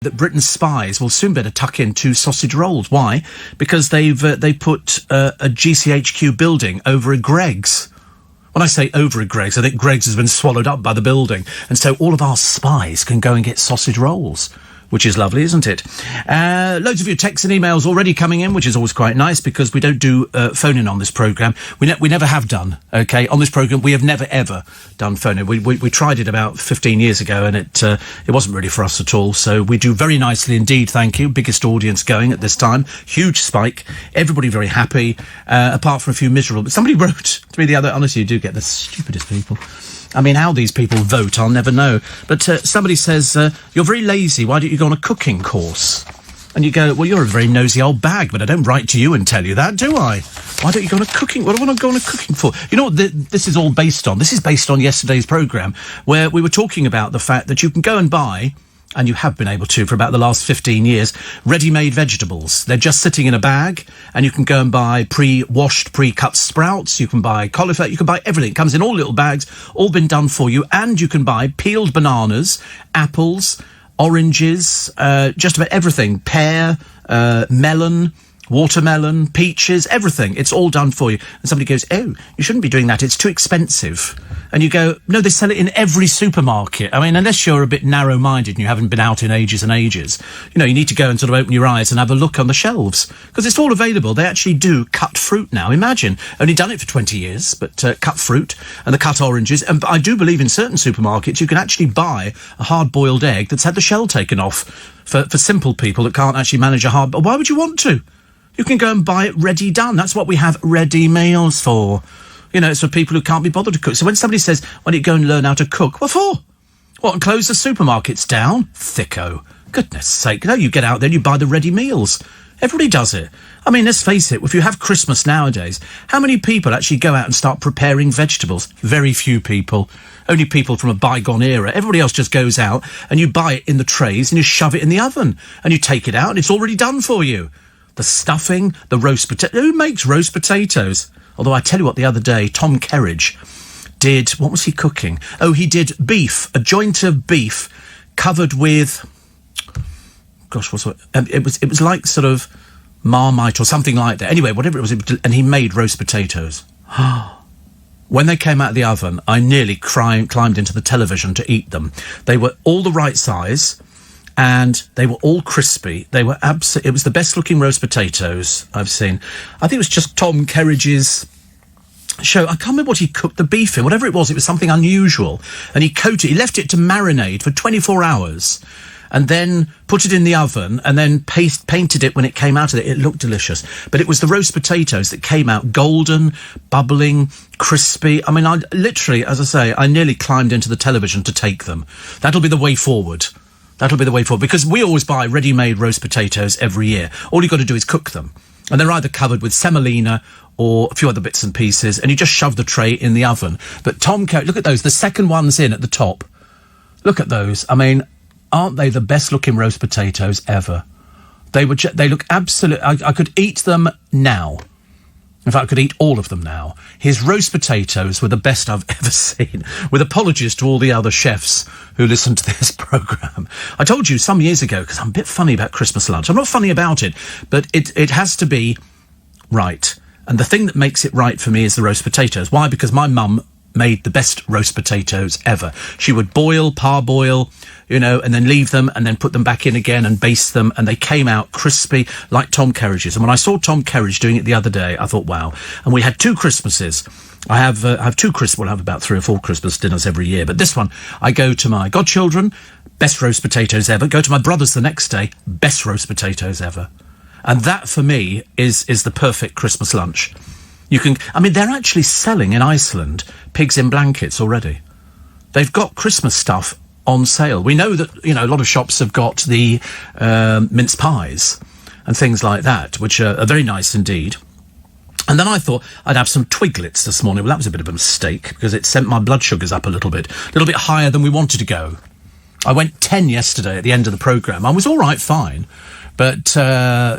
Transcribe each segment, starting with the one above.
that Britain's spies will soon better tuck in 2 sausage rolls. Why? Because they put a GCHQ building over a Greggs. When I say over a Greggs, I think Greggs has been swallowed up by the building, and so all of our spies can go and get sausage rolls, which is lovely, isn't it? Loads of your texts and emails already coming in, which is always quite nice, because we don't do phone-in on this programme. We never have done, OK? On this programme, we have never, ever done phone-in. We tried it about 15 years ago, and it wasn't really for us at all. So we do very nicely indeed, thank you. Biggest audience going at this time. Huge spike. Everybody very happy, apart from a few miserable. But somebody wrote to me the other... Honestly, you do get the stupidest people. I mean, how these people vote, I'll never know. But somebody says, you're very lazy, why don't you go on a cooking course? And you go, well, you're a very nosy old bag, but I don't write to you and tell you that, do I? Why don't you go on a cooking... What do I want to go on a cooking for? You know what this is all based on? This is based on yesterday's programme, where we were talking about the fact that you can go and buy... and you have been able to for about the last 15 years, ready-made vegetables. They're just sitting in a bag, and you can go and buy pre-washed, pre-cut sprouts. You can buy cauliflower. You can buy everything. It comes in all little bags, all been done for you. And you can buy peeled bananas, apples, oranges, just about everything. Pear, melon, watermelon, peaches, everything. It's all done for you. And somebody goes, oh, you shouldn't be doing that. It's too expensive. And you go, no, they sell it in every supermarket. I mean, unless you're a bit narrow-minded and you haven't been out in ages and ages, you know, you need to go and sort of open your eyes and have a look on the shelves. Because it's all available. They actually do cut fruit now. Imagine. Only done it for 20 years, but cut fruit and the cut oranges. And I do believe in certain supermarkets you can actually buy a hard-boiled egg that's had the shell taken off for simple people that can't actually manage a hard... But why would you want to? You can go and buy it ready done. That's what we have ready meals for. You know, it's for people who can't be bothered to cook. So when somebody says, why don't you go and learn how to cook? What for? What, and close the supermarkets down? Thicko. Goodness sake. No, you get out there and you buy the ready meals. Everybody does it. I mean, let's face it, if you have Christmas nowadays, how many people actually go out and start preparing vegetables? Very few people. Only people from a bygone era. Everybody else just goes out and you buy it in the trays and you shove it in the oven. And you take it out and it's already done for you. The stuffing, the roast potato. Who makes roast potatoes? Although I tell you what, the other day, Tom Kerridge did... What was he cooking? Oh, he did beef, a joint of beef covered with... Gosh, what's it? It was like sort of Marmite or something like that. Anyway, whatever it was, and he made roast potatoes. When they came out of the oven, I nearly climbed into the television to eat them. They were all the right size... and they were all crispy. They were it was the best-looking roast potatoes I've seen. I think it was just Tom Kerridge's show. I can't remember what he cooked the beef in. Whatever it was something unusual. And he left it to marinate for 24 hours and then put it in the oven and then painted it when it came out of it. It looked delicious. But it was the roast potatoes that came out golden, bubbling, crispy. I mean, I literally, as I say, I nearly climbed into the television to take them. That'll be the way forward. That'll be the way forward, because we always buy ready-made roast potatoes every year. All you've got to do is cook them. And they're either covered with semolina or a few other bits and pieces, and you just shove the tray in the oven. But Tom Kerridge, look at those, the second ones in at the top. Look at those. I mean, aren't they the best-looking roast potatoes ever? They look absolute... I could eat them now. In fact, I could eat all of them now. His roast potatoes were the best I've ever seen, with apologies to all the other chefs who listen to this programme. I told you some years ago, because I'm a bit funny about Christmas lunch. I'm not funny about it, but it has to be right. And the thing that makes it right for me is the roast potatoes. Why? Because my mum made the best roast potatoes ever. She would parboil, you know, and then leave them and then put them back in again and baste them, and they came out crispy like Tom Kerridge's. And when I saw Tom Kerridge doing it the other day, I thought, wow. And we had 2 Christmases. I have 2 Christmas. Well, I have about 3 or 4 Christmas dinners every year. But this one, I go to my godchildren, best roast potatoes ever. Go to my brothers the next day, best roast potatoes ever. And that, for me, is the perfect Christmas lunch. They're actually selling in Iceland pigs in blankets already. They've got Christmas stuff on sale. We know that, you know, a lot of shops have got the mince pies and things like that, which are very nice indeed. And then I thought I'd have some Twiglets this morning. Well, that was a bit of a mistake, because it sent my blood sugars up a little bit higher than we wanted to go. I went 10 yesterday at the end of the programme. I was all right, fine. But,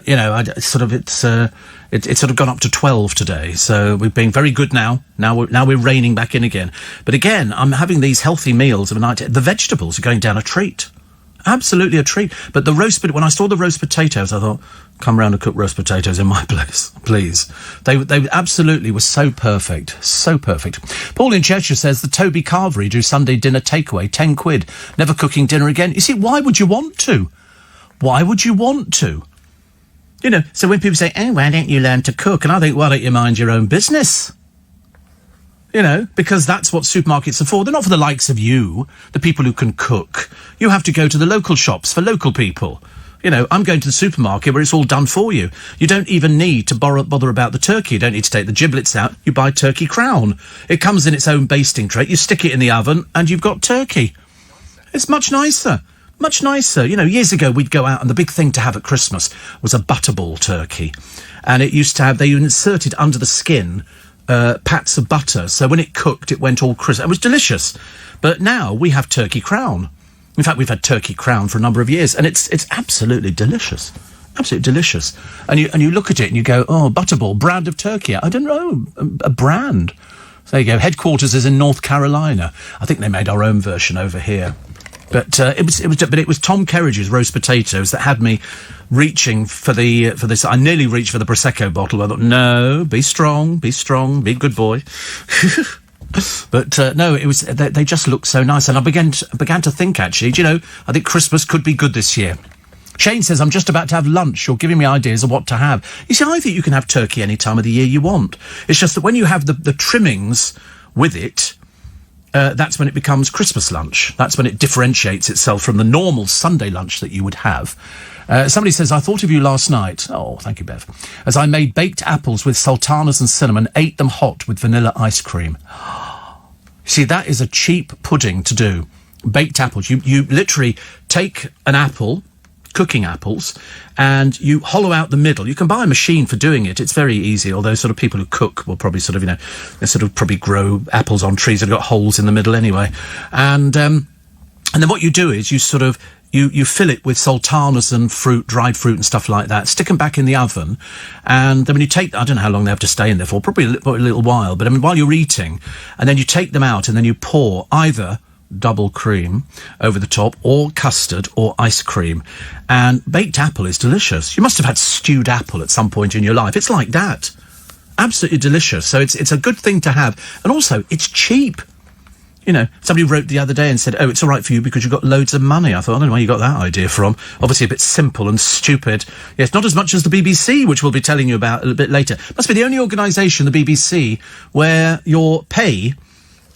you know, it's sort of gone up to 12 today. So we're being very good now. Now we're reining back in again. But again, I'm having these healthy meals of a night. The vegetables are going down a treat. Absolutely a treat. But when I saw the roast potatoes, I thought, come round and cook roast potatoes in my place, please. They absolutely were so perfect. So perfect. Paul in Cheshire says the Toby Carvery do Sunday dinner takeaway, £10. Never cooking dinner again. You see, why would you want to? Why would you want to? You know, so when people say, oh, why don't you learn to cook? And I think, why don't you mind your own business? You know, because that's what supermarkets are for. They're not for the likes of you, the people who can cook. You have to go to the local shops for local people. You know, I'm going to the supermarket where it's all done for you. You don't even need to bother about the turkey. You don't need to take the giblets out. You buy Turkey Crown. It comes in its own basting tray. You stick it in the oven and you've got turkey. It's much nicer. Much nicer. You know, years ago we'd go out and the big thing to have at Christmas was a butterball turkey. And it used to have, they inserted under the skin pats of butter. So when it cooked, it went all crisp. It was delicious. But now we have Turkey Crown. In fact, we've had Turkey Crown for a number of years. And it's absolutely delicious. Absolutely delicious. And you look at it and you go, oh, butterball, brand of turkey. I don't know, a brand. So there you go. Headquarters is in North Carolina. I think they made our own version over here. But it was Tom Kerridge's roast potatoes that had me reaching for this. I nearly reached for the Prosecco bottle. I thought, no, be strong, be a good boy. But no, it was. They just looked so nice, and I began to think. Actually, do you know? I think Christmas could be good this year. Shane says, I'm just about to have lunch. You're giving me ideas of what to have. You see, I think you can have turkey any time of the year you want. It's just that when you have the trimmings with it. That's when it becomes Christmas lunch. That's when it differentiates itself from the normal Sunday lunch that you would have. Somebody says, I thought of you last night. Oh, thank you, Bev. As I made baked apples with sultanas and cinnamon, ate them hot with vanilla ice cream. See, that is a cheap pudding to do. Baked apples. You literally take an apple, cooking apples, and you hollow out the middle. You can buy a machine for doing it. It's very easy, although sort of people who cook will probably sort of, they sort of probably grow apples on trees that have got holes in the middle anyway. And then what you do is you sort of, you fill it with sultanas and fruit, dried fruit and stuff like that, stick them back in the oven, and then when you take, I don't know how long they have to stay in there for, probably a little while, but I mean, while you're eating, and then you take them out and then you pour either double cream over the top or custard or ice cream, and baked apple is delicious. You must have had stewed apple at some point in your life. It's like that. Absolutely delicious. So it's a good thing to have, and also it's cheap. You know, somebody wrote the other day and said, oh, it's all right for you because you've got loads of money. I thought, I don't know where you got that idea from. Obviously a bit simple and stupid. Yes, not as much as the BBC, which we'll be telling you about a little bit later. Must be the only organisation, the BBC, where your pay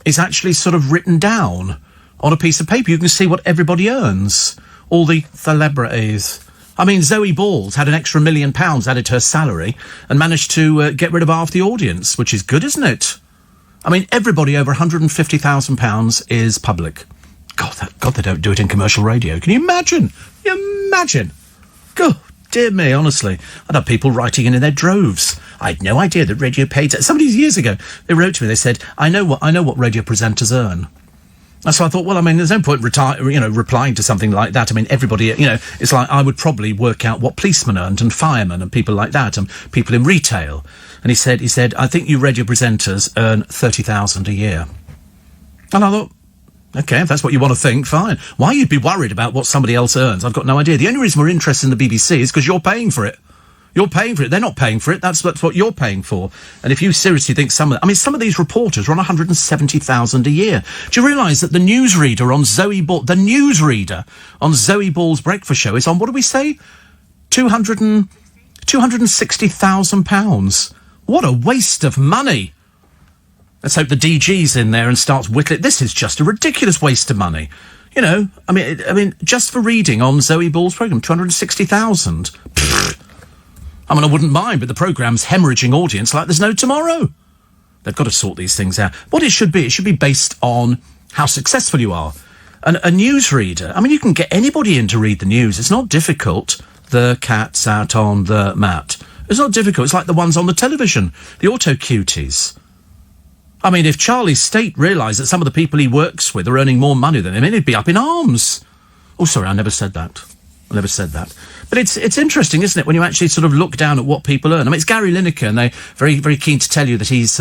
is actually sort of written down on a piece of paper. You can see what everybody earns. All the celebrities. I mean, Zoe Balls had an extra £1 million added to her salary and managed to get rid of half the audience, which is good, isn't it? I mean, everybody over £150,000 is public. God, they don't do it in commercial radio. Can you imagine? Can you imagine? God, dear me, honestly. I'd have people writing in their droves. I had no idea that radio paid. Somebody years ago, they wrote to me, they said, I know what radio presenters earn. And so I thought, well, I mean, there's no point replying to something like that. I mean, everybody, it's like I would probably work out what policemen earned and firemen and people like that and people in retail. And he said, I think you radio presenters earn $30,000 a year. And I thought, okay, if that's what you want to think, fine. Why you'd be worried about what somebody else earns, I've got no idea. The only reason we're interested in the BBC is because you're paying for it. You're paying for it. They're not paying for it. That's what you're paying for. And if you seriously think some of these reporters are on $170,000 a year. Do you realise that the newsreader on Zoe Ball's breakfast show is on, what do we say? £260,000. What a waste of money. Let's hope the DG's in there and starts whittling. This is just a ridiculous waste of money. I mean, just for reading on Zoe Ball's programme, $260,000. I mean, I wouldn't mind, but the programme's hemorrhaging audience like there's no tomorrow. They've got to sort these things out. What it should be based on how successful you are. And a newsreader, I mean, you can get anybody in to read the news. It's not difficult. The cat sat on the mat. It's not difficult. It's like the ones on the television, the auto-cuties. I mean, if Charlie State realised that some of the people he works with are earning more money than him, he'd be up in arms. Oh, sorry, I never said that. never said that. But it's interesting, isn't it, when you actually sort of look down at what people earn. I mean, it's Gary Lineker, and they're very, very keen to tell you that he's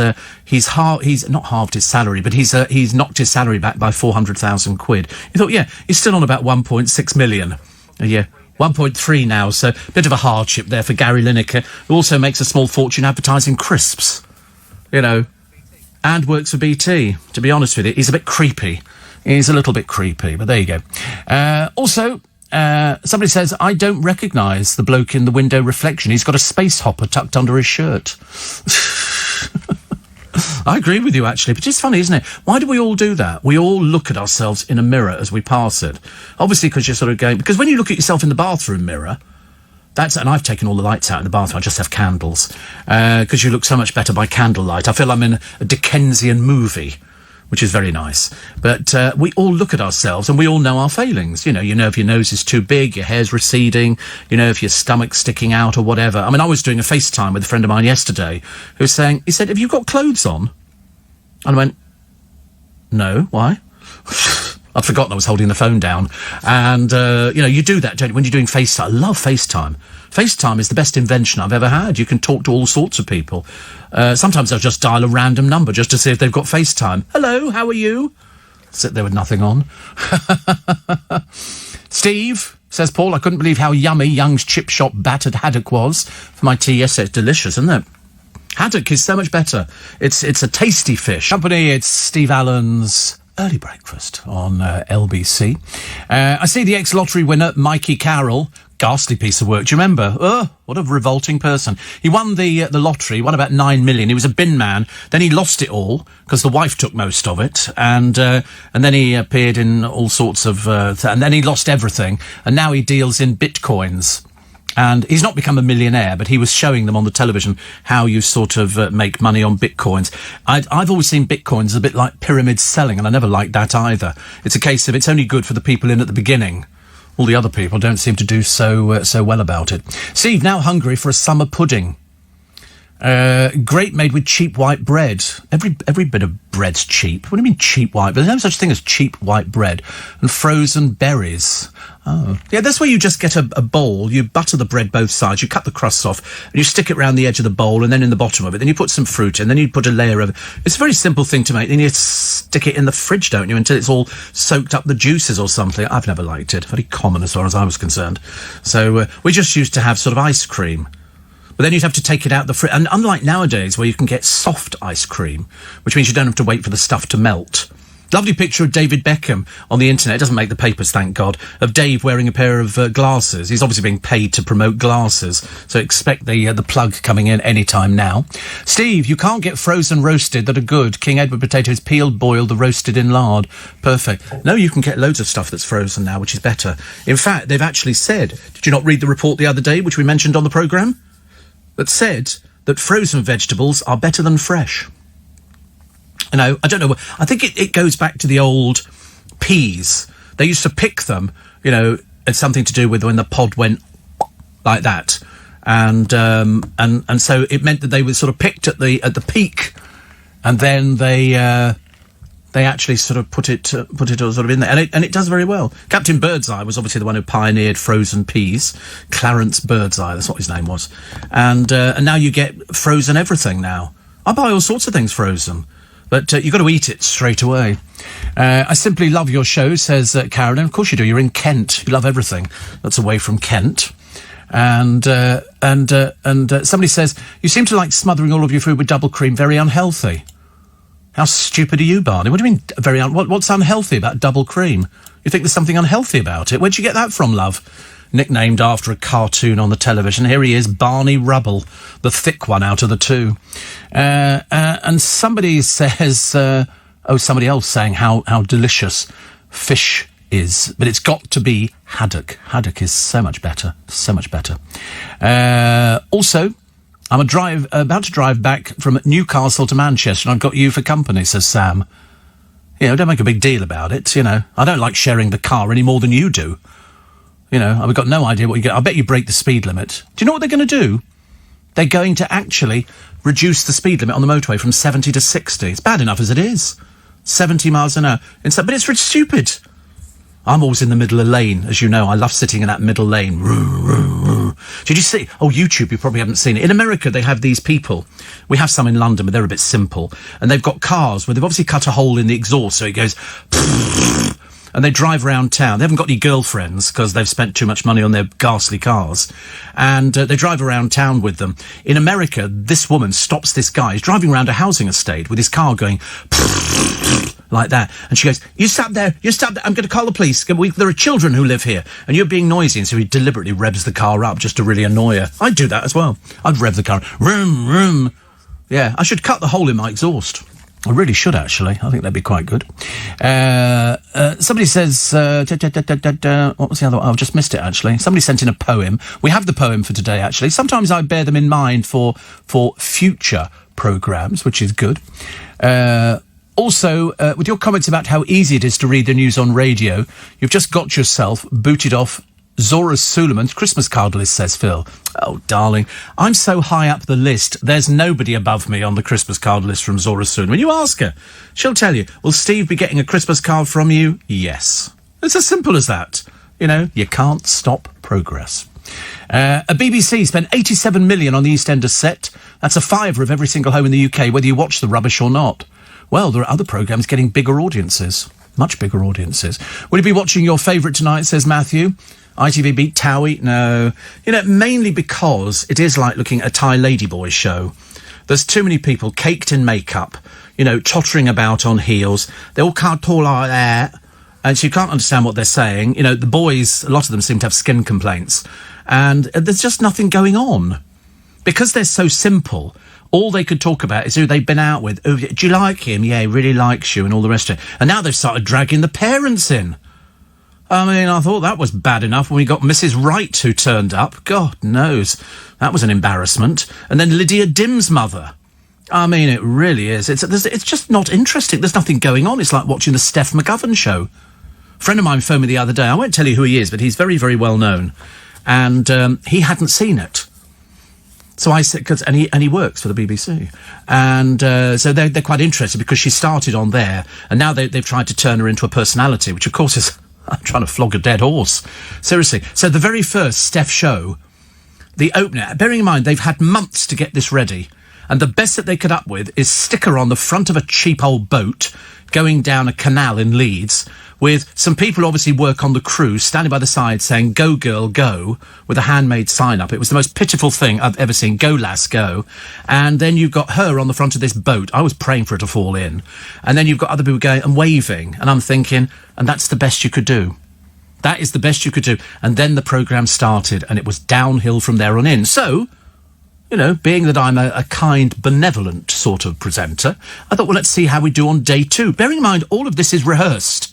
not halved his salary, but he's knocked his salary back by 400,000 quid. You thought, yeah, he's still on about 1.6 million a year. 1.3 now, so a bit of a hardship there for Gary Lineker, who also makes a small fortune advertising crisps, and works for BT. To be honest with you, he's a bit creepy. He's a little bit creepy, but there you go. Also, somebody says, I don't recognise the bloke in the window reflection. He's got a space hopper tucked under his shirt. I agree with you, actually, but it's funny, isn't it? Why do we all do that? We all look at ourselves in a mirror as we pass it. Obviously, because you're sort of going... Because when you look at yourself in the bathroom mirror, and I've taken all the lights out in the bathroom, I just have candles, because you look so much better by candlelight. I feel I'm in a Dickensian movie, which is very nice. But we all look at ourselves and we all know our failings. You know if your nose is too big, your hair's receding, if your stomach's sticking out or whatever. I mean, I was doing a FaceTime with a friend of mine yesterday who was saying, he said, have you got clothes on? And I went, no, why? I'd forgotten I was holding the phone down. And, you do that, don't you, when you're doing FaceTime. I love FaceTime. FaceTime is the best invention I've ever had. You can talk to all sorts of people. Sometimes I'll just dial a random number just to see if they've got FaceTime. Hello, how are you? Sit there with nothing on. Steve, says Paul, I couldn't believe how yummy Young's Chip Shop battered haddock was for my tea yesterday. It's delicious, isn't it? Haddock is so much better. It's a tasty fish. Company, it's Steve Allen's Early Breakfast on LBC. I see the ex-lottery winner, Mikey Carroll. Ghastly piece of work. Do you remember? Oh, what a revolting person. He won the lottery, won about 9 million. He was a bin man. Then he lost it all because the wife took most of it. And then he appeared in all sorts of... and then he lost everything. And now he deals in bitcoins. And he's not become a millionaire, but he was showing them on the television how you sort of make money on bitcoins. I've always seen bitcoins as a bit like pyramid selling, and I never liked that either. It's a case of it's only good for the people in at the beginning. All the other people don't seem to do so well about it. Steve, now hungry for a summer pudding. Great, made with cheap white bread. Every bit of bread's cheap. What do you mean cheap white? There's no such thing as cheap white bread. And frozen berries. Oh. Yeah, that's where you just get a bowl, you butter the bread both sides, you cut the crusts off, and you stick it round the edge of the bowl, and then in the bottom of it, then you put some fruit in, then you put a layer of it. It's a very simple thing to make. Then you stick it in the fridge, don't you, until it's all soaked up the juices or something. I've never liked it. Very common as far as I was concerned. So we just used to have sort of ice cream. But then you'd have to take it out the fridge. And unlike nowadays, where you can get soft ice cream, which means you don't have to wait for the stuff to melt. Lovely picture of David Beckham on the internet. It doesn't make the papers, thank God, of Dave wearing a pair of glasses. He's obviously being paid to promote glasses, so expect the plug coming in any time now. Steve, you can't get frozen roasted that are good. King Edward potatoes, peeled, boiled, the roasted in lard. Perfect. No, you can get loads of stuff that's frozen now, which is better. In fact, they've actually said, did you not read the report the other day, which we mentioned on the programme? That said that frozen vegetables are better than fresh. I don't know. I think it goes back to the old peas. They used to pick them, it's something to do with when the pod went like that. And so it meant that they were sort of picked at the peak, and then they actually sort of put it all sort of in there. And it does very well. Captain Birdseye was obviously the one who pioneered frozen peas. Clarence Birdseye, that's what his name was. And now you get frozen everything now. I buy all sorts of things frozen. But you've got to eat it straight away. I simply love your show, says Carolyn. Of course you do. You're in Kent. You love everything that's away from Kent. And somebody says, you seem to like smothering all of your food with double cream. Very unhealthy. How stupid are you, Barney? What do you mean what's unhealthy about double cream? You think there's something unhealthy about it? Where'd you get that from, love? Nicknamed after a cartoon on the television. Here he is, Barney Rubble, the thick one out of the two. And somebody says, somebody else saying how delicious fish is. But it's got to be haddock. Haddock is so much better. So much better. Also, I'm about to drive back from Newcastle to Manchester, and I've got you for company, says Sam. Don't make a big deal about it, I don't like sharing the car any more than you do. I've got no idea what you get. I bet you break the speed limit. Do you know what they're going to do? They're going to actually reduce the speed limit on the motorway from 70 to 60. It's bad enough as it is. 70 miles an hour. But it's stupid. I'm always in the middle of the lane, as you know. I love sitting in that middle lane. Did you see? Oh, YouTube, you probably haven't seen it. In America, they have these people. We have some in London, but they're a bit simple. And they've got cars where they've obviously cut a hole in the exhaust, so it goes... And they drive around town. They haven't got any girlfriends because they've spent too much money on their ghastly cars. And they drive around town with them. In America, this woman stops this guy. He's driving around a housing estate with his car going... like that. And she goes, you stop there, I'm going to call the police. There are children who live here, and you're being noisy. And so he deliberately revs the car up just to really annoy her. I'd do that as well. I'd rev the car. Vroom, vroom. Yeah, I should cut the hole in my exhaust. I really should, actually. I think that'd be quite good. Somebody says... what was the other one? I've just missed it, actually. Somebody sent in a poem. We have the poem for today, actually. Sometimes I bear them in mind for future programmes, which is good. Also, with your comments about how easy it is to read the news on radio, you've just got yourself booted off Zora Suleiman's Christmas card list, says Phil. Oh, darling, I'm so high up the list, there's nobody above me on the Christmas card list from Zora Suleiman. You ask her, she'll tell you. Will Steve be getting a Christmas card from you? Yes. It's as simple as that. You know, you can't stop progress. A BBC spent 87 million on the EastEnders set. That's a fiver of every single home in the UK, whether you watch the rubbish or not. Well, there are other programmes getting bigger audiences. Much bigger audiences. Will you be watching your favourite tonight, says Matthew? ITV beat Towie? No. You know, mainly because it is like looking at a Thai ladyboy show. There's too many people caked in makeup, you know, tottering about on heels. They all can't talk like that. And so you can't understand what they're saying. You know, the boys, a lot of them seem to have skin complaints. And there's just nothing going on. Because they're so simple... all they could talk about is who they've been out with. Oh, do you like him? Yeah, he really likes you, and all the rest of it. And now they've started dragging the parents in. I mean, I thought that was bad enough when we got Mrs. Wright who turned up. God knows. That was an embarrassment. And then Lydia Dim's mother. I mean, it really is. It's just not interesting. There's nothing going on. It's like watching the Steph McGovern show. A friend of mine phoned me the other day. I won't tell you who he is, but he's very, very well known. And he hadn't seen it. So I said, and he works for the BBC, and so they're quite interested because she started on there, and now they've tried to turn her into a personality, which of course is trying to flog a dead horse. Seriously. So the very first Steph show, the opener, bearing in mind they've had months to get this ready, and the best that they could up with is stick her on the front of a cheap old boat going down a canal in Leeds, with some people who obviously work on the crew standing by the side saying, "Go girl, go," with a handmade sign up. It was the most pitiful thing I've ever seen. Go lass, go. And then you've got her on the front of this boat. I was praying for her to fall in. And then you've got other people going and waving. And I'm thinking, and that's the best you could do. That is the best you could do. And then the programme started, and it was downhill from there on in. So, you know, being that I'm a kind, benevolent sort of presenter, I thought, well, let's see how we do on day 2. Bearing in mind, all of this is rehearsed.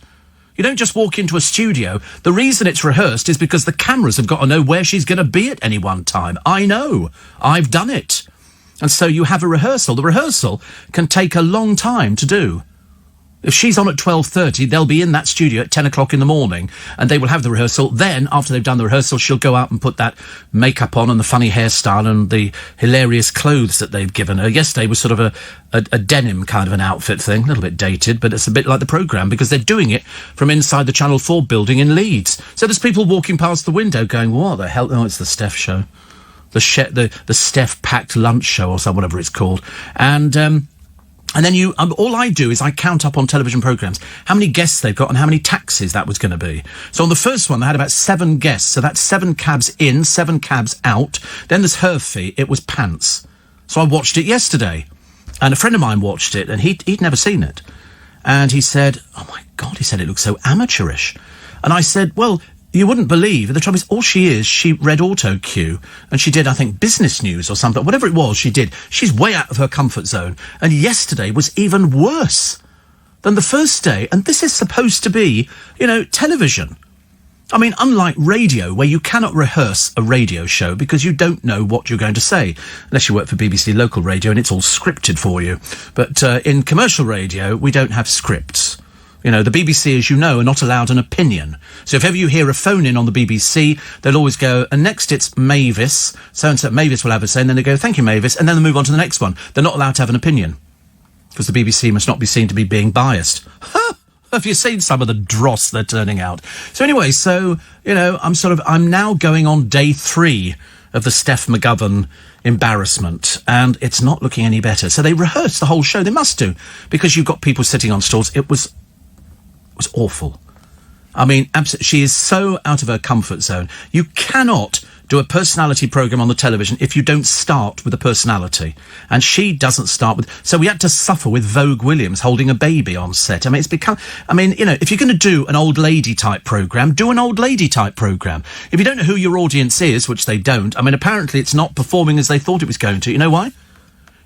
You don't just walk into a studio. The reason it's rehearsed is because the cameras have got to know where she's going to be at any one time. I know. I've done it. And so you have a rehearsal. The rehearsal can take a long time to do. If she's on at 12:30, they'll be in that studio at 10 o'clock in the morning, and they will have the rehearsal. Then, after they've done the rehearsal, she'll go out and put that makeup on and the funny hairstyle and the hilarious clothes that they've given her. Yesterday was sort of a denim kind of an outfit thing, a little bit dated, but it's a bit like the programme, because they're doing it from inside the Channel 4 building in Leeds. So there's people walking past the window going, what the hell? Oh, it's the Steph show. The Steph packed lunch show, or something, whatever it's called. And then all I do is I count up on television programmes how many guests they've got and how many taxis that was going to be. So on the first one, they had about 7 guests. So that's 7 cabs in, 7 cabs out. Then there's her fee. It was pants. So I watched it yesterday. And a friend of mine watched it, and he'd never seen it. And he said, oh, my God, he said, it looks so amateurish. And I said, well, you wouldn't believe. The trouble is, all she read auto cue, and she did, I think, business news or something. Whatever it was, she did. She's way out of her comfort zone. And yesterday was even worse than the first day. And this is supposed to be, you know, television. I mean, unlike radio, where you cannot rehearse a radio show because you don't know what you're going to say, unless you work for BBC local radio and it's all scripted for you. But in commercial radio, we don't have scripts. You know, the BBC, as you know, are not allowed an opinion. So if ever you hear a phone-in on the BBC, they'll always go, and next it's Mavis. So-and-so Mavis will have a say, and then they go, thank you, Mavis, and then they move on to the next one. They're not allowed to have an opinion, because the BBC must not be seen to be being biased. Have you seen some of the dross they're turning out? So anyway, I'm now going on day 3 of the Steph McGovern embarrassment, and it's not looking any better. So they rehearsed the whole show. They must do, because you've got people sitting on stools. It was awful. I mean, she is so out of her comfort zone. You cannot do a personality programme on the television if you don't start with a personality. And she doesn't start with... So we had to suffer with Vogue Williams holding a baby on set. I mean, it's become... I mean, you know, if you're going to do an old lady type programme, do an old lady type programme. If you don't know who your audience is, which they don't, I mean, apparently it's not performing as they thought it was going to. You know why?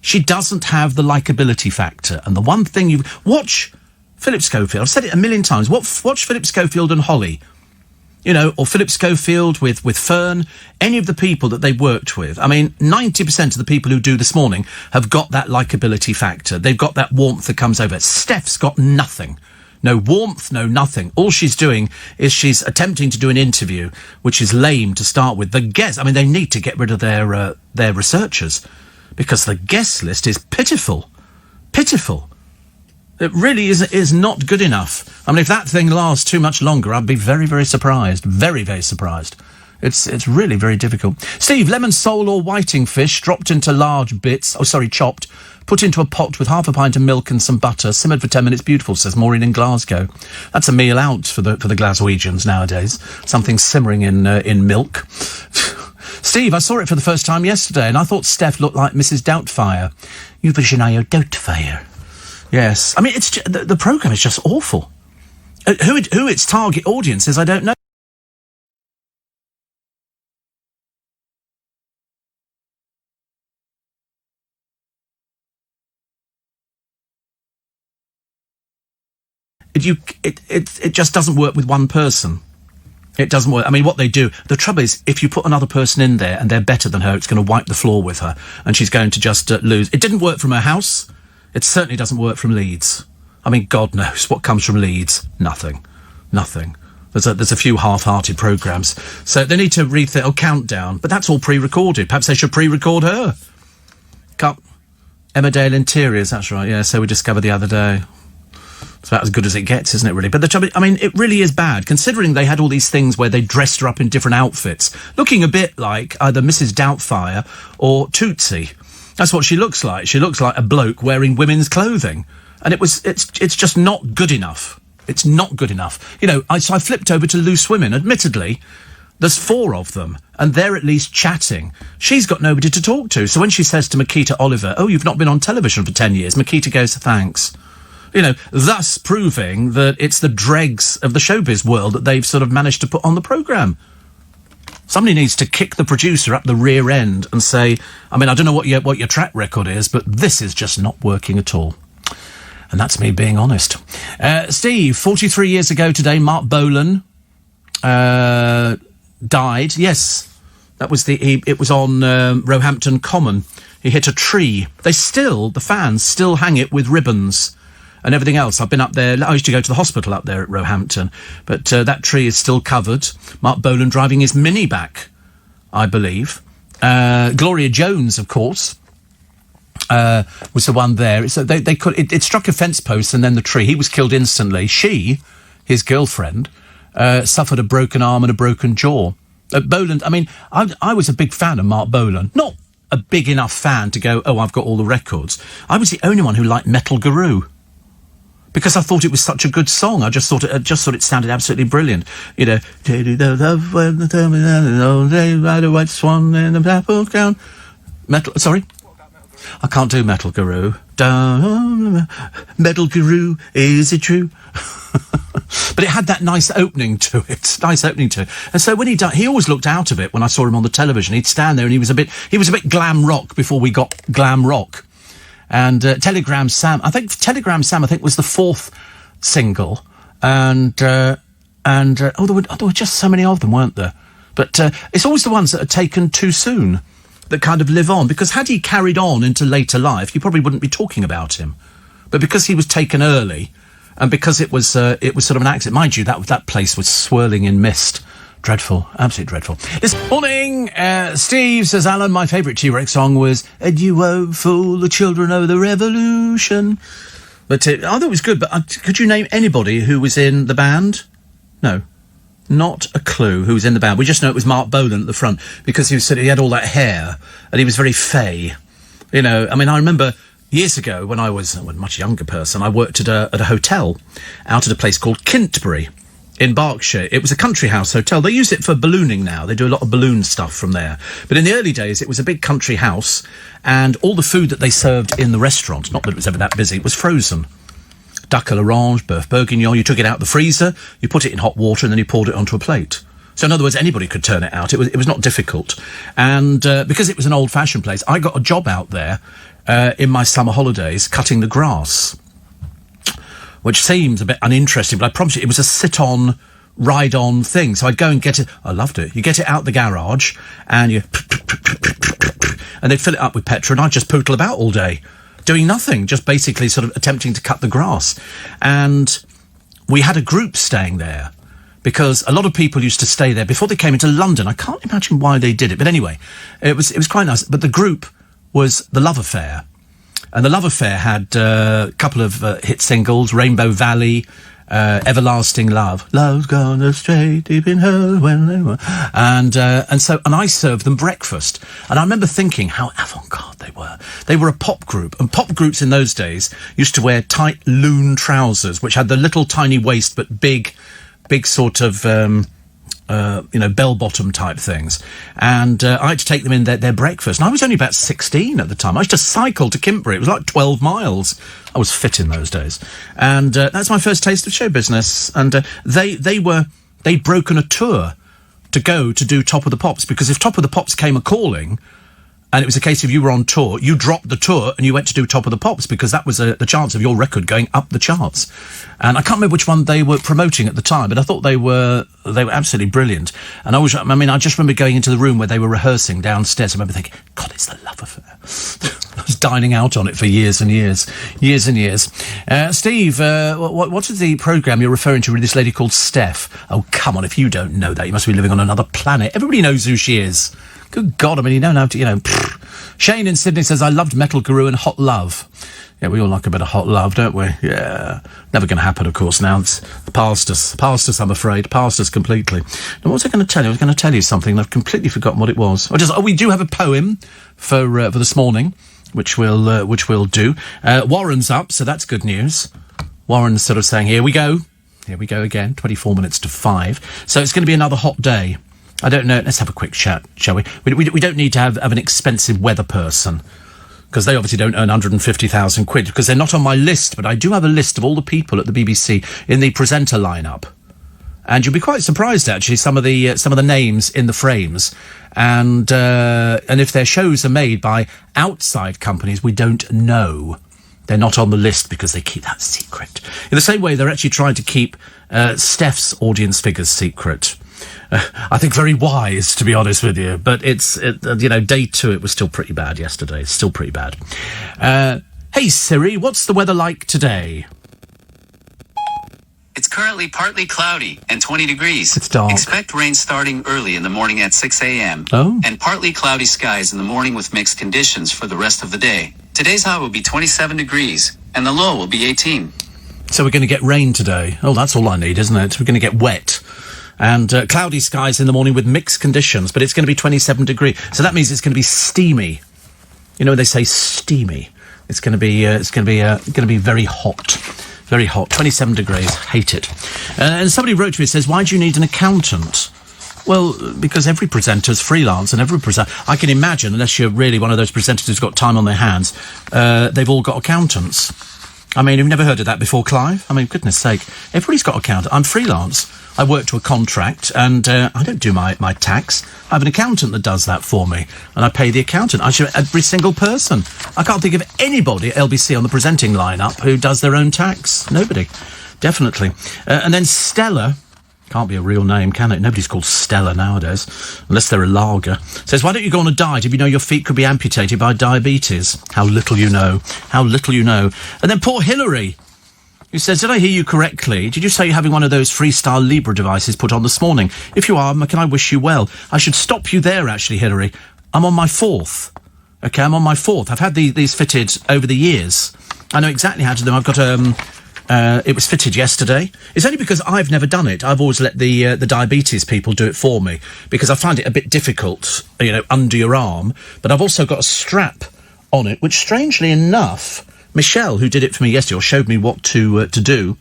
She doesn't have the likeability factor. And the one thing you... Watch Philip Schofield. I've said it a million times. Watch Philip Schofield and Holly. You know, or Philip Schofield with Fern, any of the people that they worked with. I mean, 90% of the people who do This Morning have got that likeability factor. They've got that warmth that comes over. Steph's got nothing. No warmth, no nothing. All she's doing is she's attempting to do an interview, which is lame to start with. The guests, I mean, they need to get rid of their researchers, because the guest list is pitiful. Pitiful. It really is not good enough. I mean, if that thing lasts too much longer, I'd be very, very surprised. Very, very surprised. It's really very difficult. Steve, lemon sole or whiting fish dropped into large bits, chopped, put into a pot with half a pint of milk and some butter, simmered for 10 minutes. Beautiful, says Maureen in Glasgow. That's a meal out for the Glaswegians nowadays. Something simmering in milk. Steve, I saw it for the first time yesterday, and I thought Steph looked like Mrs. Doubtfire. Virginia Doubtfire. Yes. I mean, it's the programme is just awful. Who its target audience is, I don't know. It just doesn't work with one person. It doesn't work. I mean, what they do, the trouble is, if you put another person in there and they're better than her, it's going to wipe the floor with her, and she's going to just lose. It didn't work from her house. It certainly doesn't work from Leeds. I mean, God knows what comes from Leeds. Nothing. There's a few half-hearted programmes. So they need to rethink, Countdown. But that's all pre-recorded. Perhaps they should pre-record her. Emmerdale Interiors, that's right, yeah, so we discovered the other day. It's about as good as it gets, isn't it, really? But the trouble, I mean, it really is bad, considering they had all these things where they dressed her up in different outfits, looking a bit like either Mrs. Doubtfire or Tootsie. That's what she looks like. She looks like a bloke wearing women's clothing. And it's just not good enough. It's not good enough. You know, so I flipped over to Loose Women. Admittedly, there's 4 of them, and they're at least chatting. She's got nobody to talk to. So when she says to Makita Oliver, "Oh, you've not been on television for 10 years," Makita goes, "Thanks." You know, thus proving that it's the dregs of the showbiz world that they've sort of managed to put on the programme. Somebody needs to kick the producer up the rear end and say, I mean, I don't know what your track record is, but this is just not working at all. And that's me being honest. Steve, 43 years ago today, Mark Bolan died. Yes, that was it was on Roehampton Common. He hit a tree. The fans still hang it with ribbons and everything else. I've been up there. I used to go to the hospital up there at Roehampton, but that tree is still covered. Mark Bolan driving his Mini back, I believe. Gloria Jones, of course, was the one there. So it struck a fence post and then the tree. He was killed instantly. She, his girlfriend, suffered a broken arm and a broken jaw. Bolan, I mean, I was a big fan of Mark Bolan. Not a big enough fan to go, oh, I've got all the records. I was the only one who liked Metal Guru, because I thought it was such a good song. I just thought it sounded absolutely brilliant. You know, ride a white swan in the apple crown. Sorry? I can't do Metal Guru. Metal Guru, is it true? But it had that nice opening to it. And so when he died, he always looked out of it when I saw him on the television. He'd stand there and he was a bit glam rock before we got glam rock. And Telegram Sam was the 4th single. And there were just so many of them, weren't there? But it's always the ones that are taken too soon that kind of live on, because had he carried on into later life, you probably wouldn't be talking about him. But because he was taken early, and because it was sort of an accident, mind you, that place was swirling in mist. Dreadful, absolutely dreadful. This morning, Steve says, Alan, my favourite T-Rex song was "And You Won't Fool the Children of the Revolution." But I thought it was good. But could you name anybody who was in the band? No. Not a clue who was in the band. We just know it was Mark Bolan at the front because he had all that hair and he was very fey. You know, I mean, I remember years ago when I was a much younger person, I worked at a hotel out at a place called Kintbury in Berkshire. It was a country house hotel. They use it for ballooning now. They do a lot of balloon stuff from there. But in the early days, it was a big country house and all the food that they served in the restaurant, not that it was ever that busy, it was frozen. Duck à l'orange, Boeuf bourguignon, you took it out the freezer, you put it in hot water and then you poured it onto a plate. So in other words, anybody could turn it out. It was not difficult. And because it was an old-fashioned place, I got a job out there in my summer holidays cutting the grass, which seems a bit uninteresting, but I promise you it was a sit-on, ride-on thing. So I'd go and get it. I loved it. You get it out the garage and and they'd fill it up with petrol and I'd just pootle about all day, doing nothing, just basically sort of attempting to cut the grass. And we had a group staying there because a lot of people used to stay there before they came into London. I can't imagine why they did it. But anyway, it was quite nice. But the group was The Love Affair. And The Love Affair had a couple of hit singles, Rainbow Valley, Everlasting Love. Love's gone astray deep in her when they were. And I served them breakfast. And I remember thinking how avant-garde they were. They were a pop group. And pop groups in those days used to wear tight loon trousers, which had the little tiny waist, but big sort of, bell-bottom type things. And I had to take them in their breakfast. And I was only about 16 at the time. I used to cycle to Kintbury. It was like 12 miles. I was fit in those days. And that's my first taste of show business. And they'd broken a tour to go to do Top of the Pops, because if Top of the Pops came a-calling, and it was a case of you were on tour, you dropped the tour and you went to do Top of the Pops, because that was the chance of your record going up the charts. And I can't remember which one they were promoting at the time, but I thought they were absolutely brilliant. And I just remember going into the room where they were rehearsing downstairs. I remember thinking, God, it's The Love Affair. I was dining out on it for years and years. Steve, what is the programme you're referring to with this lady called Steph? Oh, come on, if you don't know that, you must be living on another planet. Everybody knows who she is. Good God, I mean, you don't have to, Shane in Sydney says, I loved Metal Guru and Hot Love. Yeah, we all like a bit of hot love, don't we? Yeah. Never going to happen, of course, now. It's past us, I'm afraid. Past us completely. Now, what was I going to tell you? I was going to tell you something, and I've completely forgotten what it was. We do have a poem for this morning, which we'll do. Warren's up, so that's good news. Warren's sort of saying, here we go again, 24 minutes to 5. So it's going to be another hot day. I don't know. Let's have a quick chat, shall we? We don't need to have an expensive weather person, because they obviously don't earn 150,000 quid, because they're not on my list, but I do have a list of all the people at the BBC in the presenter lineup. And you'll be quite surprised, actually, some of the names in the frames. And if their shows are made by outside companies, we don't know. They're not on the list because they keep that secret. In the same way, they're actually trying to keep Steph's audience figures secret. I think very wise, to be honest with you. But day 2, it was still pretty bad yesterday. It's still pretty bad. Hey, Siri, what's the weather like today? It's currently partly cloudy and 20 degrees. It's dark. Expect rain starting early in the morning at 6 a.m. Oh. And partly cloudy skies in the morning with mixed conditions for the rest of the day. Today's high will be 27 degrees and the low will be 18. So we're going to get rain today. Oh, that's all I need, isn't it? We're going to get wet. And cloudy skies in the morning with mixed conditions, but it's going to be 27 degrees. So that means it's going to be steamy. You know when they say steamy? It's going to be very hot. Very hot. 27 degrees. Hate it. And somebody wrote to me and says, why do you need an accountant? Well, because every presenter's freelance, and I can imagine, unless you're really one of those presenters who's got time on their hands, they've all got accountants. I mean, you've never heard of that before, Clive? I mean, goodness sake. Everybody's got an accountant. I'm freelance. I work to a contract, and I don't do my tax. I have an accountant that does that for me, and I pay the accountant. Every single person. I can't think of anybody at LBC on the presenting lineup who does their own tax. Nobody. Definitely. And then Stella, can't be a real name, can it? Nobody's called Stella nowadays, unless they're a lager. Says, why don't you go on a diet if you know your feet could be amputated by diabetes? How little you know. How little you know. And then poor Hillary, who says, did I hear you correctly? Did you say you're having one of those Freestyle Libre devices put on this morning? If you are, can I wish you well? I should stop you there, actually, Hillary. I'm on my 4th. Okay, I'm on my 4th. I've had these fitted over the years. I know exactly how to do them. I've got it was fitted yesterday. It's only because I've never done it. I've always let the diabetes people do it for me because I find it a bit difficult, under your arm. But I've also got a strap on it, which strangely enough, Michelle, who did it for me yesterday, or showed me what to do,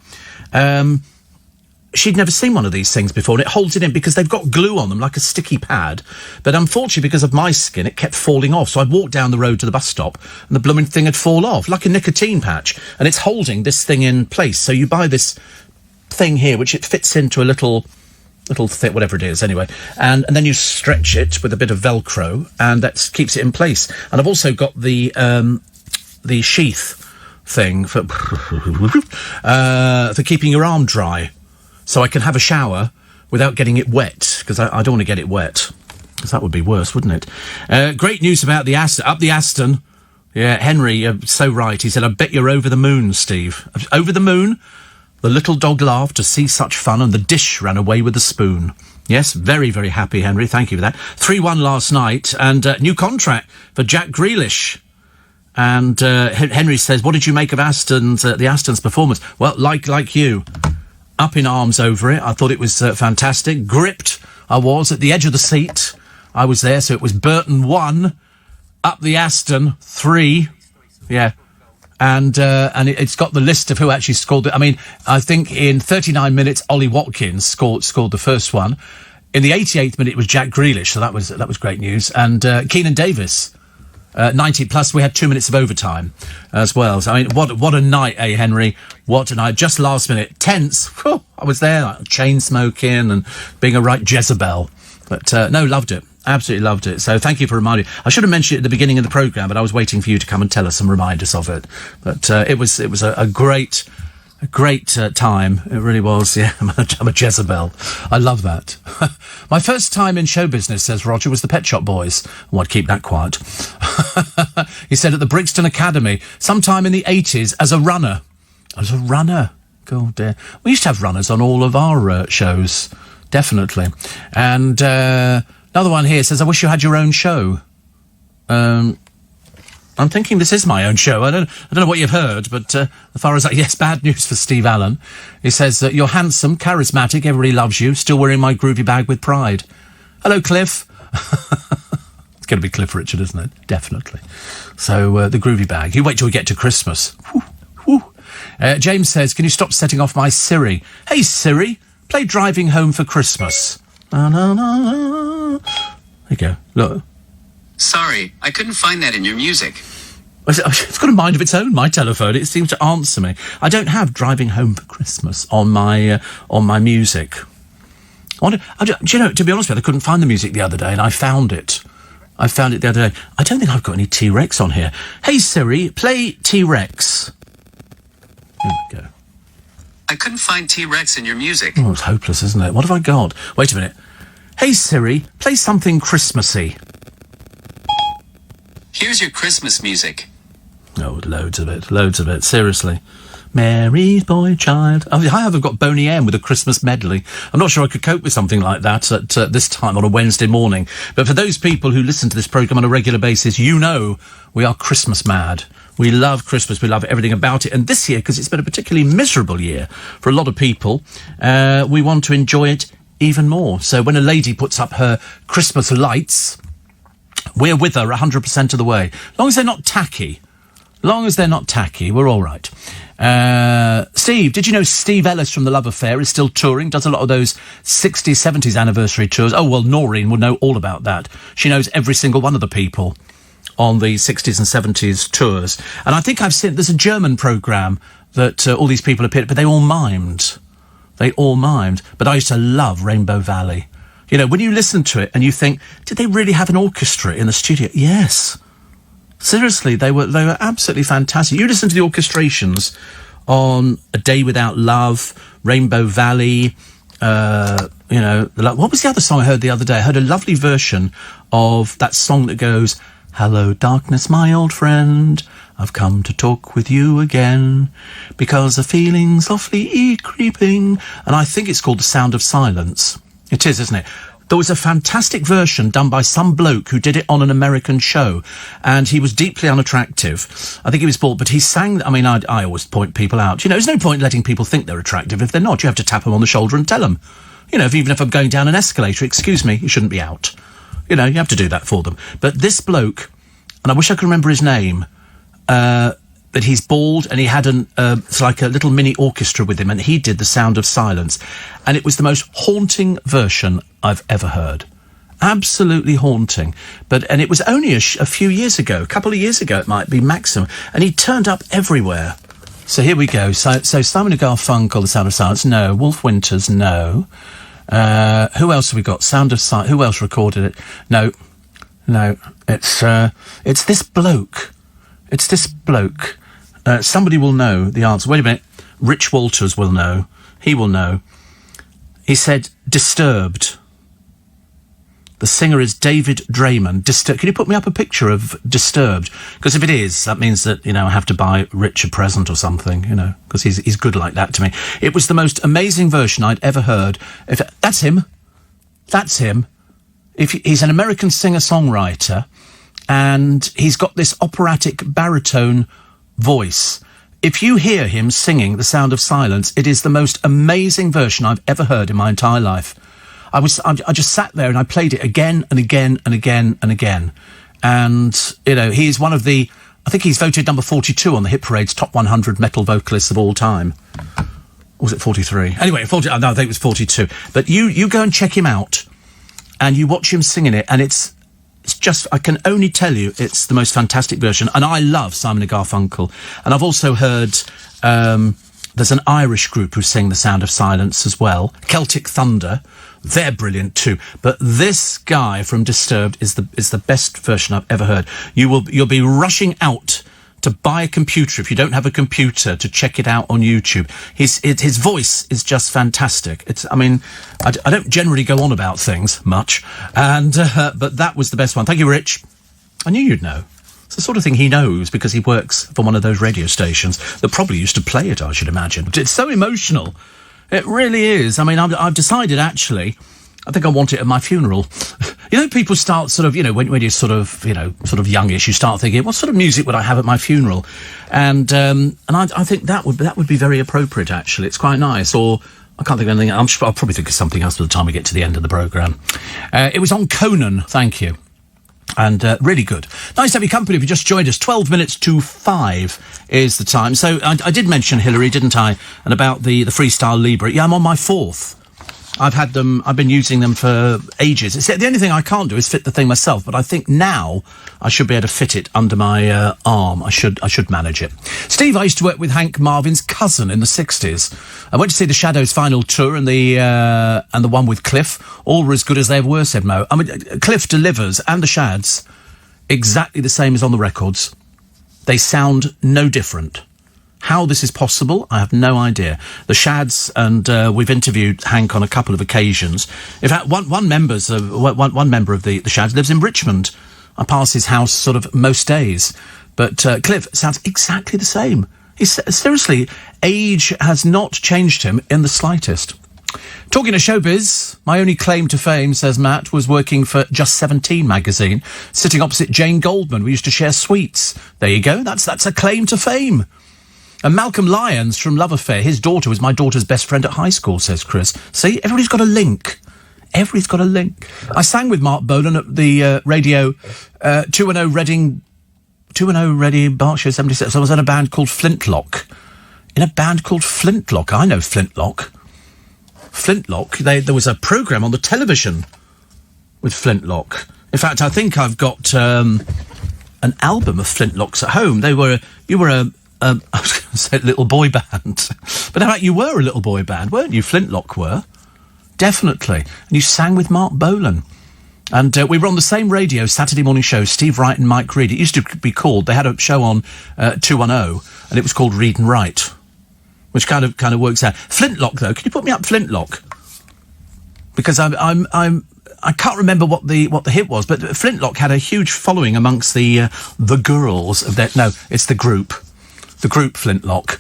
she'd never seen one of these things before, and it holds it in because they've got glue on them, like a sticky pad. But unfortunately, because of my skin, it kept falling off. So I'd walk down the road to the bus stop, and the blooming thing had fall off, like a nicotine patch. And it's holding this thing in place. So you buy this thing here, which it fits into a little thick, whatever it is, anyway. And then you stretch it with a bit of Velcro, and that keeps it in place. And I've also got the sheath thing for keeping your arm dry. So I can have a shower without getting it wet, because I don't want to get it wet, because that would be worse, wouldn't it? Great news about the Aston. Up the Aston. Yeah, Henry, you're so right. He said, I bet you're over the moon, Steve. Over the moon? The little dog laughed to see such fun, and the dish ran away with the spoon. Yes, very, very happy, Henry. Thank you for that. 3-1 last night, and new contract for Jack Grealish. And Henry says, what did you make of the Aston's performance? Well, like you. Up in arms over it. I thought it was fantastic. Gripped, I was, at the edge of the seat. I was there, so it was Burton 1, up the Aston 3. Yeah. And it's got the list of who actually scored it. I mean, I think in 39 minutes, Ollie Watkins scored the first one. In the 88th minute, it was Jack Grealish, so that was great news. And Keenan Davis, 90 plus. We had 2 minutes of overtime as well. So, I mean, what a night, Henry? What a night. Just last minute. Tense. Whew, I was there, like, chain smoking and being a right Jezebel. But, no, loved it. Absolutely loved it. So thank you for reminding me. I should have mentioned it at the beginning of the programme, but I was waiting for you to come and tell us and remind us of it. But it was a great time. It really was. Yeah, I'm a Jezebel. I love that. My first time in show business, says Roger, was the Pet Shop Boys. Oh, I'd keep that quiet. He said at the Brixton Academy, sometime in the 80s, as a runner. As a runner? God dear. We used to have runners on all of our shows. Definitely. And another one here says, I wish you had your own show. I'm thinking this is my own show. I don't know what you've heard, but as far as that, yes, bad news for Steve Allen. He says, you're handsome, charismatic, everybody loves you, still wearing my groovy bag with pride. Hello, Cliff. It's going to be Cliff Richard, isn't it? Definitely. So, the groovy bag. You wait till we get to Christmas. Whew, whew. James says, can you stop setting off my Siri? Hey, Siri, play Driving Home for Christmas. Na, na, na, na. There you go. Look. Sorry, I couldn't find that in your music. It's got a mind of its own, my telephone. It seems to answer me. I don't have Driving Home for Christmas on my music. Do you know, to be honest with you, I couldn't find the music the other day, and I found it. The other day. I don't think I've got any T-Rex on here. Hey, Siri, play T-Rex. Here we go. I couldn't find T-Rex in your music. Oh, it's hopeless, isn't it? What have I got? Wait a minute. Hey, Siri, play something Christmassy. Here's your Christmas music. Oh, loads of it, seriously. Mary's boy child. I haven't got Boney M with a Christmas medley. I'm not sure I could cope with something like that at this time on a Wednesday morning. But for those people who listen to this programme on a regular basis, you know we are Christmas mad. We love Christmas. We love everything about it. And this year, because it's been a particularly miserable year for a lot of people, we want to enjoy it even more. So when a lady puts up her Christmas lights, we're with her 100% of the way. As long as they're not tacky. We're all right. Steve, did you know Steve Ellis from The Love Affair is still touring? Does a lot of those 60s, 70s anniversary tours. Oh, well, Noreen will know all about that. She knows every single one of the people on the 60s and 70s tours. And I think I've seen, there's a German programme that all these people appeared, but they all mimed. But I used to love Rainbow Valley. You know, when you listen to it and you think, did they really have an orchestra in the studio? Yes. Seriously, they were absolutely fantastic. You listen to the orchestrations on A Day Without Love, Rainbow Valley, what was the other song I heard the other day? I heard a lovely version of that song that goes, hello, darkness, my old friend, I've come to talk with you again, because the feeling's softly creeping. And I think it's called The Sound of Silence. It is, isn't it? There was a fantastic version done by some bloke who did it on an American show, and he was deeply unattractive. I think he was bald, but he sang... I mean, I always point people out. You know, there's no point letting people think they're attractive if they're not. You have to tap them on the shoulder and tell them. You know, even if I'm going down an escalator, excuse me, you shouldn't be out. You know, you have to do that for them. But this bloke, and I wish I could remember his name, but he's bald, and he had it's like a little mini orchestra with him, and he did The Sound of Silence. And it was the most haunting version I've ever heard. Absolutely haunting. And it was only a few years ago, a couple of years ago it might be maximum, and he turned up everywhere. So here we go. So Simon & Garfunkel, The Sound of Silence, no. Wolf Winters, no. Who else have we got? Sound of Silence, who else recorded it? No. It's this bloke. Somebody will know the answer. Wait a minute. Rich Walters will know. He will know. He said, Disturbed. The singer is David Drayman. Can you put me up a picture of Disturbed? Because if it is, that means that, you know, I have to buy Rich a present or something, you know, because he's good like that to me. It was the most amazing version I'd ever heard. That's him. He's an American singer-songwriter, and he's got this operatic baritone voice. If you hear him singing The Sound of Silence, it is the most amazing version I've ever heard in my entire life. I just sat there and I played it again and again and again and again. And, you know, he's one of I think he's voted number 42 on the Hit Parade's top 100 metal vocalists of all time. Or was it 43? Anyway, I think it was 42. But you go and check him out, and you watch him singing it, and it's just, I can only tell you, it's the most fantastic version. And I love Simon & Garfunkel. And I've also heard, there's an Irish group who sing The Sound of Silence as well. Celtic Thunder. They're brilliant too. But this guy from Disturbed is the best version I've ever heard. You'll be rushing out to buy a computer, if you don't have a computer, to check it out on YouTube. His voice is just fantastic. I don't generally go on about things much, but that was the best one. Thank you, Rich. I knew you'd know. It's the sort of thing he knows because he works for one of those radio stations that probably used to play it, I should imagine. But it's so emotional. It really is. I mean, I've decided, actually, I think I want it at my funeral. You know, people start sort of, you know, when you're sort of youngish, you start thinking, what sort of music would I have at my funeral? And I think that would be very appropriate, actually. It's quite nice. Or I can't think of anything. I'll probably think of something else by the time we get to the end of the programme. It was on Conan, thank you. And really good. Nice to have your company if you just joined us. 12 minutes to 5 is the time. So I did mention Hillary, didn't I? And about the Freestyle Libre. Yeah, I'm on my 4th. I've been using them for ages. The only thing I can't do is fit the thing myself, but I think now I should be able to fit it under my arm. I should manage it. Steve, I used to work with Hank Marvin's cousin in the 60s. I went to see the Shadows' final tour and the one with Cliff. All were as good as they ever were, said Mo. I mean, Cliff delivers, and the Shads, exactly the same as on the records. They sound no different. How this is possible, I have no idea. The Shads, and we've interviewed Hank on a couple of occasions. In fact, one member of the Shads lives in Richmond. I pass his house sort of most days. But Cliff sounds exactly the same. Seriously, age has not changed him in the slightest. Talking of showbiz, my only claim to fame, says Matt, was working for Just 17 magazine, sitting opposite Jane Goldman. We used to share sweets. There you go. That's a claim to fame. And Malcolm Lyons from Love Affair, his daughter was my daughter's best friend at high school, says Chris. See, everybody's got a link. Everybody's got a link. I sang with Mark Bolan at the radio 210 Reading, Berkshire 76. I was in a band called Flintlock. I know Flintlock. There was a programme on the television with Flintlock. In fact, I think I've got an album of Flintlocks at home. You were a I was going to say little boy band. But how about you were a little boy band, weren't you? Flintlock were. Definitely. And you sang with Mark Bolan. And we were on the same radio, Saturday morning show, Steve Wright and Mike Reid. It used to be called, they had a show on 210, and it was called Read and Write, which kind of works out. Flintlock, though, can you put me up Flintlock? Because I can't remember what the hit was, but Flintlock had a huge following amongst the girls of that. No, it's the group. The group Flintlock.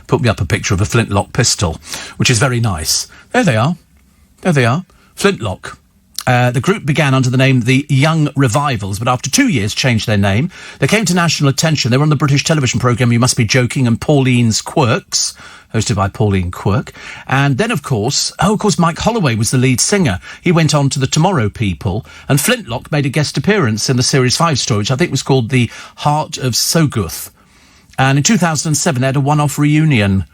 Put me up a picture of a Flintlock pistol, which is very nice. There they are. Flintlock. The group began under the name The Young Revivals, but after 2 years changed their name. They came to national attention. They were on the British television programme You Must Be Joking and Pauline's Quirks, hosted by Pauline Quirk. And then, of course, Mike Holloway was the lead singer. He went on to the Tomorrow People, and Flintlock made a guest appearance in the Series 5 story, which I think was called The Heart of Soguth. And in 2007, they had a one-off reunion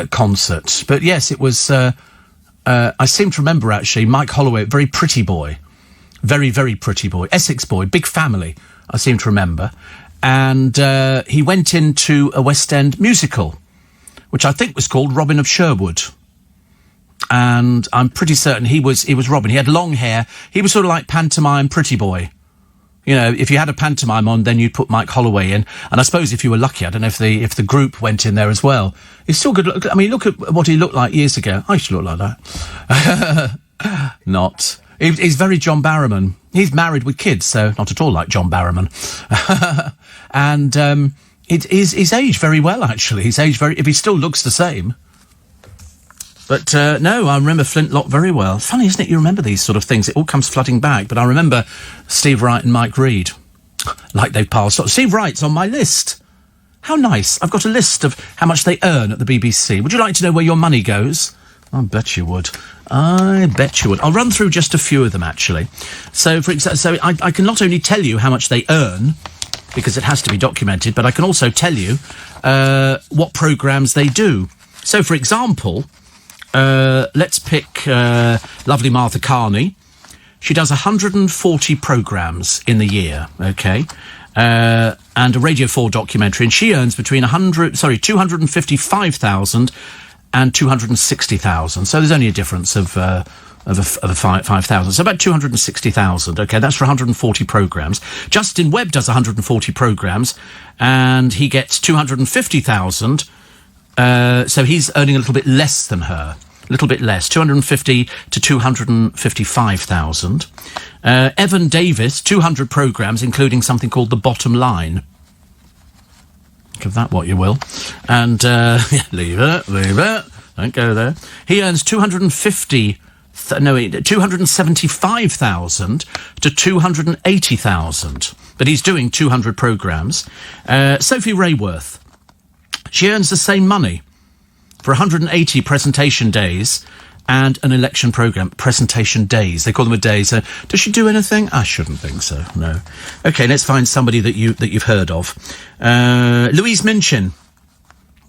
concert. But yes, it was... I seem to remember, actually, Mike Holloway, very pretty boy. Very, very pretty boy. Essex boy, big family, I seem to remember. And he went into a West End musical, which I think was called Robin of Sherwood. And I'm pretty certain he was Robin. He had long hair. He was sort of like pantomime pretty boy. You know, if you had a pantomime on, then you'd put Mike Holloway in. And I suppose if you were lucky, I don't know if the group went in there as well. He's still good. I mean, look at what he looked like years ago. I used to look like that. Not. He's very John Barrowman. He's married with kids, so not at all like John Barrowman. And he's aged very well, actually. He's aged very... If he still looks the same... But, no, I remember Flintlock very well. Funny, isn't it? You remember these sort of things. It all comes flooding back. But I remember Steve Wright and Mike Reid. Like they've passed on. Steve Wright's on my list. How nice. I've got a list of how much they earn at the BBC. Would you like to know where your money goes? I bet you would. I bet you would. I'll run through just a few of them, actually. So, for example, I can not only tell you how much they earn, because it has to be documented, but I can also tell you what programmes they do. So, for example... let's pick lovely Martha Carney. She does 140 programmes in the year, okay? And a Radio 4 documentary, and she earns between 255,000 and 260,000. So there's only a difference of 5,000. So about 260,000, okay? That's for 140 programmes. Justin Webb does 140 programmes, and he gets 250,000. So he's earning a little bit less than her. A little bit less. 250 to 255,000. Evan Davis, 200 programmes, including something called The Bottom Line. Give that what you will. And, leave it. Don't go there. He earns 275,000 to 280,000. But he's doing 200 programmes. Sophie Rayworth. She earns the same money for 180 presentation days and an election programme. Presentation days. They call them a day. So does she do anything? I shouldn't think so, no. OK, let's find somebody that you've heard of. Louise Minchin.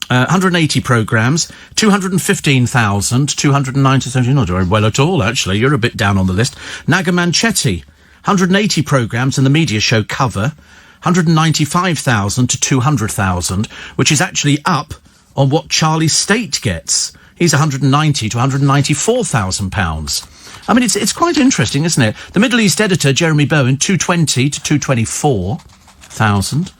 180 programmes, 215,000, 290,000. You're not doing well at all, actually. You're a bit down on the list. Naga Manchetti. 180 programmes and the media show Cover. 195,000 to 200,000, which is actually up on what Charlie State gets. He's 190 to 194,000 pounds. I mean, it's quite interesting, isn't it? The Middle East editor, Jeremy Bowen, 220 to 224,000.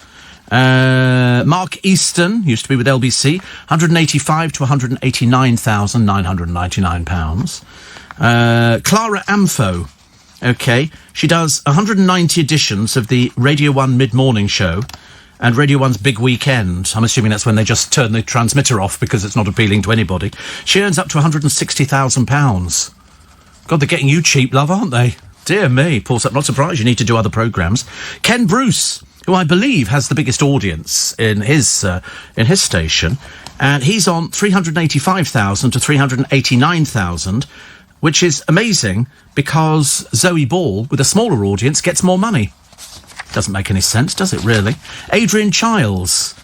Mark Easton, used to be with LBC, 185 to 189,999 pounds. Clara Amfo. OK, she does 190 editions of the Radio 1 mid-morning show and Radio 1's Big Weekend. I'm assuming that's when they just turn the transmitter off because it's not appealing to anybody. She earns up to £160,000. God, they're getting you cheap, love, aren't they? Dear me, Paul's up. Not surprised you need to do other programmes. Ken Bruce, who I believe has the biggest audience in his station, and he's on 385,000 to 389,000, which is amazing because Zoe Ball, with a smaller audience, gets more money. Doesn't make any sense, does it, really? Adrian Chiles.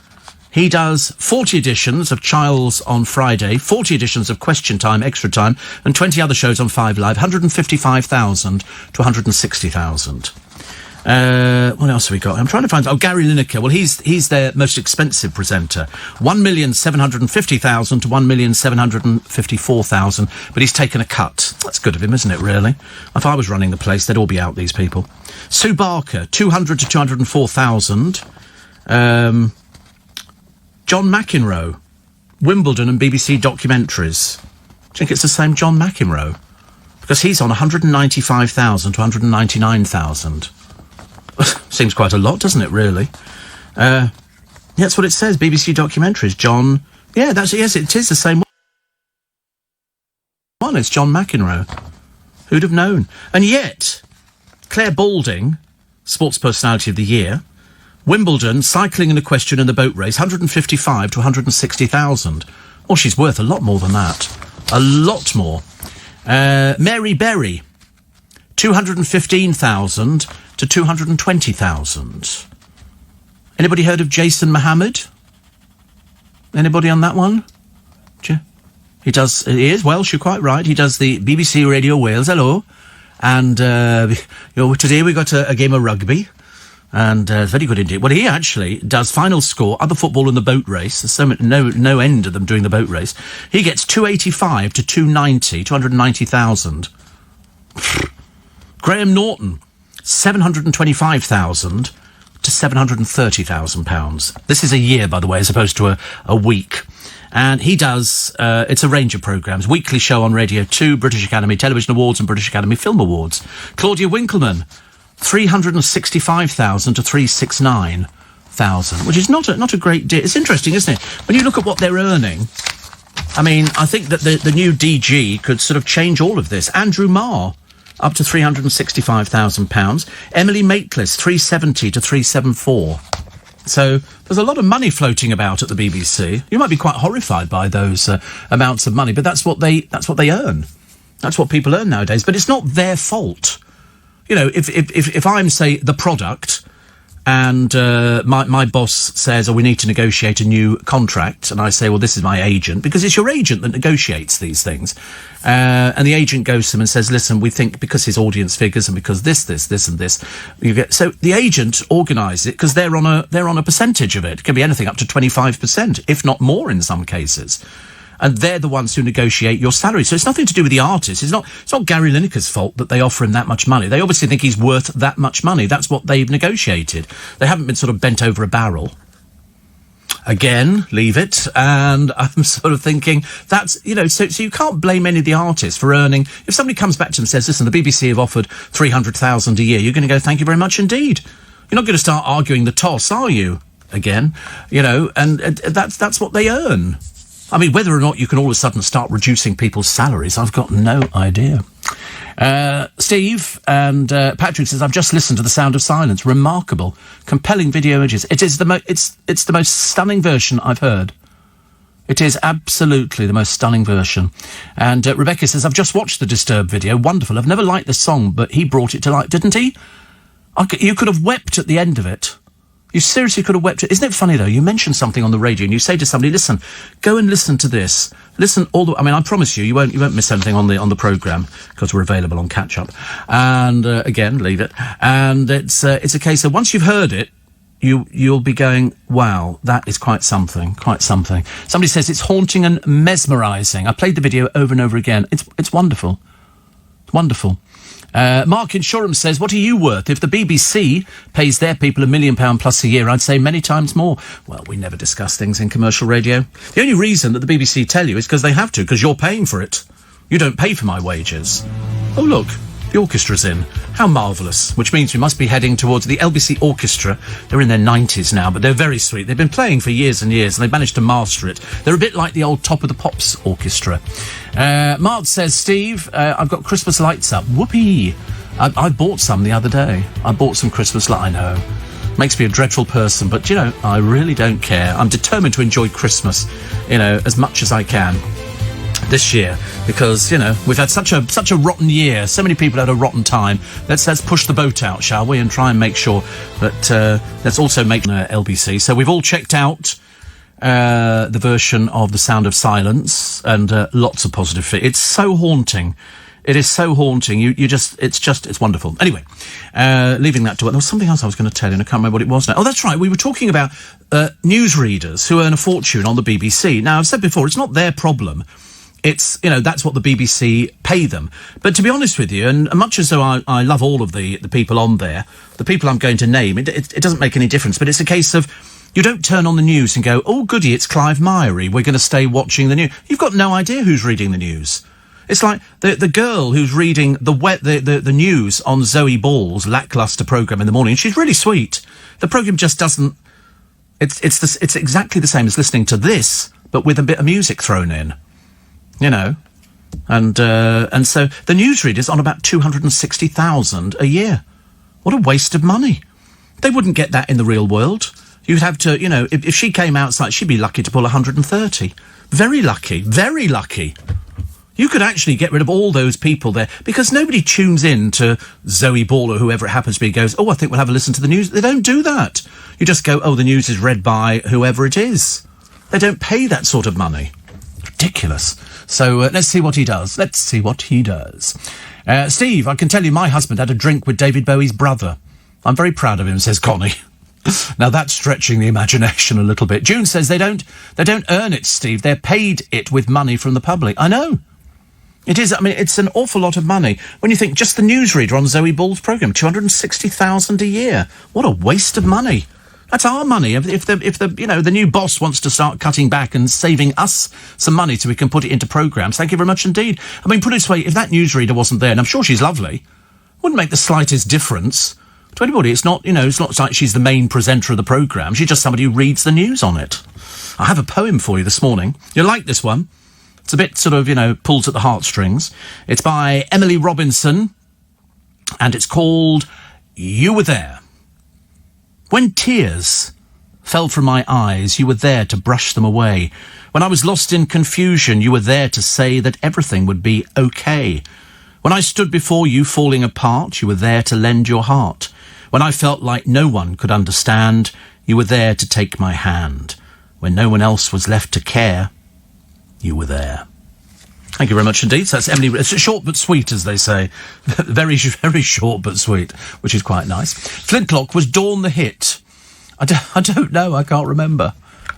He does 40 editions of Chiles on Friday, 40 editions of Question Time, Extra Time, and 20 other shows on 5 Live, 155,000 to 160,000. What else have we got? I'm trying to find... Oh, Gary Lineker. Well, he's their most expensive presenter. 1,750,000 to 1,754,000. But he's taken a cut. That's good of him, isn't it, really? If I was running the place, they'd all be out, these people. Sue Barker, 200 to 204,000. John McEnroe, Wimbledon and BBC documentaries. Do you think it's the same John McEnroe? Because he's on 195,000 to 199,000. Seems quite a lot, doesn't it, really? Yeah, that's what it says, BBC documentaries. John... Yeah, yes, it is the same one. It's John McEnroe. Who'd have known? And yet, Claire Balding, Sports Personality of the Year, Wimbledon, cycling and equestrian in the boat race, 155 to 160,000. Oh, she's worth a lot more than that. A lot more. Mary Berry, 215,000 to 220,000. Anybody heard of Jason Mohammed? Anybody on that one? He is Welsh, you're quite right. He does the BBC Radio Wales, hello. And, today we got a game of rugby. And very good indeed. Well, he actually does final score, other football in the boat race. There's no end of them doing the boat race. He gets 285 to 290,000. Graham Norton, 725,000 to 730,000 pounds. This is a year, by the way, as opposed to a week. And he does, it's a range of programmes. Weekly show on Radio 2, British Academy Television Awards and British Academy Film Awards. Claudia Winkleman, 365,000 to 369,000, which is not a great deal. It's interesting, isn't it? When you look at what they're earning, I mean, I think that the new DG could sort of change all of this. Andrew Marr, up to £365,000. Emily Maitlis, 370 to 374. So there's a lot of money floating about at the BBC. You might be quite horrified by those amounts of money, but that's what they earn. That's what people earn nowadays. But it's not their fault. You know, if I'm, say, the product, and my boss says, we need to negotiate a new contract, and I say, well, this is my agent, because it's your agent that negotiates these things. And the agent goes to them and says, listen, we think because his audience figures and because this and this, you get. So the agent organises it because they're on a percentage of it. It can be anything up to 25%, if not more in some cases. And they're the ones who negotiate your salary. So it's nothing to do with the artist. It's not Gary Lineker's fault that they offer him that much money. They obviously think he's worth that much money. That's what they've negotiated. They haven't been sort of bent over a barrel. Again, leave it. And I'm sort of thinking that's, so you can't blame any of the artists for earning. If somebody comes back to them and says, listen, the BBC have offered 300,000 a year, you're going to go, thank you very much indeed. You're not going to start arguing the toss, are you? Again, and that's what they earn. I mean, whether or not you can all of a sudden start reducing people's salaries, I've got no idea. Steve and Patrick says, I've just listened to The Sound of Silence. Remarkable, compelling video images. It is it's the most stunning version I've heard. It is absolutely the most stunning version. And Rebecca says, I've just watched the Disturbed video. Wonderful. I've never liked the song, but he brought it to life, didn't he? You could have wept at the end of it. You seriously could have wept. Isn't it funny, though? You mention something on the radio and you say to somebody, listen, go and listen to this. Listen I promise you won't miss anything on the programme because we're available on Catch Up. And, again, leave it. And it's a case of once you've heard it, you'll be going, wow, that is quite something. Somebody says it's haunting and mesmerising. I played the video over and over again. It's wonderful. It's wonderful. Mark in Shoreham says, what are you worth? If the BBC pays their people £1 million plus a year, I'd say many times more. Well, we never discuss things in commercial radio. The only reason that the BBC tell you is because they have to, because you're paying for it. You don't pay for my wages. Oh, look, the orchestra's in. How marvellous. Which means we must be heading towards the LBC Orchestra. They're in their 90s now, but they're very sweet. They've been playing for years and years, and they've managed to master it. They're a bit like the old Top of the Pops Orchestra. Mark says, Steve, I've got Christmas lights up. Whoopee! I bought some the other day. I bought some Christmas lights. I know. Makes me a dreadful person, but, I really don't care. I'm determined to enjoy Christmas, as much as I can this year, because, we've had such a rotten year. So many people had a rotten time. Let's push the boat out, shall we, and try and make sure that, let's also make LBC. So we've all checked out the version of The Sound of Silence, and lots of positive feedback. It's so haunting. It is so haunting. It's wonderful. Anyway, leaving that to it. There was something else I was going to tell you, and I can't remember what it was now. Oh, that's right. We were talking about newsreaders who earn a fortune on the BBC. Now, I've said before, it's not their problem. It's, that's what the BBC pay them. But to be honest with you, and much as though I love all of the people on there, the people I'm going to name, it doesn't make any difference. But it's a case of, you don't turn on the news and go, oh, goody, it's Clive Myrie. We're going to stay watching the news. You've got no idea who's reading the news. It's like the girl who's reading the news on Zoe Ball's lacklustre programme in the morning. She's really sweet. The programme just doesn't... It's exactly the same as listening to this, but with a bit of music thrown in. And so the newsreader's on about 260,000 a year. What a waste of money. They wouldn't get that in the real world. You'd have to, you know, if she came outside, she'd be lucky to pull 130. Very lucky. Very lucky. You could actually get rid of all those people there, because nobody tunes in to Zoe Ball or whoever it happens to be, goes, oh, I think we'll have a listen to the news. They don't do that. You just go, oh, the news is read by whoever it is. They don't pay that sort of money. Ridiculous. So let's see what he does. Let's see what he does. Steve, I can tell you my husband had a drink with David Bowie's brother. I'm very proud of him, says Connie. Now that's stretching the imagination a little bit. June says they don't earn it, Steve. They're paid it with money from the public. I know. It is. I mean, it's an awful lot of money. When you think just the newsreader on Zoe Ball's programme, 260,000 a year. What a waste of money. That's our money. If the new boss wants to start cutting back and saving us some money so we can put it into programmes, thank you very much indeed. I mean, put it this way, if that newsreader wasn't there, and I'm sure she's lovely, wouldn't make the slightest difference to anybody. It's not, it's not like she's the main presenter of the programme. She's just somebody who reads the news on it. I have a poem for you this morning. You'll like this one. It's a bit sort of, pulls at the heartstrings. It's by Emily Robinson, and it's called You Were There. When tears fell from my eyes, you were there to brush them away. When I was lost in confusion, you were there to say that everything would be okay. When I stood before you falling apart, you were there to lend your heart. When I felt like no one could understand, you were there to take my hand. When no one else was left to care, you were there. Thank you very much indeed. So that's Emily. It's short but sweet, as they say. Very, very short but sweet, which is quite nice. Flintlock was Dawn the hit. I don't know. I can't remember.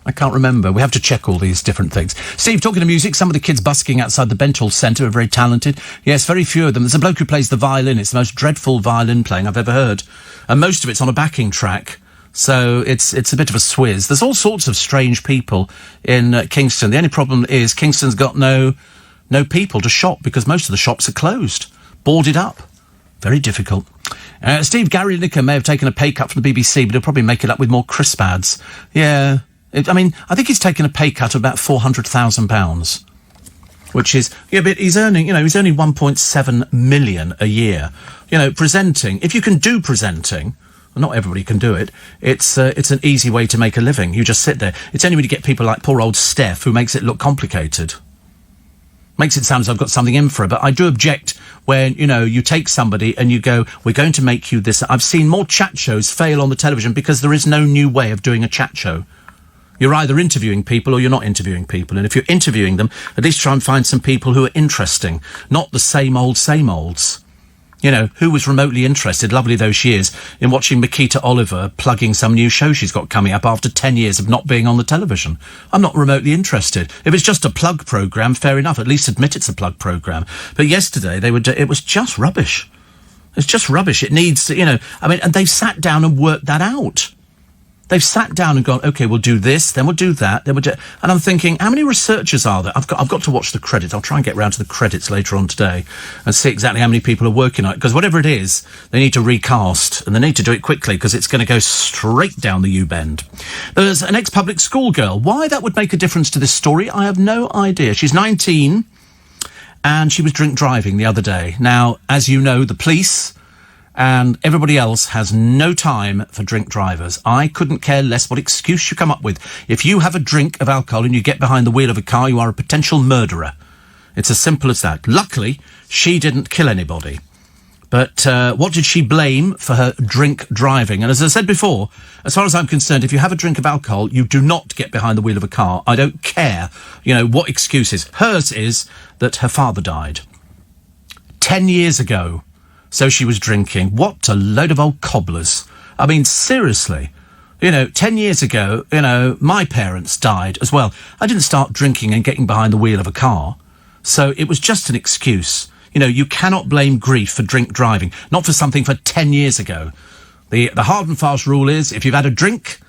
We have to check all these different things. Steve, talking to music, some of the kids busking outside the Benthall Centre are very talented. Yes, very few of them. There's a bloke who plays the violin. It's the most dreadful violin playing I've ever heard. And most of it's on a backing track. So it's a bit of a swizz. There's all sorts of strange people in Kingston. The only problem is Kingston's got no people to shop because most of the shops are closed, boarded up. Very difficult. Steve, Gary Lineker may have taken a pay cut from the BBC, but he'll probably make it up with more crisp ads. Yeah. I think he's taken a pay cut of about £400,000, which is, but he's earning, he's only 1.7 million a year. Presenting, if you can do presenting, not everybody can do it. It's an easy way to make a living. You just sit there. It's only when you get people like poor old Steph who makes it look complicated. Makes it sound as I've got something in for her. But I do object when, you take somebody and you go, we're going to make you this. I've seen more chat shows fail on the television because there is no new way of doing a chat show. You're either interviewing people or you're not interviewing people. And if you're interviewing them, at least try and find some people who are interesting, not the same olds. Who was remotely interested, lovely though she is, in watching Makita Oliver plugging some new show she's got coming up after 10 years of not being on the television. I'm not remotely interested. If it's just a plug programme, fair enough. At least admit it's a plug programme. But yesterday, it was just rubbish. It's just rubbish. It needs, and they've sat down and worked that out. They've sat down and gone, OK, we'll do this, then we'll do that, then we'll do... And I'm thinking, how many researchers are there? I've got to watch the credits. I'll try and get round to the credits later on today and see exactly how many people are working on it. Because whatever it is, they need to recast, and they need to do it quickly because it's going to go straight down the U-bend. There's an ex-public school girl. Why that would make a difference to this story, I have no idea. She's 19, and she was drink driving the other day. Now, as you know, the police... and everybody else has no time for drink drivers. I couldn't care less what excuse you come up with. If you have a drink of alcohol and you get behind the wheel of a car, you are a potential murderer. It's as simple as that. Luckily, she didn't kill anybody. But what did she blame for her drink driving? And as I said before, as far as I'm concerned, if you have a drink of alcohol, you do not get behind the wheel of a car. I don't care, what excuses. Hers is that her father died 10 years ago. So she was drinking. What a load of old cobblers. I mean, seriously. 10 years ago, my parents died as well. I didn't start drinking and getting behind the wheel of a car. So it was just an excuse. You cannot blame grief for drink driving. Not for something for 10 years ago. The hard and fast rule is, if you've had a drink,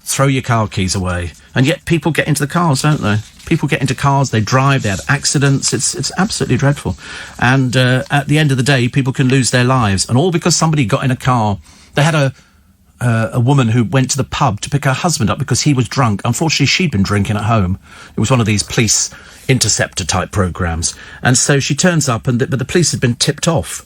throw your car keys away. And yet people get into the cars, don't they? People get into cars, they drive, they have accidents. It's absolutely dreadful. And at the end of the day, people can lose their lives. And all because somebody got in a car. They had a woman who went to the pub to pick her husband up because he was drunk. Unfortunately, she'd been drinking at home. It was one of these police interceptor type programmes, and so she turns up, but the police had been tipped off.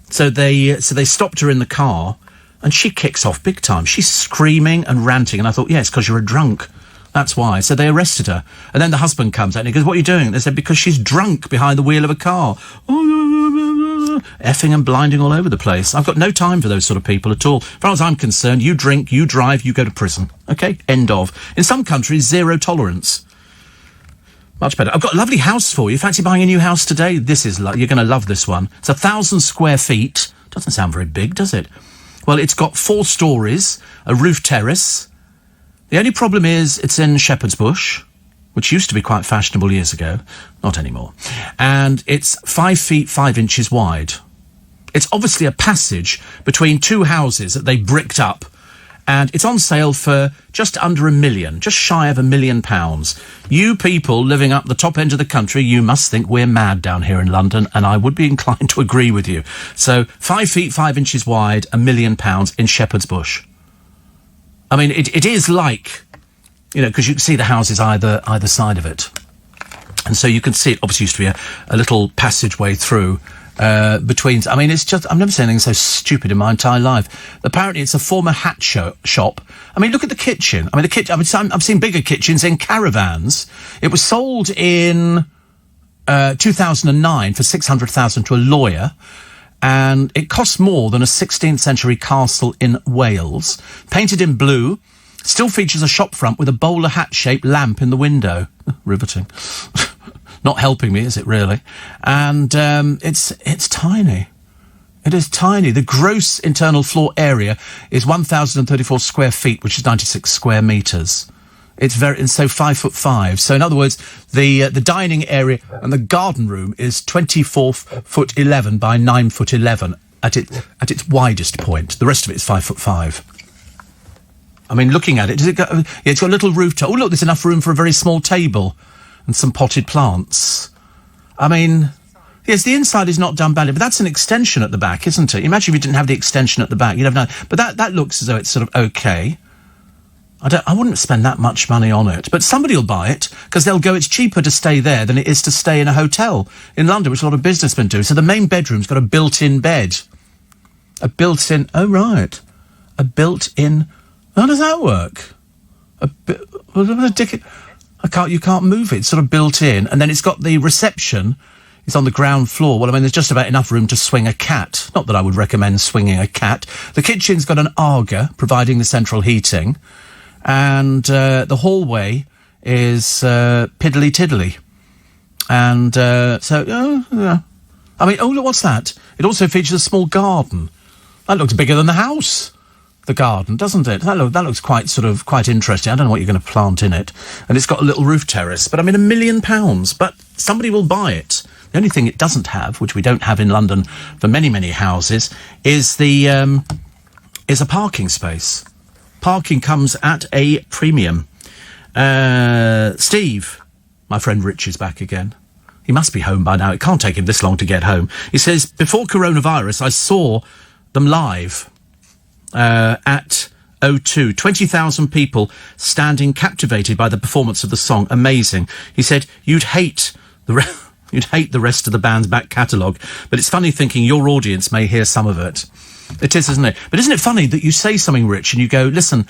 So they stopped her in the car, and she kicks off big time. She's screaming and ranting, and I thought, yeah, it's because you're a drunk. That's why. So they arrested her. And then the husband comes out and he goes, what are you doing? They said, because she's drunk behind the wheel of a car. Effing and blinding all over the place. I've got no time for those sort of people at all. As far as I'm concerned, you drink, you drive, you go to prison. OK? End of. In some countries, zero tolerance. Much better. I've got a lovely house for you. Fancy buying a new house today? This is you're going to love this one. It's 1,000 square feet. Doesn't sound very big, does it? Well, it's got 4 stories, a roof terrace. The only problem is it's in Shepherd's Bush, which used to be quite fashionable years ago. Not anymore. And it's 5 feet 5 inches wide. It's obviously a passage between 2 houses that they bricked up. And it's on sale for just under £1 million, just shy of £1 million. You people living up the top end of the country, you must think we're mad down here in London, and I would be inclined to agree with you. So 5 feet 5 inches wide, £1 million in Shepherd's Bush. I mean, it is like, because you can see the houses either side of it. And so you can see it obviously used to be a little passageway through between... I mean, it's just... I've never seen anything so stupid in my entire life. Apparently, it's a former hat shop. I mean, look at the kitchen. I mean, the kitchen... I've seen bigger kitchens in caravans. It was sold in 2009 for $600,000 to a lawyer. And it costs more than a 16th century castle in Wales. Painted in blue, still features a shop front with a bowler hat-shaped lamp in the window. Riveting. Not helping me, is it really? And it's tiny. It is tiny. The gross internal floor area is 1,034 square feet, which is 96 square metres. It's so 5'5". So in other words, the dining area and the garden room is 24'11" by 9'11" at its widest point. The rest of it is 5'5". I mean, looking at it, does it go? Yeah, it's got a little rooftop. Oh, look, there's enough room for a very small table and some potted plants. I mean, yes, the inside is not done badly, but that's an extension at the back, isn't it? Imagine if you didn't have the extension at the back, you'd have no. But that looks as though it's sort of okay. I wouldn't spend that much money on it, but somebody will buy it because they'll go, it's cheaper to stay there than it is to stay in a hotel in London, which a lot of businessmen do. So the main bedroom's got a built-in bed. A built-in... Oh, right. A built-in... How does that work? You can't move it. It's sort of built in. And then it's got the reception. It's on the ground floor. Well, I mean, there's just about enough room to swing a cat. Not that I would recommend swinging a cat. The kitchen's got an Aga, providing the central heating. And the hallway is piddly-tiddly. And yeah. I mean, oh, look, what's that? It also features a small garden. That looks bigger than the house, the garden, doesn't it? That looks quite interesting. I don't know what you're going to plant in it. And it's got a little roof terrace. But, I mean, £1 million. But somebody will buy it. The only thing it doesn't have, which we don't have in London for many, many houses, is a parking space. Parking comes at a premium. Steve, my friend Rich is back again. He must be home by now. It can't take him this long to get home. He says, before coronavirus, I saw them live at O2. 20,000 people standing captivated by the performance of the song. Amazing. He said, you'd hate the rest of the band's back catalogue, but it's funny thinking your audience may hear some of it. It is, isn't it? But isn't it funny that you say something, Rich, and you go, listen,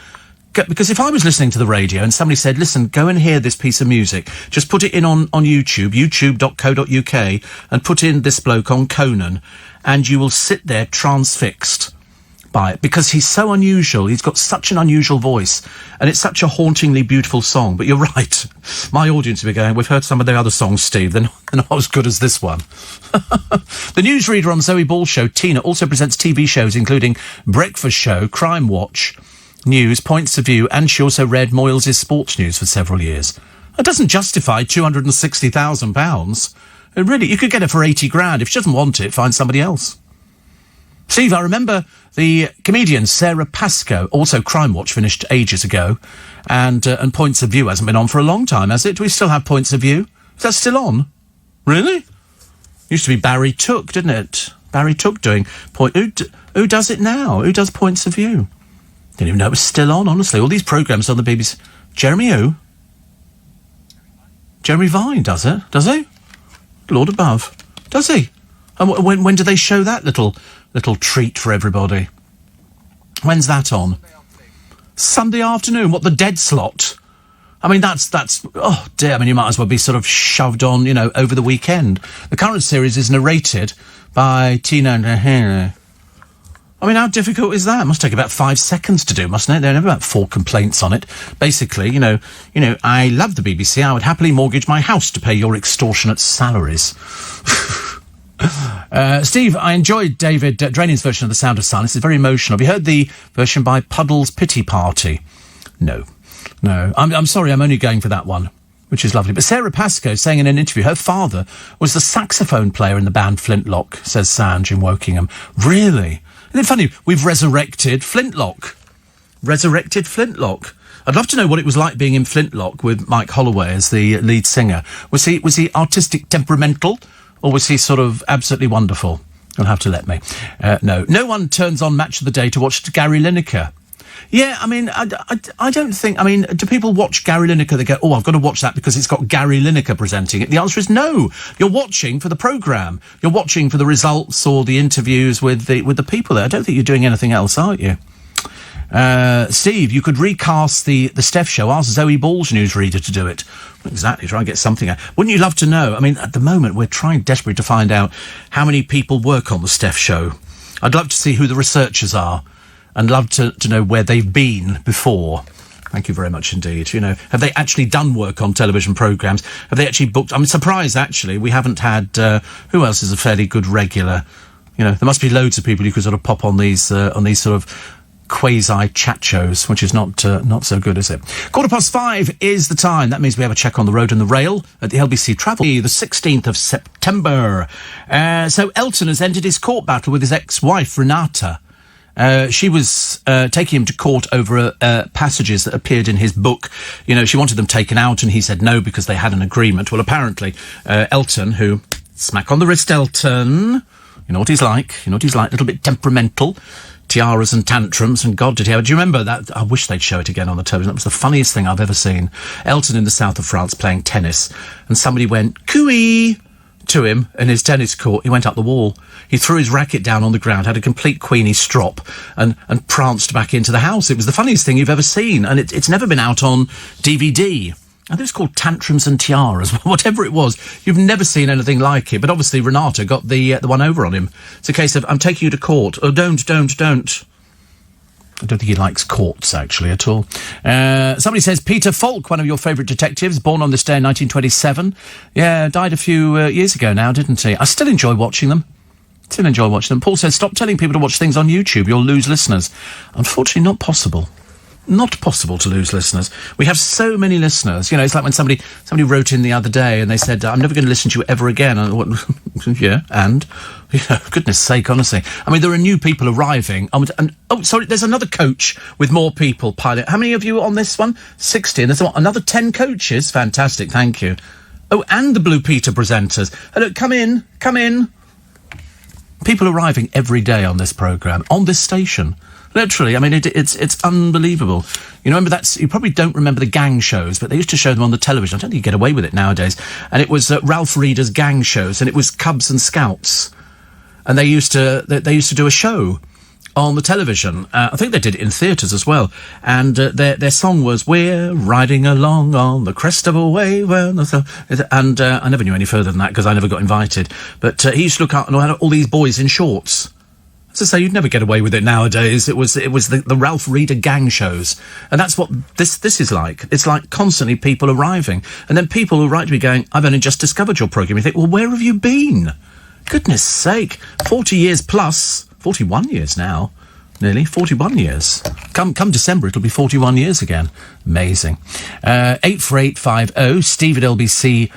because if I was listening to the radio and somebody said, listen, go and hear this piece of music, just put it in on YouTube, youtube.co.uk, and put in this bloke on Conan, and you will sit there transfixed by it, because he's so unusual. He's got such an unusual voice, and it's such a hauntingly beautiful song. But you're right. My audience will be going, we've heard some of their other songs, Steve. They're not as good as this one. The newsreader on Zoe Ball's show, Tina, also presents TV shows including Breakfast Show, Crime Watch, News, Points of View, and she also read Moyles' Sports News for several years. That doesn't justify £260,000. Really, you could get it for 80 grand. If she doesn't want it, find somebody else. Steve, I remember the comedian Sarah Pascoe, also Crime Watch finished ages ago, and Points of View hasn't been on for a long time, has it? Do we still have Points of View? Is that still on? Really? Used to be Barry Took, didn't it? Barry Took doing Who does it now? Who does Points of View? Didn't even know it was still on, honestly. All these programmes on the BBC. Jeremy who? Jeremy Vine does it? Does he? Lord above. Does he? And when do they show that little treat for everybody? When's that on? Sunday afternoon. What, the dead slot? I mean, that's, oh dear, I mean, you might as well be sort of shoved on, you know, over the weekend. The current series is narrated by Tina Nahara. I mean, how difficult is that? It must take about 5 seconds to do, mustn't it? There are about 4 complaints on it. Basically, you know, I love the BBC. I would happily mortgage my house to pay your extortionate salaries. Steve, I enjoyed David Draining's version of The Sound of Silence. It's very emotional. Have you heard the version by Puddle's Pity Party? No. I'm sorry, I'm only going for that one, which is lovely. But Sarah Pascoe saying in an interview her father was the saxophone player in the band Flintlock, says Sanj in Wokingham. Really? Isn't it funny? We've resurrected Flintlock. I'd love to know what it was like being in Flintlock with Mike Holloway as the lead singer. Was he artistic, temperamental, or was he sort of absolutely wonderful? You'll have to let me. No one turns on Match of the Day to watch Gary Lineker. Yeah, I mean, I don't think... I mean, do people watch Gary Lineker? They go, oh, I've got to watch that because it's got Gary Lineker presenting it. The answer is no. You're watching for the programme. You're watching for the results or the interviews with the people there. I don't think you're doing anything else, are you? Steve, you could recast the Steph Show. Ask Zoe Ball's newsreader to do it. Exactly, try and get something out. Wouldn't you love to know? I mean, at the moment, we're trying desperately to find out how many people work on the Steph Show. I'd love to see who the researchers are. And love to know where they've been before. Thank you very much indeed. You know, have they actually done work on television programmes? Have they actually booked... I'm surprised, actually, we haven't had... who else is a fairly good regular? You know, there must be loads of people who could sort of pop on these sort of quasi-chat shows, which is not so good, is it? 5:15 is the time. That means we have a check on the road and the rail at the LBC Travel. The 16th of September. So Elton has ended his court battle with his ex-wife, Renata. She was taking him to court over passages that appeared in his book. You know, she wanted them taken out, and he said no because they had an agreement. Well, apparently, Elton, who... Smack on the wrist, Elton. You know what he's like. A little bit temperamental. Tiaras and tantrums, and God did he ever... Do you remember that? I wish they'd show it again on the television. That was the funniest thing I've ever seen. Elton in the south of France playing tennis, and somebody went, cooey, to him in his tennis court. He went up the wall. He threw his racket down on the ground, had a complete Queenie strop, and pranced back into the house. It was the funniest thing you've ever seen, and it's never been out on DVD. I think it's called Tantrums and Tiaras, whatever it was. You've never seen anything like it, but obviously Renata got the one over on him. It's a case of, I'm taking you to court. Oh, don't. I don't think he likes courts, actually, at all. Somebody says, Peter Falk, one of your favourite detectives, born on this day in 1927. Yeah, died a few years ago now, didn't he? I still enjoy watching them. Paul says, stop telling people to watch things on YouTube. You'll lose listeners. Unfortunately, not possible. Not possible to lose listeners. We have so many listeners. You know, it's like when somebody wrote in the other day and they said, I'm never going to listen to you ever again. And what, yeah, and? You know, goodness sake, honestly. I mean, there are new people arriving. Sorry, there's another coach with more people piling. How many of you are on this one? 60. And there's another 10 coaches. Fantastic, thank you. Oh, and the Blue Peter presenters. Hello, come in. People arriving every day on this programme, on this station. Literally, I mean, it's unbelievable. You know, you probably don't remember the gang shows, but they used to show them on the television. I don't think you get away with it nowadays. And it was Ralph Reeder's gang shows, and it was Cubs and Scouts. And they used to do a show on the television. I think they did it in theatres as well. And their song was, We're riding along on the crest of a wave. And I never knew any further than that because I never got invited. But he used to look out and had all these boys in shorts. As I say, you'd never get away with it nowadays. It was the Ralph Reeder gang shows. And that's what this is like. It's like constantly people arriving. And then people will write to me going, I've only just discovered your programme. You think, well, where have you been? Goodness sake. 40 years plus. 41 years now. Nearly 41 years. Come December, it'll be 41 years again. Amazing. 84850 steve at lbc.co.uk.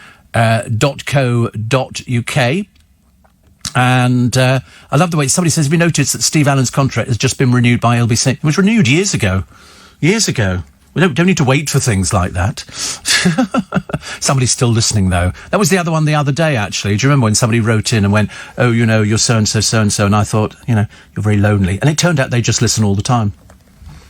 And I love the way somebody says, have you noticed that Steve Allen's contract has just been renewed by LBC? It was renewed years ago. We don't need to wait for things like that. Somebody's still listening, though. That was the other one the other day, actually. Do you remember when somebody wrote in and went, oh, you know, you're so-and-so, so-and-so, and I thought, you know, you're very lonely. And it turned out they just listen all the time.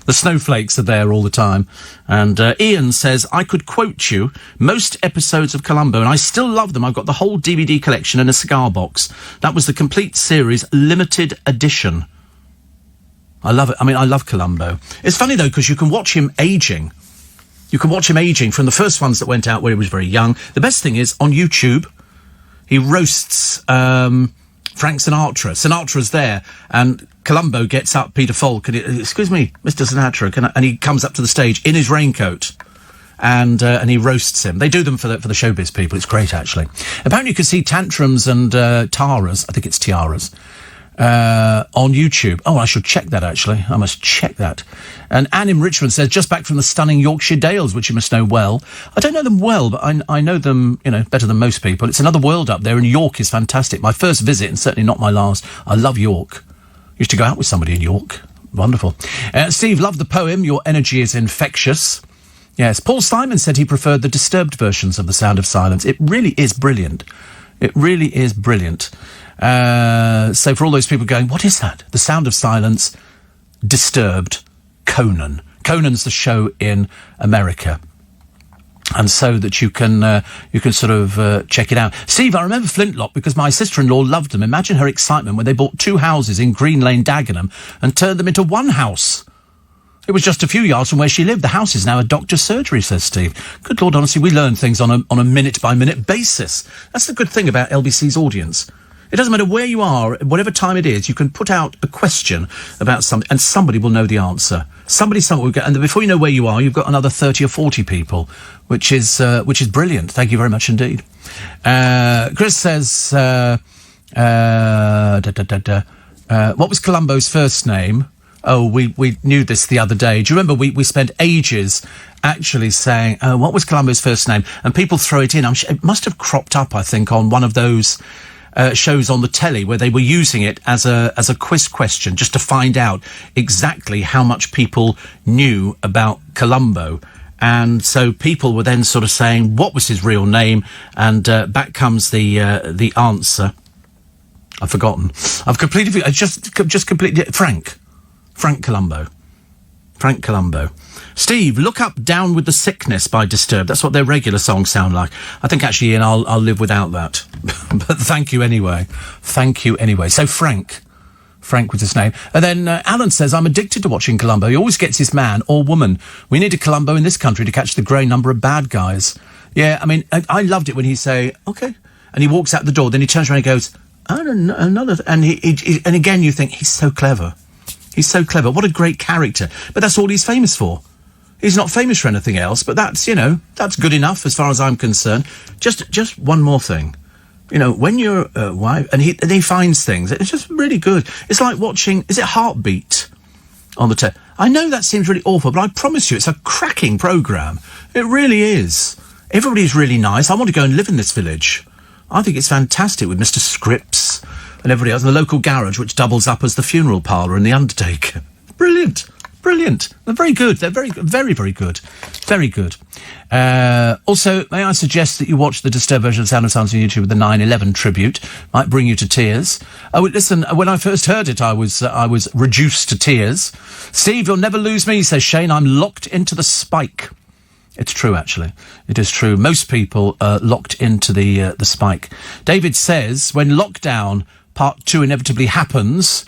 The snowflakes are there all the time. And Ian says, I could quote you most episodes of Columbo, and I still love them. I've got the whole DVD collection in a cigar box. That was the complete series, limited edition. I love it. I mean, I love Columbo. It's funny, though, because you can watch him aging. You can watch him aging from the first ones that went out where he was very young. The best thing is, on YouTube, he roasts Frank Sinatra. Sinatra's there, and Columbo gets up, Peter Falk, and excuse me, Mr. Sinatra, and he comes up to the stage in his raincoat, and he roasts him. They do them for the showbiz people. It's great, actually. Apparently, you can see tantrums and tiaras. I think it's tiaras. On YouTube. Oh, I should check that, actually. I must check that. And Anne in Richmond says, just back from the stunning Yorkshire Dales, which you must know well. I don't know them well, but I know them, better than most people. It's another world up there, and York is fantastic. My first visit, and certainly not my last. I love York. Used to go out with somebody in York. Wonderful. Steve, loved the poem. Your energy is infectious. Yes, Paul Simon said he preferred the Disturbed versions of The Sound of Silence. It really is brilliant. It really is brilliant. So for all those people going, what is that? The Sound of Silence, Disturbed, Conan. Conan's the show in America. And so that you can sort of check it out. Steve, I remember Flintlock because my sister-in-law loved them. Imagine her excitement when they bought 2 houses in Green Lane, Dagenham, and turned them into one house. It was just a few yards from where she lived. The house is now a doctor's surgery, says Steve. Good Lord, honestly, we learn things on a minute-by-minute basis. That's the good thing about LBC's audience. It doesn't matter where you are, whatever time it is, you can put out a question about something, and somebody will know the answer. Somebody will get, and before you know where you are, you've got another 30 or 40 people, which is brilliant. Thank you very much indeed. Chris says, what was Columbo's first name? Oh, we knew this the other day. Do you remember we spent ages actually saying, what was Columbo's first name? And people throw it in. It must have cropped up, I think, on one of those shows on the telly where they were using it as a quiz question just to find out exactly how much people knew about Columbo. And so people were then sort of saying, what was his real name? And back comes the answer. I've forgotten. I've completely... Just completely... Frank Columbo. Frank Columbo. Steve, look up Down with the Sickness by Disturbed. That's what their regular songs sound like. I think, actually, Ian, I'll live without that. But thank you anyway. Thank you anyway. So, Frank was his name. And then Alan says, I'm addicted to watching Columbo. He always gets his man or woman. We need a Columbo in this country to catch the growing number of bad guys. Yeah, I mean, I loved it when he'd say, OK. And he walks out the door, then he turns around and goes, I don't know, another... And and again, you think, he's so clever. He's so clever. What a great character. But that's all he's famous for. He's not famous for anything else, but that's, that's good enough as far as I'm concerned. Just one more thing. When you're a wife, and he finds things, it's just really good. It's like watching, is it Heartbeat on the tape? I know that seems really awful, but I promise you it's a cracking programme. It really is. Everybody's really nice. I want to go and live in this village. I think it's fantastic with Mr. Scripps and everybody else, and the local garage, which doubles up as the funeral parlour and the undertaker. Brilliant. They're very good. They're very, very, very good. Very good. Also, may I suggest that you watch the Disturbed version of Sound of Silence on YouTube with the 9/11 tribute. Might bring you to tears. Oh, listen, when I first heard it, I was reduced to tears. Steve, you'll never lose me, says Shane. I'm locked into the spike. It's true, actually. It is true. Most people are locked into the spike. David says, when lockdown part 2 inevitably happens,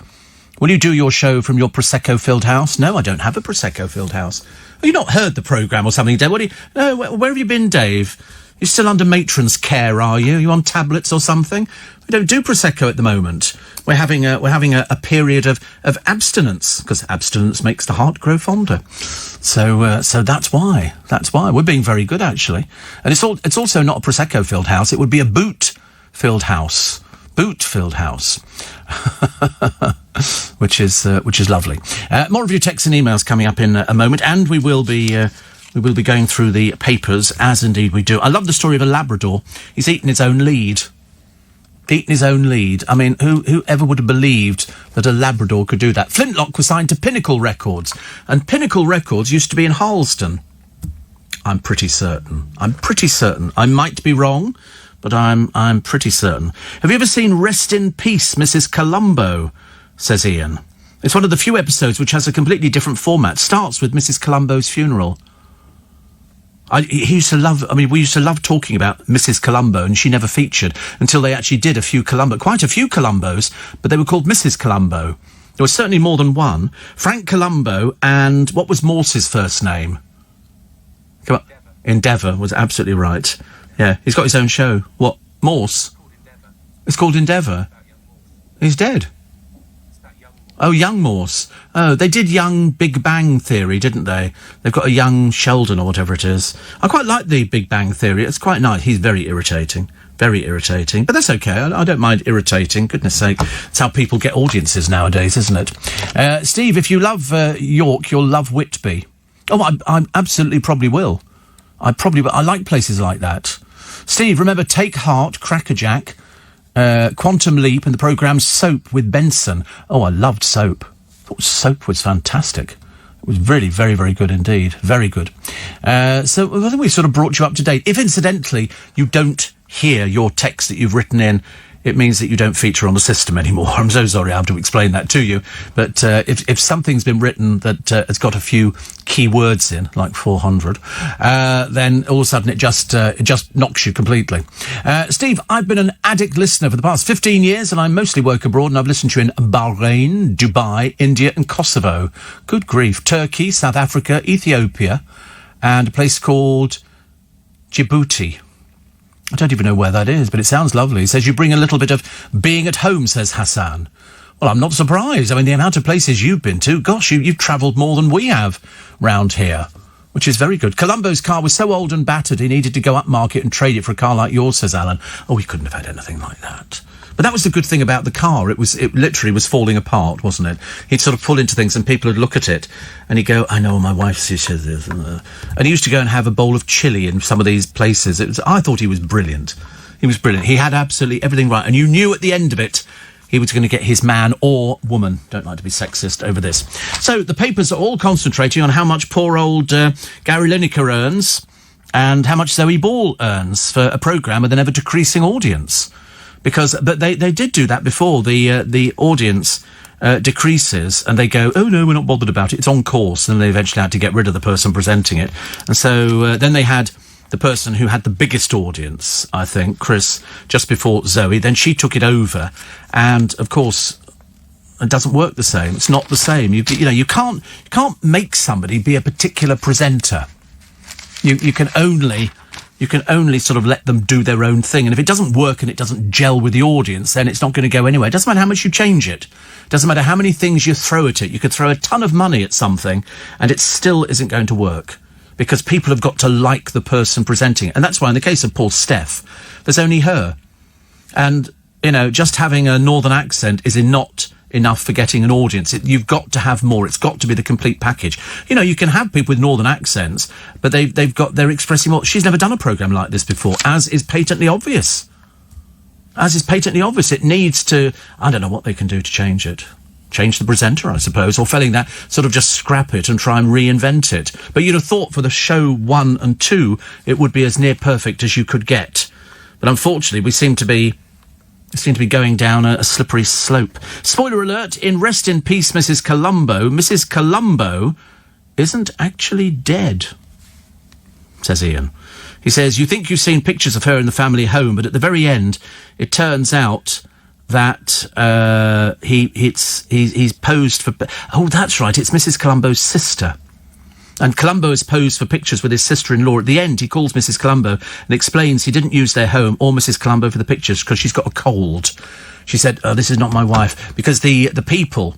will you do your show from your Prosecco-filled house? No, I don't have a Prosecco-filled house. Have you not heard the programme or something, Dave? Where have you been, Dave? You're still under matron's care, are you? Are you on tablets or something? We don't do Prosecco at the moment. We're having a period of abstinence, because abstinence makes the heart grow fonder. So that's why. We're being very good, actually. And it's also not a Prosecco-filled house. It would be a boot-filled house. Boot-filled house. which is lovely. More of your texts and emails coming up in a moment, and we will be going through the papers, as indeed we do. I love the story of a Labrador. He's eaten his own lead. I mean, who ever would have believed that a Labrador could do that? Flintlock was signed to Pinnacle Records, and Pinnacle Records used to be in Harlesden. I'm pretty certain. I might be wrong, but I'm pretty certain. Have you ever seen Rest in Peace, Mrs. Columbo? Says Ian. It's one of the few episodes which has a completely different format. Starts with Mrs. Columbo's funeral. We used to love talking about Mrs. Columbo, and she never featured until they actually did quite a few Columbos, but they were called Mrs. Columbo. There was certainly more than one. Frank Columbo, and what was Morse's first name? Come on. Endeavour was absolutely right. Yeah, he's got his own show. What? Morse? It's called Endeavour. He's dead. Oh, Young Morse. Oh, they did Young Big Bang Theory, didn't they? They've got a Young Sheldon or whatever it is. I quite like the Big Bang Theory. It's quite nice. He's very irritating. Very irritating. But that's okay. I don't mind irritating. Goodness sake. It's how people get audiences nowadays, isn't it? Steve, if you love York, you'll love Whitby. Oh, I absolutely probably will. I like places like that. Steve, remember Take Heart, Crackerjack, Quantum Leap, and the programme Soap with Benson. Oh, I loved Soap. I thought Soap was fantastic. It was really very, very good indeed. Very good. So I think we sort of brought you up to date. If, incidentally, you don't hear your text that you've written in, it means that you don't feature on the system anymore. I'm so sorry I have to explain that to you. But if something's been written that has got a few key words in, like 400, then all of a sudden it just knocks you completely. Steve, I've been an addict listener for the past 15 years, and I mostly work abroad, and I've listened to you in Bahrain, Dubai, India and Kosovo. Good grief. Turkey, South Africa, Ethiopia, and a place called Djibouti. I don't even know where that is, but it sounds lovely. He says you bring a little bit of being at home, says Hassan. Well, I'm not surprised. I mean, the amount of places you've been to, gosh, you've travelled more than we have round here, which is very good. Columbo's car was so old and battered he needed to go upmarket and trade it for a car like yours, says Alan. Oh, he couldn't have had anything like that. But that was the good thing about the car. It literally was falling apart, wasn't it? He'd sort of pull into things and people would look at it and he'd go, I know, my wife says this. And he used to go and have a bowl of chili in some of these places. I thought he was brilliant. He was brilliant. He had absolutely everything right. And you knew at the end of it, he was going to get his man or woman, don't like to be sexist over this. So the papers are all concentrating on how much poor old Gary Lineker earns and how much Zoe Ball earns for a programme with an ever-decreasing audience. But they did do that before. The audience decreases and they go, oh no, we're not bothered about it. It's on course. And they eventually had to get rid of the person presenting it. And so then they had the person who had the biggest audience, I think, Chris, just before Zoe. Then she took it over. And of course, it doesn't work the same. It's not the same. You can't make somebody be a particular presenter. You can only sort of let them do their own thing. And if it doesn't work and it doesn't gel with the audience, then it's not going to go anywhere. It doesn't matter how much you change it. It doesn't matter how many things you throw at it. You could throw a ton of money at something and it still isn't going to work because people have got to like the person presenting it. And that's why in the case of Paul Steff, there's only her. And, just having a northern accent is not enough for getting an audience. You've got to have more. It's got to be the complete package. You can have people with northern accents, but they're expressing more. She's never done a programme like this before, as is patently obvious. It needs to, I don't know what they can do to change it. Change the presenter, I suppose, or failing that, sort of just scrap it and try and reinvent it. But you'd have thought for the show 1 and 2, it would be as near perfect as you could get. But unfortunately, we seem to be going down a slippery slope. Spoiler alert, in Rest in Peace, Mrs. Columbo. Mrs. Columbo isn't actually dead, says Ian. He says, you think you've seen pictures of her in the family home, but at the very end, it turns out that he's posed for... Oh, that's right, it's Mrs. Columbo's sister. And Columbo has posed for pictures with his sister-in-law. At the end, he calls Mrs. Columbo and explains he didn't use their home or Mrs. Columbo for the pictures because she's got a cold. She said, oh, this is not my wife. Because the people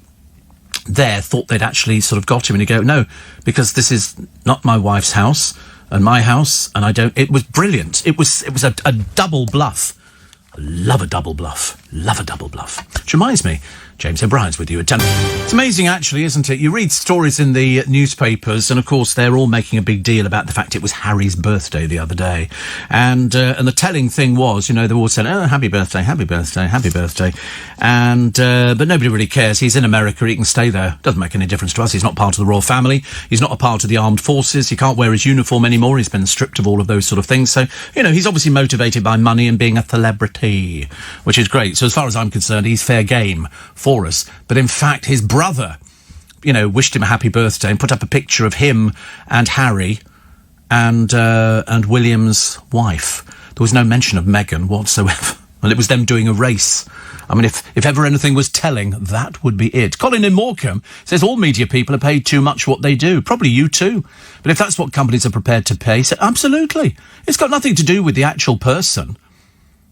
there thought they'd actually sort of got him. And he'd go, no, because this is not my wife's house and my house, and I don't... It was brilliant. It was a double bluff. I love a double bluff. Which reminds me, James O'Brien's with you at 10. It's amazing, actually, isn't it? You read stories in the newspapers, and of course they're all making a big deal about the fact it was Harry's birthday the other day. And the telling thing was, they were all saying, oh, happy birthday. And but nobody really cares. He's in America. He can stay there. Doesn't make any difference to us. He's not part of the royal family. He's not a part of the armed forces. He can't wear his uniform anymore. He's been stripped of all of those sort of things. So, he's obviously motivated by money and being a celebrity, which is great. So as far as I'm concerned, he's fair game for for us, but in fact his brother, wished him a happy birthday and put up a picture of him and Harry and William's wife. There was no mention of Meghan whatsoever. Well, it was them doing a race. I mean, if ever anything was telling, that would be it. Colin in Morecambe says all media people are paid too much for what they do. Probably you too. But if that's what companies are prepared to pay, so absolutely. It's got nothing to do with the actual person.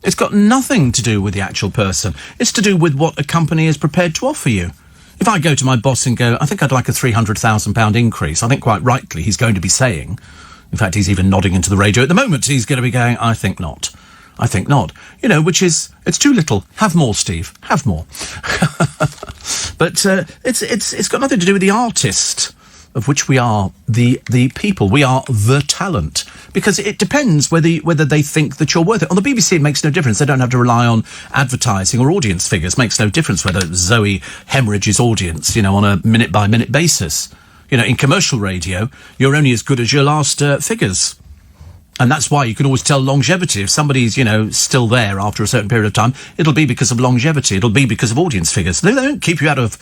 It's got nothing to do with the actual person. It's to do with what a company is prepared to offer you. If I go to my boss and go, I think I'd like a £300,000 increase, I think quite rightly he's going to be saying, in fact, he's even nodding into the radio at the moment, he's going to be going, I think not. I think not. Which is, it's too little. Have more, Steve. Have more. But it's got nothing to do with the artist, of which we are the people. We are the talent. Because it depends whether they think that you're worth it. On the BBC, it makes no difference. They don't have to rely on advertising or audience figures. It makes no difference whether Zoe hemorrhages audience, on a minute-by-minute basis. In commercial radio, you're only as good as your last figures. And that's why you can always tell longevity. If somebody's, still there after a certain period of time, it'll be because of longevity. It'll be because of audience figures. They don't keep you out of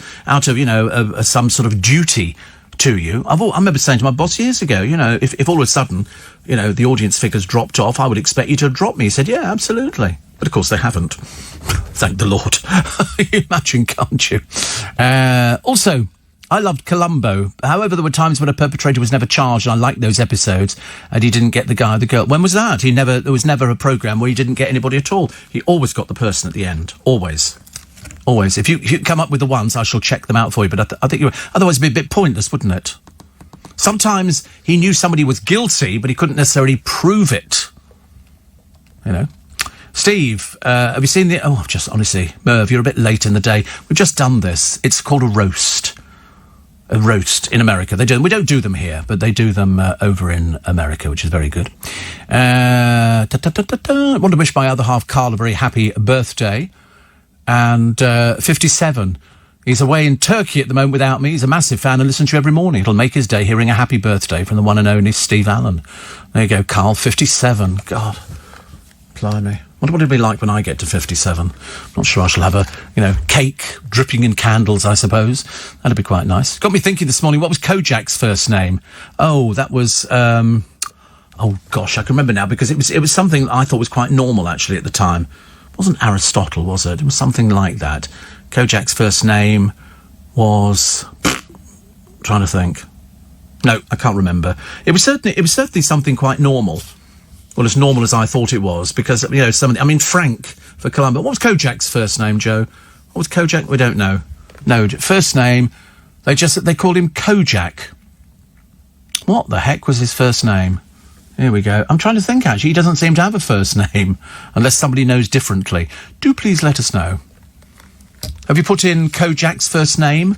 some sort of duty to you. I remember saying to my boss years ago, if all of a sudden, the audience figures dropped off, I would expect you to drop me. He said, yeah, absolutely. But of course they haven't. Thank the Lord. You imagine, can't you? Also, I loved Columbo. However, there were times when a perpetrator was never charged, and I liked those episodes, and he didn't get the guy or the girl. When was that? There was never a programme where he didn't get anybody at all. He always got the person at the end. Always. Always. If you come up with the ones, I shall check them out for you, but I think otherwise it'd be a bit pointless, wouldn't it? Sometimes he knew somebody was guilty, but he couldn't necessarily prove it. Steve, have you seen Merv, you're a bit late in the day. We've just done this. It's called a roast. A roast in America. We don't do them here, but they do them over in America, which is very good. I want to wish my other half, Carl, a very happy birthday. And 57. He's away in Turkey at the moment without me. He's a massive fan and listens to you every morning. It'll make his day hearing a happy birthday from the one and only Steve Allen. There you go, Carl, 57. God, blimey. Wonder what it'll be like when I get to 57. Not sure I shall have a, cake dripping in candles, I suppose. That'd be quite nice. Got me thinking this morning, what was Kojak's first name? Oh, that was, oh gosh, I can remember now, because it was something I thought was quite normal, actually, at the time. It wasn't Aristotle, was it? It was something like that. Kojak's first name was... trying to think. No, I can't remember. It was certainly something quite normal. Well, as normal as I thought it was, because, Frank for Columbo. What was Kojak's first name, Joe? What was Kojak? We don't know. No, first name, they called him Kojak. What the heck was his first name? Here we go. I'm trying to think, actually. He doesn't seem to have a first name, unless somebody knows differently. Do please let us know. Have you put in Kojak's first name?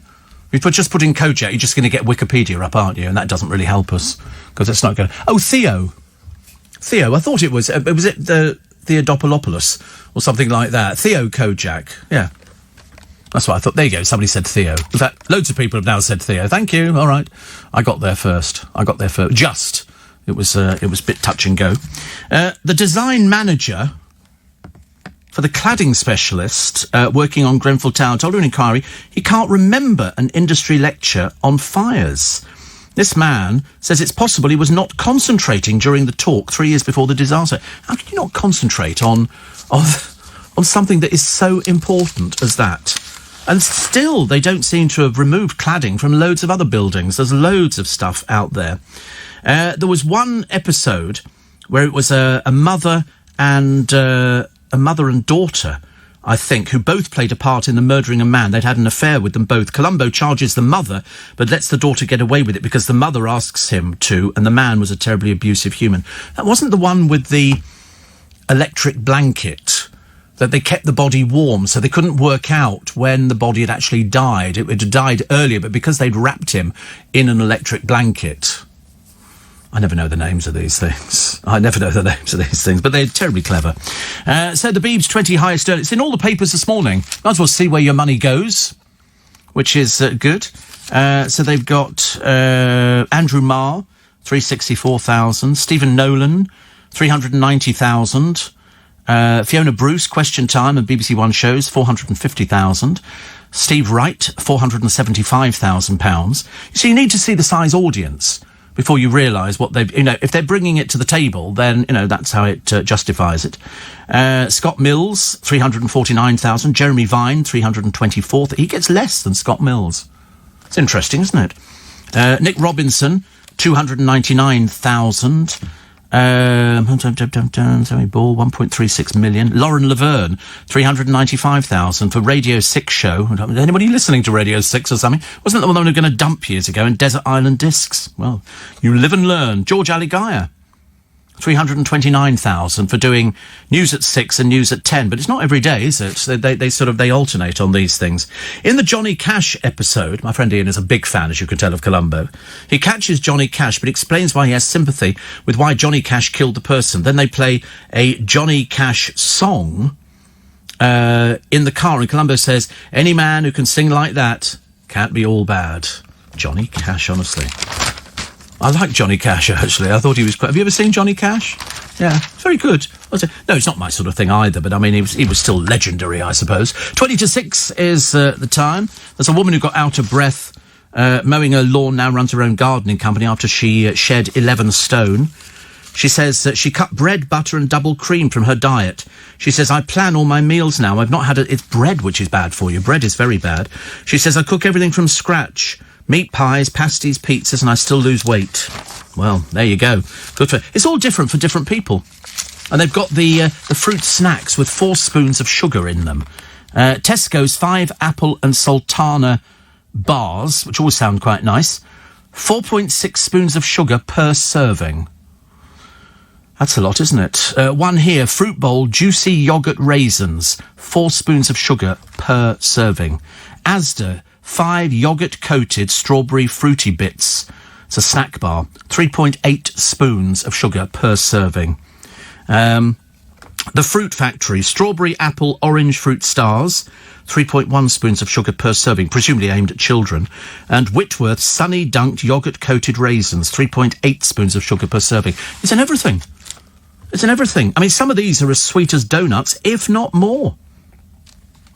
If you just put in Kojak, you're just going to get Wikipedia up, aren't you? And that doesn't really help us, because it's not going to... Oh, Theo, I thought it was it the Theodopoulos or something like that? Theo Kojak, yeah. That's what I thought. There you go, somebody said Theo. In fact, loads of people have now said Theo. Thank you, all right. I got there first. Just. It was a bit touch and go. The design manager for the cladding specialist working on Grenfell Tower told an inquiry he can't remember an industry lecture on fires. This man says it's possible he was not concentrating during the talk 3 years before the disaster. How can you not concentrate on something that is so important as that? And still, they don't seem to have removed cladding from loads of other buildings. There's loads of stuff out there. There was one episode where it was a mother and daughter, I think, who both played a part in the murdering a man. They'd had an affair with them both. Columbo charges the mother, but lets the daughter get away with it because the mother asks him to, and the man was a terribly abusive human. That wasn't the one with the electric blanket, that they kept the body warm, so they couldn't work out when the body had actually died. It had died earlier, but because they'd wrapped him in an electric blanket... I never know the names of these things. But they're terribly clever. So the Beebs 20 highest earners. It's in all the papers this morning. Might as well see where your money goes, which is good. So they've got Andrew Marr, 364,000. Stephen Nolan, 390,000. Fiona Bruce, Question Time and BBC One shows, 450,000. Steve Wright, £475,000. So you need to see the size audience before you realise what they've... if they're bringing it to the table, then, that's how it justifies it. Scott Mills, £349,000. Jeremy Vine, £324,000. He gets less than Scott Mills. It's interesting, isn't it? Nick Robinson, £299,000. Zoe Ball, 1.36 million. Lauren Laverne, 395,000 for Radio 6 show. Anybody listening to Radio 6 or something? Wasn't that the one they were going to dump years ago in Desert Island Discs? Well, you live and learn. George Aligaya, 329,000 for doing news at 6 and news at 10. But it's not every day, is it? They alternate on these things. In the Johnny Cash episode, my friend Ian is a big fan, as you can tell, of Columbo. He catches Johnny Cash, but explains why he has sympathy with why Johnny Cash killed the person. Then they play a Johnny Cash song in the car, and Columbo says, any man who can sing like that can't be all bad. Johnny Cash, honestly. I like Johnny Cash, actually. I thought he was quite... Have you ever seen Johnny Cash? Yeah, very good. No, it's not my sort of thing either, but I mean, he was still legendary, I suppose. 20 to 6 is the time. There's a woman who got out of breath mowing her lawn, now runs her own gardening company after she shed 11 stone. She says that she cut bread, butter and double cream from her diet. She says, I plan all my meals now. I've not had it's bread which is bad for you. Bread is very bad. She says, I cook everything from scratch. Meat pies, pasties, pizzas, and I still lose weight. Well, there you go. Good for... It's all different for different people. And they've got the fruit snacks with 4 spoons of sugar in them. Tesco's 5 apple and sultana bars, which always sound quite nice. 4.6 spoons of sugar per serving. That's a lot, isn't it? One here, fruit bowl, juicy yoghurt raisins. 4 spoons of sugar per serving. Asda, 5 yoghurt-coated strawberry fruity bits. It's a snack bar. 3.8 spoons of sugar per serving. The Fruit Factory, strawberry, apple, orange fruit stars. 3.1 spoons of sugar per serving, presumably aimed at children. And Whitworth, sunny dunked yoghurt-coated raisins. 3.8 spoons of sugar per serving. It's in everything. It's in everything. I mean, some of these are as sweet as donuts, if not more.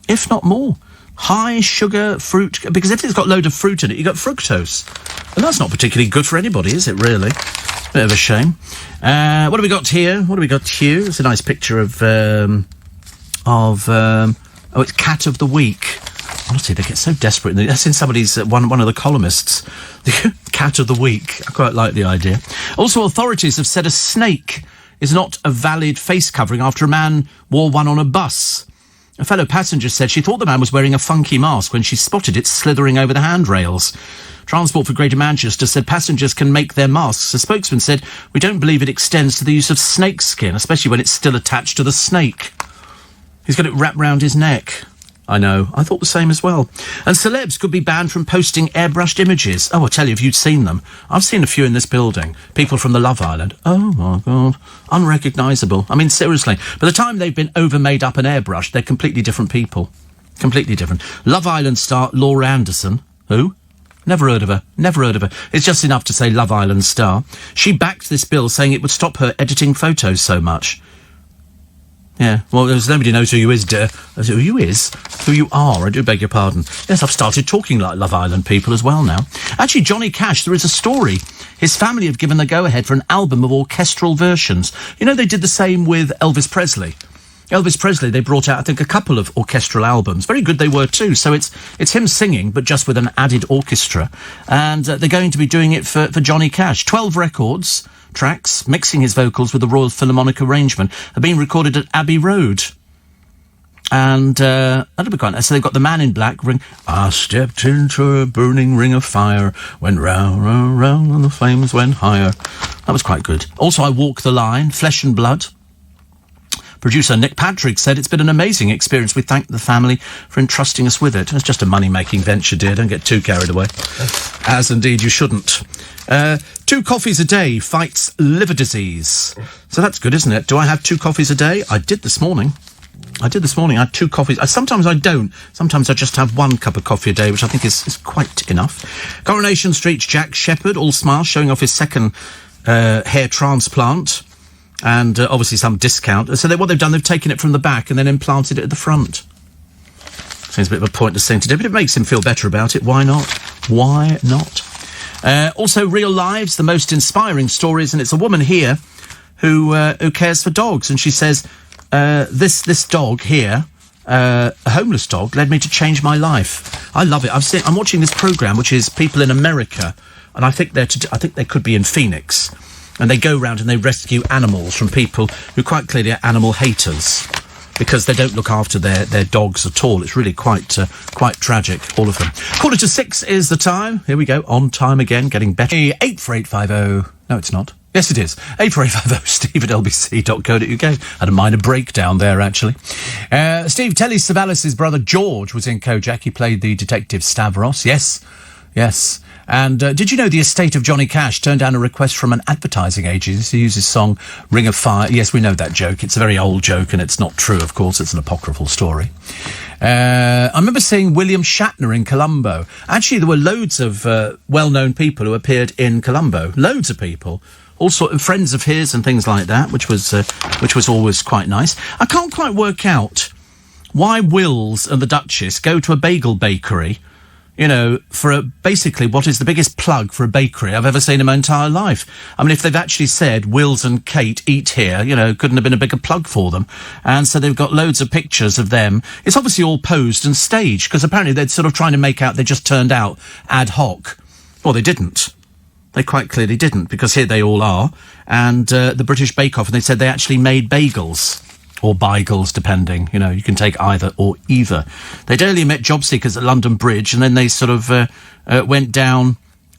If not more. High sugar fruit, because if it's got a load of fruit in it, you've got fructose. And that's not particularly good for anybody, is it, really? It's a bit of a shame. What have we got here? It's a nice picture of it's Cat of the Week. Honestly, they get so desperate. That's in somebody's, one of the columnists. The Cat of the Week. I quite like the idea. Also, authorities have said a snake is not a valid face covering after a man wore one on a bus. A fellow passenger said she thought the man was wearing a funky mask when she spotted it slithering over the handrails. Transport for Greater Manchester said passengers can make their masks. A spokesman said, we don't believe it extends to the use of snake skin, especially when it's still attached to the snake. He's got it wrapped round his neck. I know. I thought the same as well. And celebs could be banned from posting airbrushed images. Oh, I'll tell you, if you'd seen them. I've seen a few in this building. People from the Love Island. Oh, my God. Unrecognisable. I mean, seriously. By the time they've been over-made up and airbrushed, they're completely different people. Completely different. Love Island star Laura Anderson. Who? Never heard of her. Never heard of her. It's just enough to say Love Island star. She backed this bill, saying it would stop her editing photos so much. Yeah, well, there's nobody knows who you is, dear. Who you is? Who you are, I do beg your pardon. Yes, I've started talking like Love Island people as well now. Actually, Johnny Cash, there is a story. His family have given the go-ahead for an album of orchestral versions. You know, they did the same with Elvis Presley. Elvis Presley, they brought out, I think, a couple of orchestral albums. Very good they were, too. So it's him singing, but just with an added orchestra. And they're going to be doing it for Johnny Cash. 12 records... tracks, mixing his vocals with the Royal Philharmonic arrangement, have been recorded at Abbey Road. And that'll be quite nice. So they've got the Man in Black ring. I stepped into a burning ring of fire, went round, round, round, and the flames went higher. That was quite good. Also, I Walk the Line, Flesh and Blood. Producer Nick Patrick said it's been an amazing experience. We thank the family for entrusting us with it. It's just a money-making venture, dear. Don't get too carried away. As indeed you shouldn't. 2 coffees a day fights liver disease. So that's good, isn't it? Do I have 2 coffees a day? I did this morning. I had 2 coffees. Sometimes I don't. Sometimes I just have 1 cup of coffee a day, which I think is quite enough. Coronation Street's Jack Shepherd, all smile, showing off his second hair transplant. And obviously some discount. So what they've done, they've taken it from the back and then implanted it at the front. Seems a bit of a pointless thing to do, but it makes him feel better about it. Why not? Why not? Also, Real Lives, the most inspiring stories, and it's a woman here who cares for dogs, and she says, this dog here, a homeless dog, led me to change my life. I love it. I'm watching this programme, which is people in America, and I think they could be in Phoenix, and they go round and they rescue animals from people who quite clearly are animal haters, because they don't look after their dogs at all. It's really quite tragic, all of them. 5:45 is the time. Here we go, on time again, getting better. 84850. No, it's not. Yes, it is. 84850 steve@lbc.co.uk. Had a minor breakdown there, actually. Steve, Telly Savalas' brother George was in Kojak. He played the detective Stavros. Yes. And did you know the estate of Johnny Cash turned down a request from an advertising agency to use his song Ring of Fire? Yes, we know that joke. It's a very old joke, and it's not true, of course. It's an apocryphal story. I remember seeing William Shatner in Columbo. Actually, there were loads of well-known people who appeared in Columbo. Loads of people. All sorts of friends of his and things like that, which was always quite nice. I can't quite work out why Wills and the Duchess go to a bagel bakery, you know, for basically what is the biggest plug for a bakery I've ever seen in my entire life. I mean, if they've actually said Wills and Kate eat here, you know, couldn't have been a bigger plug for them. And so they've got loads of pictures of them. It's obviously all posed and staged, because apparently they're sort of trying to make out they just turned out ad hoc. Well, they didn't. They quite clearly didn't, because here they all are. And the British Bake Off, and they said they actually made bagels. Or bagels, depending. You know, you can take either or either. They'd earlier met job seekers at London Bridge, and then they sort of went down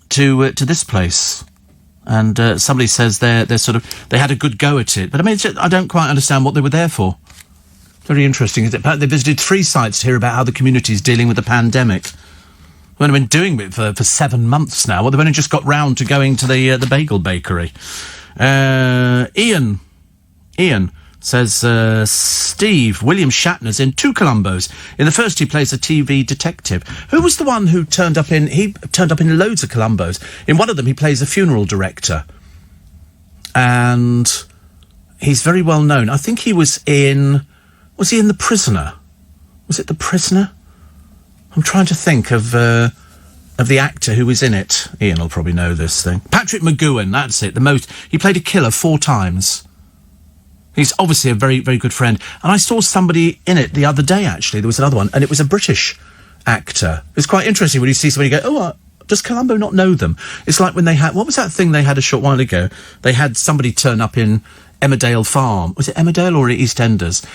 to this place. And somebody says they had a good go at it. But I mean, I don't quite understand what they were there for. Very interesting, isn't it? They visited 3 sites to hear about how the community is dealing with the pandemic. Well, they've been doing it for 7 months now. Well, they've only just got round to going to the bagel bakery. Ian says, Steve, William Shatner's in 2 Columbos. In the first, he plays a TV detective. Who was the one who turned up in... He turned up in loads of Columbos. In one of them, he plays a funeral director. And he's very well known. I think he was in... Was he in The Prisoner? Was it The Prisoner? I'm trying to think of the actor who was in it. Ian will probably know this thing. Patrick McGoohan, that's it. He played a killer 4 times. He's obviously a very, very good friend. And I saw somebody in it the other day, actually. There was another one, and it was a British actor. It's quite interesting when you see somebody go, does Columbo not know them? It's like when they had... What was that thing they had a short while ago? They had somebody turn up in Emmerdale Farm. Was it Emmerdale or EastEnders?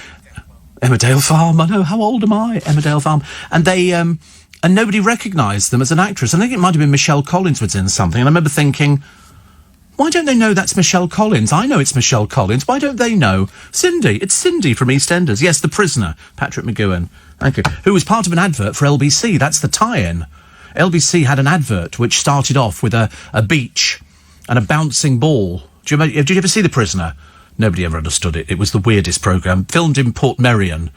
Emmerdale Farm, I know, how old am I? Emmerdale Farm. And they, and nobody recognised them as an actress. I think it might have been Michelle Collins was in something, and I remember thinking, why don't they know that's Michelle Collins? I know it's Michelle Collins. Why don't they know? Cindy. It's Cindy from EastEnders. Yes, The Prisoner. Patrick McGoohan. Thank you. Who was part of an advert for LBC. That's the tie-in. LBC had an advert which started off with a beach and a bouncing ball. Did you ever see The Prisoner? Nobody ever understood it. It was the weirdest programme. Filmed in Portmeirion,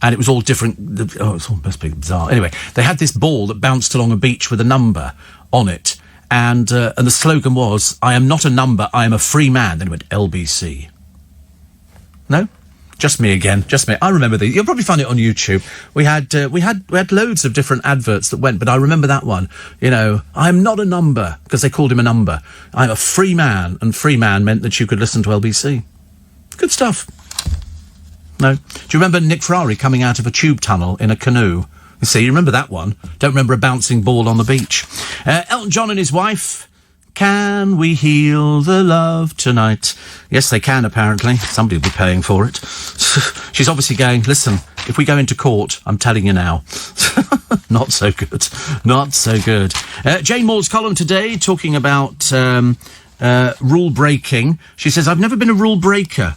and it was all different. It was all must be bizarre. Anyway, they had this ball that bounced along a beach with a number on it, and the slogan was, "I am not a number, I am a free man." Then it went LBC. No? Just me again. Just me. I remember these. You'll probably find it on YouTube. We had loads of different adverts that went, but I remember that one. You know, I'm not a number, because they called him a number. I'm a free man, and free man meant that you could listen to LBC. Good stuff. No? Do you remember Nick Ferrari coming out of a tube tunnel in a canoe? You see, you remember that one. Don't remember a bouncing ball on the beach. Elton John and his wife. Can we heal the love tonight? Yes, they can, apparently. Somebody will be paying for it. She's obviously going, listen, if we go into court, I'm telling you now. Not so good. Not so good. Jane Moore's column today, talking about rule breaking. She says, I've never been a rule breaker,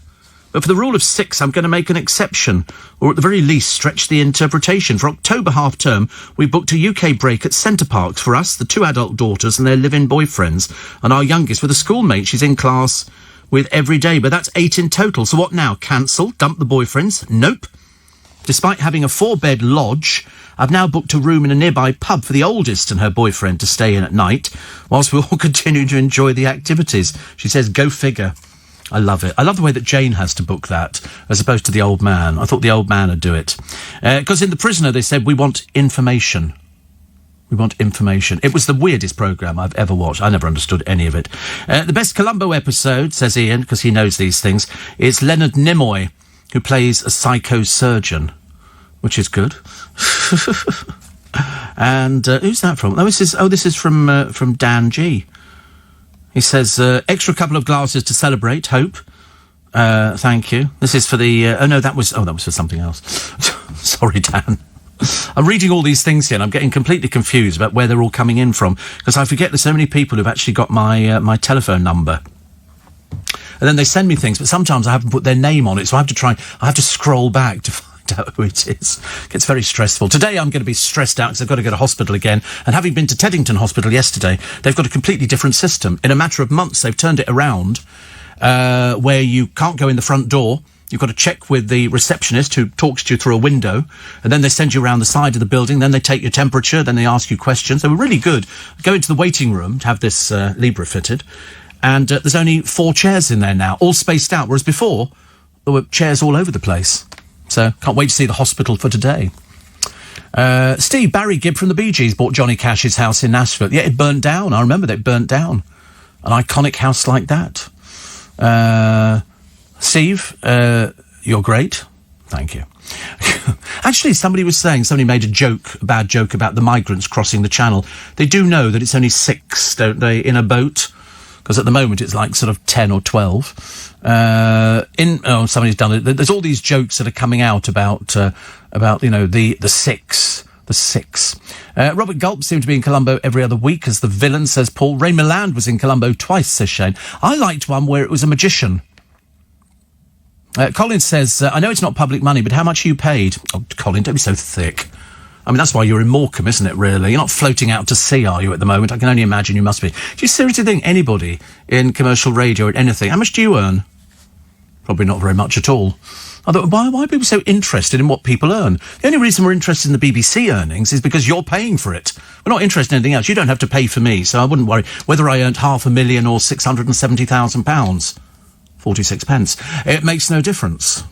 but for the rule of 6, I'm going to make an exception, or at the very least stretch the interpretation. For October half-term, we booked a UK break at Centre Parks for us, the 2 adult daughters and their live-in boyfriends, and our youngest with a schoolmate she's in class with every day. But that's 8 in total. So what now? Cancel? Dump the boyfriends? Nope. Despite having a 4-bed lodge, I've now booked a room in a nearby pub for the oldest and her boyfriend to stay in at night, whilst we all continue to enjoy the activities. She says, go figure. I love it. I love the way that Jane has to book that, as opposed to the old man. I thought the old man would do it. Because in The Prisoner, they said, we want information. We want information. It was the weirdest programme I've ever watched. I never understood any of it. The best Columbo episode, says Ian, because he knows these things, is Leonard Nimoy, who plays a psychosurgeon, which is good. And who's that from? This is from Dan G. He says, extra couple of glasses to celebrate, Hope. Thank you. This is for the... that was for something else. Sorry, Dan. I'm reading all these things here and I'm getting completely confused about where they're all coming in from, because I forget there's so many people who've actually got my telephone number. And then they send me things, but sometimes I haven't put their name on it, so I have to scroll back to find out who it is. It gets very stressful. Today I'm going to be stressed out because I've got to go to hospital again. And having been to Teddington Hospital yesterday, they've got a completely different system. In a matter of months, they've turned it around, where you can't go in the front door. You've got to check with the receptionist who talks to you through a window, and then they send you around the side of the building, then they take your temperature, then they ask you questions. They were really good. Go into the waiting room to have this Libra fitted, and there's only 4 chairs in there now, all spaced out, whereas before there were chairs all over the place. So, can't wait to see the hospital for today. Steve, Barry Gibb from the Bee Gees bought Johnny Cash's house in Nashville. Yeah, it burnt down. I remember that it burnt down. An iconic house like that. Steve, you're great. Thank you. Actually, somebody made a bad joke about the migrants crossing the channel. They do know that it's only 6, don't they, in a boat? Because at the moment it's like sort of 10 or 12. Somebody's done it. There's all these jokes that are coming out about the 6. The 6. Robert Gulp seemed to be in Columbo every other week as the villain, says Paul. Ray Milland was in Columbo twice, says Shane. I liked one where it was a magician. Colin says, I know it's not public money, but how much are you paid? Oh, Colin, don't be so thick. I mean, that's why you're in Morecambe, isn't it, really? You're not floating out to sea, are you, at the moment? I can only imagine you must be. Do you seriously think anybody in commercial radio or anything, how much do you earn? Probably not very much at all. Although, why are people so interested in what people earn? The only reason we're interested in the BBC earnings is because you're paying for it. We're not interested in anything else. You don't have to pay for me, so I wouldn't worry whether I earned £500,000 or £670,000. 46 pence. It makes no difference.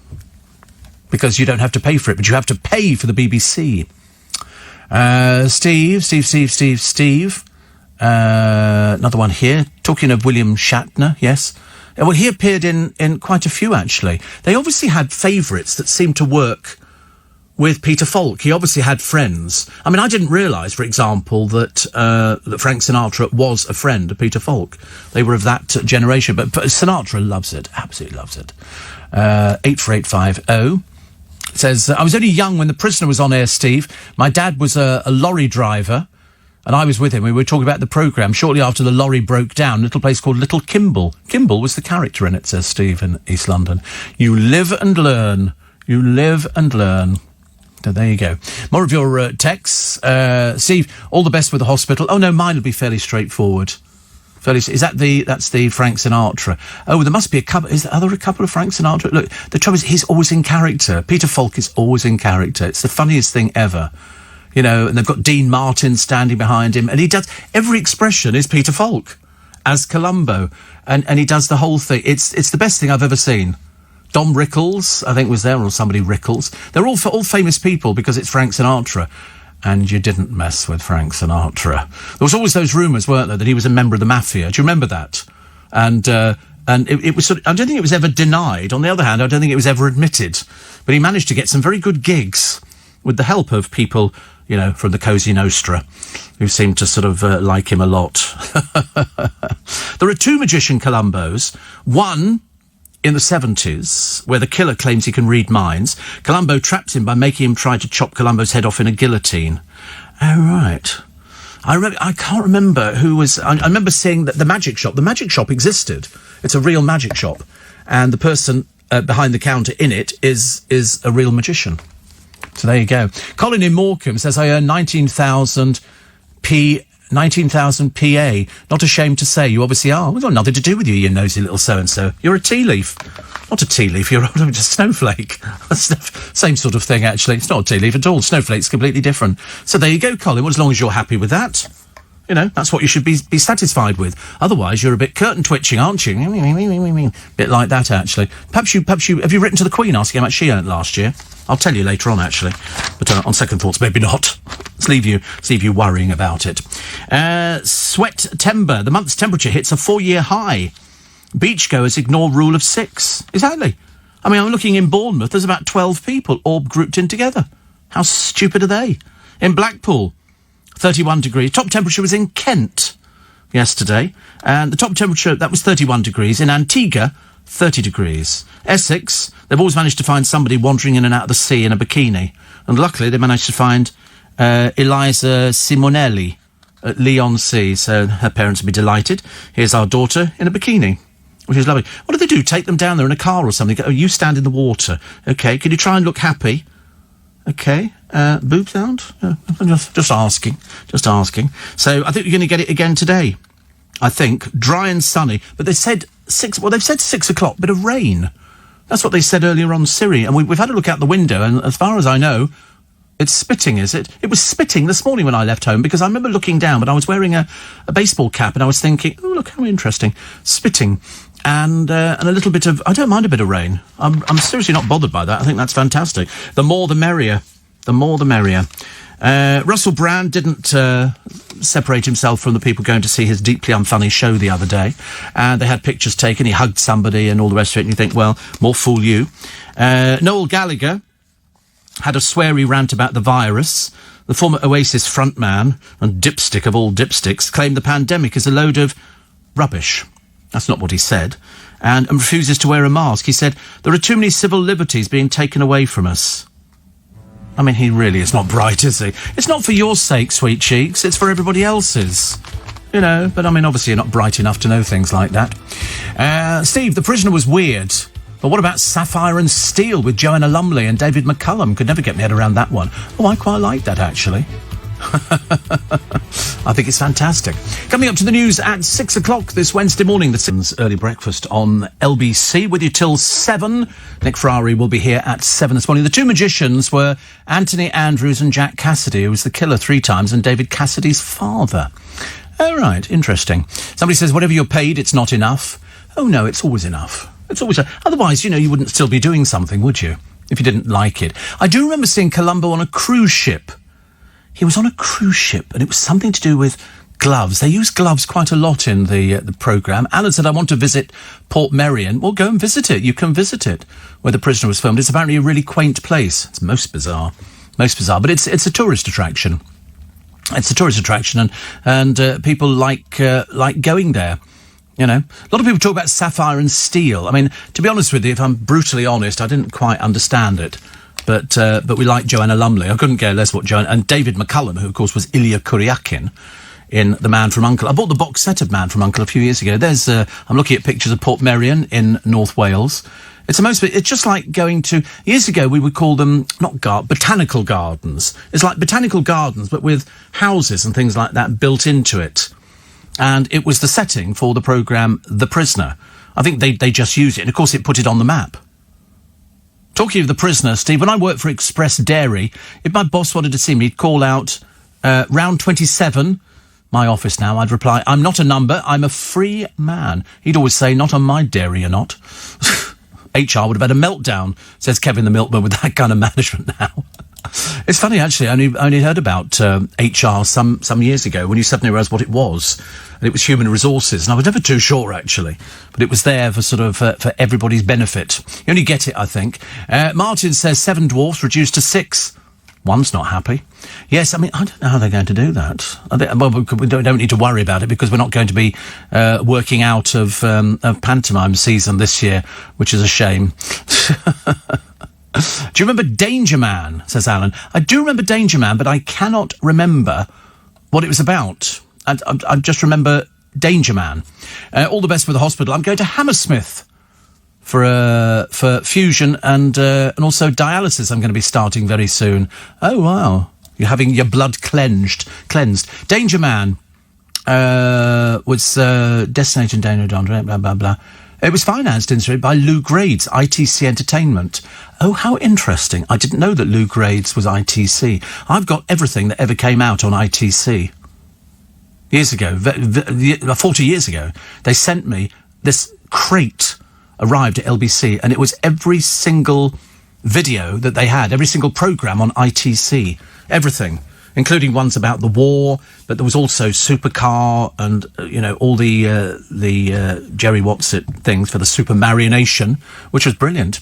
Because you don't have to pay for it, but you have to pay for the BBC. Steve. Another one here. Talking of William Shatner, yes. Well, he appeared in quite a few, actually. They obviously had favourites that seemed to work with Peter Falk. He obviously had friends. I mean, I didn't realise, for example, that Frank Sinatra was a friend of Peter Falk. They were of that generation. But Sinatra loves it, absolutely loves it. 84850 says, I was only young when The Prisoner was on air, Steve. My dad was a lorry driver, and I was with him. We were talking about the programme shortly after the lorry broke down, a little place called Little Kimble. Kimble was the character in it, says Steve in East London. You live and learn. You live and learn. So there you go. More of your texts. Steve, all the best with the hospital. Oh, no, mine will be fairly straightforward. That's the Frank Sinatra. Oh, there must be a couple. Are there a couple of Frank Sinatra? Look, the trouble is he's always in character. Peter Falk is always in character. It's the funniest thing ever. You know, and they've got Dean Martin standing behind him, and he does, every expression is Peter Falk as Columbo, and he does the whole thing. It's the best thing I've ever seen. Dom Rickles, I think, was there, or somebody Rickles. They're all famous people because it's Frank Sinatra. And you didn't mess with Frank Sinatra. There was always those rumours, weren't there, that he was a member of the mafia. Do you remember that? And it was sort of, I don't think it was ever denied. On the other hand, I don't think it was ever admitted. But he managed to get some very good gigs with the help of people, you know, from the Cosa Nostra, who seemed to sort of like him a lot. There are 2 magician Columbos. One in the 70s, where the killer claims he can read minds. Columbo traps him by making him try to chop Columbo's head off in a guillotine. Oh, right. I can't remember who was... I remember seeing that the magic shop existed. It's a real magic shop. And the person behind the counter in it is a real magician. So there you go. Colin in Morecambe says, I earn 19,000 PA. Not ashamed to say, you obviously are. We've got nothing to do with you, you nosy little so-and-so. You're a tea leaf. Not a tea leaf, you're a snowflake. Same sort of thing, actually. It's not a tea leaf at all. Snowflake's completely different. So there you go, Colin. Well, as long as you're happy with that. You know, that's what you should be satisfied with. Otherwise, you're a bit curtain twitching, aren't you? Bit like that, actually. Perhaps you have you written to the Queen asking how much she earned last year? I'll tell you later on, actually. But on second thoughts, maybe not. Let's leave you worrying about it. Sweat-tember. The month's temperature hits a 4-year high. Beachgoers ignore rule of 6. Exactly. I mean, I'm looking in Bournemouth. There's about 12 people all grouped in together. How stupid are they? In Blackpool, 31 degrees. Top temperature was in Kent yesterday. And the top temperature, that was 31 degrees. In Antigua, 30 degrees. Essex, they've always managed to find somebody wandering in and out of the sea in a bikini. And luckily, they managed to find Eliza Simonelli at Leon Sea. So her parents will be delighted. Here's our daughter in a bikini, which is lovely. What do they do? Take them down there in a car or something? Oh, you stand in the water. OK, can you try and look happy? OK, boobs out? Just asking. So I think you're going to get it again today. I think. Dry and sunny. But they said they've said 6 o'clock, bit of rain. That's what they said earlier on Siri. And we've had a look out the window, and as far as I know, it's spitting, is it? It was spitting this morning when I left home, because I remember looking down, but I was wearing a baseball cap, and I was thinking, oh, look how interesting. Spitting. And a little bit of... I don't mind a bit of rain. I'm seriously not bothered by that. I think that's fantastic. The more the merrier. The more the merrier. Russell Brand didn't separate himself from the people going to see his deeply unfunny show the other day. They had pictures taken. He hugged somebody and all the rest of it. And you think, well, more fool you. Noel Gallagher had a sweary rant about the virus. The former Oasis frontman and dipstick of all dipsticks claimed the pandemic is a load of rubbish. That's not what he said. And refuses to wear a mask. He said, there are too many civil liberties being taken away from us. I mean, he really is not bright, is he? It's not for your sake, sweet cheeks. It's for everybody else's. You know, but I mean, obviously you're not bright enough to know things like that. Steve, The Prisoner was weird. But what about Sapphire and Steel with Joanna Lumley and David McCullum? Could never get my head around that one. Oh, I quite like that, actually. I think it's fantastic. Coming up to the news at 6 o'clock this Wednesday morning, the early breakfast on LBC with you till 7. Nick Ferrari will be here at 7 this morning. The two magicians were Anthony Andrews and Jack Cassidy, who was the killer 3 times, and David Cassidy's father. Oh, right, interesting. Somebody says, whatever you're paid, it's not enough. Oh, no, it's always enough. It's always... Otherwise, you know, you wouldn't still be doing something, would you? If you didn't like it. I do remember seeing Columbo on a cruise ship. He was on a cruise ship, and it was something to do with gloves. They use gloves quite a lot in the programme. Alan said, I want to visit Port Merion. Well, go and visit it. You can visit it, where The Prisoner was filmed. It's apparently a really quaint place. It's most bizarre. But it's a tourist attraction. It's a tourist attraction, and people like going there. You know, a lot of people talk about Sapphire and Steel. I mean, to be honest with you, if I'm brutally honest, I didn't quite understand it. But we like Joanna Lumley. I couldn't care less what Joanna... And David McCullum, who, of course, was Ilya Kuryakin in The Man from U.N.C.L.E. I bought the box set of Man from U.N.C.L.E. a few years ago. There's... I'm looking at pictures of Port Merion in North Wales. It's just like going to... Years ago, we would call them, botanical gardens. It's like botanical gardens, but with houses and things like that built into it. And it was the setting for the programme The Prisoner. I think they just used it. And, of course, it put it on the map. Talking of The Prisoner, Steve, when I worked for Express Dairy, if my boss wanted to see me, he'd call out, round 27, my office now, I'd reply, I'm not a number, I'm a free man. He'd always say, not on my dairy, you're not. HR would have had a meltdown, says Kevin the Milkman, with that kind of management now. It's funny, actually, I only heard about HR some years ago, when you suddenly realised what it was. And it was human resources, and I was never too sure, actually. But it was there for sort of, for everybody's benefit. You only get it, I think. Martin says 7 dwarfs reduced to 6. One's not happy. Yes, I mean, I don't know how they're going to do that. We don't need to worry about it, because we're not going to be working out of pantomime season this year, which is a shame. Do you remember Danger Man, says Alan? I do remember Danger Man, but I cannot remember what it was about. I just remember Danger Man. All the best with the hospital. I'm going to Hammersmith for fusion and also dialysis. I'm going to be starting very soon. Oh, wow. You're having your blood cleansed. Danger Man was Destination Danger, blah, blah, blah. It was financed by Lou Grades, ITC Entertainment. Oh, how interesting. I didn't know that Lou Grades was ITC. I've got everything that ever came out on ITC. years ago, 40 years ago, they sent me this crate, arrived at LBC, and it was every single video that they had, every single programme on ITC, everything, including ones about the war, but there was also Supercar and, all the Jerry Watson things for the Super Marionation, which was brilliant.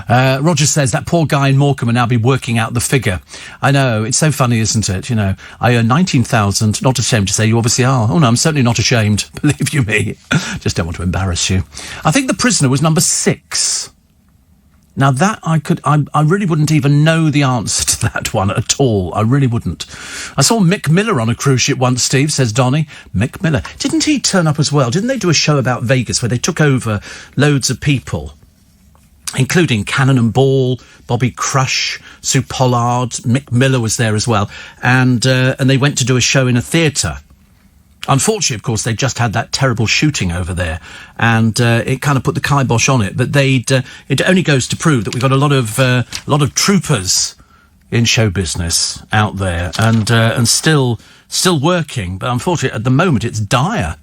Roger says that poor guy in Morecambe will now be working out the figure. I know, it's so funny, isn't it? I earn 19,000, not ashamed to say you obviously are. Oh no, I'm certainly not ashamed, believe you me. Just don't want to embarrass you. I think The Prisoner was number 6. Now that I really wouldn't even know the answer to that one at all. I really wouldn't. I saw Mick Miller on a cruise ship once, Steve, says Donny. Mick Miller. Didn't he turn up as well? Didn't they do a show about Vegas where they took over loads of people, including Cannon Ball, Bobby Crush, Sue Pollard, Mick Miller was there as well, and they went to do a show in a theatre. Unfortunately, of course, they just had that terrible shooting over there, and it kind of put the kibosh on it. But it only goes to prove that we've got a lot of troopers in show business out there, and still working. But unfortunately, at the moment, it's dire.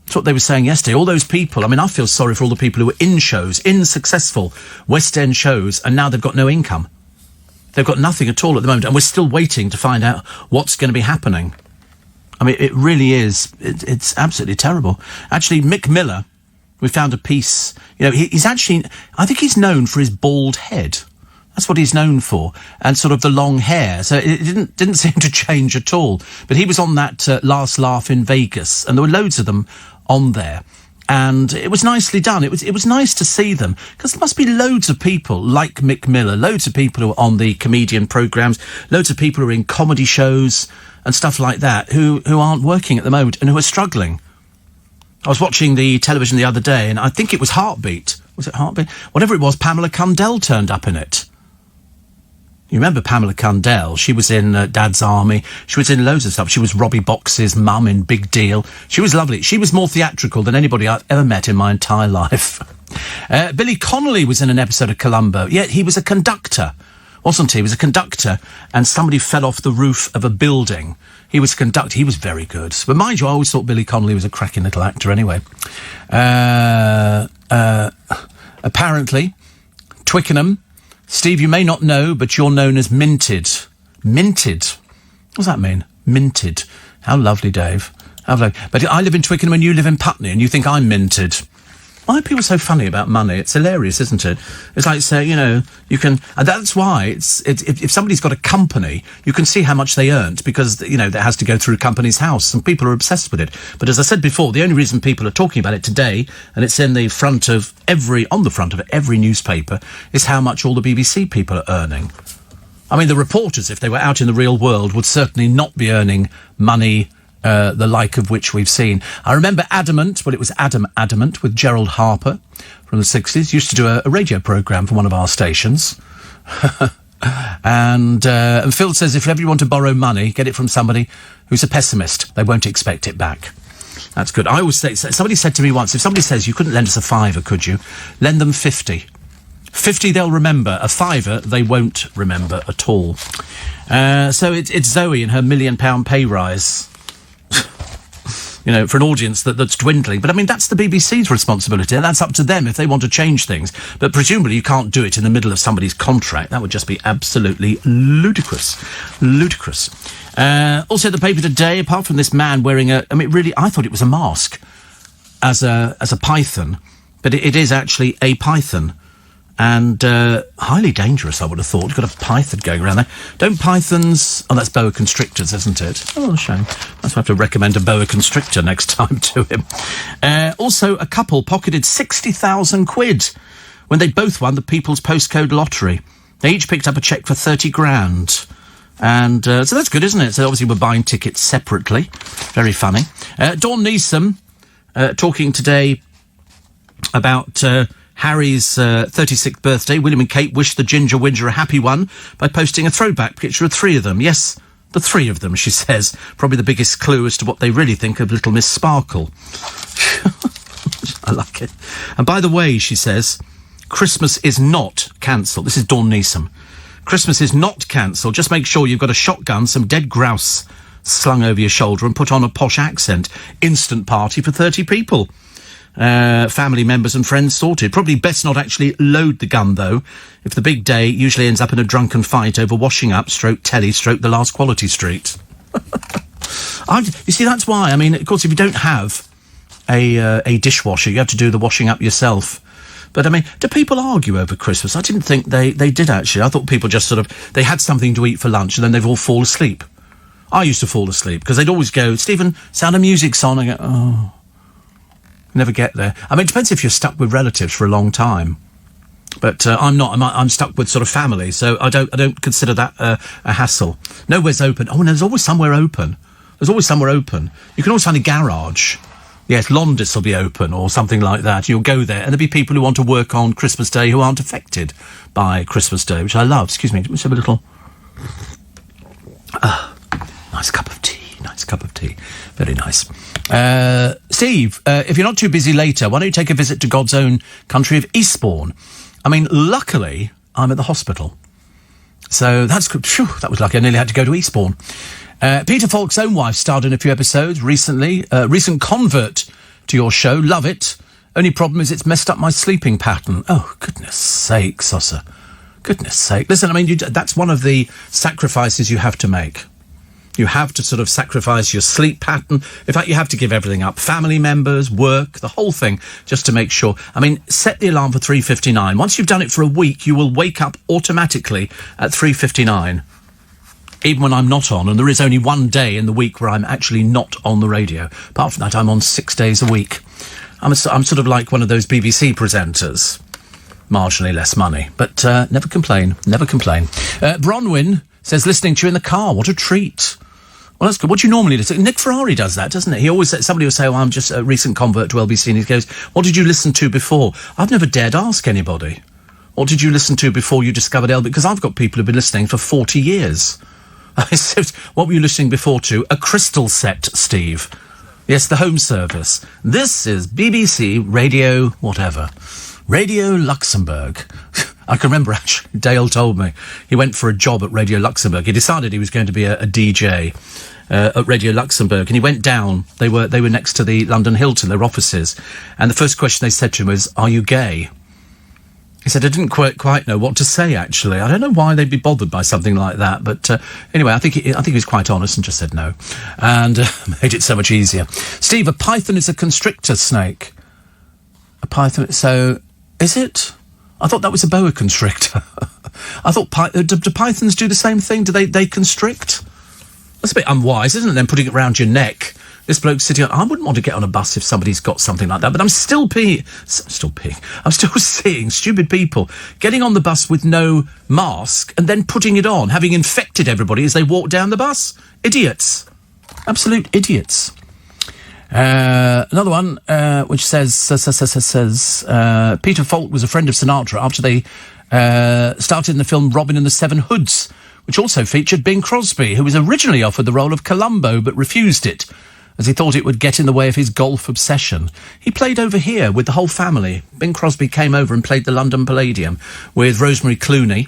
That's what they were saying yesterday. All those people, I mean, I feel sorry for all the people who were in shows, in successful West End shows, and now they've got no income. They've got nothing at all at the moment, and we're still waiting to find out what's going to be happening. I mean, it really is. It's absolutely terrible. Actually, Mick Miller, we found a piece, he's actually, I think he's known for his bald head. That's what he's known for, and sort of the long hair. So it didn't seem to change at all. But he was on that Last Laugh in Vegas, and there were loads of them on there, and it was nicely done. It was nice to see them, because there must be loads of people like Mick Miller, loads of people who are on the comedian programmes, loads of people who are in comedy shows and stuff like that, who aren't working at the moment and who are struggling. I was watching the television the other day, and I think it was Heartbeat. Was it Heartbeat? Whatever it was, Pamela Cundell turned up in it. You remember Pamela Cundell? She was in Dad's Army. She was in loads of stuff. She was Robbie Box's mum in Big Deal. She was lovely. She was more theatrical than anybody I've ever met in my entire life. Billy Connolly was in an episode of Columbo. Yeah, he was a conductor, wasn't he? He was a conductor, and somebody fell off the roof of a building. He was a conductor. He was very good. But mind you, I always thought Billy Connolly was a cracking little actor anyway. Apparently, Twickenham. Steve, you may not know, but you're known as Minted. Minted? What does that mean? Minted. How lovely, Dave. How lovely. But I live in Twickenham and you live in Putney, and you think I'm minted. Why are people so funny about money? It's hilarious, isn't it? It's like, say, you can... And that's why if somebody's got a company, you can see how much they earned, because, that has to go through a company's house, and people are obsessed with it. But as I said before, the only reason people are talking about it today, and it's on the front of every newspaper, is how much all the BBC people are earning. I mean, the reporters, if they were out in the real world, would certainly not be earning money the like of which we've seen. I remember Adamant, it was Adamant with Gerald Harper from the 60s, used to do a radio programme for one of our stations. and Phil says, if you ever want to borrow money, get it from somebody who's a pessimist. They won't expect it back. That's good. I always say, somebody said to me once, if somebody says, you couldn't lend us a fiver, could you? Lend them 50. 50 they'll remember. A fiver they won't remember at all. So it's Zoe and her £1 million pay rise. For an audience that's dwindling. But, I mean, that's the BBC's responsibility, and that's up to them if they want to change things. But presumably you can't do it in the middle of somebody's contract. That would just be absolutely ludicrous. Ludicrous. Also, the paper today, apart from this man wearing I thought it was a mask as a python, but it is actually a python. And highly dangerous, I would have thought. You've got a python going around there. Don't pythons... Oh, that's boa constrictors, isn't it? Oh, shame. That's why I have to recommend a boa constrictor next time to him. Also, a couple pocketed 60,000 quid when they both won the People's Postcode Lottery. They each picked up a cheque for 30 grand. And so that's good, isn't it? So obviously we're buying tickets separately. Very funny. Dawn Neeson talking today about... Harry's 36th birthday. William and Kate wished the Ginger Whinger a happy one by posting a throwback picture of 3 of them. Yes, the 3 of them, she says. Probably the biggest clue as to what they really think of little Miss Sparkle. I like it. And by the way, she says, Christmas is not cancelled. This is Dawn Neeson. Christmas is not cancelled. Just make sure you've got a shotgun, some dead grouse, slung over your shoulder and put on a posh accent. Instant party for 30 people. Family members and friends sorted. Probably best not actually load the gun, though. If the big day usually ends up in a drunken fight over washing up, stroke telly, stroke the last Quality Street. You see, that's why. I mean, of course, if you don't have a dishwasher, you have to do the washing up yourself. But, I mean, do people argue over Christmas? I didn't think they did, actually. I thought people just they had something to eat for lunch and then they'd all fall asleep. I used to fall asleep because they'd always go, Stephen, Sound of Music's on. I go, oh... Never get there. I mean, it depends if you're stuck with relatives for a long time. But I'm not. I'm stuck with sort of family, so I don't consider that a hassle. Nowhere's open. Oh, and there's always somewhere open. There's always somewhere open. You can always find a garage. Yes, Londis will be open or something like that. You'll go there, and there'll be people who want to work on Christmas Day who aren't affected by Christmas Day, which I love. Excuse me. Let's have a little... nice cup of tea. Nice cup of tea. Very nice. Steve, if you're not too busy later, why don't you take a visit to God's own country of Eastbourne? I mean, luckily, I'm at the hospital. So that's good. Phew, that was lucky. I nearly had to go to Eastbourne. Peter Falk's own wife starred in a few episodes recently. Recent convert to your show. Love it. Only problem is it's messed up my sleeping pattern. Oh, goodness sake, Sosa. Goodness sake. Listen, I mean, that's one of the sacrifices you have to make. You have to sort of sacrifice your sleep pattern. In fact, you have to give everything up. Family members, work, the whole thing, just to make sure. I mean, set the alarm for 3:59. Once you've done it for a week, you will wake up automatically at 3:59. Even when I'm not on, and there is only one day in the week where I'm actually not on the radio. Apart from that, I'm on 6 days a week. I'm sort of like one of those BBC presenters. Marginally less money. But never complain. Never complain. Bronwyn says, listening to you in the car. What a treat. Well, that's good. What do you normally listen to? Nick Ferrari does that, doesn't it? He always... Somebody will say, oh, I'm just a recent convert to LBC, and he goes, what did you listen to before? I've never dared ask anybody. What did you listen to before you discovered LBC? Because I've got people who've been listening for 40 years. I said, what were you listening before to? A crystal set, Steve. Yes, the home service. This is BBC Radio whatever. Radio Luxembourg. I can remember, actually, Dale told me. He went for a job at Radio Luxembourg. He decided he was going to be a DJ at Radio Luxembourg, and he went down. They were next to the London Hilton, their offices, and the first question they said to him was, are you gay? He said, I didn't quite know what to say, actually. I don't know why they'd be bothered by something like that, but anyway, I think he was quite honest and just said no, and made it so much easier. Steve, a python is a constrictor snake. A python, so... Is it? I thought that was a boa constrictor. I thought, do pythons do the same thing? Do they constrict? That's a bit unwise, isn't it, then putting it around your neck? This bloke sitting on... I wouldn't want to get on a bus if somebody's got something like that, but I'm still seeing stupid people getting on the bus with no mask and then putting it on, having infected everybody as they walk down the bus. Idiots. Absolute idiots. Another one, which says, Peter Falk was a friend of Sinatra after they started in the film Robin and the Seven Hoods, which also featured Bing Crosby, who was originally offered the role of Columbo but refused it, as he thought it would get in the way of his golf obsession. He played over here with the whole family. Bing Crosby came over and played the London Palladium with Rosemary Clooney,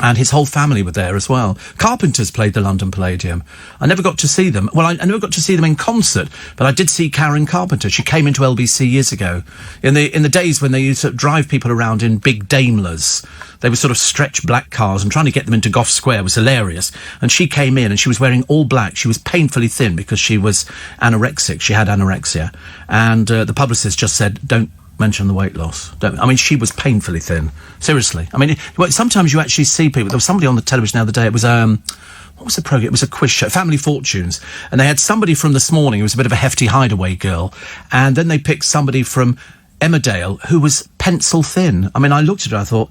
and his whole family were there as well. Carpenters played the London Palladium. I never got to see them. Well, I never got to see them in concert, but I did see Karen Carpenter. She came into LBC years ago. In the days when they used to drive people around in big Daimlers. They would sort of stretch black cars, and trying to get them into Gough Square was hilarious. And she came in, and she was wearing all black. She was painfully thin because she was anorexic. She had anorexia. And the publicist just said, don't mention the weight loss. I mean, she was painfully thin. Seriously. I mean, sometimes you actually see people. There was somebody on the television the other day. It was, what was the programme? It was a quiz show, Family Fortunes. And they had somebody from This Morning who was a bit of a hefty hideaway girl. And then they picked somebody from Emmerdale who was pencil thin. I mean, I looked at her, I thought,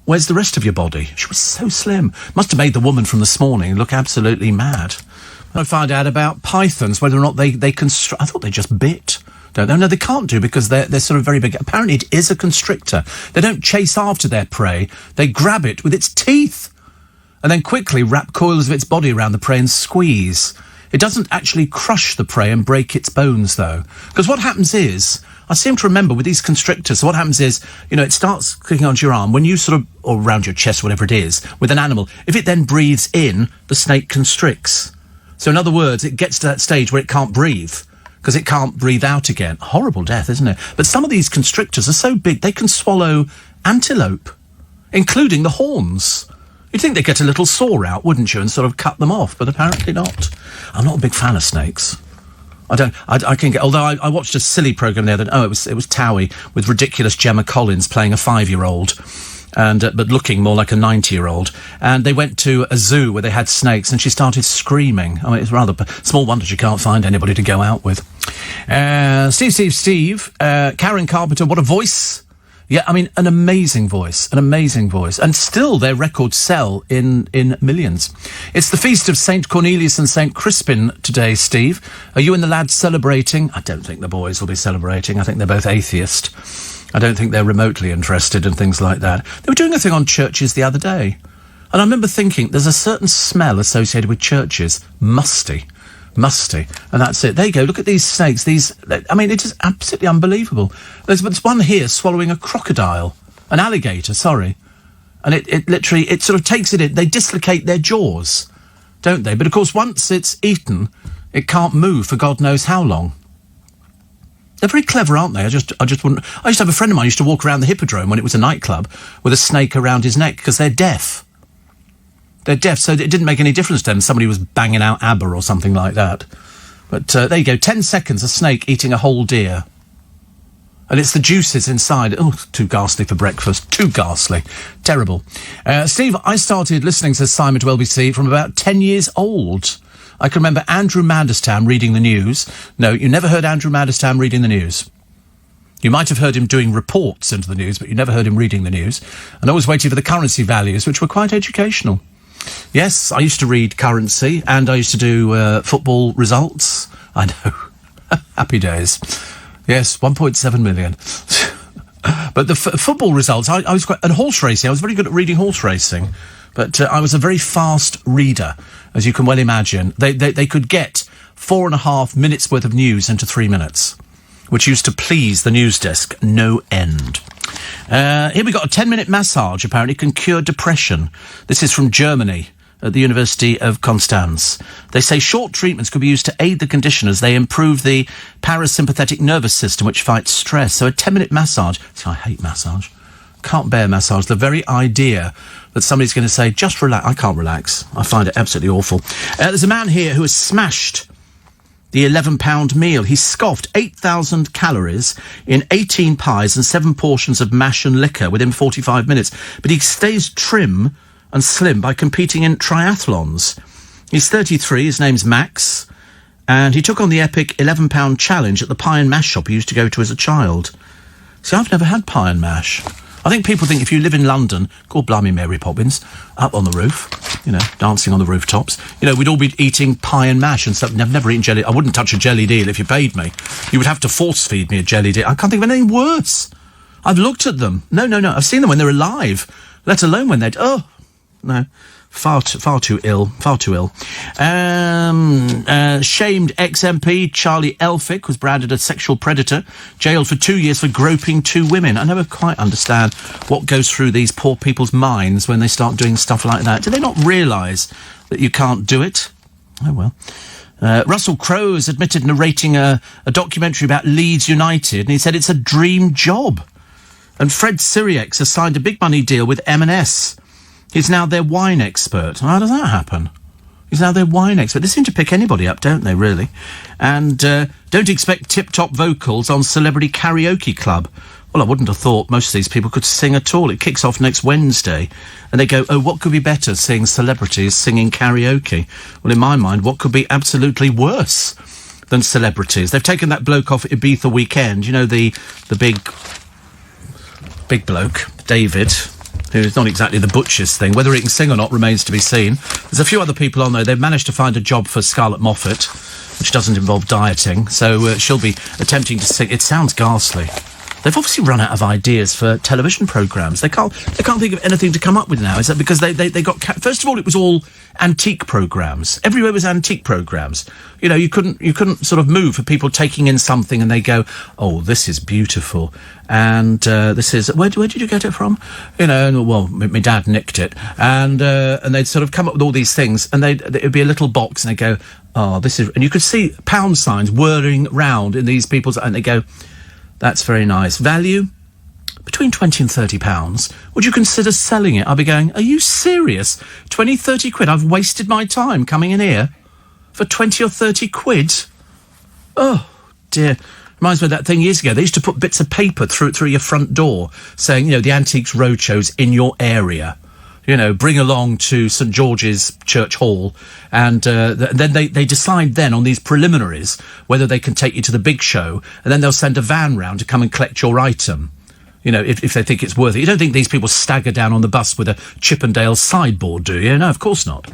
where's the rest of your body? She was so slim. Must have made the woman from This Morning look absolutely mad. I found out about pythons, whether or not they constrict. I thought they just bit. Don't they? No, they can't do because they're sort of very big. Apparently it is a constrictor. They don't chase after their prey. They grab it with its teeth and then quickly wrap coils of its body around the prey and squeeze. It doesn't actually crush the prey and break its bones, though. Because what happens is, I seem to remember with these constrictors, so what happens is, it starts clicking onto your arm when you sort of, or around your chest, whatever it is, with an animal. If it then breathes in, the snake constricts. So in other words, it gets to that stage where it can't breathe, because it can't breathe out again. Horrible death, isn't it? But some of these constrictors are so big, they can swallow antelope, including the horns. You'd think they'd get a little saw out, wouldn't you, and sort of cut them off, but apparently not. I'm not a big fan of snakes. I can get, although I watched a silly programme there that, it was Towie with ridiculous Gemma Collins playing a 5-year-old, and but looking more like a 90-year-old. And they went to a zoo where they had snakes, and she started screaming. I mean, it's rather small wonder she can't find anybody to go out with. Steve, Karen Carpenter, what a voice. Yeah, I mean, an amazing voice. And still their records sell in millions. It's the feast of St. Cornelius and St. Crispin today, Steve. Are you and the lads celebrating? I don't think the boys will be celebrating. I think they're both atheist. I don't think they're remotely interested in things like that. They were doing a thing on churches the other day. And I remember thinking, there's a certain smell associated with churches. Musty. And that's it. There you go. Look at these snakes. I mean, it is absolutely unbelievable. There's one here swallowing a crocodile. An alligator, sorry. And it literally, it sort of takes it in. They dislocate their jaws, don't they? But of course, once it's eaten, it can't move for God knows how long. They're very clever, aren't they? I just wouldn't. I used to have a friend of mine who used to walk around the Hippodrome when it was a nightclub with a snake around his neck because they're deaf. They're deaf, so it didn't make any difference to them. Somebody was banging out ABBA or something like that. But there you go, 10 seconds, a snake eating a whole deer. And it's the juices inside. Oh, too ghastly for breakfast. Too ghastly. Terrible. Steve, I started listening to Simon to LBC from about 10 years old. I can remember Andrew Manderstam reading the news. No, you never heard Andrew Manderstam reading the news. You might have heard him doing reports into the news, but you never heard him reading the news. And I was waiting for the currency values, which were quite educational. Yes, I used to read currency, and I used to do football results. I know. Happy days. Yes, 1.7 million. But the football results, I was quite... And horse racing, I was very good at reading horse racing. But I was a very fast reader, as you can well imagine. They could get 4.5 minutes worth of news into 3 minutes, which used to please the news desk no end. Here we got a 10-minute massage, apparently can cure depression. This is from Germany, at the University of Konstanz. They say short treatments could be used to aid the condition as they improve the parasympathetic nervous system, which fights stress. So a 10-minute massage. See, I hate massage. Can't bear massage. The very idea that somebody's going to say, just relax. I can't relax. I find it absolutely awful. There's a man here who has smashed the £11 meal. He scoffed 8,000 calories in 18 pies and 7 portions of mash and liquor within 45 minutes. But he stays trim and slim by competing in triathlons. He's 33, his name's Max, and he took on the epic £11 challenge at the pie and mash shop he used to go to as a child. See, I've never had pie and mash. I think people think if you live in London, God blimey, Mary Poppins, up on the roof, dancing on the rooftops, we'd all be eating pie and mash and stuff. I've never eaten jelly. I wouldn't touch a jellied eel if you paid me. You would have to force feed me a jellied eel. I can't think of anything worse. I've looked at them. No. I've seen them when they're alive, let alone when they're... Oh, no. Far too ill. Shamed ex-MP Charlie Elphick was branded a sexual predator, jailed for 2 years for groping 2 women. I never quite understand what goes through these poor people's minds when they start doing stuff like that. Do they not realise that you can't do it? Oh, well. Russell Crowe has admitted narrating a documentary about Leeds United, and he said it's a dream job. And Fred Siriex has signed a big money deal with M&S. He's now their wine expert. How does that happen? He's now their wine expert. They seem to pick anybody up, don't they, really? And don't expect tip-top vocals on Celebrity Karaoke Club. Well, I wouldn't have thought most of these people could sing at all. It kicks off next Wednesday. And they go, oh, what could be better, seeing celebrities singing karaoke? Well, in my mind, what could be absolutely worse than celebrities? They've taken that bloke off Ibiza Weekend. The big bloke, David... who's not exactly the butchest thing. Whether he can sing or not remains to be seen. There's a few other people on there. They've managed to find a job for Scarlett Moffat, which doesn't involve dieting, so she'll be attempting to sing. It sounds ghastly. They've obviously run out of ideas for television programmes. They can't think of anything to come up with now. Is that because they got... First of all, it was all antique programmes. Everywhere was antique programmes. You know, you couldn't sort of move for people taking in something and they go, oh, this is beautiful. And this is... Where did you get it from? You know, well, my dad nicked it. And they'd sort of come up with all these things and it'd be a little box and they'd go, oh, this is... And you could see pound signs whirring round in these people's... And they go... That's very nice. Value? Between 20 and 30 pounds. Would you consider selling it? I'll be going, are you serious? 20, 30 quid? I've wasted my time coming in here for 20 or 30 quid? Oh, dear. Reminds me of that thing years ago. They used to put bits of paper through your front door saying, you know, the Antiques Roadshow's in your area. You know, bring along to St George's Church Hall, and then they decide then on these preliminaries whether they can take you to the big show, and then they'll send a van round to come and collect your item. You know, if they think it's worth it. You don't think these people stagger down on the bus with a Chippendale sideboard, do you? No, of course not.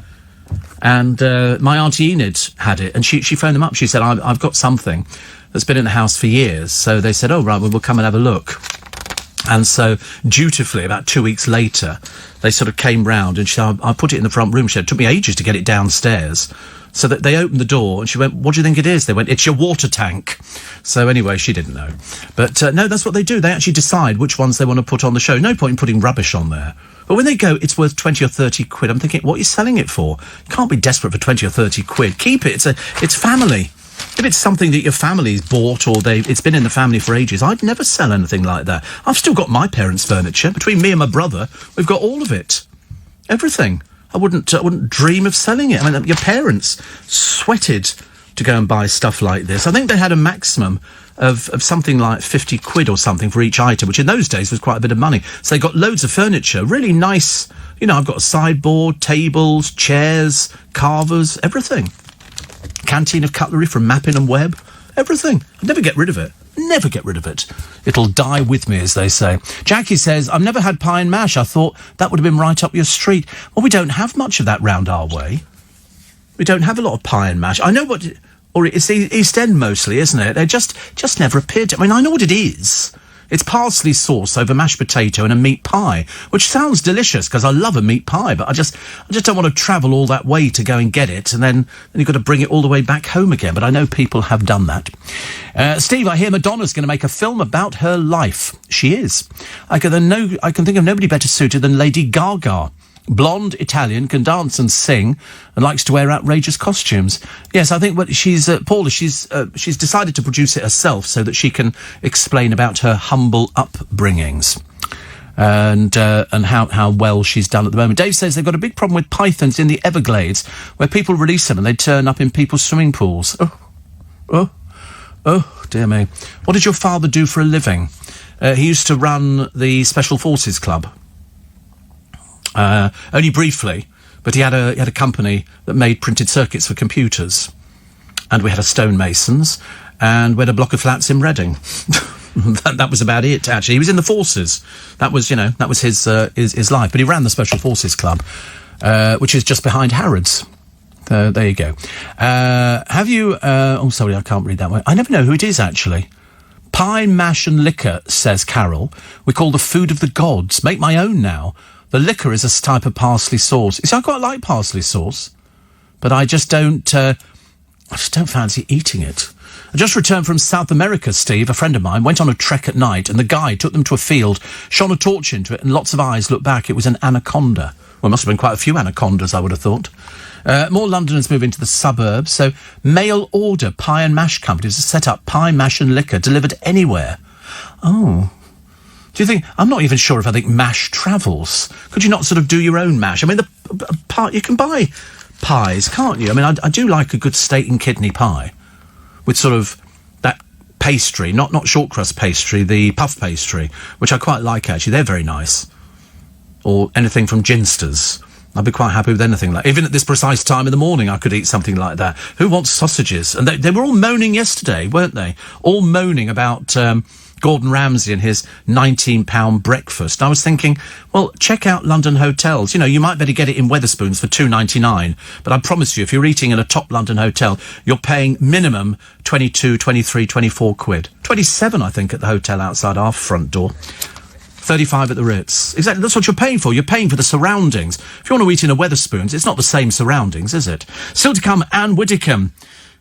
And my Auntie Enid had it, and she phoned them up. She said, I've got something that's been in the house for years. So they said, oh, right, well, we'll come and have a look. And so, dutifully, about 2 weeks later, they sort of came round and she said, I put it in the front room. She said, it took me ages to get it downstairs. So that they opened the door and she went, what do you think it is? They went, it's your water tank. So anyway, she didn't know. But no, that's what they do. They actually decide which ones they want to put on the show. No point in putting rubbish on there. But when they go, it's worth 20 or 30 quid, I'm thinking, what are you selling it for? You can't be desperate for 20 or 30 quid. Keep it. It's family. If it's something that your family's bought or it's been in the family for ages, I'd never sell anything like that. I've still got my parents' furniture. Between me and my brother, we've got all of it. Everything. I wouldn't dream of selling it. I mean, your parents sweated to go and buy stuff like this. I think they had a maximum of something like 50 quid or something for each item, which in those days was quite a bit of money. So they got loads of furniture, really nice. You know, I've got a sideboard, tables, chairs, carvers, everything. Canteen of cutlery from Mappin and Webb. Everything. I'd never get rid of it. Never get rid of it. It'll die with me, as they say. Jackie says, I've never had pie and mash. I thought that would have been right up your street. Well, we don't have much of that round our way. We don't have a lot of pie and mash. I know what... Or it's the East End mostly, isn't it? They just never appeared to... I mean, I know what it is. It's parsley sauce over mashed potato and a meat pie, which sounds delicious because I love a meat pie, but I just don't want to travel all that way to go and get it, and then you've got to bring it all the way back home again. But I know people have done that. Steve, I hear Madonna's going to make a film about her life. She is. I can think of nobody better suited than Lady Gaga. Blonde, Italian, can dance and sing, and likes to wear outrageous costumes. Yes, I think what she's Paula. She's decided to produce it herself so that she can explain about her humble upbringings and how well she's done at the moment. Dave says they've got a big problem with pythons in the Everglades, where people release them and they turn up in people's swimming pools. Oh, dear me. What did your father do for a living? He used to run the Special Forces Club. Only briefly, but he had a company that made printed circuits for computers, and we had a stonemasons, and we had a block of flats in Reading. that was about it. Actually, he was in the forces. That was his life. But he ran the Special Forces Club, which is just behind Harrods. There you go. Have you? Oh, sorry, I can't read that one. I never know who it is actually. Pie, mash, and liquor, says Carol. We call the food of the gods. Make my own now. The liquor is a type of parsley sauce. See, I quite like parsley sauce, but I just don't fancy eating it. I just returned from South America, Steve. A friend of mine went on a trek at night, and the guide took them to a field, shone a torch into it, and lots of eyes looked back. It was an anaconda. Well, must have been quite a few anacondas, I would have thought. More Londoners move into the suburbs, so mail order pie and mash companies have set up pie, mash, and liquor delivered anywhere. Oh. Do you think... I'm not even sure if I think mash travels. Could you not sort of do your own mash? I mean, you can buy pies, can't you? I mean, I do like a good steak and kidney pie with sort of that pastry, not short crust pastry, the puff pastry, which I quite like, actually. They're very nice. Or anything from Ginsters. I'd be quite happy with anything like... Even at this precise time in the morning, I could eat something like that. Who wants sausages? And they were all moaning yesterday, weren't they? All moaning about... Gordon Ramsay and his £19 breakfast. I was thinking, well, check out London hotels. You know, you might better get it in Wetherspoons for $2.99, but I promise you, if you're eating in a top London hotel, you're paying minimum 22, 23, 24 quid. 27, I think, at the hotel outside our front door. 35 at the Ritz. Exactly, that's what you're paying for. You're paying for the surroundings. If you want to eat in a Wetherspoons, it's not the same surroundings, is it? Still to come, Anne Widdecombe,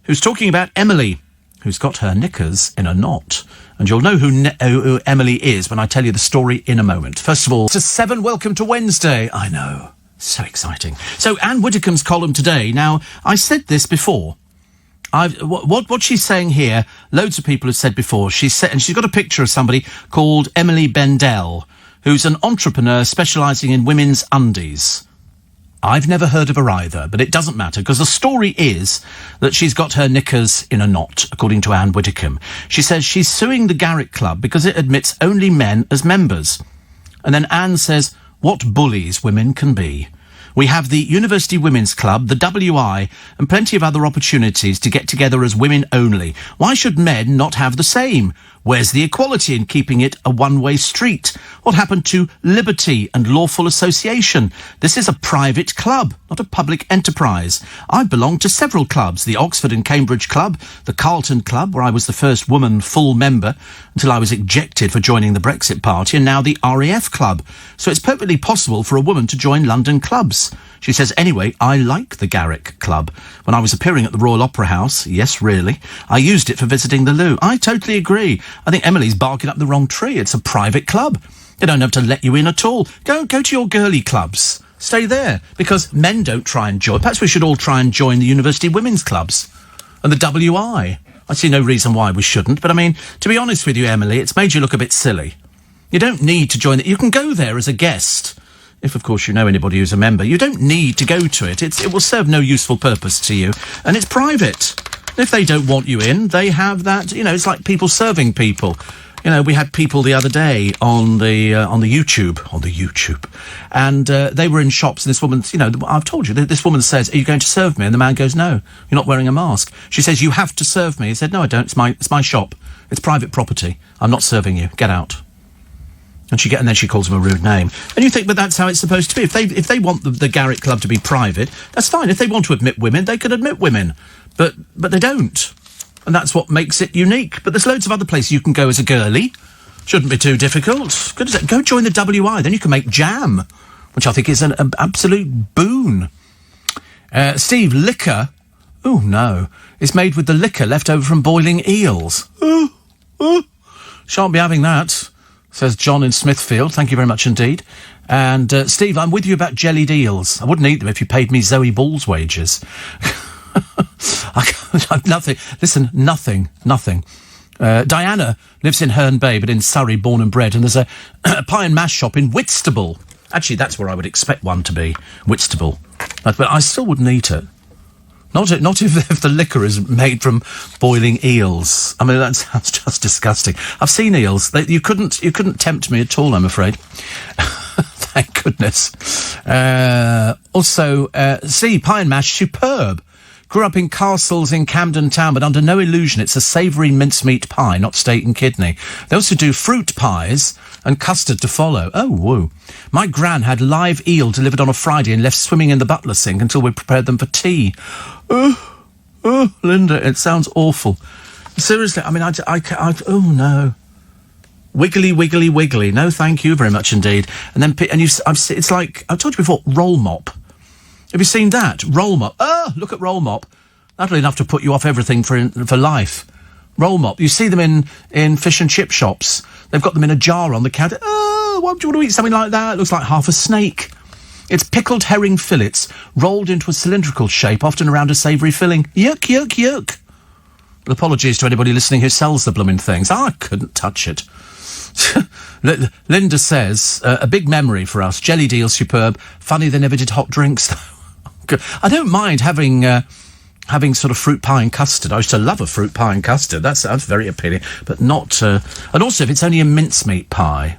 who's talking about Emily, who's got her knickers in a knot. And you'll know who Emily is when I tell you the story in a moment. First of all, to 7, welcome to Wednesday. I know, so exciting. So Anne Widdecombe's column today. Now, I said this before. What she's saying here, loads of people have said before. And she's got a picture of somebody called Emily Bendell, who's an entrepreneur specialising in women's undies. I've never heard of her either, but it doesn't matter, because the story is that she's got her knickers in a knot, according to Anne Widdecombe. She says she's suing the Garrick Club because it admits only men as members. And then Anne says, what bullies women can be. We have the University Women's Club, the WI, and plenty of other opportunities to get together as women only. Why should men not have the same? Where's the equality in keeping it a one-way street? What happened to liberty and lawful association? This is a private club, not a public enterprise. I belong to several clubs, the Oxford and Cambridge Club, the Carlton Club, where I was the first woman full member until I was ejected for joining the Brexit Party, and now the RAF Club. So it's perfectly possible for a woman to join London clubs. She says, anyway, I like the Garrick Club. When I was appearing at the Royal Opera House, yes, really, I used it for visiting the loo. I totally agree. I think Emily's barking up the wrong tree. It's a private club. They don't have to let you in at all. Go to your girly clubs. Stay there, because men don't try and join. Perhaps we should all try and join the University Women's Clubs and the WI. I see no reason why we shouldn't, but I mean, to be honest with you, Emily, it's made you look a bit silly. You don't need to join it. You can go there as a guest. If, of course, you know anybody who's a member. You don't need to go to it. It will serve no useful purpose to you. And it's private. If they don't want you in, they have that, you know, it's like people serving people. You know, we had people the other day on the YouTube. And they were in shops, and this woman, you know, I've told you, this woman says, are you going to serve me? And the man goes, no, you're not wearing a mask. She says, you have to serve me. He said, no, I don't. It's my shop. It's private property. I'm not serving you. Get out. And then she calls him a rude name. And you think, but that's how it's supposed to be. If they want the Garrick Club to be private, that's fine. If they want to admit women, they can admit women. But they don't. And that's what makes it unique. But there's loads of other places you can go as a girly. Shouldn't be too difficult. Go join the WI. Then you can make jam, which I think is an absolute boon. Steve, liquor. Oh, no. It's made with the liquor left over from boiling eels. Shan't be having that. Says John in Smithfield. Thank you very much indeed. And, Steve, I'm with you about jellied eels. I wouldn't eat them if you paid me Zoe Ball's wages. I've nothing. Listen, nothing. Diana lives in Herne Bay, but in Surrey, born and bred, and there's a pie and mash shop in Whitstable. Actually, that's where I would expect one to be, Whitstable. But I still wouldn't eat it. Not if the liquor is made from boiling eels. I mean, that sounds just disgusting. I've seen eels. You couldn't tempt me at all, I'm afraid. Thank goodness. Also, pie and mash, superb. Grew up in Castles in Camden Town, but under no illusion, it's a savoury mincemeat pie, not steak and kidney. They also do fruit pies and custard to follow. Oh, woo. My gran had live eel delivered on a Friday and left swimming in the butler sink until we prepared them for tea. Oh, Linda, it sounds awful. Seriously, I mean, oh, no. Wiggly, wiggly, wiggly. No, thank you very much indeed. It's like, I've told you before, roll mop. Have you seen that? Roll mop. Oh, look at roll mop. That'll enough to put you off everything for life. Roll mop. You see them in fish and chip shops. They've got them in a jar on the counter. Oh, what do you want to eat? Something like that? It looks like half a snake. It's pickled herring fillets rolled into a cylindrical shape, often around a savoury filling. Yuck, yuck, yuck. Apologies to anybody listening who sells the blooming things. I couldn't touch it. Linda says, a big memory for us. Jelly deal, superb. Funny they never did hot drinks, though. I don't mind having sort of fruit pie and custard. I used to love a fruit pie and custard. That sounds very appealing. But not... and also, if it's only a mincemeat pie.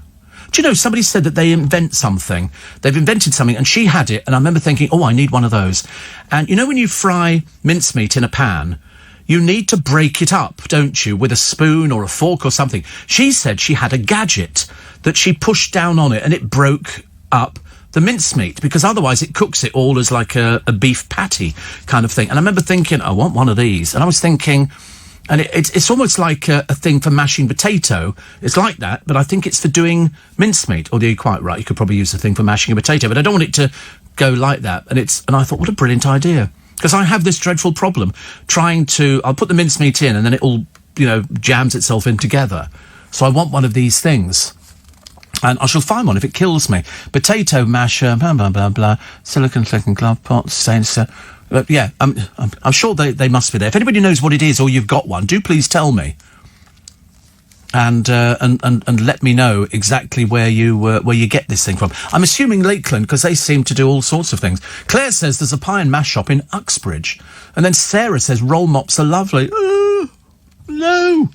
Do you know, somebody said that they invent something. They've invented something, and she had it, and I remember thinking, oh, I need one of those. And you know when you fry mincemeat in a pan, you need to break it up, don't you, with a spoon or a fork or something. She said she had a gadget that she pushed down on it and it broke up the mincemeat, because otherwise it cooks it all as like a beef patty kind of thing. And I remember thinking, I want one of these. And I was thinking, and it's almost like a thing for mashing potato. It's like that, but I think it's for doing mincemeat. Although you're quite right, you could probably use the thing for mashing a potato, but I don't want it to go like that. And I thought, what a brilliant idea. Because I have this dreadful problem I'll put the mincemeat in and then it all, jams itself in together. So I want one of these things. And I shall find one if it kills me. Potato masher, blah, blah, blah, blah, silicon glove pot, stainless steel. Yeah, I'm sure they must be there. If anybody knows what it is or you've got one, do please tell me. And let me know exactly where you get this thing from. I'm assuming Lakeland, because they seem to do all sorts of things. Claire says there's a pie and mash shop in Uxbridge. And then Sarah says roll mops are lovely. No.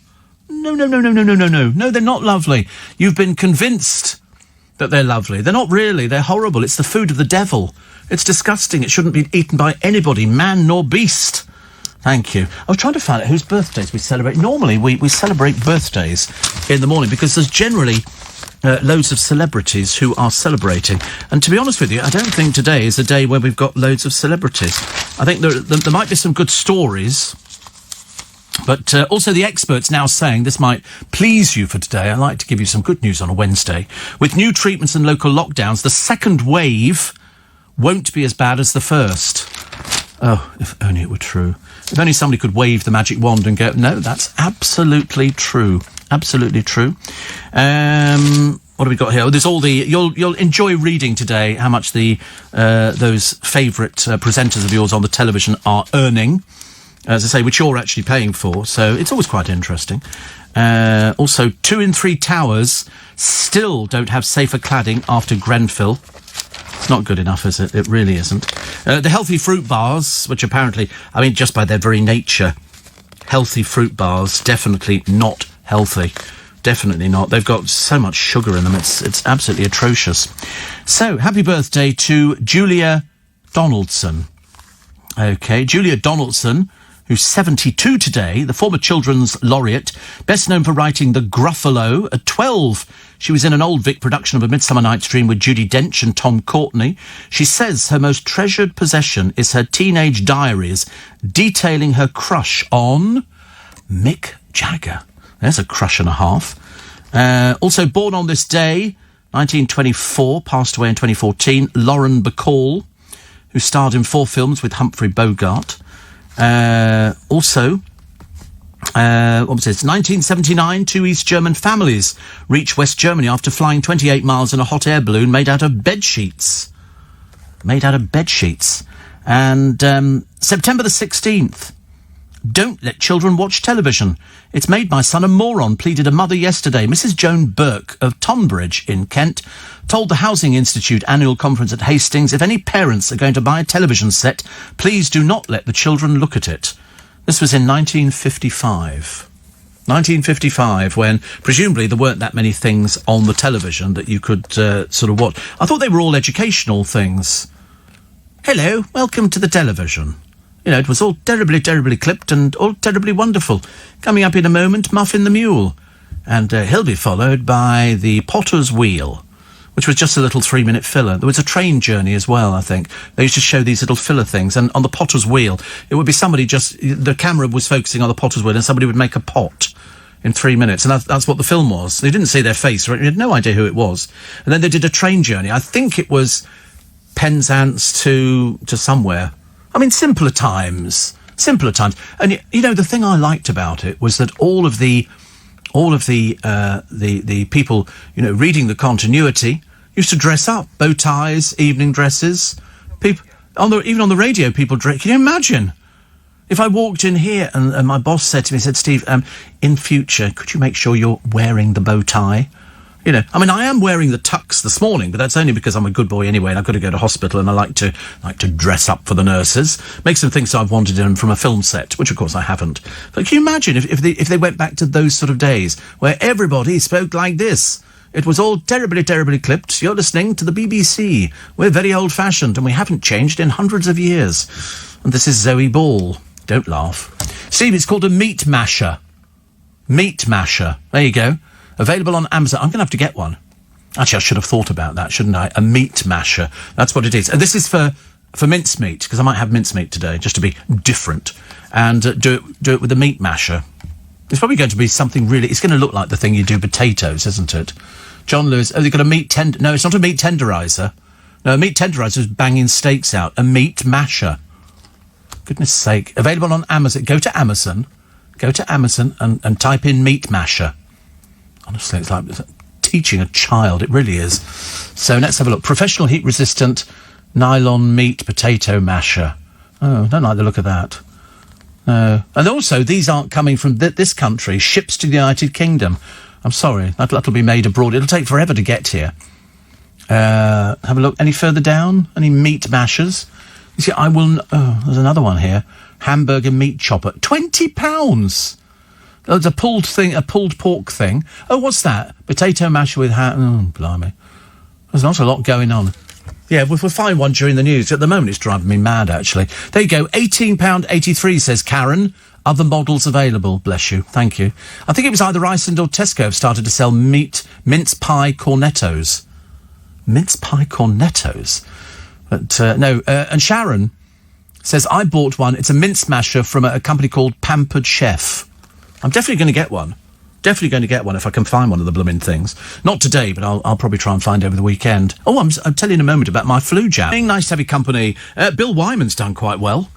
No, they're not lovely. You've been convinced that they're lovely. They're not really. They're horrible. It's the food of the devil. It's disgusting. It shouldn't be eaten by anybody, man nor beast. Thank you. I was trying to find out whose birthdays we celebrate. Normally, we celebrate birthdays in the morning because there's generally loads of celebrities who are celebrating. And to be honest with you, I don't think today is a day where we've got loads of celebrities. I think there might be some good stories. But also the experts now saying this might please you for today. I'd like to give you some good news on a Wednesday. With new treatments and local lockdowns, the second wave won't be as bad as the first. Oh, if only it were true. If only somebody could wave the magic wand and go, no, that's absolutely true. Absolutely true. What have we got here? Oh, there's all the... You'll enjoy reading today how much those favourite presenters of yours on the television are earning. As I say, which you're actually paying for, so it's always quite interesting. Also, 2 in 3 towers still don't have safer cladding after Grenfell. It's not good enough, is it? It really isn't. The healthy fruit bars, which apparently, just by their very nature, healthy fruit bars, definitely not healthy. Definitely not. They've got so much sugar in them, it's absolutely atrocious. So, happy birthday to Julia Donaldson. Okay, Julia Donaldson, who's 72 today, the former children's laureate, best known for writing The Gruffalo. At 12, she was in an Old Vic production of A Midsummer Night's Dream with Judi Dench and Tom Courtenay. She says her most treasured possession is her teenage diaries detailing her crush on Mick Jagger. There's a crush and a half. Also born on this day, 1924, passed away in 2014, Lauren Bacall, who starred in 4 films with Humphrey Bogart. Also, what was it? 1979, 2 East German families reach West Germany after flying 28 miles in a hot air balloon made out of bed sheets. And September the 16th. Don't let children watch television. It's made my son a moron, pleaded a mother yesterday. Mrs. Joan Burke of Tonbridge in Kent told the Housing Institute annual conference at Hastings, if any parents are going to buy a television set, please do not let the children look at it. This was in 1955. 1955, when presumably there weren't that many things on the television that you could sort of watch. I thought they were all educational things. Hello, welcome to the television. It was all terribly, terribly clipped and all terribly wonderful. Coming up in a moment, Muffin the Mule. And he'll be followed by the Potter's Wheel, which was just a little 3-minute filler. There was a train journey as well, I think. They used to show these little filler things. And on the Potter's Wheel, it would be somebody the camera was focusing on the Potter's Wheel and somebody would make a pot in 3 minutes. And that's what the film was. They didn't see their face, right? You had no idea who it was. And then they did a train journey. I think it was Penzance to somewhere. Simpler times. And the thing I liked about it was that all of the people, reading the continuity used to dress up, bow ties, evening dresses. People even on the radio, people dress. Can you imagine if I walked in here and my boss said to me, Steve, in future, could you make sure you're wearing the bow tie? I am wearing the tux this morning, but that's only because I'm a good boy anyway, and I've got to go to hospital, and I like to dress up for the nurses, make them think I've wanted them from a film set, which of course I haven't. But can you imagine if they went back to those sort of days where everybody spoke like this? It was all terribly, terribly clipped. You're listening to the BBC. We're very old-fashioned, and we haven't changed in hundreds of years. And this is Zoe Ball. Don't laugh. Steve, it's called a meat masher. Meat masher. There you go. Available on Amazon. I'm going to have to get one. Actually, I should have thought about that, shouldn't I? A meat masher. That's what it is. And this is for mincemeat, because I might have mincemeat today, just to be different. And do it with a meat masher. It's probably going to be something really... It's going to look like the thing you do potatoes, isn't it? John Lewis... Oh, they've got a meat tender... No, it's not a meat tenderizer. No, a meat tenderizer is banging steaks out. A meat masher. Goodness sake. Available on Amazon. Go to Amazon and type in meat masher. Honestly, it's like teaching a child. It really is. So let's have a look. Professional heat-resistant nylon meat potato masher. Oh, don't like the look of that. No. And also, these aren't coming from this country. Ships to the United Kingdom. I'm sorry. That'll be made abroad. It'll take forever to get here. Have a look. Any further down? Any meat mashers? You see, I will... Oh, there's another one here. Hamburger meat chopper. £20! There's a pulled pork thing. Oh, what's that? Potato masher with Oh, blimey. There's not a lot going on. Yeah, we'll find one during the news. At the moment, it's driving me mad, actually. There you go. £18.83, says Karen. Other models available. Bless you. Thank you. I think it was either Iceland or Tesco have started to sell mince pie cornettos. Mince pie cornettos? But, no. And Sharon says, I bought one. It's a mince masher from a company called Pampered Chef. I'm definitely going to get one. Definitely going to get one if I can find one of the blooming things. Not today, but I'll probably try and find over the weekend. Oh, I'll tell you in a moment about my flu jab. Being nice to have your company. Bill Wyman's done quite well.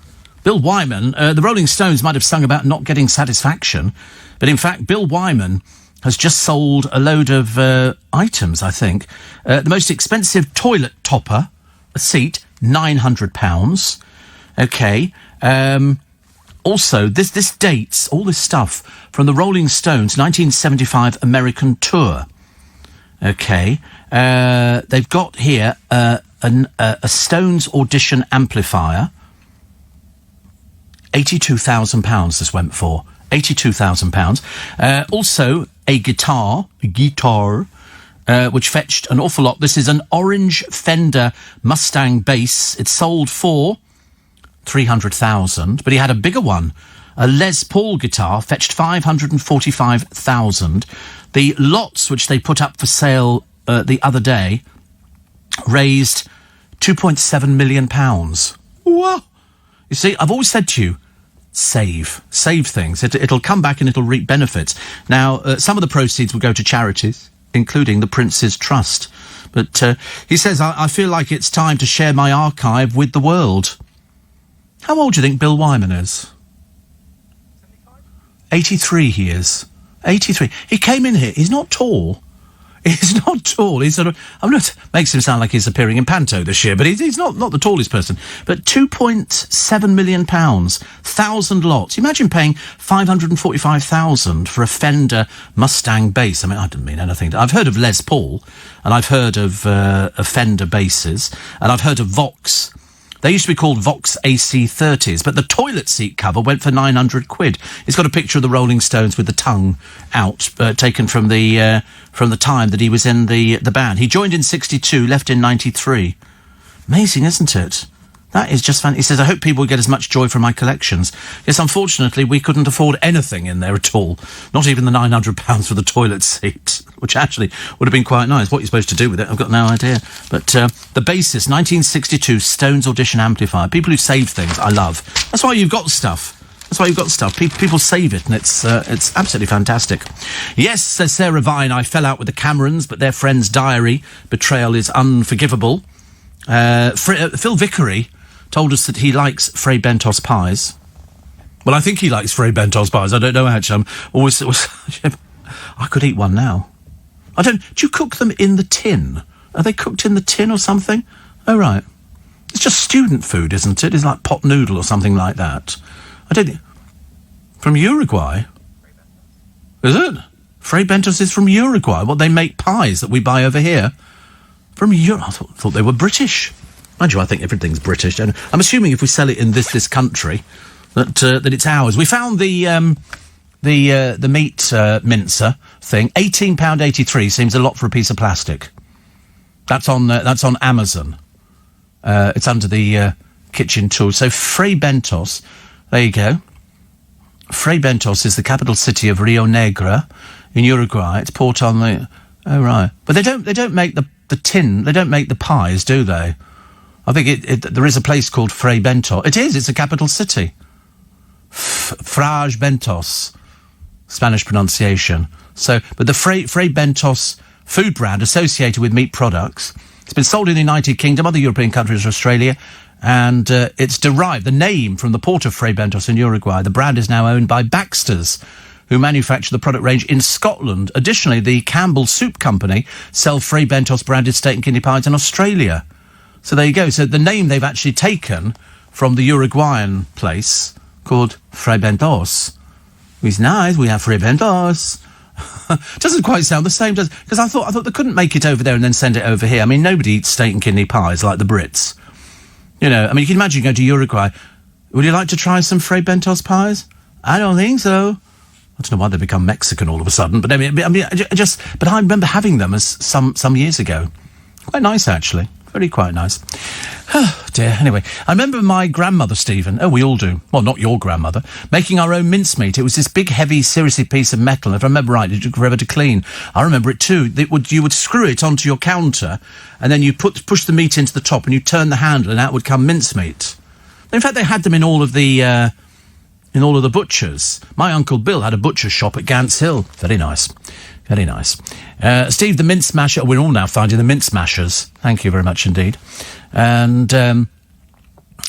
Bill Wyman, the Rolling Stones might have sung about not getting satisfaction, but in fact, Bill Wyman has just sold a load of items, I think. The most expensive toilet topper, a seat, £900. Okay. Also, this dates all this stuff from the Rolling Stones 1975 American tour. Okay, they've got here a Stones audition amplifier. £82,000 this went for. £82,000. Also a guitar, which fetched an awful lot. This is an orange Fender Mustang bass. It sold for $300,000, but he had a bigger one. A Les Paul guitar fetched $545,000. The lots which they put up for sale the other day raised £2.7 million. Whoa! You see, I've always said to you, save things. It'll come back and it'll reap benefits. Now, some of the proceeds will go to charities, including the Prince's Trust. But he says, I feel like it's time to share my archive with the world. How old do you think Bill Wyman is? 83 he is. 83. He came in here. He's not tall. He's not tall. He's sort of... makes him sound like he's appearing in Panto this year, but he's not the tallest person. But £2.7 million, 1,000 lots. Imagine paying $545,000 for a Fender Mustang bass. I mean, I didn't mean anything. I've heard of Les Paul, and I've heard of Fender basses, and I've heard of Vox. They used to be called Vox AC30s, but the toilet seat cover went for £900. It's got a picture of the Rolling Stones with the tongue out, taken from the time that he was in the band. He joined in 62, left in 93. Amazing, isn't it? That is just fun. He says, I hope people get as much joy from my collections. Yes, unfortunately, we couldn't afford anything in there at all. Not even the £900 for the toilet seat, which actually would have been quite nice. What you're supposed to do with it, I've got no idea. But the bassist, 1962 Stones audition amplifier. People who save things, I love. That's why you've got stuff. People save it, and it's absolutely fantastic. Yes, says Sarah Vine, I fell out with the Camerons, but their friend's diary betrayal is unforgivable. Phil Vickery told us that he likes Fray Bentos pies. Well, I think he likes Fray Bentos pies. I don't know, actually. I could eat one now. Do you cook them in the tin? Are they cooked in the tin or something? Oh, right. It's just student food, isn't it? It's like pot noodle or something like that. I don't think... From Uruguay? Is it? Fray Bentos is from Uruguay. What, they make pies that we buy over here? From Uruguay? I thought they were British. Mind you, I think everything's British. And I'm assuming if we sell it in this country, that it's ours. We found the meat mincer thing. £18.83 seems a lot for a piece of plastic. That's on Amazon. It's under the kitchen tools. So Fray Bentos, there you go. Fray Bentos is the capital city of Rio Negro in Uruguay. It's port on the... Oh, right. But they don't make the tin... They don't make the pies, do they? I think there is a place called Fray Bentos. It is. It's a capital city. Frage Bentos. Spanish pronunciation. So, but the Fray Bentos food brand associated with meat products, it's been sold in the United Kingdom, other European countries, Australia, and it's derived, the name, from the port of Fray Bentos in Uruguay. The brand is now owned by Baxter's, who manufacture the product range in Scotland. Additionally, the Campbell Soup Company sell Fray Bentos branded steak and kidney pies in Australia. So there you go. So the name they've actually taken from the Uruguayan place called Fray Bentos. It's nice. We have Fray Bentos. Doesn't quite sound the same, does it? Because I thought they couldn't make it over there and then send it over here. I mean, nobody eats steak and kidney pies like the Brits. You know, I mean, you can imagine going to Uruguay. Would you like to try some Fray Bentos pies? I don't think so. I don't know why they become Mexican all of a sudden, but I mean, but I remember having them as some years ago. Quite nice, actually. Very quite nice. Oh, dear. Anyway, I remember my grandmother, Stephen, we all do, well, not your grandmother, making our own mincemeat. It was this big, heavy, seriously piece of metal. If I remember right, it took forever to clean. I remember it too. You would screw it onto your counter, and then you push the meat into the top, and you turn the handle, and out would come mincemeat. In fact, they had them in all of the butchers. My Uncle Bill had a butcher's shop at Gants Hill. Very nice. Very nice. Steve, the mince masher. We're all now finding the mince mashers. Thank you very much indeed. And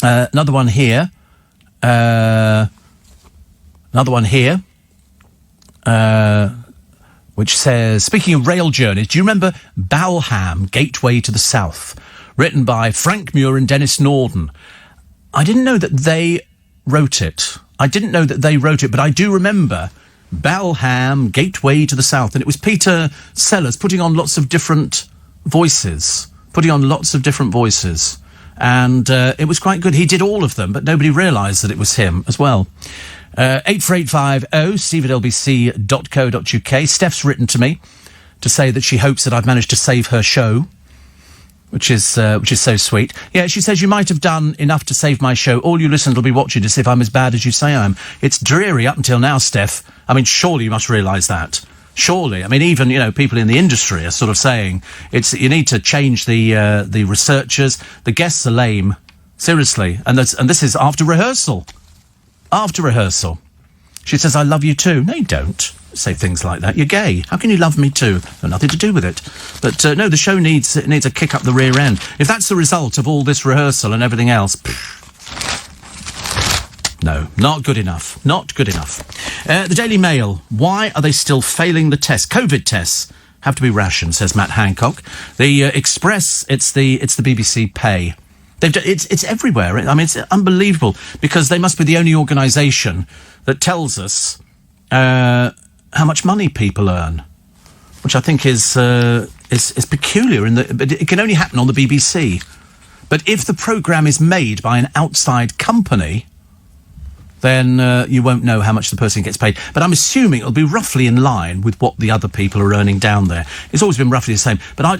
another one here. Which says, speaking of rail journeys, do you remember Balham, Gateway to the South? Written by Frank Muir and Dennis Norden. I didn't know that they wrote it. But I do remember Balham, Gateway to the South, and it was Peter Sellers putting on lots of different voices, and it was quite good. He did all of them, but nobody realised that it was him as well. 84850 steve@lbc.co.uk. Steph's written to me to say that she hopes that I've managed to save her show, which is so sweet. Yeah, she says, you might have done enough to save my show. All you listeners will be watching to see if I'm as bad as you say I am. It's dreary up until now, Steph. I mean, surely you must realise that. Surely. I mean, even, people in the industry are sort of saying you need to change the researchers. The guests are lame. Seriously. And this is after rehearsal. After rehearsal. She says, I love you too. No, you don't say things like that. You're gay. How can you love me too? Got nothing to do with it. But no, the show needs a kick up the rear end. If that's the result of all this rehearsal and everything else, no, not good enough. Not good enough. The Daily Mail. Why are they still failing the tests? COVID tests have to be rationed, says Matt Hancock. The Express. It's the BBC Pay. It's everywhere. I mean, it's unbelievable because they must be the only organisation that tells us how much money people earn, which I think is peculiar. But it can only happen on the BBC. But if the programme is made by an outside company, then you won't know how much the person gets paid. But I'm assuming it'll be roughly in line with what the other people are earning down there. It's always been roughly the same. But I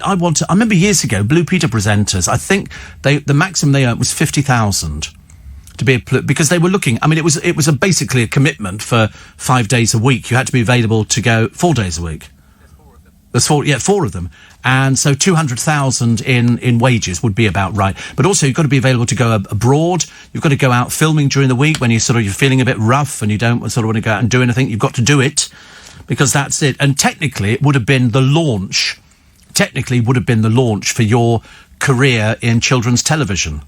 remember years ago, Blue Peter presenters, I think the maximum they earned was 50,000 to be because they were looking. I mean, it was basically a commitment for 5 days a week. You had to be available to go 4 days a week. There's four of them. And so 200,000 in wages would be about right. But also you've got to be available to go abroad. You've got to go out filming during the week when you're feeling a bit rough and you don't sort of want to go out and do anything. You've got to do it because that's it. And technically it would have been the launch. For your career in children's television.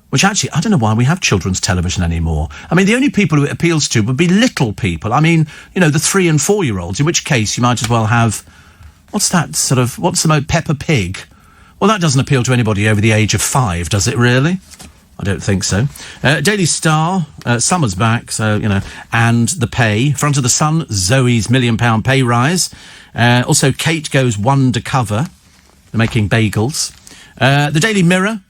Which actually, I don't know why we have children's television anymore. I mean, the only people who it appeals to would be little people. I mean, the 3 and 4 year olds, in which case you might as well have... what's the most Peppa Pig? Well, that doesn't appeal to anybody over the age of 5, does it really? I don't think so. Daily Star, summer's back, so, and the pay. Front of the Sun, Zoe's £1 million pay rise. Also, Kate goes undercover. They're making bagels. The Daily Mirror,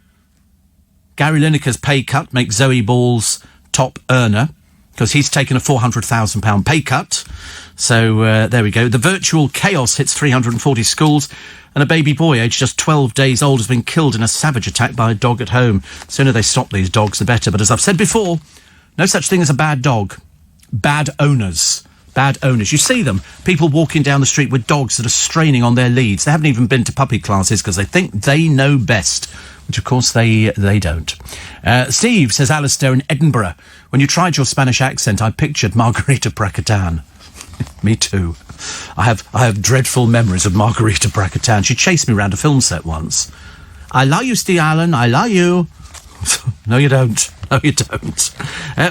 Gary Lineker's pay cut makes Zoe Ball's top earner, because he's taken a £400,000 pay cut. So there we go. The virtual chaos hits 340 schools, and a baby boy aged just 12 days old has been killed in a savage attack by a dog at home. The sooner they stop these dogs, the better. But as I've said before, no such thing as a bad dog. bad owners. Bad owners. You see them, people walking down the street with dogs that are straining on their leads. They haven't even been to puppy classes because they think they know best, which of course they don't. Steve says, Alistair in Edinburgh, when you tried your Spanish accent, I pictured Margarita Pracetan. Me too. I have dreadful memories of Margarita Pracetan. She chased me around a film set once. I love you, Steve Allen, I love you. No, you don't. No, you don't.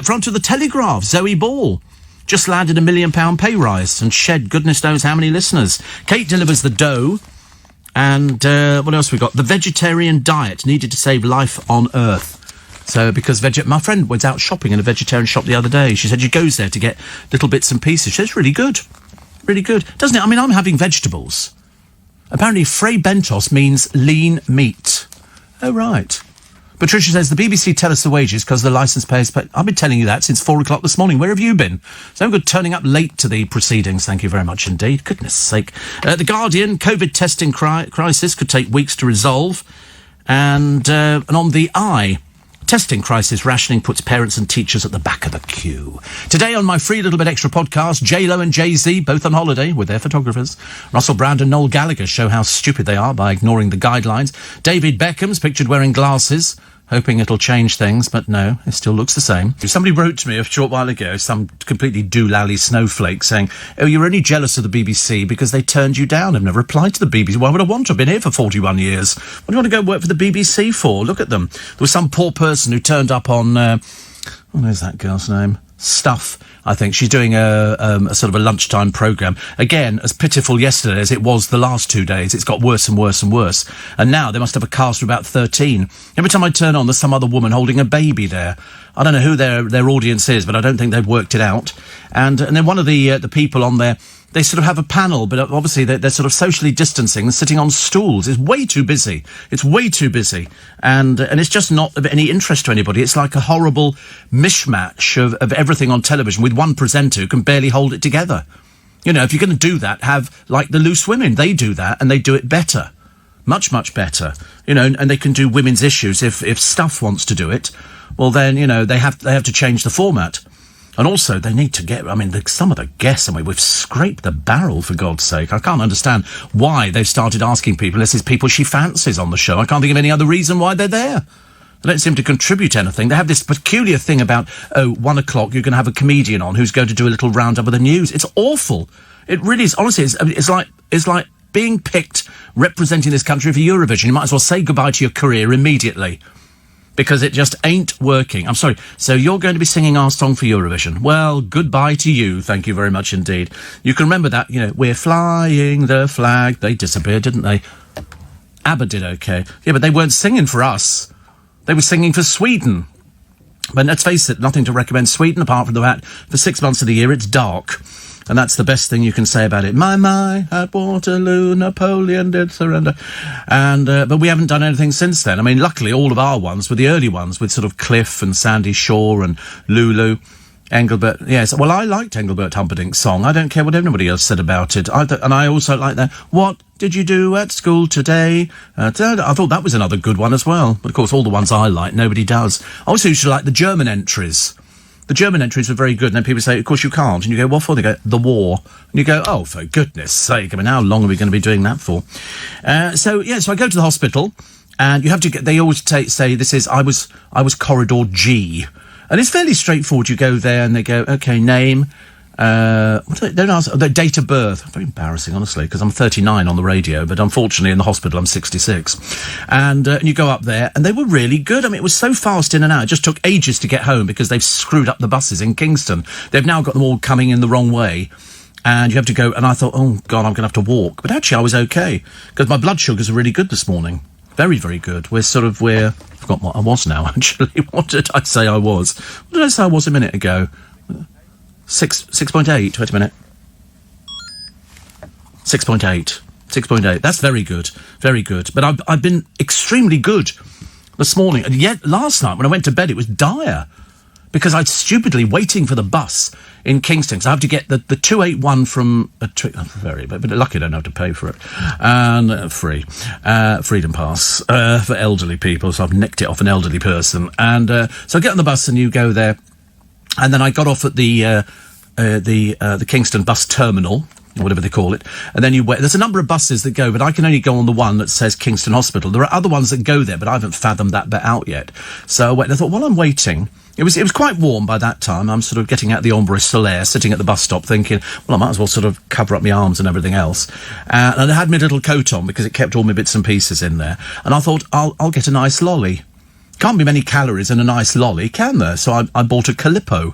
Front of the Telegraph, Zoe Ball. Just landed £1 million pay rise and shed goodness knows how many listeners. Kate delivers the dough. And what else we got? The vegetarian diet needed to save life on Earth. So, because my friend went out shopping in a vegetarian shop the other day. She said she goes there to get little bits and pieces. She said, it's really good. Really good. Doesn't it? I mean, I'm having vegetables. Apparently, Fray Bentos means lean meat. Oh, right. Patricia says, the BBC tell us the wages because the licence payers pay. I've been telling you that since 4 o'clock this morning. Where have you been? So good turning up late to the proceedings. Thank you very much indeed. Goodness sake. The Guardian, COVID testing crisis could take weeks to resolve. And on the Eye, testing crisis rationing puts parents and teachers at the back of the queue. Today on my free little bit extra podcast, J-Lo and Jay-Z, both on holiday with their photographers. Russell Brand and Noel Gallagher show how stupid they are by ignoring the guidelines. David Beckham's pictured wearing glasses, hoping it'll change things, but no, it still looks the same. Somebody wrote to me a short while ago, some completely doolally snowflake, saying, oh, you're only jealous of the BBC because they turned you down. I've never applied to the BBC. Why would I want to? I've been here for 41 years. What do you want to go work for the BBC for? Look at them. There was some poor person who turned up on, what is that girl's name? Stuff, I think. She's doing a sort of a lunchtime programme. Again, as pitiful yesterday as it was the last 2 days, it's got worse and worse and worse. And now they must have a cast of about 13. Every time I turn on, there's some other woman holding a baby there. I don't know who their audience is, but I don't think they've worked it out. And then one of the people on there, they sort of have a panel, but obviously they're sort of socially distancing and sitting on stools. It's way too busy. It's way too busy. And it's just not of any interest to anybody. It's like a horrible mishmash of everything on television with one presenter who can barely hold it together. You know, if you're going to do that, have like the Loose Women. They do that and they do it better. Much, much better. You know, and they can do women's issues. If Stuff wants to do it, well then, you know, they have to change the format. And also, they need to get, I mean, some of the guests, I mean, we've scraped the barrel, for God's sake. I can't understand why they've started asking people, unless it's people she fancies on the show. I can't think of any other reason why they're there. They don't seem to contribute anything. They have this peculiar thing about, 1 o'clock, you're going to have a comedian on who's going to do a little roundup of the news. It's awful. It really is. Honestly, it's like being picked, representing this country for Eurovision. You might as well say goodbye to your career immediately. Because it just ain't working. I'm sorry. So you're going to be singing our song for Eurovision. Well, goodbye to you. Thank you very much indeed. You can remember that, you know, we're flying the flag. They disappeared, didn't they? ABBA did okay. Yeah, but they weren't singing for us. They were singing for Sweden. But let's face it, nothing to recommend Sweden apart from the fact for 6 months of the year it's dark. And that's the best thing you can say about it. My, at Waterloo, Napoleon did surrender. And, but we haven't done anything since then. I mean, luckily, all of our ones were the early ones with sort of Cliff and Sandy Shaw and Lulu. Engelbert, yes. Well, I liked Engelbert Humperdinck's song. I don't care what anybody else said about it. And I also like that. What did you do at school today? I thought that was another good one as well. But, of course, all the ones I like, nobody does. I also used to like the German entries. The German entries were very good, and then people say, of course you can't. And you go, what for? They go, the war. And you go, oh, for goodness sake. I mean, how long are we going to be doing that for? So I go to the hospital, and you have to get, they always say, this is, I was corridor G. And it's fairly straightforward. You go there, and they go, okay, name, they don't ask, their date of birth. Very embarrassing, honestly, because I'm 39 on the radio, but unfortunately in the hospital I'm 66. And you go up there, and they were really good. I mean, it was so fast in and out. It just took ages to get home because they've screwed up the buses in Kingston. They've now got them all coming in the wrong way. And you have to go, and I thought, oh, God, I'm going to have to walk. But actually I was okay, because my blood sugars are really good this morning. Very, very good. I've forgotten what I was now, actually. What did I say I was? What did I say I was a minute ago? 6.8. Wait a minute. 6.8. That's very good. Very good. But I've been extremely good this morning. And yet, last night, when I went to bed, it was dire. Because I'd stupidly waiting for the bus in Kingston. Because I have to get the 281 from... but lucky I don't have to pay for it. And free. Freedom Pass for elderly people. So I've nicked it off an elderly person. And so I get on the bus and you go there. And then I got off at the the Kingston bus terminal, or whatever they call it, and then there's a number of buses that go, but I can only go on the one that says Kingston Hospital. There are other ones that go there, but I haven't fathomed that bit out yet. So I went and I thought, while I'm waiting, it was quite warm by that time. I'm sort of getting out the ombre solaire, sitting at the bus stop thinking, well, I might as well sort of cover up my arms and everything else. And I had my little coat on because it kept all my bits and pieces in there. And I thought, I'll get a nice lolly. Can't be many calories in a nice lolly, can there? So I bought a Calippo,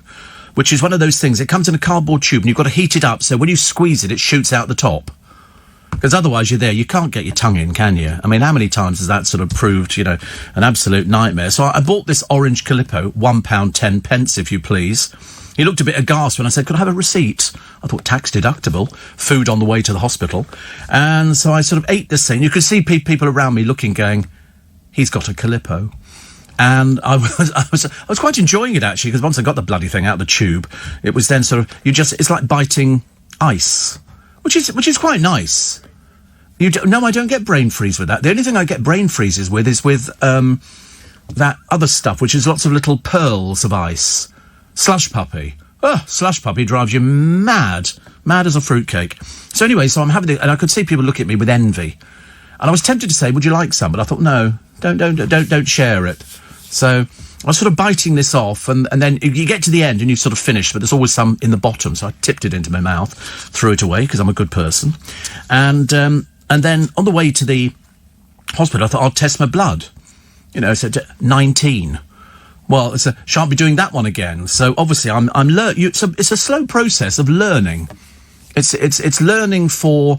which is one of those things. It comes in a cardboard tube and you've got to heat it up so when you squeeze it, it shoots out the top. Because otherwise you're there, you can't get your tongue in, can you? I mean, how many times has that sort of proved, an absolute nightmare? So I bought this orange Calippo, £1.10, if you please. He looked a bit aghast when I said, could I have a receipt? I thought, tax deductible, food on the way to the hospital. And so I sort of ate this thing. You could see people around me looking, going, he's got a Calippo. And I was quite enjoying it, actually, because once I got the bloody thing out of the tube, it was then sort of, it's like biting ice, which is quite nice. No, I don't get brain freeze with that. The only thing I get brain freezes with is with that other stuff, which is lots of little pearls of ice. Slush puppy. Oh, slush puppy drives you mad as a fruitcake. So anyway, I'm having it, and I could see people look at me with envy. And I was tempted to say, would you like some? But I thought, no, don't share it. So I was sort of biting this off, and then you get to the end and you've sort of finished, but there's always some in the bottom. So I tipped it into my mouth, threw it away because I'm a good person. And then on the way to the hospital, I thought I'll test my blood. So 19. Well, shan't be doing that one again. So obviously it's a slow process of learning. It's learning for,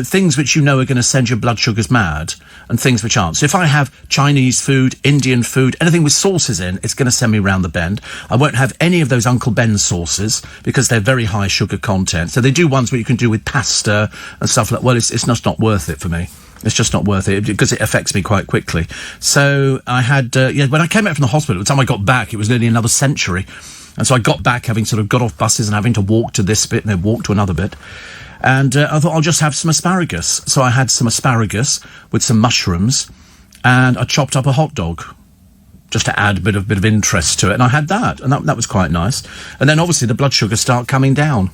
things which are going to send your blood sugars mad and things which aren't. So if I have Chinese food, Indian food, anything with sauces in, it's going to send me round the bend. I won't have any of those Uncle Ben sauces because they're very high sugar content. So they do ones where you can do with pasta and stuff like, well, it's just not worth it for me. It's just not worth it because it affects me quite quickly. So I had, when I came back from the hospital, by the time I got back, it was nearly another century. And so I got back having sort of got off buses and having to walk to this bit and then walk to another bit. And I thought I'll just have some asparagus. So I had some asparagus with some mushrooms and I chopped up a hot dog just to add a bit of interest to it. And I had that, and that was quite nice. And then obviously the blood sugars start coming down.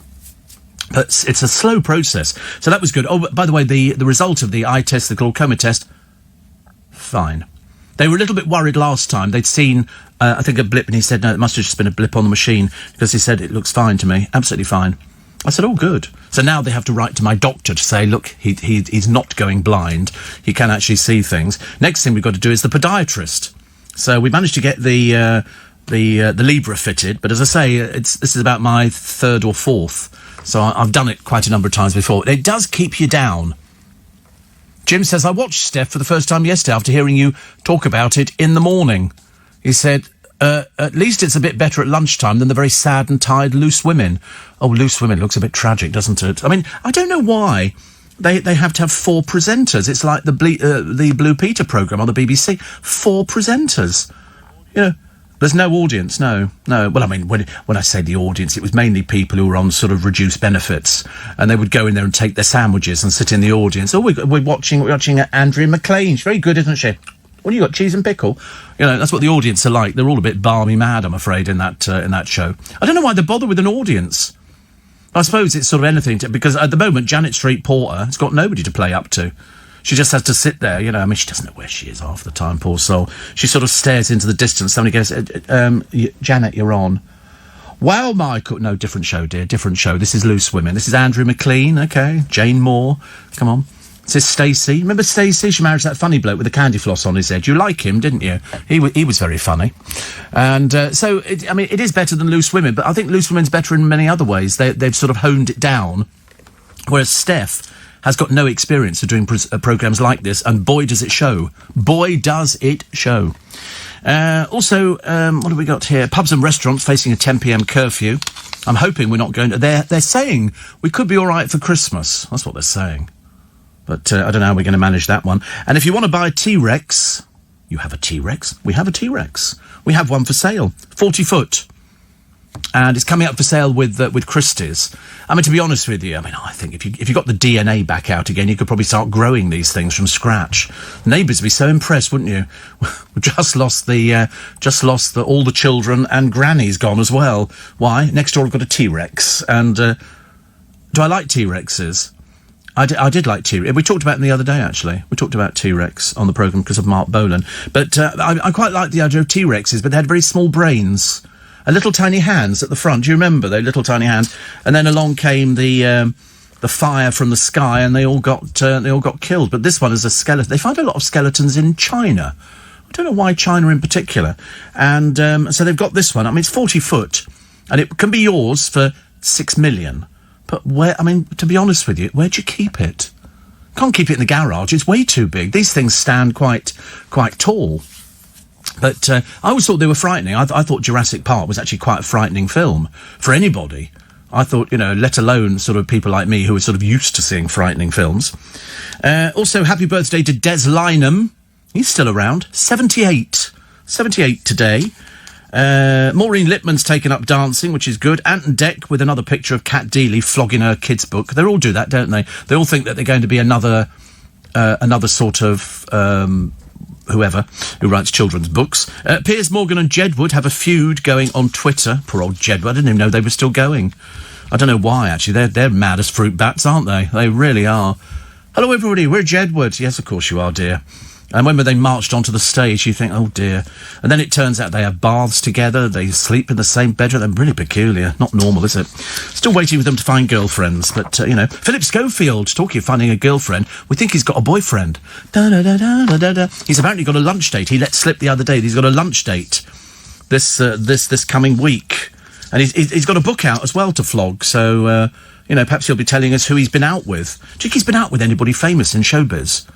But it's a slow process. So that was good. Oh, by the way, the result of the eye test, the glaucoma test, fine. They were a little bit worried last time. They'd seen, I think, a blip, and he said, no, it must have just been a blip on the machine, because he said, it looks fine to me, absolutely fine. I said, oh, good. So now they have to write to my doctor to say, look, he's not going blind. He can actually see things. Next thing we've got to do is the podiatrist. So we managed to get the Libra fitted, but as I say, this is about my third or fourth. So I've done it quite a number of times before. It does keep you down. Jim says, I watched Steph for the first time yesterday after hearing you talk about it in the morning. He said, at least it's a bit better at lunchtime than the very sad and tired Loose Women. Oh, Loose Women looks a bit tragic, doesn't it? I mean, I don't know why they have to have 4 presenters. It's like the Blue Peter programme on the BBC. 4 presenters. There's no audience, no. Well, I mean, when I say the audience, it was mainly people who were on sort of reduced benefits, and they would go in there and take their sandwiches and sit in the audience. Oh, we're watching Andrea McLean. She's very good, isn't she? What do you got, cheese and pickle? That's what the audience are like. They're all a bit balmy mad, I'm afraid, in that show. I don't know why they bother with an audience. I suppose it's sort of anything, because at the moment, Janet Street Porter has got nobody to play up to. She just has to sit there, I mean, she doesn't know where she is half the time, poor soul. She sort of stares into the distance. Somebody goes, Janet, you're on. Well, Michael... No, different show, dear, different show. This is Loose Women. This is Andrew McLean, OK. Jane Moore, come on. This is Stacey. Remember Stacey? She married that funny bloke with the candy floss on his head. You like him, didn't you? He was very funny. And so, it is better than Loose Women, but I think Loose Women's better in many other ways. They've sort of honed it down, whereas Steph has got no experience of doing programmes like this, and boy, does it show. Boy, does it show. Also, what have we got here? Pubs and restaurants facing a 10 p.m. curfew. I'm hoping we're not going to... They're saying we could be all right for Christmas. That's what they're saying. But I don't know how we're going to manage that one. And if you want to buy a T-Rex... You have a T-Rex? We have a T-Rex. We have one for sale. 40 foot. and it's coming up for sale with Christie's. I mean, to be honest with you, I mean, I think if you got the DNA back out again, you could probably start growing these things from scratch. Neighbours would be so impressed, wouldn't you? We just lost all the children, and Granny's gone as well. Why? Next door, I've got a T-Rex, and do I like T-Rexes? I did like T-Rex. We talked about them the other day, actually. We talked about T-Rex on the programme because of Mark Bolan. But I quite like the idea of T-Rexes, but they had very small brains. Little tiny hands at the front. Do you remember those little tiny hands? And then along came the fire from the sky, and they all got killed. But this one is a skeleton. They find a lot of skeletons in China. I don't know why China in particular. And so they've got this one. I mean, it's 40 foot, and it can be yours for $6 million. But where? I mean, to be honest with you, where'd you keep it? Can't keep it in the garage. It's way too big. These things stand quite tall. But I always thought they were frightening. I thought Jurassic Park was actually quite a frightening film for anybody. I thought, let alone sort of people like me who are sort of used to seeing frightening films. Also, happy birthday to Des Lynam. He's still around. 78. 78 today. Maureen Lipman's taken up dancing, which is good. Ant Deck with another picture of Cat Deeley flogging her kid's book. They all do that, don't they? They all think that they're going to be another sort of whoever who writes children's books. Piers Morgan and Jedward have a feud going on Twitter. Poor old Jedward. I didn't even know they were still going. I don't know why, actually. They're mad as fruit bats, aren't they? They really are. Hello, everybody. We're Jedward. Yes, of course you are, dear. And when they marched onto the stage, you think, oh, dear. And then it turns out they have baths together, they sleep in the same bedroom. They're really peculiar. Not normal, is it? Still waiting for them to find girlfriends. But, Philip Schofield, talking of finding a girlfriend, we think he's got a boyfriend. Da-da-da-da-da-da-da. He's apparently got a lunch date. He let slip the other day that he's got a lunch date this coming week. And he's got a book out as well to flog, so, perhaps he'll be telling us who he's been out with. Do you think he's been out with anybody famous in showbiz?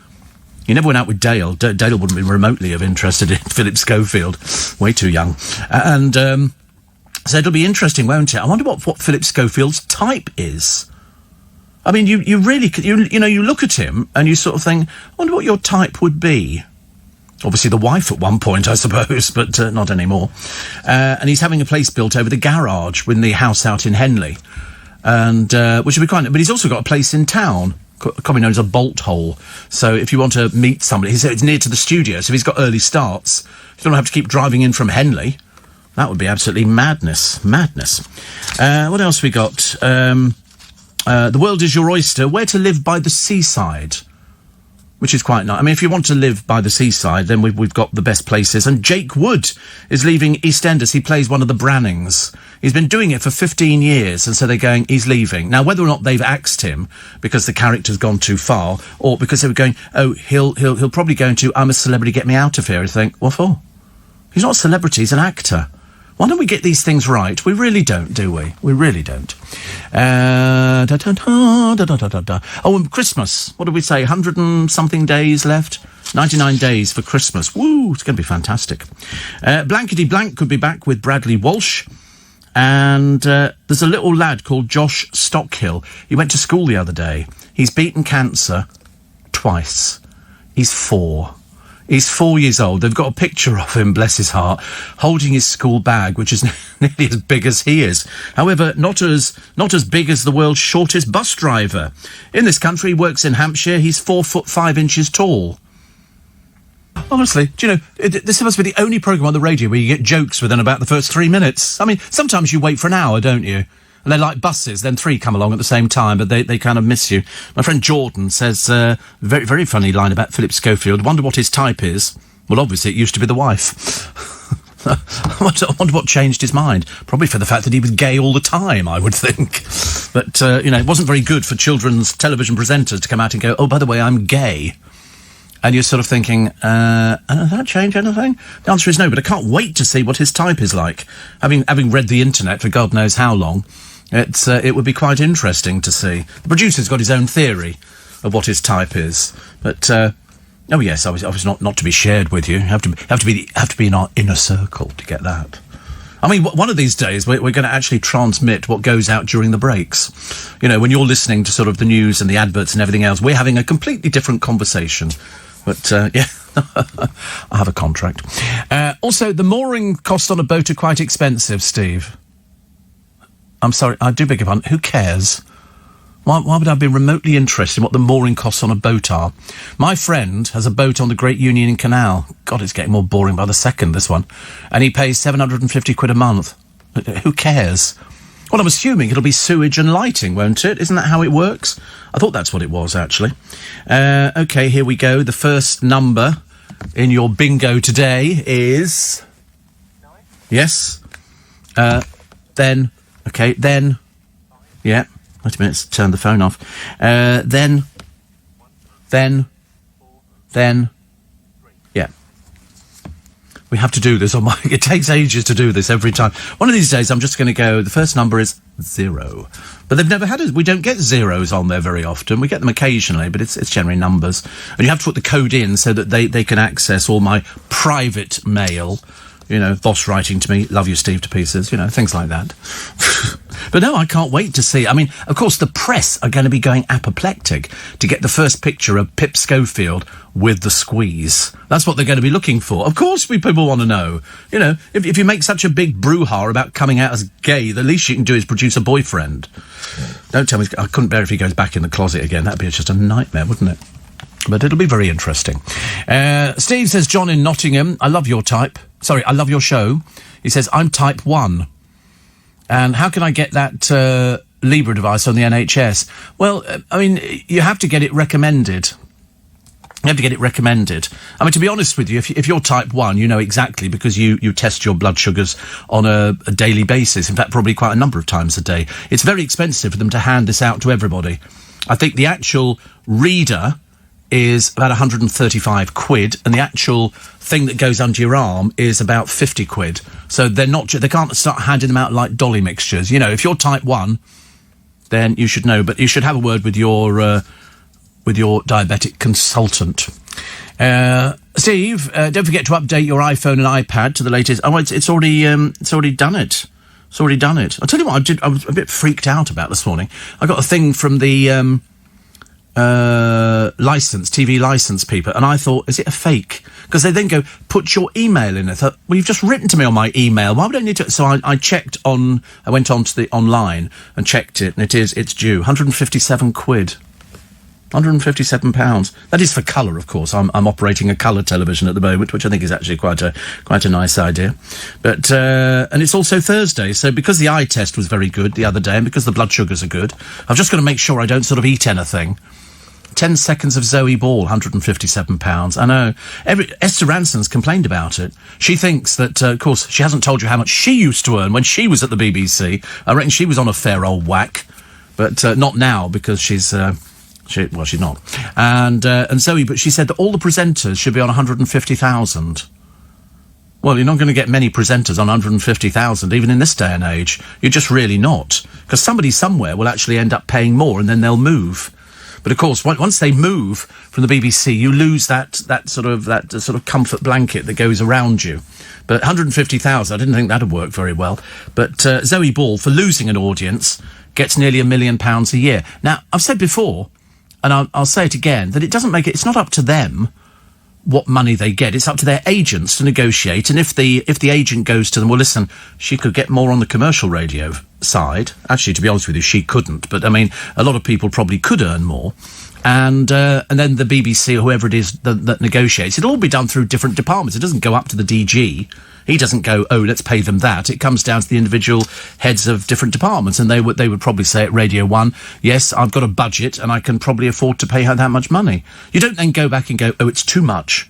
He never went out with Dale. Dale wouldn't be remotely of interested in Philip Schofield. Way too young. So it'll be interesting, won't it? I wonder what Philip Schofield's type is. I mean, you really, you look at him and you sort of think, I wonder what your type would be. Obviously the wife at one point, I suppose, but not anymore. And he's having a place built over the garage with the house out in Henley. And, which would be quite, but he's also got a place in town, commonly known as a bolt hole. So if you want to meet somebody, it's near to the studio, so if he's got early starts, you don't have to keep driving in from Henley. That would be absolutely madness. What else we got? The world is your oyster. Where to live by the seaside, which is quite nice. I mean, if you want to live by the seaside, then we've got the best places. And Jake Wood is leaving EastEnders. He plays one of the Brannings. He's been doing it for 15 years, and so they're going, he's leaving. Now, whether or not they've axed him because the character's gone too far, or because they were going, oh, he'll probably go into, I'm a celebrity, get me out of here. I think, what for? He's not a celebrity, he's an actor. Why don't we get these things right? We really don't, do we? We really don't. Oh, and Christmas. What did we say? 100 and something days left? 99 days for Christmas. Woo, it's going to be fantastic. Blankety Blank could be back with Bradley Walsh. And there's a little lad called Josh Stockhill. He went to school the other day. He's beaten cancer twice. He's 4. He's 4 years old. They've got a picture of him, bless his heart, holding his school bag, which is nearly as big as he is. However, not as big as the world's shortest bus driver. In this country, he works in Hampshire. He's 4 foot 5 inches tall. Honestly, do you know, this must be the only programme on the radio where you get jokes within about the first 3 minutes. I mean, sometimes you wait for an hour, don't you? And they're like buses, then 3 come along at the same time, but they kind of miss you. My friend Jordan says, very, very funny line about Philip Schofield. Wonder what his type is. Well, obviously, it used to be the wife. I wonder what changed his mind. Probably for the fact that he was gay all the time, I would think. But, it wasn't very good for children's television presenters to come out and go, oh, by the way, I'm gay. And you're sort of thinking, did that change anything? The answer is no, but I can't wait to see what his type is like. Having read the internet for God knows how long, it would be quite interesting to see. The producer's got his own theory of what his type is, but oh yes, I was not to be shared with you. You have to be in our inner circle to get that. I mean, one of these days we're going to actually transmit what goes out during the breaks. You know, when you're listening to sort of the news and the adverts and everything else, we're having a completely different conversation. But, yeah, I have a contract. Also, the mooring costs on a boat are quite expensive, Steve. I'm sorry, I do beg your pardon. Who cares? Why would I be remotely interested in what the mooring costs on a boat are? My friend has a boat on the Great Union Canal. God, it's getting more boring by the second, this one. And he pays 750 quid a month. Who cares? Well, I'm assuming it'll be sewage and lighting, won't it? Isn't that how it works? I thought that's what it was, actually. OK, here we go. The first number in your bingo today is... Yes. Then... OK, then... Yeah. Wait a minute, let's turn the phone off. Then... Yeah. We have to do this on my... It takes ages to do this every time. One of these days, I'm just going to go... The first number is 0. But they've never had it. We don't get zeros on there very often. We get them occasionally, but it's generally numbers. And you have to put the code in so that they can access all my private mail. You know, Voss writing to me, love you, Steve, to pieces, you know, things like that. But no, I can't wait to see. I mean, of course, the press are going to be going apoplectic to get the first picture of Pip Schofield with the squeeze. That's what they're going to be looking for. Of course, people want to know. You know, if you make such a big brouhaha about coming out as gay, the least you can do is produce a boyfriend. Don't tell me, I couldn't bear if he goes back in the closet again. That'd be just a nightmare, wouldn't it? But it'll be very interesting. Steve says, John in Nottingham, I love your type. Sorry, I love your show. He says, I'm type 1. And how can I get that Libra device on the NHS? Well, I mean, you have to get it recommended. You have to get it recommended. I mean, to be honest with you, if you're type 1, you know exactly, because you test your blood sugars on a daily basis. In fact, probably quite a number of times a day. It's very expensive for them to hand this out to everybody. I think the actual reader is about 135 quid, and the actual thing that goes under your arm is about 50 quid. So they can't start handing them out like dolly mixtures. You know, if you're type 1, then you should know, but you should have a word with your diabetic consultant. Steve, don't forget to update your iPhone and iPad to the latest. Oh, it's already done it. It's already done it. I'll tell you what I was a bit freaked out about this morning. I got a thing from the TV license people, and I thought, is it a fake? Because they then go, put your email in. I thought, well, you've just written to me on my email. Why would I need to? So I went on to the online and checked it, and it's due 157 quid. 157 pounds. That is for colour, of course. I'm operating a colour television at the moment, which I think is actually quite a nice idea. But and it's also Thursday, so because the eye test was very good the other day, and because the blood sugars are good, I've just got to make sure I don't sort of eat anything. 10 seconds of Zoe Ball, £157. I know. Esther Ranson's complained about it. She thinks that, of course, she hasn't told you how much she used to earn when she was at the BBC. I reckon she was on a fair old whack, but not now, because she's not. And Zoe, but she said that all the presenters should be on 150,000. Well, you're not going to get many presenters on 150,000, even in this day and age. You're just really not. Because somebody somewhere will actually end up paying more, and then they'll move. But of course, once they move from the BBC, you lose that sort of comfort blanket that goes around you. But 150,000, I didn't think that'd work very well. But Zoe Ball, for losing an audience, gets nearly £1 million a year. Now, I've said before, and I'll say it again, that it's not up to them what money they get. It's up to their agents to negotiate. And if the agent goes to them, well, listen, she could get more on the commercial radio side. Actually, to be honest with you, she couldn't. But I mean, a lot of people probably could earn more. And then the BBC or whoever it is that negotiates, it'll all be done through different departments. It doesn't go up to the DG. He doesn't go, oh, let's pay them that. It comes down to the individual heads of different departments, and they would probably say at Radio 1, yes, I've got a budget and I can probably afford to pay her that much money. You don't then go back and go, oh, it's too much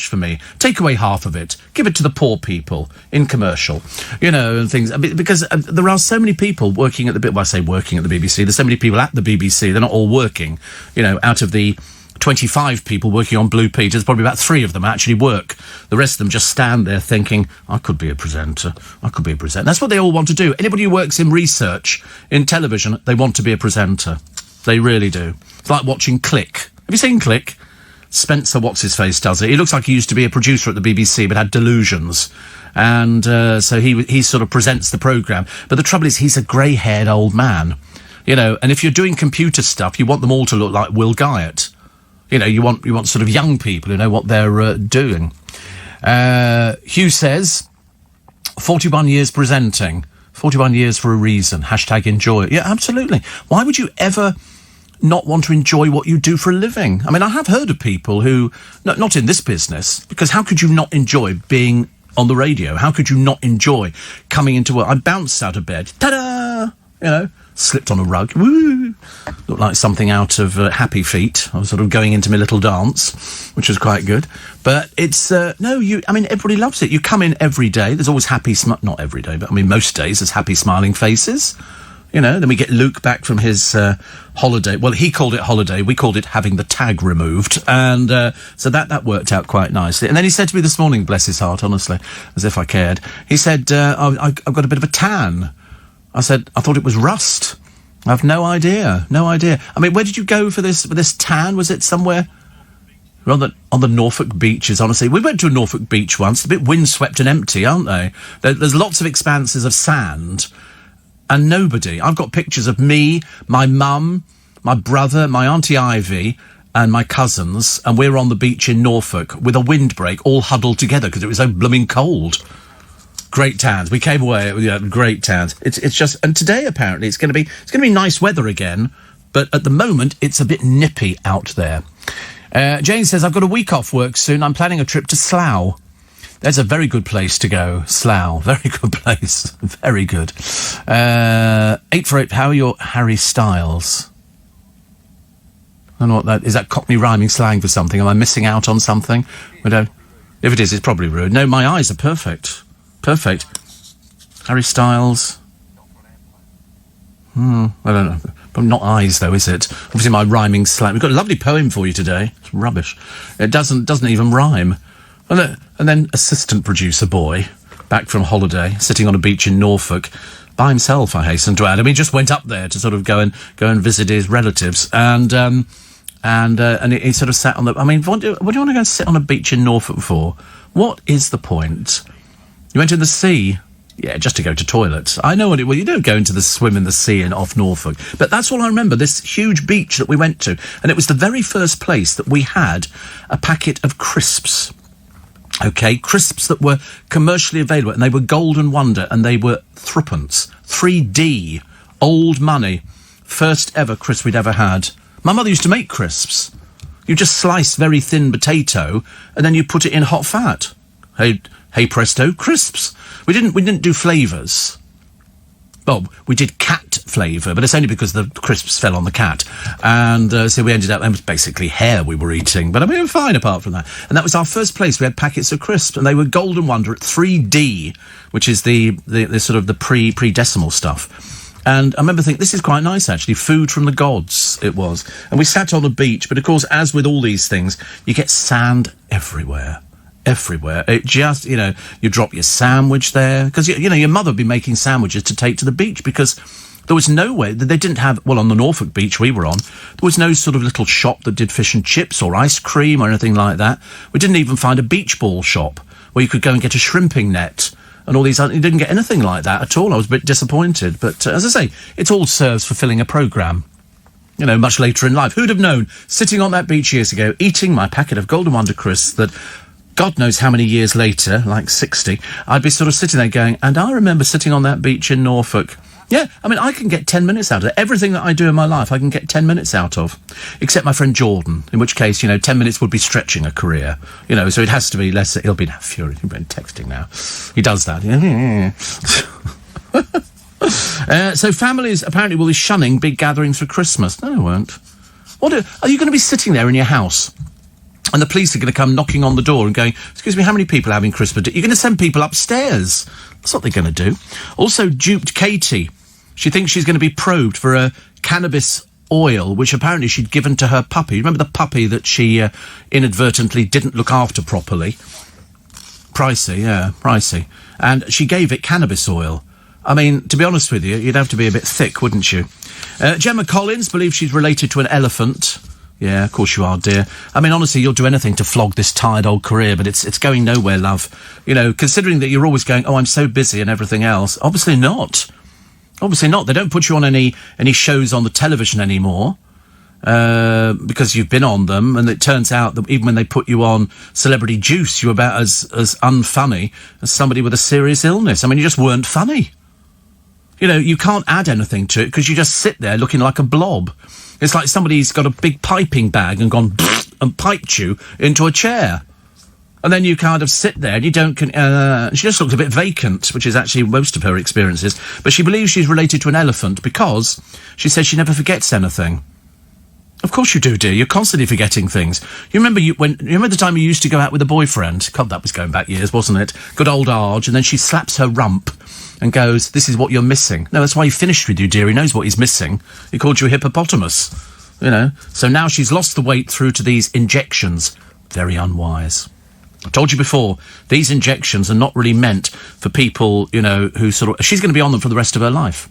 for me. Take away half of it. Give it to the poor people in commercial, you know, and things. Because there are so many people working at the... Well, I say working at the BBC. There's so many people at the BBC. They're not all working. You know, out of the 25 people working on Blue Peter, there's probably about 3 of them actually work. The rest of them just stand there thinking, I could be a presenter. That's what they all want to do. Anybody who works in research, in television, they want to be a presenter. They really do. It's like watching Click. Have you seen Click? Spencer What's-His-Face does it. He looks like he used to be a producer at the BBC but had delusions. And so he sort of presents the programme. But the trouble is, he's a grey-haired old man. You know, and if you're doing computer stuff, you want them all to look like Will Guyatt. You know, you want sort of young people who know what they're doing. Hugh says, 41 years presenting, 41 years for a reason. Hashtag enjoy it. Yeah, absolutely. Why would you ever not want to enjoy what you do for a living? I mean, I have heard of people who, not in this business, because how could you not enjoy being on the radio? How could you not enjoy coming into work? I bounced out of bed. Ta-da! You know, slipped on a rug. Woo! Looked like something out of Happy Feet. I was sort of going into my little dance, which was quite good. But it's, everybody loves it. You come in every day. There's always not every day, but I mean, most days there's happy smiling faces. You know, then we get Luke back from his holiday. Well, he called it holiday. We called it having the tag removed. And so that worked out quite nicely. And then he said to me this morning, bless his heart, honestly, as if I cared, he said, I've got a bit of a tan. I said, I thought it was rust. I have no idea. I mean, where did you go for this tan? Was it somewhere on the Norfolk beaches, honestly? We went to a Norfolk beach once, a bit windswept and empty, aren't they? There's lots of expanses of sand and nobody. I've got pictures of me, my mum, my brother, my Auntie Ivy, and my cousins, and we're on the beach in Norfolk with a windbreak, all huddled together because it was so blooming cold. Great tans. We came away with great tans. It's just, and today apparently it's going to be nice weather again, but at the moment it's a bit nippy out there. Jane says, I've got a week off work soon. I'm planning a trip to Slough. There's a very good place to go. Slough. Very good place. Very good. 848, how are your Harry Styles? I don't know what that is. That Cockney rhyming slang for something? Am I missing out on something? If it is, it's probably rude. No, my eyes are perfect. Perfect. Harry Styles. I don't know. But not eyes, though, is it? Obviously, my rhyming slang. We've got a lovely poem for you today. It's rubbish. It doesn't even rhyme. And then assistant producer boy, back from holiday, sitting on a beach in Norfolk, by himself, I hasten to add. I mean, he just went up there to sort of go and visit his relatives, and he sort of sat on the. I mean, what do you want to go sit on a beach in Norfolk for? What is the point? You went in the sea. Yeah, just to go to toilets. I know what well, you don't go into the swim in the sea off Norfolk. But that's all I remember, this huge beach that we went to. And it was the very first place that we had a packet of crisps. Okay, crisps that were commercially available. And they were Golden Wonder, and they were threepence. 3D. Old money. First ever crisp we'd ever had. My mother used to make crisps. You just slice very thin potato, and then you put it in hot fat. Hey presto, crisps. We didn't do flavours. Well, we did cat flavour, but it's only because the crisps fell on the cat. And so we ended up, it was basically hair we were eating. But I mean, we were fine apart from that. And that was our first place we had packets of crisps, and they were Golden Wonder at 3D, which is the sort of the pre-decimal stuff. And I remember thinking, this is quite nice, actually. Food from the gods, it was. And we sat on the beach, but of course, as with all these things, you get sand everywhere. Everywhere. It just, you drop your sandwich there. Because, your mother would be making sandwiches to take to the beach because there was no way, they didn't have, well, on the Norfolk beach we were on, there was no sort of little shop that did fish and chips or ice cream or anything like that. We didn't even find a beach ball shop where you could go and get a shrimping net and all these, you didn't get anything like that at all. I was a bit disappointed. But as I say, it all serves fulfilling a programme. Much later in life. Who'd have known, sitting on that beach years ago, eating my packet of Golden Wonder crisps that God knows how many years later, like 60, I'd be sort of sitting there going, and I remember sitting on that beach in Norfolk. Yeah, I mean, I can get 10 minutes out of it. Everything that I do in my life, I can get 10 minutes out of. Except my friend Jordan, in which case, 10 minutes would be stretching a career. So it has to be less. He'll be furious. He'll be texting now. He does that. So families apparently will be shunning big gatherings for Christmas. No, they won't. Are you going to be sitting there in your house? And the police are going to come knocking on the door and going, excuse me, how many people are having Christmas? You're going to send people upstairs. That's what they're going to do. Also, duped Katie. She thinks she's going to be probed for a cannabis oil, which apparently she'd given to her puppy. Remember the puppy that she inadvertently didn't look after properly? Pricey. And she gave it cannabis oil. I mean, to be honest with you, you'd have to be a bit thick, wouldn't you? Gemma Collins believes she's related to an elephant. Yeah, of course you are, dear. I mean, honestly, you'll do anything to flog this tired old career, but it's going nowhere, love. Considering that you're always going, oh, I'm so busy and everything else. Obviously not. Obviously not. They don't put you on any shows on the television anymore, because you've been on them, and it turns out that even when they put you on Celebrity Juice, you're about as unfunny as somebody with a serious illness. I mean, you just weren't funny. You know, you can't add anything to it because you just sit there looking like a blob. It's like somebody's got a big piping bag and gone and piped you into a chair. And then you kind of sit there and you don't... she just looks a bit vacant, which is actually most of her experiences. But she believes she's related to an elephant because she says she never forgets anything. Of course you do, dear. You're constantly forgetting things. You remember the time you used to go out with a boyfriend? God, that was going back years, wasn't it? Good old Arge. And then she slaps her rump and goes, this is what you're missing. No, that's why he finished with you, dear. He knows what he's missing. He called you a hippopotamus. You know? So now she's lost the weight through to these injections. Very unwise. I told you before, these injections are not really meant for people, you know, who sort of... She's going to be on them for the rest of her life.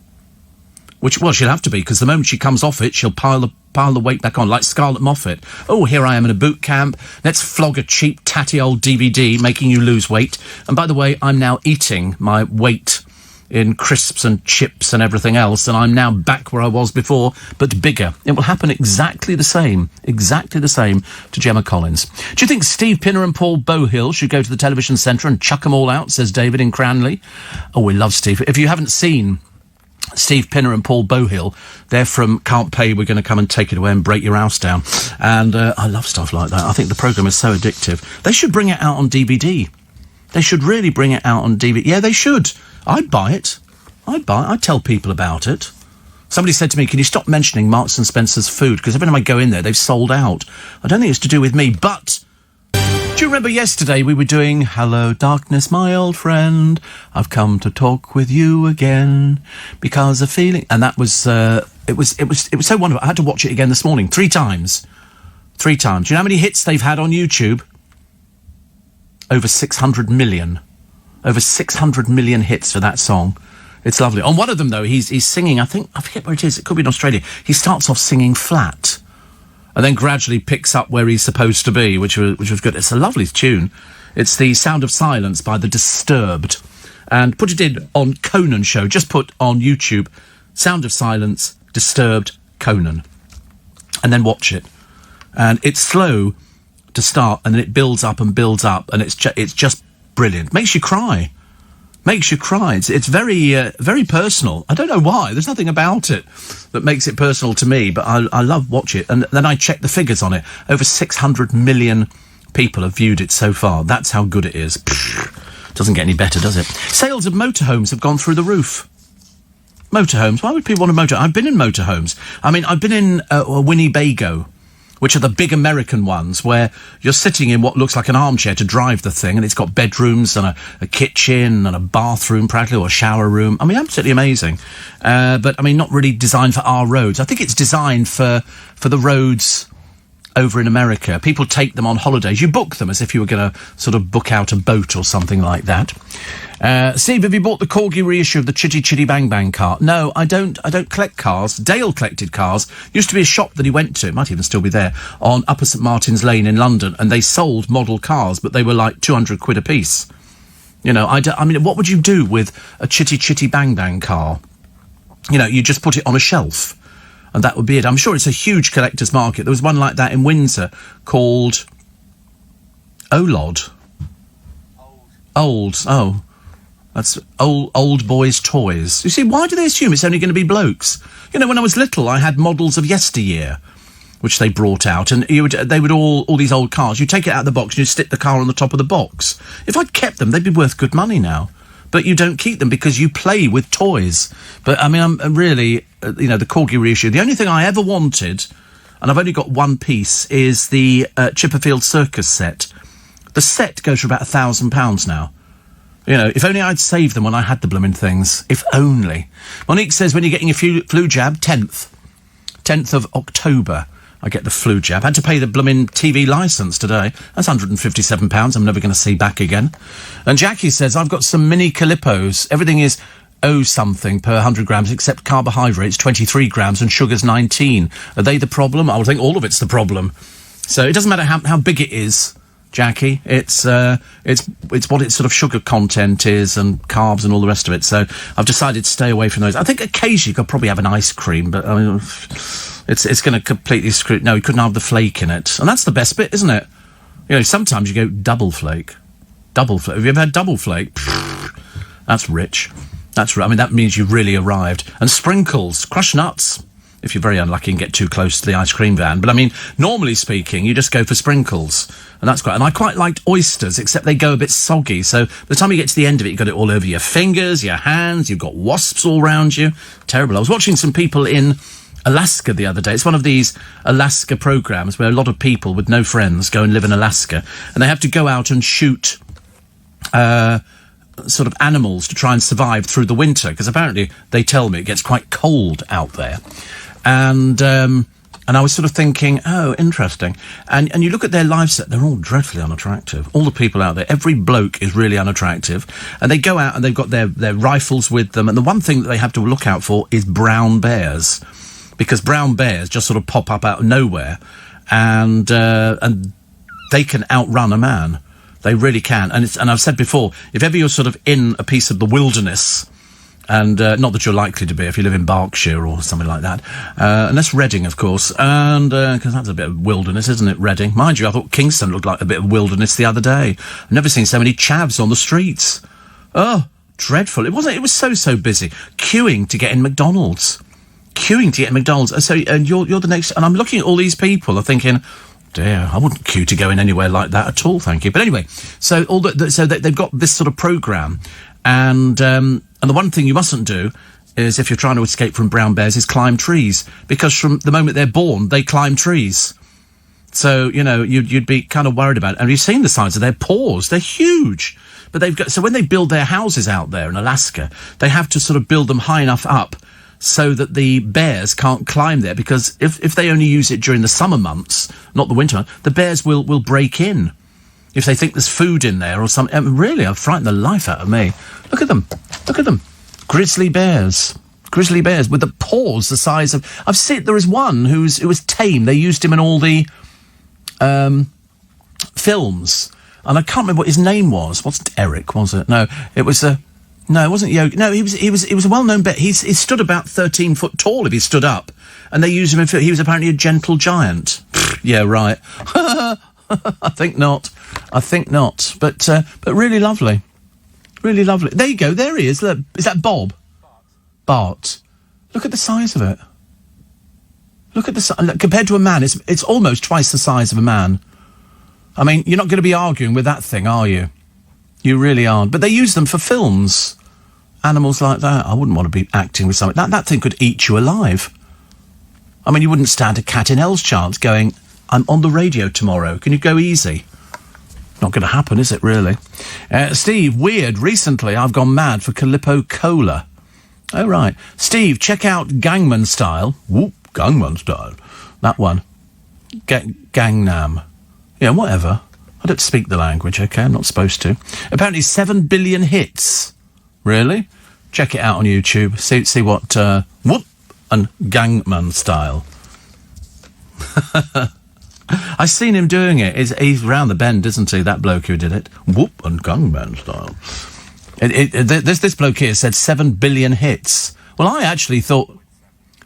Which, well, she'll have to be, because the moment she comes off it, she'll pile the weight back on, like Scarlett Moffat. Oh, here I am in a boot camp. Let's flog a cheap, tatty old DVD, making you lose weight. And by the way, I'm now eating my weight in crisps and chips and everything else, and I'm now back where I was before, but bigger. It will happen exactly the same to Gemma Collins. Do you think Steve Pinner and Paul Bohill should go to the television centre and chuck them all out, says David in Cranley? Oh, we love Steve. If you haven't seen Steve Pinner and Paul Bohill, they're from Can't Pay, We're Going to Come and Take It Away and Break Your House Down. And I love stuff like that. I think the programme is so addictive. They should bring it out on DVD. They should really bring it out on DVD. Yeah, they should. I'd buy it. I'd tell people about it. Somebody said to me, can you stop mentioning Marks and Spencer's food? Because every time I go in there, they've sold out. I don't think it's to do with me, but... Do you remember yesterday we were doing Hello Darkness, my old friend, I've come to talk with you again because a feeling... And that was, it was so wonderful. I had to watch it again this morning, 3 times. 3 times. Do you know how many hits they've had on YouTube? Over 600 million. Over 600 million hits for that song. It's lovely. On one of them, though, he's singing, I forget where it is, it could be in Australia. He starts off singing flat and then gradually picks up where he's supposed to be, which was good. It's a lovely tune. It's The Sound of Silence by The Disturbed. And put it in on Conan Show. Just put on YouTube, Sound of Silence, Disturbed, Conan. And then watch it. And it's slow to start, and then it builds up, and it's just brilliant. Makes you cry. It's very, very personal. I don't know why. There's nothing about it that makes it personal to me, but I love watch it. And then I check the figures on it. Over 600 million people have viewed it so far. That's how good it is. Doesn't get any better, does it? Sales of motorhomes have gone through the roof. Motorhomes. Why would people want a motorhome? I've been in motorhomes. I mean, I've been in a Winnebago, which are the big American ones where you're sitting in what looks like an armchair to drive the thing, and it's got bedrooms and a kitchen and a bathroom practically, or a shower room. I mean, absolutely amazing. But, I mean, not really designed for our roads. I think it's designed for the roads over in America. People take them on holidays. You book them as if you were going to sort of book out a boat or something like that. Steve, have you bought the Corgi reissue of the Chitty Chitty Bang Bang car? No, I don't collect cars. Dale collected cars. Used to be a shop that he went to, it might even still be there, on Upper St Martin's Lane in London, and they sold model cars, but they were like 200 quid a piece. You know, I mean, what would you do with a Chitty Chitty Bang Bang car? You know, you just put it on a shelf, and that would be it. I'm sure it's a huge collector's market. There was one like that in Windsor called Olod. Oh. That's old boys' toys. You see, why do they assume it's only going to be blokes? You know, when I was little, I had models of yesteryear, which they brought out, and they would all these old cars. You take it out of the box and you stick the car on the top of the box. If I'd kept them, they'd be worth good money now. But you don't keep them because you play with toys. But, I mean, I'm really, you know, the Corgi reissue. The only thing I ever wanted, and I've only got one piece, is the Chipperfield Circus set. The set goes for about £1,000 now. You know, if only I'd saved them when I had the blooming things. If only. Monique says, when you're getting your flu jab, 10th of October, I get the flu jab. Had to pay the blooming TV licence today. That's £157 I'm never going to see back again. And Jackie says, I've got some mini Calippos. Everything is something per 100 grams, except carbohydrates, 23 grams, and sugar's 19. Are they the problem? I would think all of it's the problem. So it doesn't matter how big it is, Jackie. It's what its sort of sugar content is, and carbs and all the rest of it. So I've decided to stay away from those. I think occasionally you could probably have an ice cream, but I mean, it's going to completely screw... No, you couldn't have the flake in it. And that's the best bit, isn't it? You know, sometimes you go double flake. Have you ever had double flake? That's rich. That's right. I mean, that means you've really arrived. And sprinkles, crushed nuts. If you're very unlucky and get too close to the ice cream van. But I mean, normally speaking, you just go for sprinkles. And that's great. And I quite liked oysters, except they go a bit soggy. So by the time you get to the end of it, you've got it all over your fingers, your hands, you've got wasps all around you. Terrible. I was watching some people in Alaska the other day. It's one of these Alaska programs where a lot of people with no friends go and live in Alaska. And they have to go out and shoot sort of animals to try and survive through the winter, because apparently they tell me it gets quite cold out there. And I was sort of thinking, oh, interesting. And you look at their live set, they're all dreadfully unattractive. All the people out there, every bloke is really unattractive. And they go out and they've got their rifles with them. And the one thing that they have to look out for is brown bears, because brown bears just sort of pop up out of nowhere, and they can outrun a man. They really can. And I've said before, if ever you're sort of in a piece of the wilderness, and not that you're likely to be if you live in Berkshire or something like that, unless Reading, of course, and because that's a bit of wilderness, isn't it, Reading? Mind you, I thought Kingston looked like a bit of wilderness the other day. I've never seen so many chavs on the streets. Oh, dreadful. It was so busy. Queuing to get in McDonald's. So, and you're the next, and I'm looking at all these people, I'm thinking, dear, I wouldn't queue to go in anywhere like that at all, thank you. But anyway, so they've got this sort of programme, and the one thing you mustn't do is, if you're trying to escape from brown bears, is climb trees, because from the moment they're born, they climb trees. So, you know, you'd be kind of worried about it. And you've seen the size of their paws. They're huge. But so when they build their houses out there in Alaska, they have to sort of build them high enough up so that the bears can't climb there, because if they only use it during the summer months, not the winter months, the bears will break in if they think there's food in there or something. I mean, really, I've frightened the life out of me. Look at them. Grizzly bears with the paws the size of... I've seen, there is one who was tame. They used him in all the films, and I can't remember what his name was. Wasn't Eric, was it? No, it was no, it wasn't Yogi. No, he was a well-known bear. He stood about 13 foot tall if he stood up, and they used him in... He was apparently a gentle giant. Yeah, right. I think not. But really lovely. Really lovely. There you go. There he is. Look, is that Bob? Bart. Look at the size of it. Look at the size. Compared to a man, it's almost twice the size of a man. I mean, you're not going to be arguing with that thing, are you? You really aren't. But they use them for films. Animals like that. I wouldn't want to be acting with something. That thing could eat you alive. I mean, you wouldn't stand a cat in hell's chance going, I'm on the radio tomorrow. Can you go easy? Not going to happen, is it, really? Steve, weird. Recently, I've gone mad for Calippo Cola. Oh, right. Steve, check out Gangnam Style. Whoop, Gangnam Style. That one. Gangnam. Yeah, whatever. I don't speak the language, okay? I'm not supposed to. Apparently 7 billion hits. Really? Check it out on YouTube. See what, Whoop and Gangnam Style. I've seen him doing it. He's round the bend, isn't he, that bloke who did it? Whoop and Gangnam Style. This bloke here said 7 billion hits. Well, I actually thought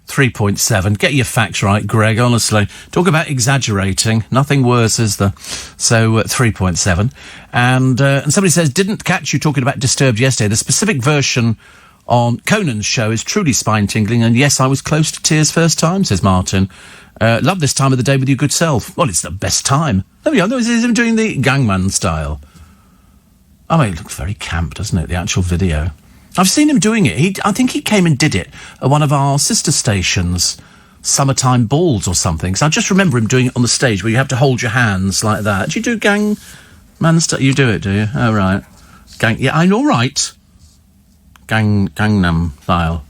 3.7. Get your facts right, Greg, honestly. Talk about exaggerating. Nothing worse, is there? So, 3.7. And somebody says, didn't catch you talking about Disturbed yesterday. The specific version on Conan's show is truly spine-tingling, and yes, I was close to tears first time, says Martin. Love this time of the day with your good self. Well, it's the best time. There we go. This is him doing the Gangnam Style. I mean, it looks very camp, doesn't it, the actual video? I've seen him doing it. I think he came and did it at one of our sister stations, Summertime Balls or something. So I just remember him doing it on the stage where you have to hold your hands like that. Do you do Gangnam Style? You do it, do you? Oh, right. Yeah, I'm all right. Gangnam Style.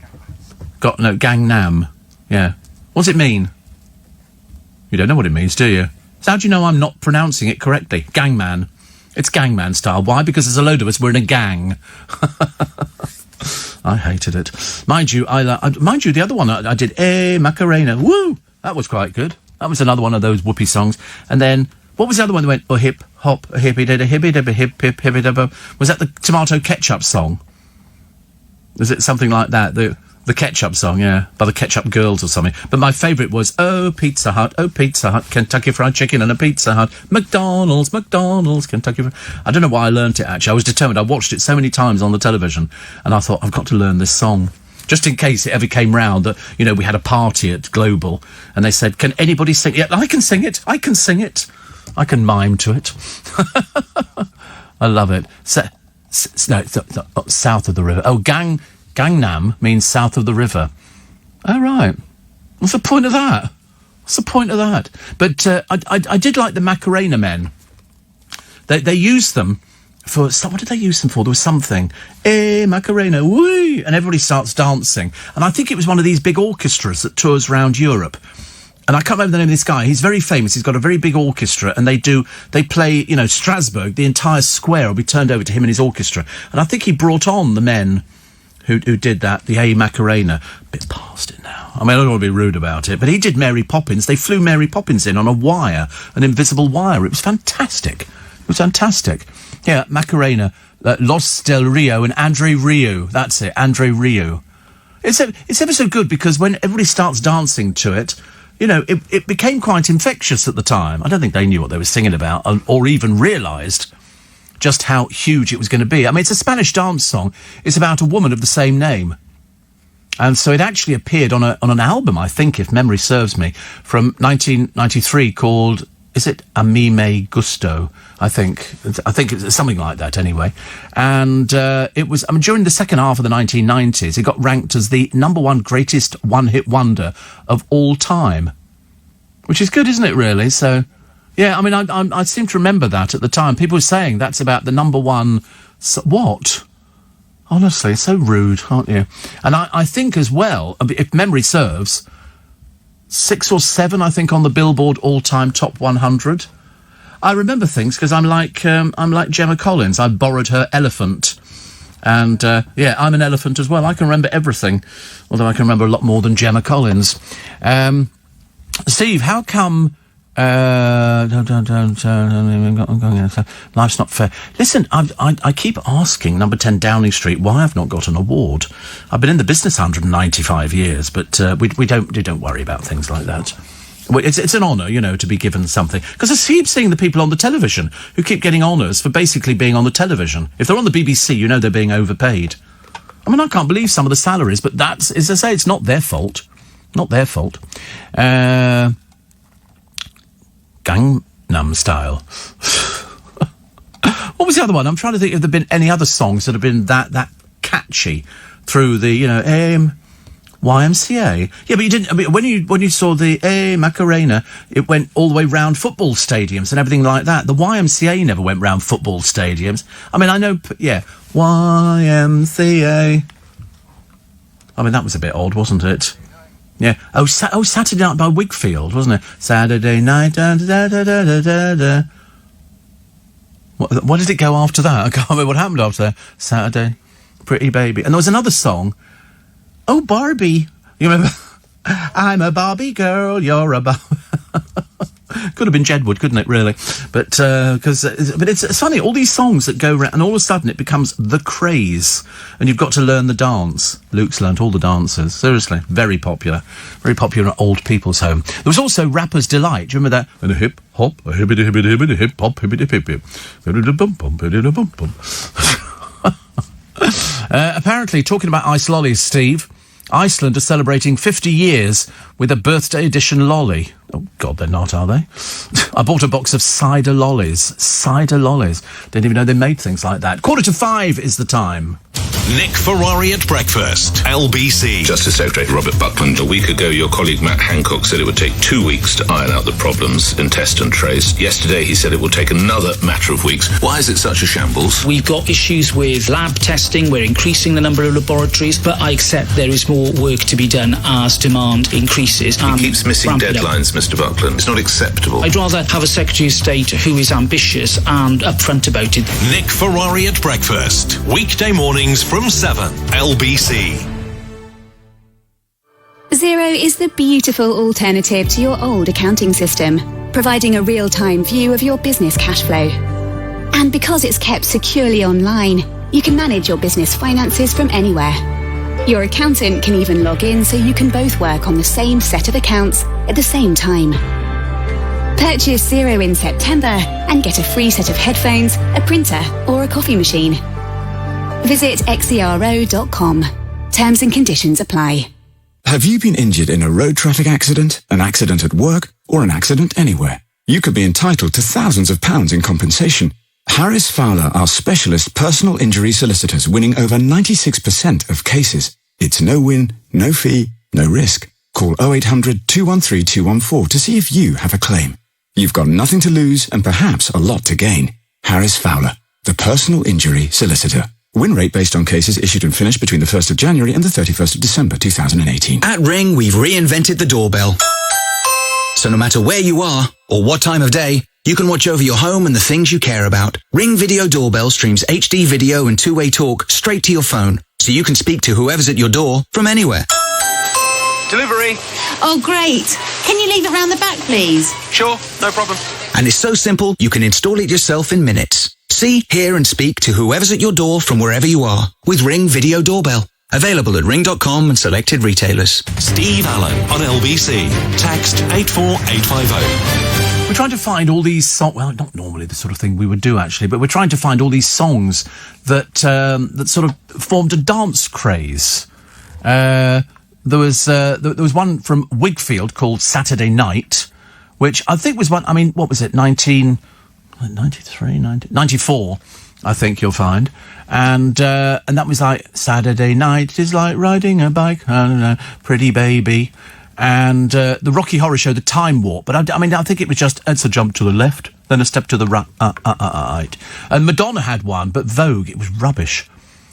Gangnam. Yeah. What's it mean? You don't know what it means, do you? So how do you know I'm not pronouncing it correctly? Gangman. It's Gangman Style. Why? Because there's a load of us. We're in a gang. I hated it. Mind you, the other one I did, Macarena. Woo! That was quite good. That was another one of those whoopee songs. And then, what was the other one that went, oh, hip, hop, a hippie, did a hippie, did a hip, hippie, did a... Was that the tomato ketchup song? Was it something like that? The Ketchup song, yeah, by the Ketchup Girls or something. But my favourite was, oh, Pizza Hut, Kentucky Fried Chicken and a Pizza Hut, McDonald's, Kentucky Fried... I don't know why I learnt it, actually. I was determined. I watched it so many times on the television, and I thought, I've got to learn this song. Just in case it ever came round that, you know, we had a party at Global, and they said, can anybody sing it? Yeah, I can sing it. I can mime to it. I love it. South of the river. Oh, Gangnam means south of the river. Oh, right. What's the point of that? But I did like the Macarena Men. They used them for... What did they use them for? There was something. Macarena, woo! And everybody starts dancing. And I think it was one of these big orchestras that tours around Europe. And I can't remember the name of this guy. He's very famous. He's got a very big orchestra, and they play, you know, Strasbourg. The entire square will be turned over to him and his orchestra. And I think he brought on the men who did that, the Macarena. A bit past it now. I mean, I don't want to be rude about it, but he did Mary Poppins. They flew Mary Poppins in on a wire, an invisible wire. It was fantastic. Yeah, Macarena, Los Del Rio and Andre Rieu. That's it, Andre Rieu. It's ever so good because when everybody starts dancing to it, you know, it became quite infectious at the time. I don't think they knew what they were singing about or even realised just how huge it was going to be. I mean, it's a Spanish dance song. It's about a woman of the same name. And so it actually appeared on an album, I think, if memory serves me, from 1993 called, is it A Mi Me Gusto? I think it's something like that anyway. And it was, I mean, during the second half of the 1990s, it got ranked as the #1 greatest one-hit wonder of all time. Which is good, isn't it, really? So, yeah, I mean, I seem to remember that at the time. People were saying that's about the #1... what? Honestly, so rude, aren't you? And I think as well, if memory serves, 6 or 7, I think, on the Billboard all-time top 100. I remember things because I'm like Gemma Collins. I borrowed her elephant. And, yeah, I'm an elephant as well. I can remember everything, although I can remember a lot more than Gemma Collins. Steve, how come... life's not fair. Listen, I keep asking Number 10 Downing Street why I've not got an award. I've been in the business 195 years, but we don't worry about things like that. It's an honour, you know, to be given something. Because I keep seeing the people on the television who keep getting honours for basically being on the television. If they're on the BBC, you know they're being overpaid. I mean, I can't believe some of the salaries, but that's, as I say, it's not their fault. Not their fault. Gangnam Style. What was the other one? I'm trying to think if there have been any other songs that have been that catchy through the, you know, YMCA. Yeah, but you didn't. I mean, when you saw the Macarena, it went all the way round football stadiums and everything like that. The YMCA never went round football stadiums. I mean, I know, yeah, YMCA. I mean, that was a bit odd, wasn't it? Yeah. Oh, Saturday Night by Wigfield, wasn't it? Saturday night. Da, da, da, da, da, da, da. What did it go after that? I can't remember what happened after that. Saturday, Pretty Baby, and there was another song. Oh, Barbie. You remember? I'm a Barbie girl, you're a Barbie. Could have been Jedward, couldn't it, really? But it's funny, all these songs that go around, and all of a sudden it becomes the craze, and you've got to learn the dance. Luke's learnt all the dances. Seriously, very popular. Very popular at old people's home. There was also Rapper's Delight. Do you remember that? And a hip hop, a hibbity hibbity hibbity hip hop, hibbity hip hip. Apparently, talking about ice lollies, Steve, Iceland are celebrating 50 years with a birthday edition lolly. Oh, God, they're not, are they? I bought a box of cider lollies. Cider lollies. Didn't even know they made things like that. 4:45 is the time. Nick Ferrari at breakfast, LBC. Justice Secretary Robert Buckland, a week ago your colleague Matt Hancock said it would take 2 weeks to iron out the problems in test and trace. Yesterday he said it will take another matter of weeks. Why is it such a shambles? We've got issues with lab testing, we're increasing the number of laboratories, but I accept there is more work to be done as demand increases. He keeps missing deadlines, Mr. Buckland. It's not acceptable. I'd rather have a Secretary of State who is ambitious and upfront about it. Nick Ferrari at breakfast, weekday mornings from 7, LBC. Xero is the beautiful alternative to your old accounting system, providing a real-time view of your business cash flow. And because it's kept securely online, you can manage your business finances from anywhere. Your accountant can even log in so you can both work on the same set of accounts at the same time. Purchase Xero in September and get a free set of headphones, a printer, or a coffee machine. Visit xero.com. Terms and conditions apply. Have you been injured in a road traffic accident, an accident at work, or an accident anywhere? You could be entitled to thousands of pounds in compensation. Harris Fowler are specialist personal injury solicitors, winning over 96% of cases. It's no win, no fee, no risk. Call 0800 213 214 to see if you have a claim. You've got nothing to lose and perhaps a lot to gain. Harris Fowler, the personal injury solicitor. Win rate based on cases issued and finished between the 1st of January and the 31st of December 2018. At Ring, we've reinvented the doorbell. So no matter where you are or what time of day, you can watch over your home and the things you care about. Ring Video Doorbell streams HD video and two-way talk straight to your phone, so you can speak to whoever's at your door from anywhere. Delivery. Oh, great. Can you leave it round the back, please? Sure, no problem. And it's so simple, you can install it yourself in minutes. See, hear and speak to whoever's at your door from wherever you are with Ring Video Doorbell. Available at ring.com and selected retailers. Steve Allen on LBC. Text 84850. We're trying to find all these songs. Well, not normally the sort of thing we would do, actually, but we're trying to find all these songs that that sort of formed a dance craze. There was one from Wigfield called Saturday Night, which I think was one. I mean, what was it? 94, I think you'll find, and that was like Saturday night is like riding a bike, I don't know, pretty baby, and the Rocky Horror Show, the Time Warp. But I mean, I think it was just it's a jump to the left, then a step to the right, and Madonna had one, but Vogue, it was rubbish.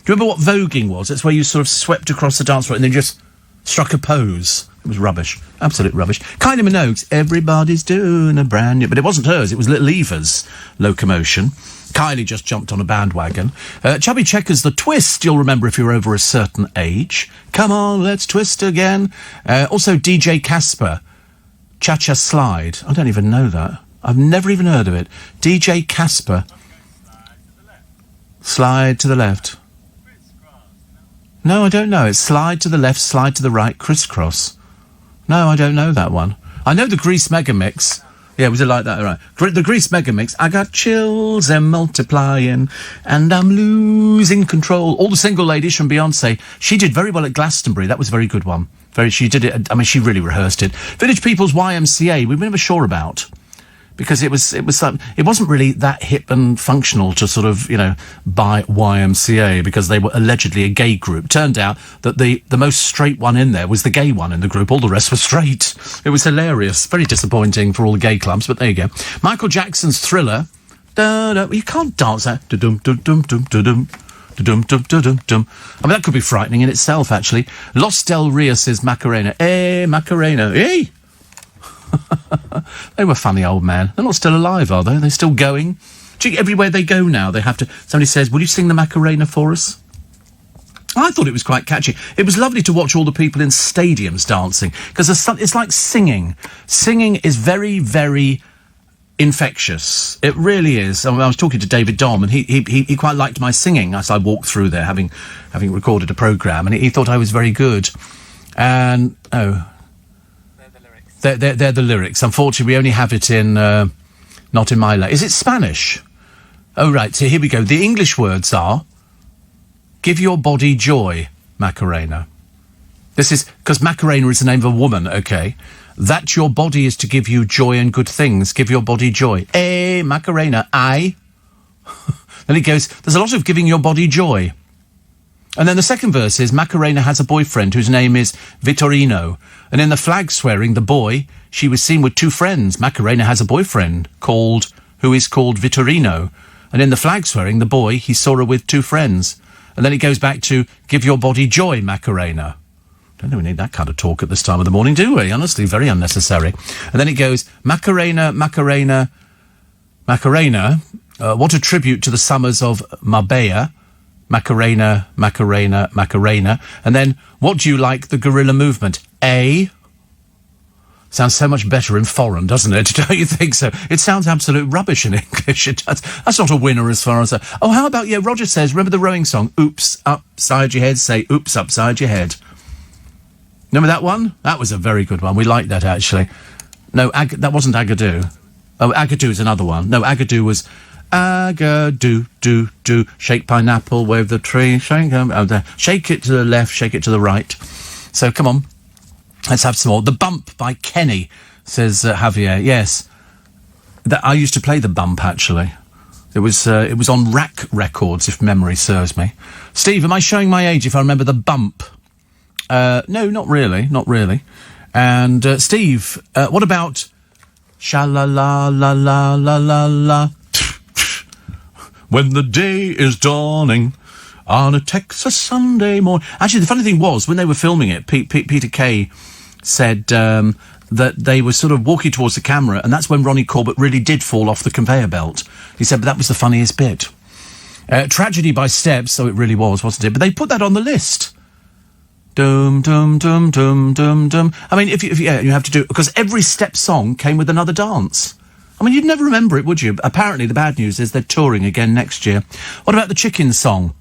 Do you remember what voguing was? It's where you sort of swept across the dance floor and then just struck a pose. It was rubbish. Absolute rubbish. Kylie Minogue's Everybody's Doing a Brand New... But it wasn't hers, it was Little Eva's Locomotion. Kylie just jumped on a bandwagon. Chubby Checkers, The Twist, you'll remember if you're over a certain age. Come on, let's twist again. Also DJ Casper, Cha-Cha Slide. I don't even know that. I've never even heard of it. DJ Casper. Slide to the left. No, I don't know. It's slide to the left, slide to the right, crisscross. No, I don't know that one. I know the Grease Megamix. Yeah, was it like that? Right. The Grease Megamix. I got chills, they're multiplying, and I'm losing control. All the single ladies from Beyonce. She did very well at Glastonbury. That was a very good one. She did it. I mean, she really rehearsed it. Village People's YMCA. We were never sure about. Because it wasn't really that hip and functional to sort of, buy YMCA because they were allegedly a gay group. Turned out that the most straight one in there was the gay one in the group. All the rest were straight. It was hilarious. Very disappointing for all the gay clubs, but there you go. Michael Jackson's Thriller. You can't dance that. Da-dum-dum-dum-dum-dum. Da-dum-dum-dum-dum. I mean, that could be frightening in itself, actually. Los Del Rios' Macarena. Hey, Macarena. Hey! They were funny old man. They're not still alive, are they? They're still going. Everywhere they go now, they have to... Somebody says, will you sing the Macarena for us? I thought it was quite catchy. It was lovely to watch all the people in stadiums dancing, because it's like singing. Singing is very, very infectious. It really is. I was talking to David Dom, and he quite liked my singing as I walked through there, having recorded a programme, and he thought I was very good. And, They're the lyrics. Unfortunately, we only have it in, not in my language. Is it Spanish? Oh, right. So here we go. The English words are, give your body joy, Macarena. This is, because Macarena is the name of a woman, okay? That your body is to give you joy and good things. Give your body joy. Eh, Macarena, I. Then it goes, there's a lot of giving your body joy. And then the second verse is, Macarena has a boyfriend whose name is Vitorino. And in the flag swearing, the boy, she was seen with two friends. Macarena has a boyfriend who is called Vitorino. And in the flag swearing, the boy, he saw her with two friends. And then it goes back to, give your body joy, Macarena. Don't know we need that kind of talk at this time of the morning, do we? Honestly, very unnecessary. And then it goes, Macarena, Macarena, Macarena. What a tribute to the summers of Marbella. Macarena, Macarena, Macarena. And then, what do you like the guerrilla movement? A. Sounds so much better in foreign, doesn't it? Don't you think so? It sounds absolute rubbish in English. It does. That's not a winner as far as... Oh, how about, yeah, Roger says, remember the rowing song? Oops, upside your head, say oops, upside your head. Remember that one? That was a very good one. We liked that, actually. No, that wasn't Agadoo. Oh, Agadoo is another one. No, Agadoo was... Agadoo, do, do, shake pineapple, wave the tree, shake it to the left, shake it to the right. So, come on. Let's have some more. The Bump by Kenny, says Javier. Yes. I used to play The Bump, actually. It was on Rack Records, if memory serves me. Steve, am I showing my age if I remember The Bump? No, not really. Not really. And, Steve, what about... Sha-la-la-la-la-la-la-la. When the day is dawning on a Texas Sunday morning. Actually, the funny thing was, when they were filming it, Peter Kay said that they were sort of walking towards the camera, and that's when Ronnie Corbett really did fall off the conveyor belt. He said, but that was the funniest bit. Tragedy by Steps, so it really was, wasn't it? But they put that on the list. Dum, dum, dum, dum, dum, dum. I mean, if you have to do it, because every Step song came with another dance. I mean, you'd never remember it, would you? Apparently, the bad news is they're touring again next year. What about the Chicken song?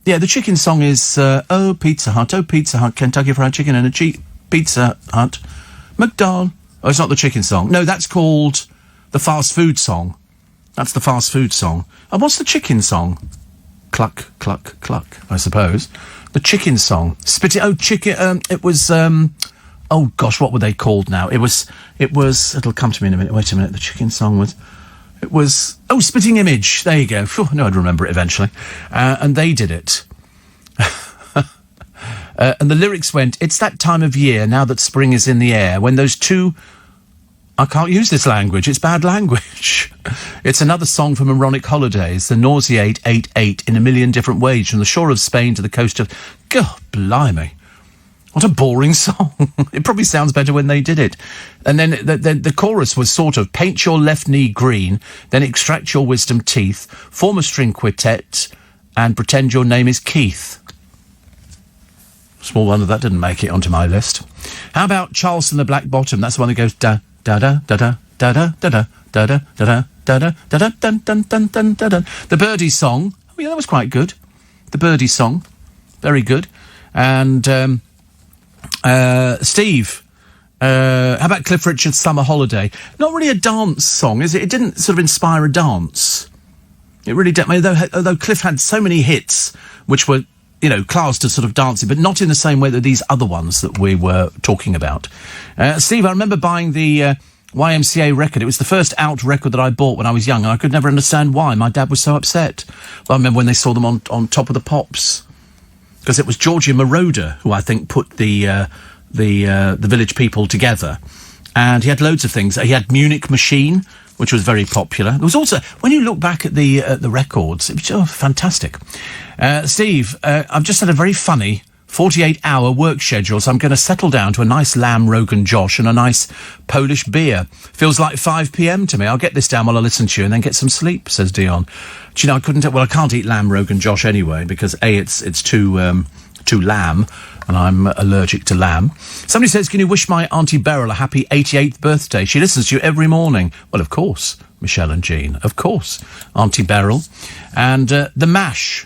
Yeah, the Chicken song is, oh, Pizza Hut, Kentucky Fried Chicken and a cheap Pizza Hut, McDonald's. Oh, it's not the Chicken song. No, that's called the Fast Food song. That's the Fast Food song. And what's the Chicken song? Cluck, cluck, cluck, I suppose. The Chicken song. Spit it, oh, chicken, it was, oh gosh, what were they called now? It was, it'll come to me in a minute. Wait a minute, the Chicken song was, Spitting Image. There you go. Phew, no, I'd remember it eventually. And they did it. And the lyrics went, it's that time of year, now that spring is in the air, when those two... I can't use this language, it's bad language. It's another song from Ironic Holidays, the nauseate 8-8 in a million different ways, from the shore of Spain to the coast of... God, blimey. What a boring song. It probably sounds better when they did it. And then the chorus was sort of, paint your left knee green, then extract your wisdom teeth, form a string quartet, and pretend your name is Keith. Small wonder that didn't make it onto my list. How about Charleston the Black Bottom? That's the one that goes da da da da da da da da da da da da da da da dun dun dun dun dun. The Birdie song. Oh yeah, that was quite good. The Birdie song, very good. And Steve, how about Cliff Richard's Summer Holiday? Not really a dance song, is it? It didn't sort of inspire a dance. It really didn't. Although Cliff had so many hits, which were, classed as sort of dancing, but not in the same way that these other ones that we were talking about. Steve, I remember buying the YMCA record. It was the first out record that I bought when I was young, and I could never understand why. My dad was so upset. But I remember when they saw them on Top of the Pops, because it was Georgia Moroder who I think put the Village People together, and he had loads of things. He had Munich Machine, which was very popular. There was also, when you look back at the records, it was fantastic. Steve, I've just had a very funny 48-hour work schedule, so I'm going to settle down to a nice lamb Rogan Josh and a nice Polish beer. Feels like 5 p.m. to me. I'll get this down while I listen to you and then get some sleep, says Dion. Do you know, I can't eat lamb Rogan Josh anyway, because A, it's too lamb, and I'm allergic to lamb. Somebody says, can you wish my Auntie Beryl a happy 88th birthday? She listens to you every morning. Well, of course, Michelle and Jean. Of course, Auntie Beryl. And The Mash.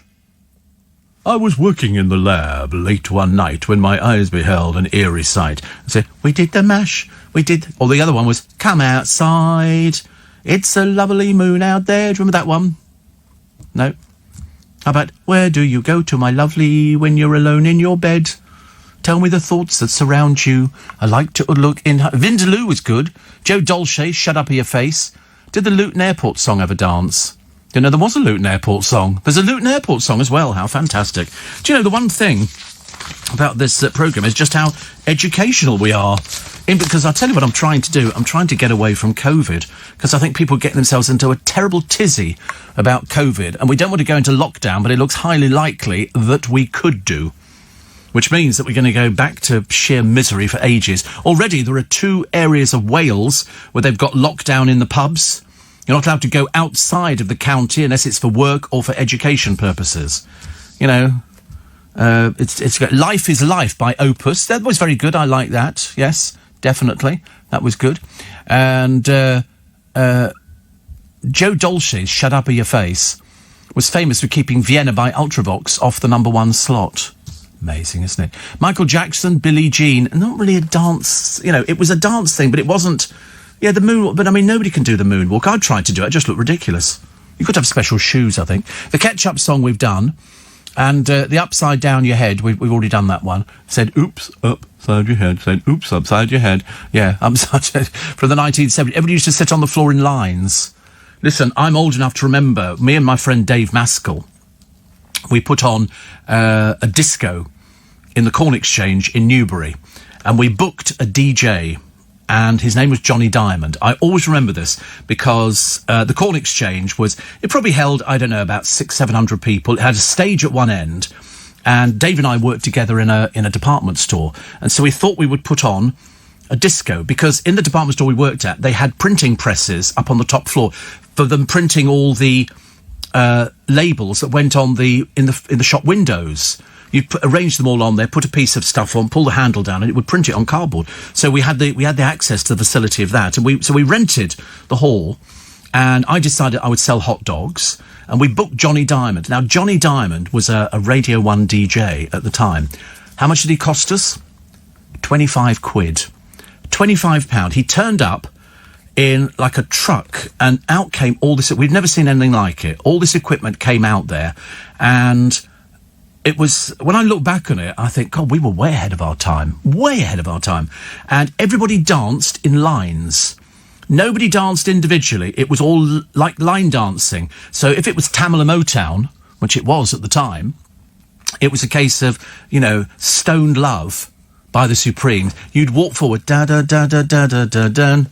I was working in the lab late one night when my eyes beheld an eerie sight. I said, we did the mash, we did... Or the other one was, come outside, it's a lovely moon out there. Do you remember that one? No? How about, where do you go to, my lovely, when you're alone in your bed? Tell me the thoughts that surround you. I like to look in... Vindaloo was good. Joe Dolce, Shut Up Your Face. Did the Luton Airport song ever dance? You know, there was a Luton Airport song. There's a Luton Airport song as well. How fantastic. Do you know, the one thing about this programme is just how educational we are. Because I'll tell you what I'm trying to do. I'm trying to get away from COVID, because I think people get themselves into a terrible tizzy about COVID, and we don't want to go into lockdown, but it looks highly likely that we could do. Which means that we're going to go back to sheer misery for ages. Already there are 2 areas of Wales where they've got lockdown in the pubs. You're not allowed to go outside of the county unless it's for work or for education purposes. You know, it's Life is Life by Opus. That was very good. I like that. Yes, definitely. That was good. And Joe Dolce's Shut Up or Your Face was famous for keeping Vienna by Ultravox off the number 1 slot. Amazing, isn't it? Michael Jackson, Billie Jean, not really a dance, it was a dance thing, but it wasn't, the moonwalk, but I mean, nobody can do the moonwalk. I tried to do it, it just looked ridiculous. You've got to have special shoes, I think. The Ketchup Song we've done, and the Upside Down Your Head, we've already done that one. Said, oops, upside your head. Said, oops, upside your head. Yeah, upside from the 1970s. Everybody used to sit on the floor in lines. Listen, I'm old enough to remember, me and my friend Dave Maskell, we put on a disco in the Corn Exchange in Newbury, and we booked a DJ, and his name was Johnny Diamond. I always remember this because the Corn Exchange it probably held, I don't know, about 600-700 people. It had a stage at one end, and Dave and I worked together in a department store, and so we thought we would put on a disco, because in the department store we worked at, they had printing presses up on the top floor for them printing all the labels that went on in the shop windows. You'd arrange them all on there, put a piece of stuff on, pull the handle down, and it would print it on cardboard. So we had the access to the facility of that, and so we rented the hall, and I decided I would sell hot dogs, and we booked Johnny Diamond. Now, Johnny Diamond was a Radio 1 DJ at the time. How much did he cost us? 25 quid. £25. He turned up in like a truck, and out came all this. We've never seen anything like it. All this equipment came out there, and it was, when I look back on it, I think, God, we were way ahead of our time. Way ahead of our time. And everybody danced in lines. Nobody danced individually. It was all like line dancing. So if it was Tamala Motown, which it was at the time, it was a case of, Stoned Love by the Supremes. You'd walk forward, da-da-da-da-da-da-da-dun,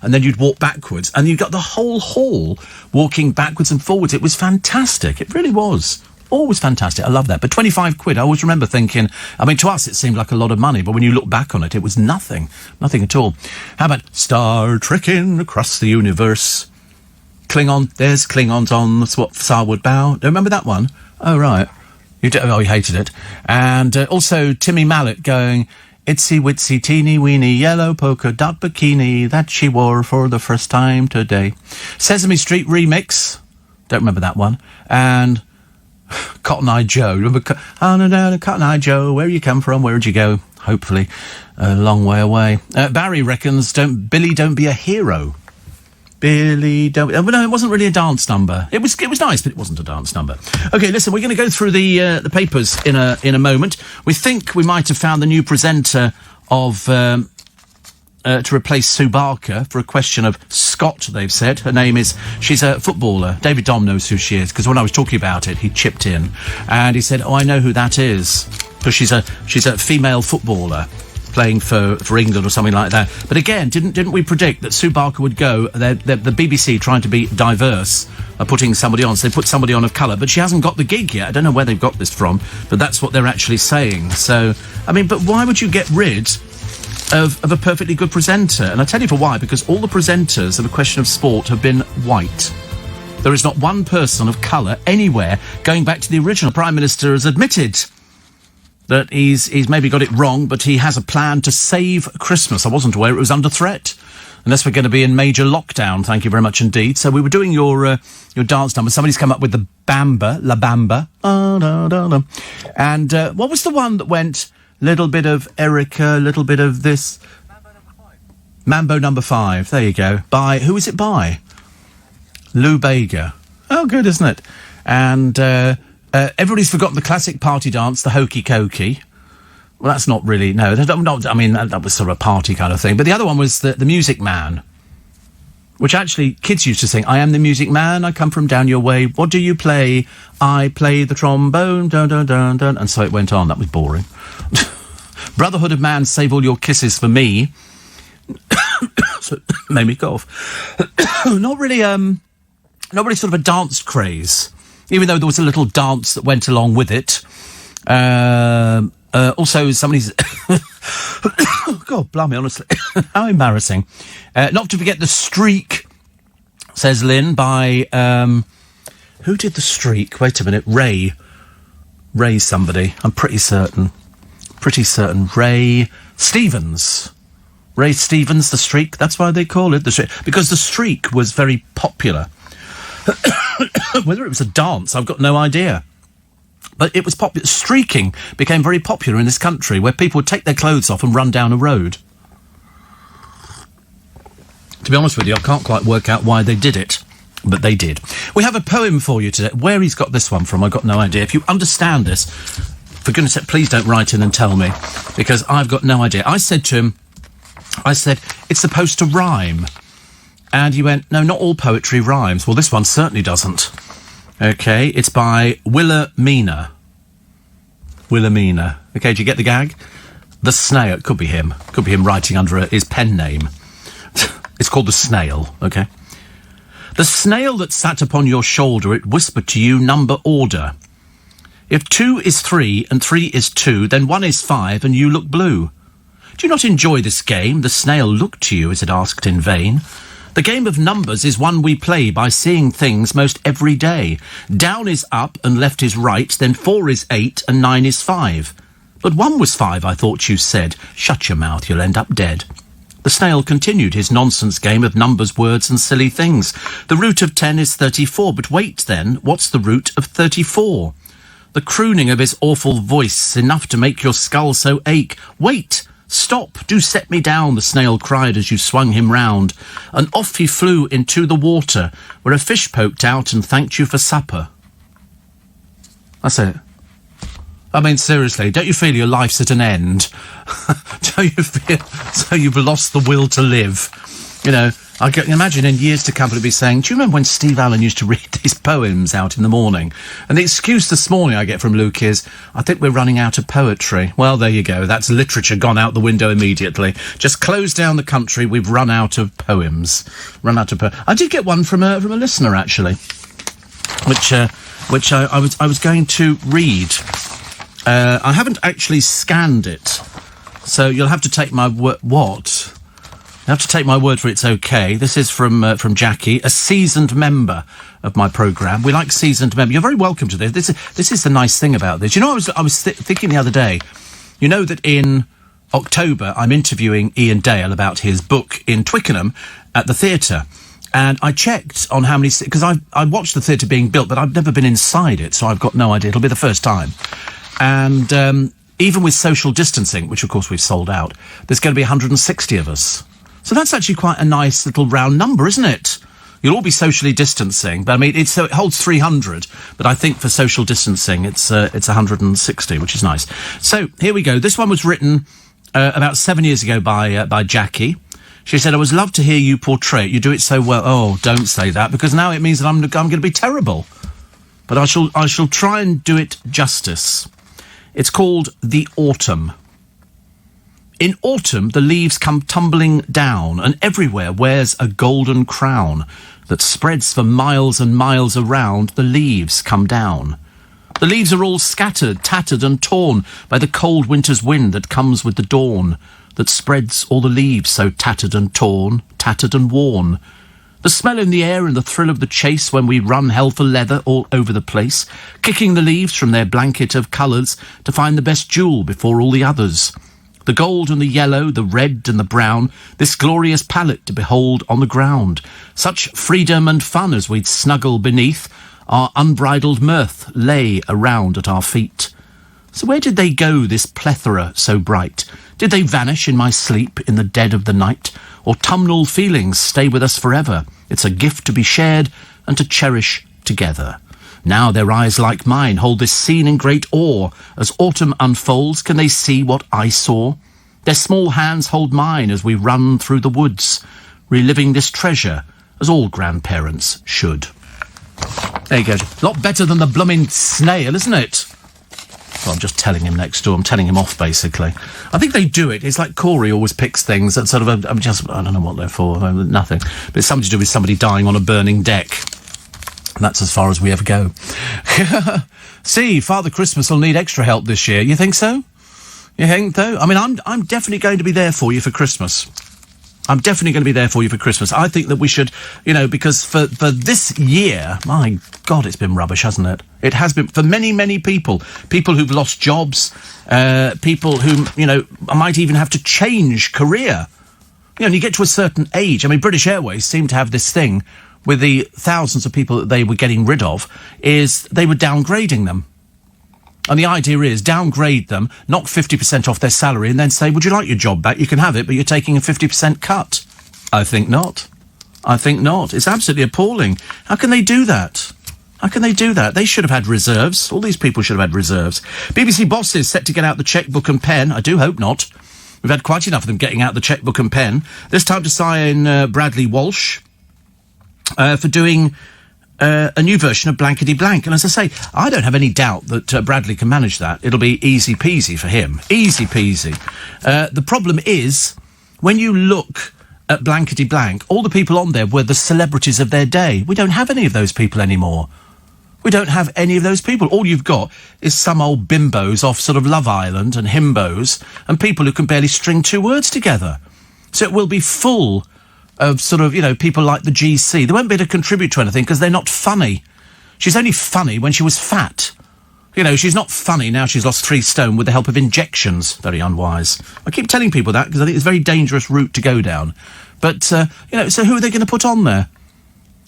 and then you'd walk backwards, and you got the whole hall walking backwards and forwards. It was fantastic. It really was. Always fantastic. I love that. But 25 quid, I always remember thinking, I mean, to us it seemed like a lot of money, but when you look back on it, it was nothing. Nothing at all. How about Star Trekking Across the Universe? Klingon, there's Klingons on the starboard bow. Do you remember that one? Oh, right. You hated it. And also Timmy Mallet going, itsy witsy teeny weeny yellow polka dot bikini that she wore for the first time today. Sesame Street remix. Don't remember that one. And Cotton Eye Joe. Remember Cotton Eye Joe? Where you come from? Where'd you go? Hopefully a long way away. Barry reckons, Billy, don't be a hero. Billy, don't... no, it wasn't really a dance number. It was nice, but it wasn't a dance number. OK, listen, we're going to go through the papers in a moment. We think we might have found the new presenter of... to replace Sue Barker for a question of Scott, they've said. Her name is... She's a footballer. David Dom knows who she is, because when I was talking about it, he chipped in. And he said, I know who that is. Because she's a female footballer playing for England or something like that. But again, didn't we predict that Sue Barker would go? The BBC trying to be diverse, putting somebody on. So they put somebody on of colour, but she hasn't got the gig yet. I don't know where they've got this from, but that's what they're actually saying. So, I mean, but why would you get rid of a perfectly good presenter? And I tell you for why, because all the presenters of A Question of Sport have been white. There is not one person of colour anywhere. Going back to the original, Prime Minister has admitted that he's maybe got it wrong, but he has a plan to save Christmas. I wasn't aware it was under threat, unless we're going to be in major lockdown. Thank you very much indeed. So we were doing your dance number. Somebody's come up with the Bamba, La Bamba. And what was the one that went... Little bit of Erica, little bit of this. Mambo number 5. There you go. By, who is it by? Lou Bega. Oh, good, isn't it? And everybody's forgotten the classic party dance, the hokey cokey. Well, that's not really, no. I mean, that was sort of a party kind of thing. But the other one was the Music Man, which actually kids used to sing. I am the Music Man, I come from down your way. What do you play? I play the trombone, dun dun dun dun. And so it went on. That was boring. Brotherhood of Man, save all your kisses for me. So made me cough. Not really sort of a dance craze, even though there was a little dance that went along with it. Also, somebody's... God, blimey, honestly. How embarrassing. Not to forget The Streak, says Lynn, by... who did The Streak? Wait a minute. Ray somebody. I'm pretty certain. Ray Stevens. Ray Stevens, The Streak. That's why they call it The Streak. Because The Streak was very popular. Whether it was a dance, I've got no idea. But it was popular. Streaking became very popular in this country, where people would take their clothes off and run down a road. To be honest with you, I can't quite work out why they did it, but they did. We have a poem for you today. Where he's got this one from, I've got no idea. If you understand this, for goodness sake, please don't write in and tell me, because I've got no idea. I said to him, it's supposed to rhyme. And he went, no, not all poetry rhymes. Well, this one certainly doesn't. OK, it's by Wilhelmina. Wilhelmina. OK, do you get the gag? The Snail. It could be him. Could be him writing under his pen name. It's called The Snail, OK? The snail that sat upon your shoulder, it whispered to you number order. If 2 is 3 and 3 is 2, then 1 is 5 and you look blue. Do you not enjoy this game? The snail looked to you as it asked in vain. The game of numbers is one we play by seeing things most every day. Down is up and left is right, then 4 is 8 and 9 is 5. But 1 was 5, I thought you said. Shut your mouth, you'll end up dead. The snail continued his nonsense game of numbers, words and silly things. The root of 10 is 34, but wait then, what's the root of 34? The crooning of his awful voice, enough to make your skull so ache. Wait! Stop! Do set me down, the snail cried as you swung him round. And off he flew into the water, where a fish poked out and thanked you for supper. That's it. I mean, seriously, don't you feel your life's at an end? Don't you feel so you've lost the will to live? You know, I can imagine in years to come it'll be saying, do you remember when Steve Allen used to read these poems out in the morning? And the excuse this morning I get from Luke is, I think we're running out of poetry. Well, there you go. That's literature gone out the window immediately. Just close down the country. We've run out of poems. I did get one from a listener, actually, which I was going to read. I haven't actually scanned it, so you'll have to take my word. What? You have to take my word for it's okay. This is from Jackie, a seasoned member of my programme. We like seasoned members. You're very welcome to this. This is the nice thing about this. You know, I was thinking the other day. You know that in October I'm interviewing Ian Dale about his book in Twickenham at the theatre. And I checked on how many, because I watched the theatre being built, but I've never been inside it, so I've got no idea. It'll be the first time. And even with social distancing, which of course we've sold out, there's going to be 160 of us. So that's actually quite a nice little round number, isn't it? You'll all be socially distancing, but I mean, it holds 300, but I think for social distancing, it's 160, which is nice. So here we go. This one was written about 7 years ago by Jackie. She said, I would love to hear you portray it. You do it so well. Oh, don't say that, because now it means that I'm going to be terrible. But I shall try and do it justice. It's called The Autumn. In autumn, the leaves come tumbling down, and everywhere wears a golden crown that spreads for miles and miles around. The leaves come down. The leaves are all scattered, tattered and torn by the cold winter's wind that comes with the dawn, that spreads all the leaves so tattered and torn, tattered and worn. The smell in the air and the thrill of the chase when we run hell for leather all over the place, kicking the leaves from their blanket of colours to find the best jewel before all the others. The gold and the yellow, the red and the brown, this glorious palette to behold on the ground. Such freedom and fun as we'd snuggle beneath, our unbridled mirth lay around at our feet. So where did they go, this plethora so bright? Did they vanish in my sleep in the dead of the night? Or tumnal feelings stay with us forever? It's a gift to be shared and to cherish together. Now their eyes like mine hold this scene in great awe. As autumn unfolds, can they see what I saw? Their small hands hold mine as we run through the woods, reliving this treasure as all grandparents should. There you go. A lot better than the blooming snail, isn't it? Well, I'm just telling him next door. I'm telling him off, basically. I think they do it. It's like Corey always picks things that sort of, I don't know what they're for, nothing. But it's something to do with somebody dying on a burning deck. And that's as far as we ever go. See, Father Christmas will need extra help this year. You think so? You think, though? I mean, I'm definitely going to be there for you for Christmas. I'm definitely going to be there for you for Christmas. I think that we should, because for this year, my God, it's been rubbish, hasn't it? It has been for many, many people. People who've lost jobs, people who, might even have to change career. You know, and you get to a certain age. I mean, British Airways seem to have this thing with the thousands of people that they were getting rid of, is they were downgrading them. And the idea is downgrade them, knock 50% off their salary, and then say, would you like your job back? You can have it, but you're taking a 50% cut. I think not. I think not. It's absolutely appalling. How can they do that? How can they do that? They should have had reserves. All these people should have had reserves. BBC bosses set to get out the chequebook and pen. I do hope not. We've had quite enough of them getting out the chequebook and pen. This time to sign Bradley Walsh for doing a new version of Blankety Blank. And as I say, I don't have any doubt that Bradley can manage that. It'll be easy peasy for him. Easy peasy. The problem is, when you look at Blankety Blank, all the people on there were the celebrities of their day. We don't have any of those people anymore. We don't have any of those people. All you've got is some old bimbos off sort of Love Island and himbos and people who can barely string two words together. So it will be full of sort of, you know, people like the GC. They won't be able to contribute to anything because they're not funny. She's only funny when she was fat. You know, she's not funny now she's lost 3 stone with the help of injections. Very unwise. I keep telling people that because I think it's a very dangerous route to go down. But, you know, so who are they going to put on there?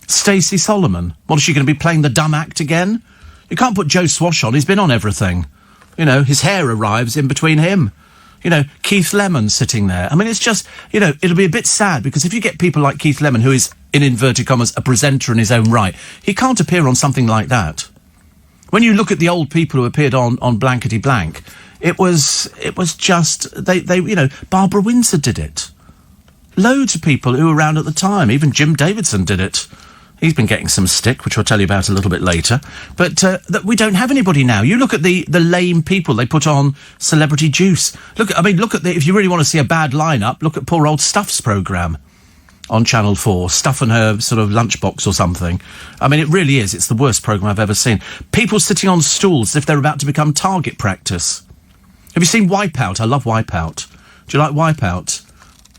Stacey Solomon. What, is she going to be playing the dumb act again? You can't put Joe Swash on. He's been on everything. You know, his hair arrives in between him. You know, Keith Lemon sitting there. I mean, it's just, you know, it'll be a bit sad because if you get people like Keith Lemon, who is, in inverted commas, a presenter in his own right, he can't appear on something like that. When you look at the old people who appeared on Blankety Blank, it was just, they you know, Barbara Windsor did it. Loads of people who were around at the time. Even Jim Davidson did it. He's been getting some stick, which I'll tell you about a little bit later. But that we don't have anybody now. You look at the lame people they put on Celebrity Juice. Look at if you really want to see a bad lineup, look at poor old Stuff's programme on Channel 4. Stuff and her sort of lunchbox or something. I mean, it really is. It's the worst programme I've ever seen. People sitting on stools as if they're about to become target practice. Have you seen Wipeout? I love Wipeout. Do you like Wipeout?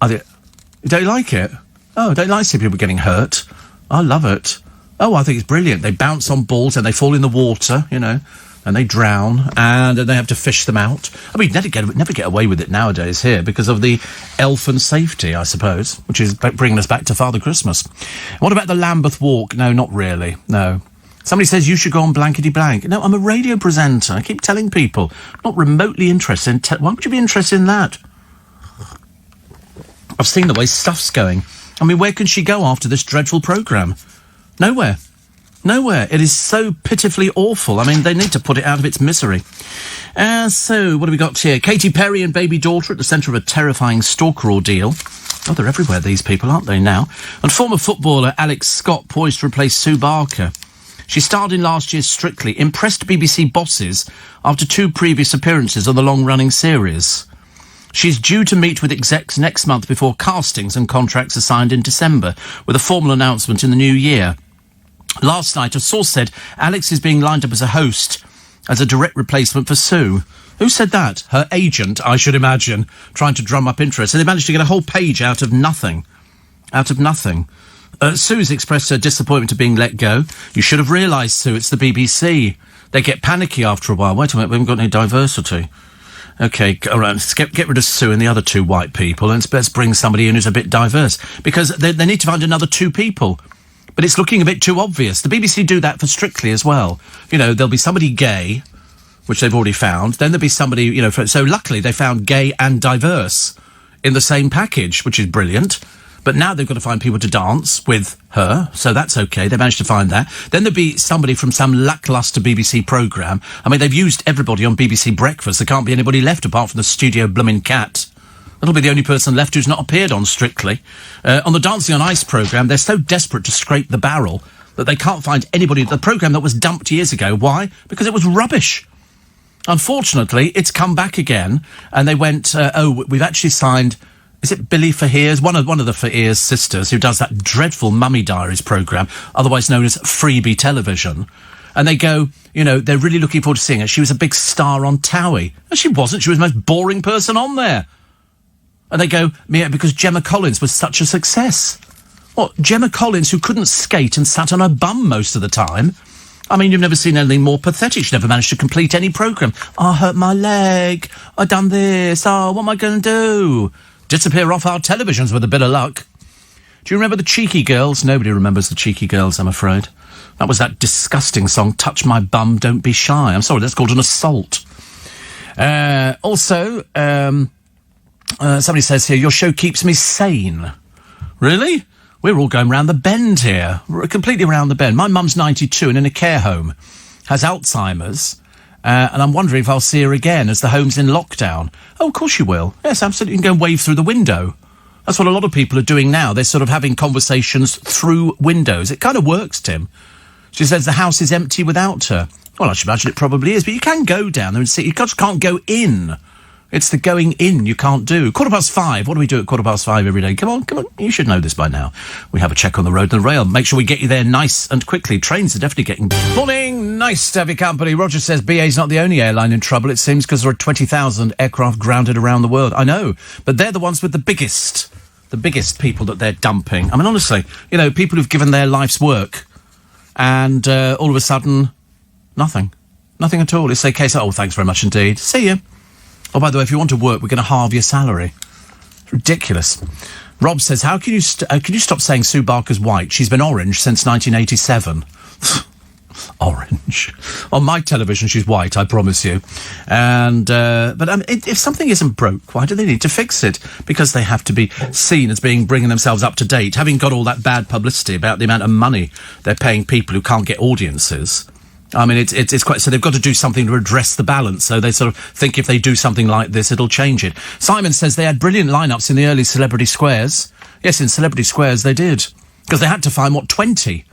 You don't like it? Oh, I don't like seeing people getting hurt. I love it. Oh, I think it's brilliant. They bounce on balls and they fall in the water, you know, and they drown, and they have to fish them out. I mean, never get away with it nowadays here because of the elfin safety, I suppose, which is bringing us back to Father Christmas. What about the Lambeth Walk? No, not really. No. Somebody says you should go on Blankety Blank. No, I'm a radio presenter. I keep telling people, I'm not remotely interested in... Why would you be interested in that? I've seen the way Stuff's going. I mean, where can she go after this dreadful programme? Nowhere. Nowhere. It is so pitifully awful. I mean, they need to put it out of its misery. So, what have we got here? Katy Perry and baby daughter at the centre of a terrifying stalker ordeal. Oh, they're everywhere, these people, aren't they, now? And former footballer Alex Scott poised to replace Sue Barker. She starred in last year's Strictly, impressed BBC bosses after 2 previous appearances on the long-running series. She's due to meet with execs next month before castings and contracts are signed in December, with a formal announcement in the new year. Last night, a source said Alex is being lined up as a host, as a direct replacement for Sue. Who said that? Her agent, I should imagine, trying to drum up interest. And they managed to get a whole page out of nothing. Out of nothing. Sue's expressed her disappointment at being let go. You should have realised, Sue, it's the BBC. They get panicky after a while. Wait a minute, we haven't got any diversity. OK, all right, let's get rid of Sue and the other 2 white people, and let's bring somebody in who's a bit diverse. Because they need to find another 2 people. But it's looking a bit too obvious. The BBC do that for Strictly as well. You know, there'll be somebody gay, which they've already found. Then there'll be somebody, you know... So luckily they found gay and diverse in the same package, which is brilliant. But now they've got to find people to dance with her, so that's OK. They managed to find that. Then there'll be somebody from some lacklustre BBC programme. I mean, they've used everybody on BBC Breakfast. There can't be anybody left apart from the studio bloomin' cat. That'll be the only person left who's not appeared on Strictly. On the Dancing on Ice programme, they're so desperate to scrape the barrel that they can't find anybody. The programme that was dumped years ago. Why? Because it was rubbish. Unfortunately, it's come back again, and they went, we've actually signed... Is it Billy Faheers? One of the Faheers sisters who does that dreadful Mummy Diaries programme, otherwise known as Freebie Television. And they go, you know, they're really looking forward to seeing her. She was a big star on Towie. And she wasn't. She was the most boring person on there. And they go, yeah, because Gemma Collins was such a success. What, Gemma Collins, who couldn't skate and sat on her bum most of the time? I mean, you've never seen anything more pathetic. She never managed to complete any programme. I hurt my leg. I done this. Oh, what am I going to do? disappear off our televisions with a bit of luck. Do you remember the Cheeky Girls? Nobody remembers the Cheeky Girls, I'm afraid. That was that disgusting song, Touch My Bum, Don't Be Shy. I'm sorry, that's called an assault. Somebody says here, your show keeps me sane. Really? We're all going round the bend here. We're completely round the bend. My mum's 92 and in a care home, has Alzheimer's, and I'm wondering if I'll see her again as the home's in lockdown. Oh, of course you will. Yes, absolutely. You can go and wave through the window. That's what a lot of people are doing now. They're sort of having conversations through windows. It kind of works, Tim. She says the house is empty without her. Well, I should imagine it probably is, but you can go down there and see. You just can't go in. It's the going in you can't do. 5:15. What do we do at 5:15 every day? Come on. You should know this by now. We have a check on the road and the rail. Make sure we get you there nice and quickly. Trains are definitely getting... Morning. Nice to have your company. Roger says BA's not the only airline in trouble, it seems, because there are 20,000 aircraft grounded around the world. I know, but they're the ones with the biggest people that they're dumping. I mean, honestly, people who've given their life's work and all of a sudden, nothing at all. It's a case of, oh, thanks very much indeed. See you. Oh, by the way, if you want to work, we're going to halve your salary. It's ridiculous. Rob says, how can you stop saying Sue Barker's white? She's been orange since 1987. Orange. On my television, she's white, I promise you. And but if something isn't broke, why do they need to fix it? Because they have to be seen as bringing themselves up to date, having got all that bad publicity about the amount of money they're paying people who can't get audiences. I mean, it's quite... So they've got to do something to address the balance. So they sort of think if they do something like this, it'll change it. Simon says they had brilliant lineups in the early Celebrity Squares. Yes, in Celebrity Squares they did. Because they had to find, 20,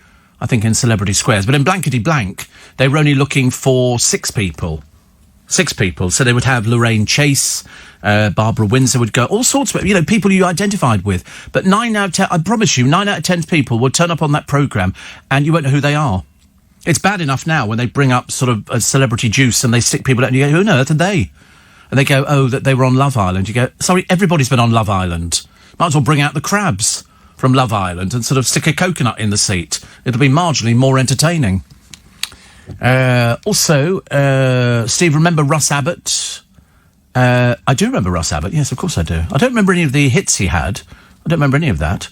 I think, in Celebrity Squares. But in Blankety Blank, they were only looking for 6 people. 6 people. So they would have Lorraine Chase, Barbara Windsor would go, all sorts of, people you identified with. But 9 out of 10, I promise you, 9 out of 10 people will turn up on that programme and you won't know who they are. It's bad enough now when they bring up sort of a Celebrity Juice and they stick people out and you go, who on earth are they? And they go, oh, that they were on Love Island. You go, sorry, everybody's been on Love Island. Might as well bring out the crabs from Love Island and sort of stick a coconut in the seat. It'll be marginally more entertaining. Also, Steve, remember Russ Abbott? I do remember Russ Abbott. Yes, of course I do. I don't remember any of the hits he had. I don't remember any of that.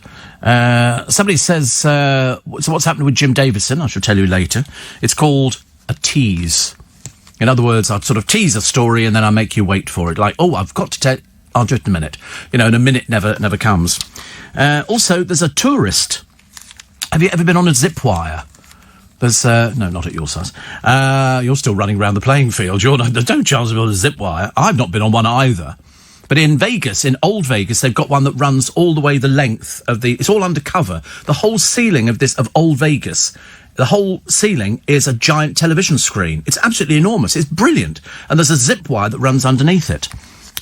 Somebody says, so what's happening with Jim Davison? I shall tell you later. It's called a tease. In other words, I'd sort of tease a story and then I make you wait for it. Like, oh, I've got to tell... I'll do it in a minute. And a minute never comes. Also, there's a tourist. Have you ever been on a zip wire? There's, no, not at your size. You're still running around the playing field. There's no chance of being on a zip wire. I've not been on one either. But in Vegas, in Old Vegas, they've got one that runs all the way the length of it's all undercover. The whole ceiling of Old Vegas, the whole ceiling is a giant television screen. It's absolutely enormous. It's brilliant. And there's a zip wire that runs underneath it.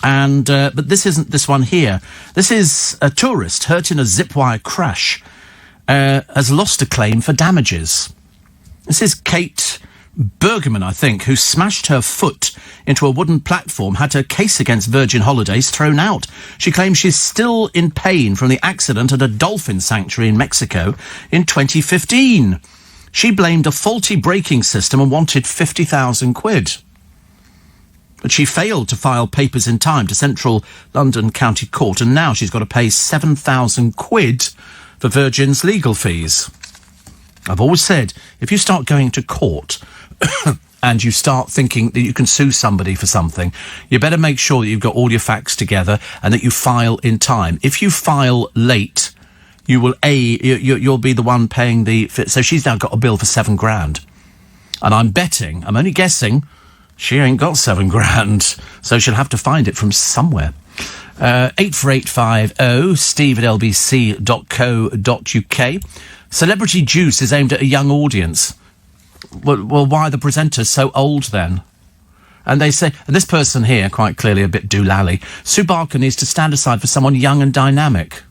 And, but this isn't this one here. This is a tourist hurt in a zip wire crash, has lost a claim for damages. This is Kate Bergman, I think, who smashed her foot into a wooden platform, had her case against Virgin Holidays thrown out. She claims she's still in pain from the accident at a dolphin sanctuary in Mexico in 2015. She blamed a faulty braking system and wanted 50,000 quid. But she failed to file papers in time to Central London County Court, and now she's got to pay 7,000 quid for Virgin's legal fees. I've always said, if you start going to court and you start thinking that you can sue somebody for something, you better make sure that you've got all your facts together and that you file in time. If you file late, you will you'll be the one paying the... So she's now got a bill for £7,000. And I'm only guessing, she ain't got £7,000, so she'll have to find it from somewhere. 84850 steve@lbc.co.uk. Celebrity Juice is aimed at a young audience. Well, why are the presenters so old then? And they say, and this person here, quite clearly a bit doolally, Sue Barker needs to stand aside for someone young and dynamic.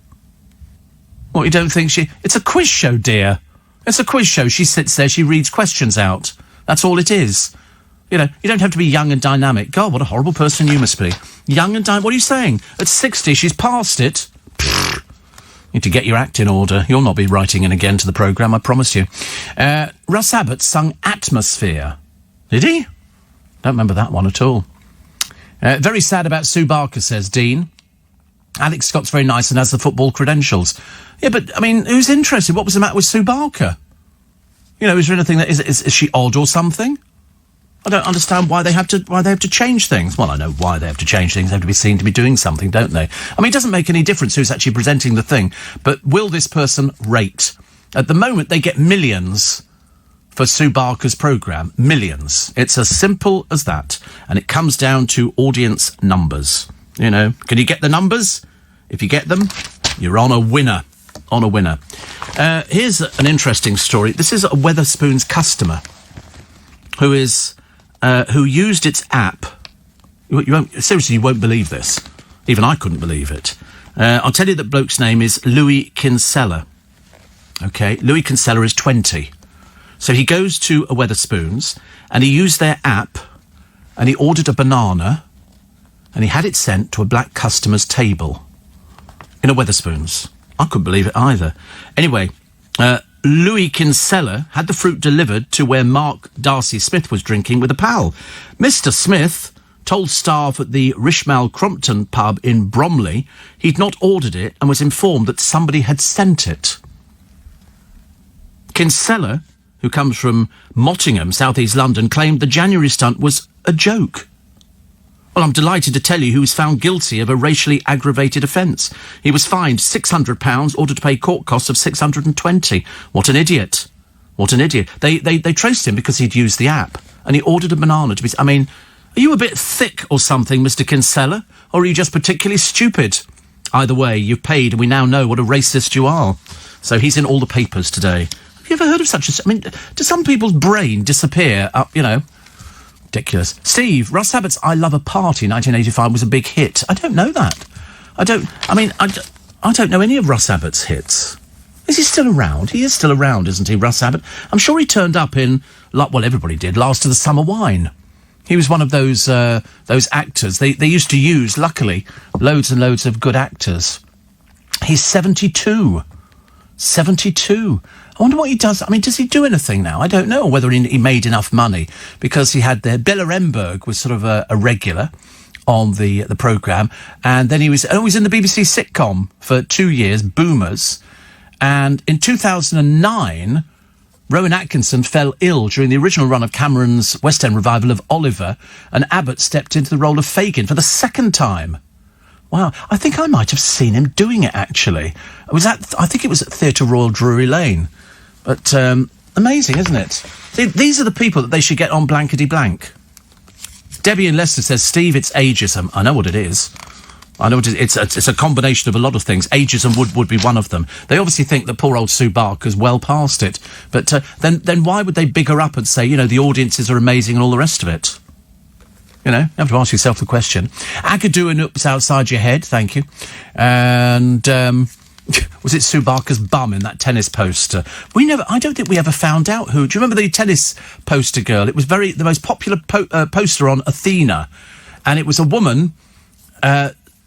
What, you don't think it's a quiz show, dear. It's a quiz show. She sits there, she reads questions out. That's all it is. You don't have to be young and dynamic. God, what a horrible person you must be. Young and dynamic, what are you saying? At 60, she's past it. Pfft. You need to get your act in order. You'll not be writing in again to the programme, I promise you. Russ Abbott sung Atmosphere. Did he? Don't remember that one at all. Very sad about Sue Barker, says Dean. Alex Scott's very nice and has the football credentials. Yeah, but, I mean, who's interested? What was the matter with Sue Barker? You know, is there anything that... Is she odd or something? I don't understand why they have to change things. Well, I know why they have to change things. They have to be seen to be doing something, don't they? I mean, it doesn't make any difference who's actually presenting the thing, but will this person rate? At the moment, they get millions for Sue Barker's programme. Millions. It's as simple as that. And it comes down to audience numbers. You know, can you get the numbers? If you get them, you're on a winner. On a winner. Here's an interesting story. This is a Wetherspoons customer who used its app. You won't believe this. Even I couldn't believe it. I'll tell you that bloke's name is Louis Kinsella. Okay, Louis Kinsella is 20. So he goes to a Wetherspoons and he used their app and he ordered a banana and he had it sent to a black customer's table in a Wetherspoons. I couldn't believe it either. Anyway, Louis Kinsella had the fruit delivered to where Mark Darcy Smith was drinking with a pal. Mr. Smith told staff at the Rishmal Crompton pub in Bromley he'd not ordered it and was informed that somebody had sent it. Kinsella, who comes from Mottingham, South East London, claimed the January stunt was a joke. Well, I'm delighted to tell you he was found guilty of a racially aggravated offence. He was fined £600, ordered to pay court costs of £620. What an idiot. What an idiot. They traced him because he'd used the app, and he ordered a banana to be... I mean, are you a bit thick or something, Mr. Kinsella? Or are you just particularly stupid? Either way, you've paid, and we now know what a racist you are. So he's in all the papers today. Have you ever heard of such a... I mean, does some people's brain disappear up, you know... Ridiculous. Steve, Russ Abbott's I Love a Party 1985 was a big hit. I don't know that. I don't know any of Russ Abbott's hits. Is he still around? He is still around, isn't he, Russ Abbott? I'm sure he turned up in, well, everybody did, Last of the Summer Wine. He was one of those actors. They used to use, luckily, loads and loads of good actors. He's 72. 72. I wonder what he does. I mean, does he do anything now? I don't know whether he made enough money because he had Bella Remberg was sort of a regular on the programme, and then he was in the BBC sitcom for 2 years, Boomers, and in 2009, Rowan Atkinson fell ill during the original run of Cameron's West End revival of Oliver, and Abbott stepped into the role of Fagin for the second time. Wow, I think I might have seen him doing it, actually. I think it was at Theatre Royal Drury Lane. But, amazing, isn't it? See, these are the people that they should get on blankety blank. Debbie in Leicester says, Steve, it's ageism. I know what it is. I know it's a combination of a lot of things. Ageism would be one of them. They obviously think that poor old Sue Barker's well past it. But then why would they big her up and say, you know, the audiences are amazing and all the rest of it? You know, you have to ask yourself the question. Agadoo and Oops outside your head, thank you. And, was it Sue Barker's bum in that tennis poster? I don't think we ever found out who. Do you remember the tennis poster girl? It was the most popular poster on Athena. And it was a woman,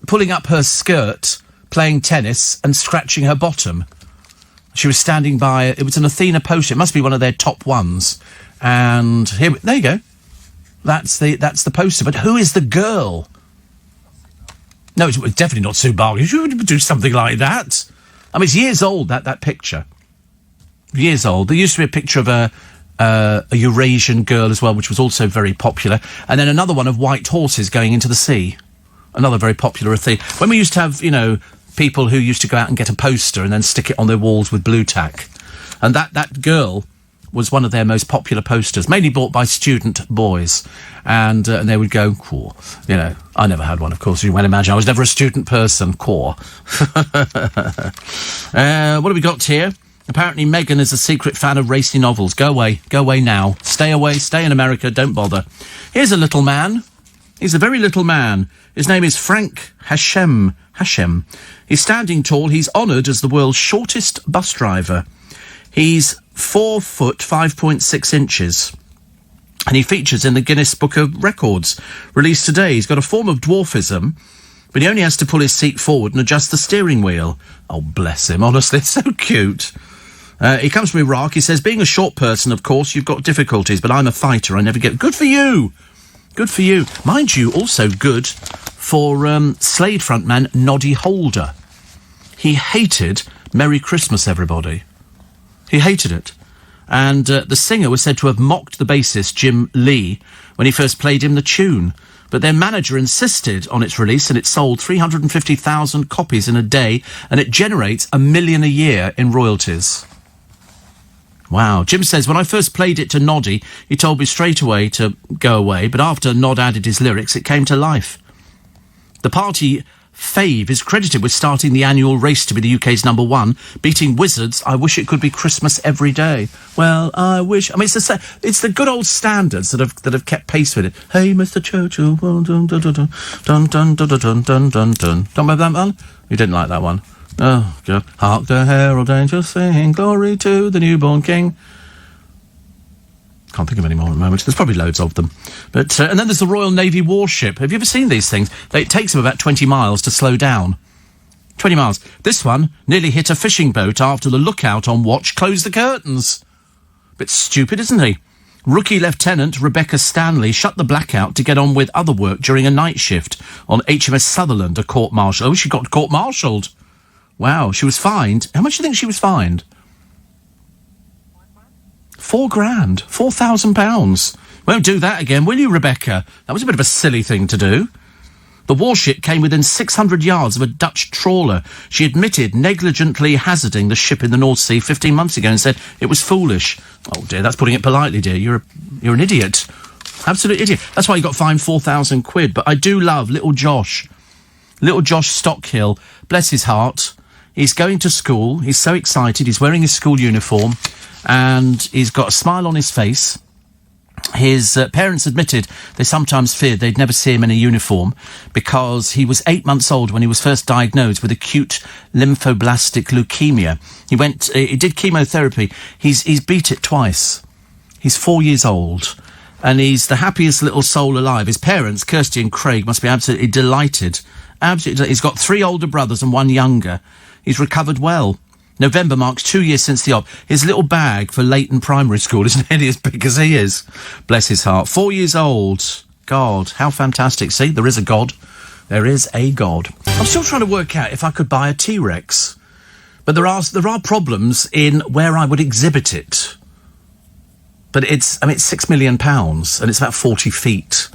pulling up her skirt, playing tennis and scratching her bottom. She was standing by, it was an Athena poster. It must be one of their top ones. And there you go. That's the poster. But who is the girl? No, it's definitely not Sue Barker. You would do something like that. I mean, it's years old, that picture. Years old. There used to be a picture of a Eurasian girl as well, which was also very popular. And then another one of white horses going into the sea. Another very popular thing. When we used to have, you know, people who used to go out and get a poster and then stick it on their walls with blue tack. And that girl was one of their most popular posters, mainly bought by student boys. And they would go, cool. You know, I never had one, of course, you might imagine. I was never a student person, core. What have we got here? Apparently Meghan is a secret fan of racy novels. Go away now. Stay away, stay in America, don't bother. Here's a little man. He's a very little man. His name is Frank Hashem. He's standing tall. He's honoured as the world's shortest bus driver. He's 4 foot 5.6 inches. And he features in the Guinness Book of Records, released today. He's got a form of dwarfism, but he only has to pull his seat forward and adjust the steering wheel. Oh, bless him, honestly, it's so cute. He comes from Iraq. He says, being a short person, of course, you've got difficulties, but I'm a fighter. I never get... Good for you! Good for you. Mind you, also good for Slade frontman Noddy Holder. He hated Merry Christmas, Everybody. He hated it. And the singer was said to have mocked the bassist, Jim Lee, when he first played him the tune. But their manager insisted on its release, and it sold 350,000 copies in a day, and it generates $1 million a year in royalties. Wow. Jim says, when I first played it to Noddy, he told me straight away to go away, but after Nod added his lyrics, it came to life. The party fave is credited with starting the annual race to be the UK's #1, beating Wizards. I wish it could be Christmas every day. Well, I wish. I mean, it's the good old standards that have kept pace with it. Hey, Mr. Churchill, dun dun dun dun dun dun dun dun dun dun dun. Don't remember that one? You didn't like that one. Oh God! Hark the herald angels sing, glory to the newborn King. Can't think of any more at the moment. There's probably loads of them. But and then there's the Royal Navy warship. Have you ever seen these things? It takes them about 20 miles to slow down. 20 miles. This one nearly hit a fishing boat after the lookout on watch closed the curtains. Bit stupid, isn't he? Rookie Lieutenant Rebecca Stanley shut the blackout to get on with other work during a night shift on HMS Sutherland, a court-martial. Oh, she got court-martialed. Wow, she was fined. How much do you think she was fined? £4,000. £4,000. Won't do that again, will you, Rebecca? That was a bit of a silly thing to do. The warship came within 600 yards of a Dutch trawler. She admitted negligently hazarding the ship in the North Sea 15 months ago and said it was foolish. Oh dear, that's putting it politely, dear. You're an idiot. Absolute idiot. That's why you got fined £4,000. But I do love little Josh. Little Josh Stockhill. Bless his heart. He's going to school. He's so excited. He's wearing his school uniform. And he's got a smile on his face. His parents admitted they sometimes feared they'd never see him in a uniform because he was 8 months old when he was first diagnosed with acute lymphoblastic leukemia. He did chemotherapy. He's beat it twice. He's 4 years old. And he's the happiest little soul alive. His parents, Kirsty and Craig, must be absolutely delighted. Absolutely. He's got 3 older brothers and 1 younger. He's recovered well. November marks 2 years since the op. His little bag for Leighton Primary School isn't nearly as big as he is. Bless his heart. 4 years old. God, how fantastic. See, there is a God. There is a God. I'm still trying to work out if I could buy a T-Rex. But there are problems in where I would exhibit it. But it's £6 million and it's about 40 feet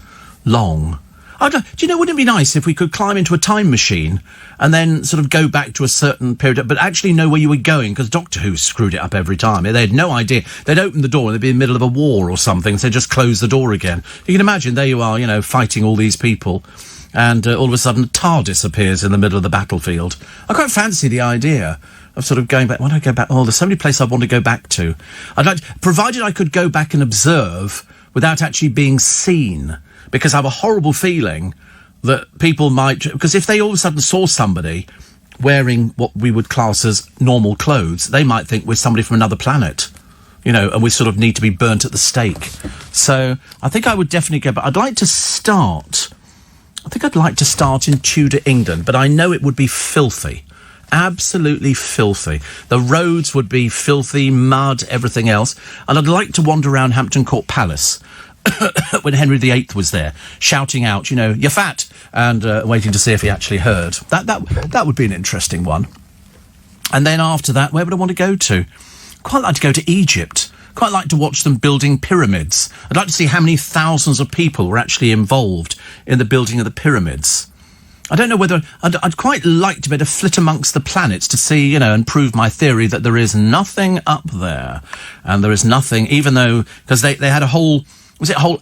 long. Do you know, wouldn't it be nice if we could climb into a time machine and then sort of go back to a certain period, but actually know where you were going? Because Doctor Who screwed it up every time. They had no idea. They'd open the door and they'd be in the middle of a war or something, so they'd just close the door again. You can imagine, there you are, fighting all these people, and all of a sudden TARDIS appears in the middle of the battlefield. I quite fancy the idea of sort of going back. Why don't I go back? Oh, there's so many places I want to go back to. Provided I could go back and observe without actually being seen. Because I have a horrible feeling that people might... Because if they all of a sudden saw somebody wearing what we would class as normal clothes, they might think we're somebody from another planet, and we sort of need to be burnt at the stake. So I think I would definitely go back. I'd like to start in Tudor England, but I know it would be filthy. Absolutely filthy. The roads would be filthy, mud, everything else. And I'd like to wander around Hampton Court Palace when Henry VIII was there, shouting out, you're fat, and waiting to see if he actually heard. That would be an interesting one. And then after that, where would I want to go to? Quite like to go to Egypt. Quite like to watch them building pyramids. I'd like to see how many thousands of people were actually involved in the building of the pyramids. I don't know whether... I'd quite like to be able to flit amongst the planets to see, and prove my theory that there is nothing up there. And there is nothing, even though... Because they had a whole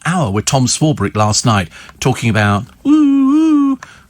hour with Tom Swarbrick last night talking about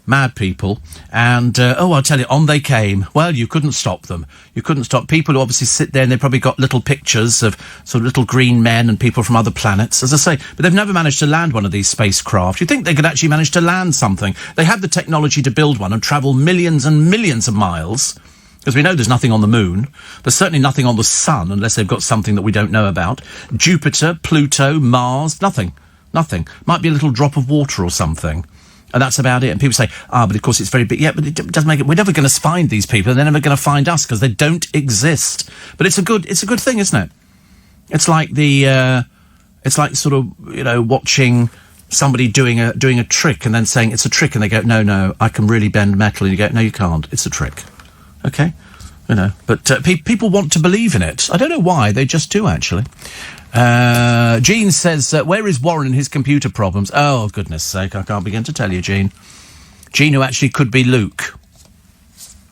mad people, and I'll tell you, on they came. Well, you couldn't stop them. You couldn't stop people who obviously sit there and they've probably got little pictures of sort of little green men and people from other planets, as I say, but they've never managed to land one of these spacecraft. You think they could actually manage to land something? They have the technology to build one and travel millions and millions of miles. Because we know there's nothing on the moon. There's certainly nothing on the sun, unless they've got something that we don't know about. Jupiter, Pluto, Mars, nothing. Nothing. Might be a little drop of water or something. And that's about it. And people say, but of course it's very big. Yeah, but it doesn't make it... We're never going to find these people, and they're never going to find us, because they don't exist. But it's a good thing, isn't it? It's like it's like sort of, watching somebody doing a trick and then saying it's a trick, and they go, no, I can really bend metal, and you go, no, you can't, it's a trick. Okay? You know, but people want to believe in it. I don't know why, they just do, actually. Gene says, where is Warren and his computer problems? Oh, goodness sake, I can't begin to tell you, Gene. Gene, who actually could be Luke.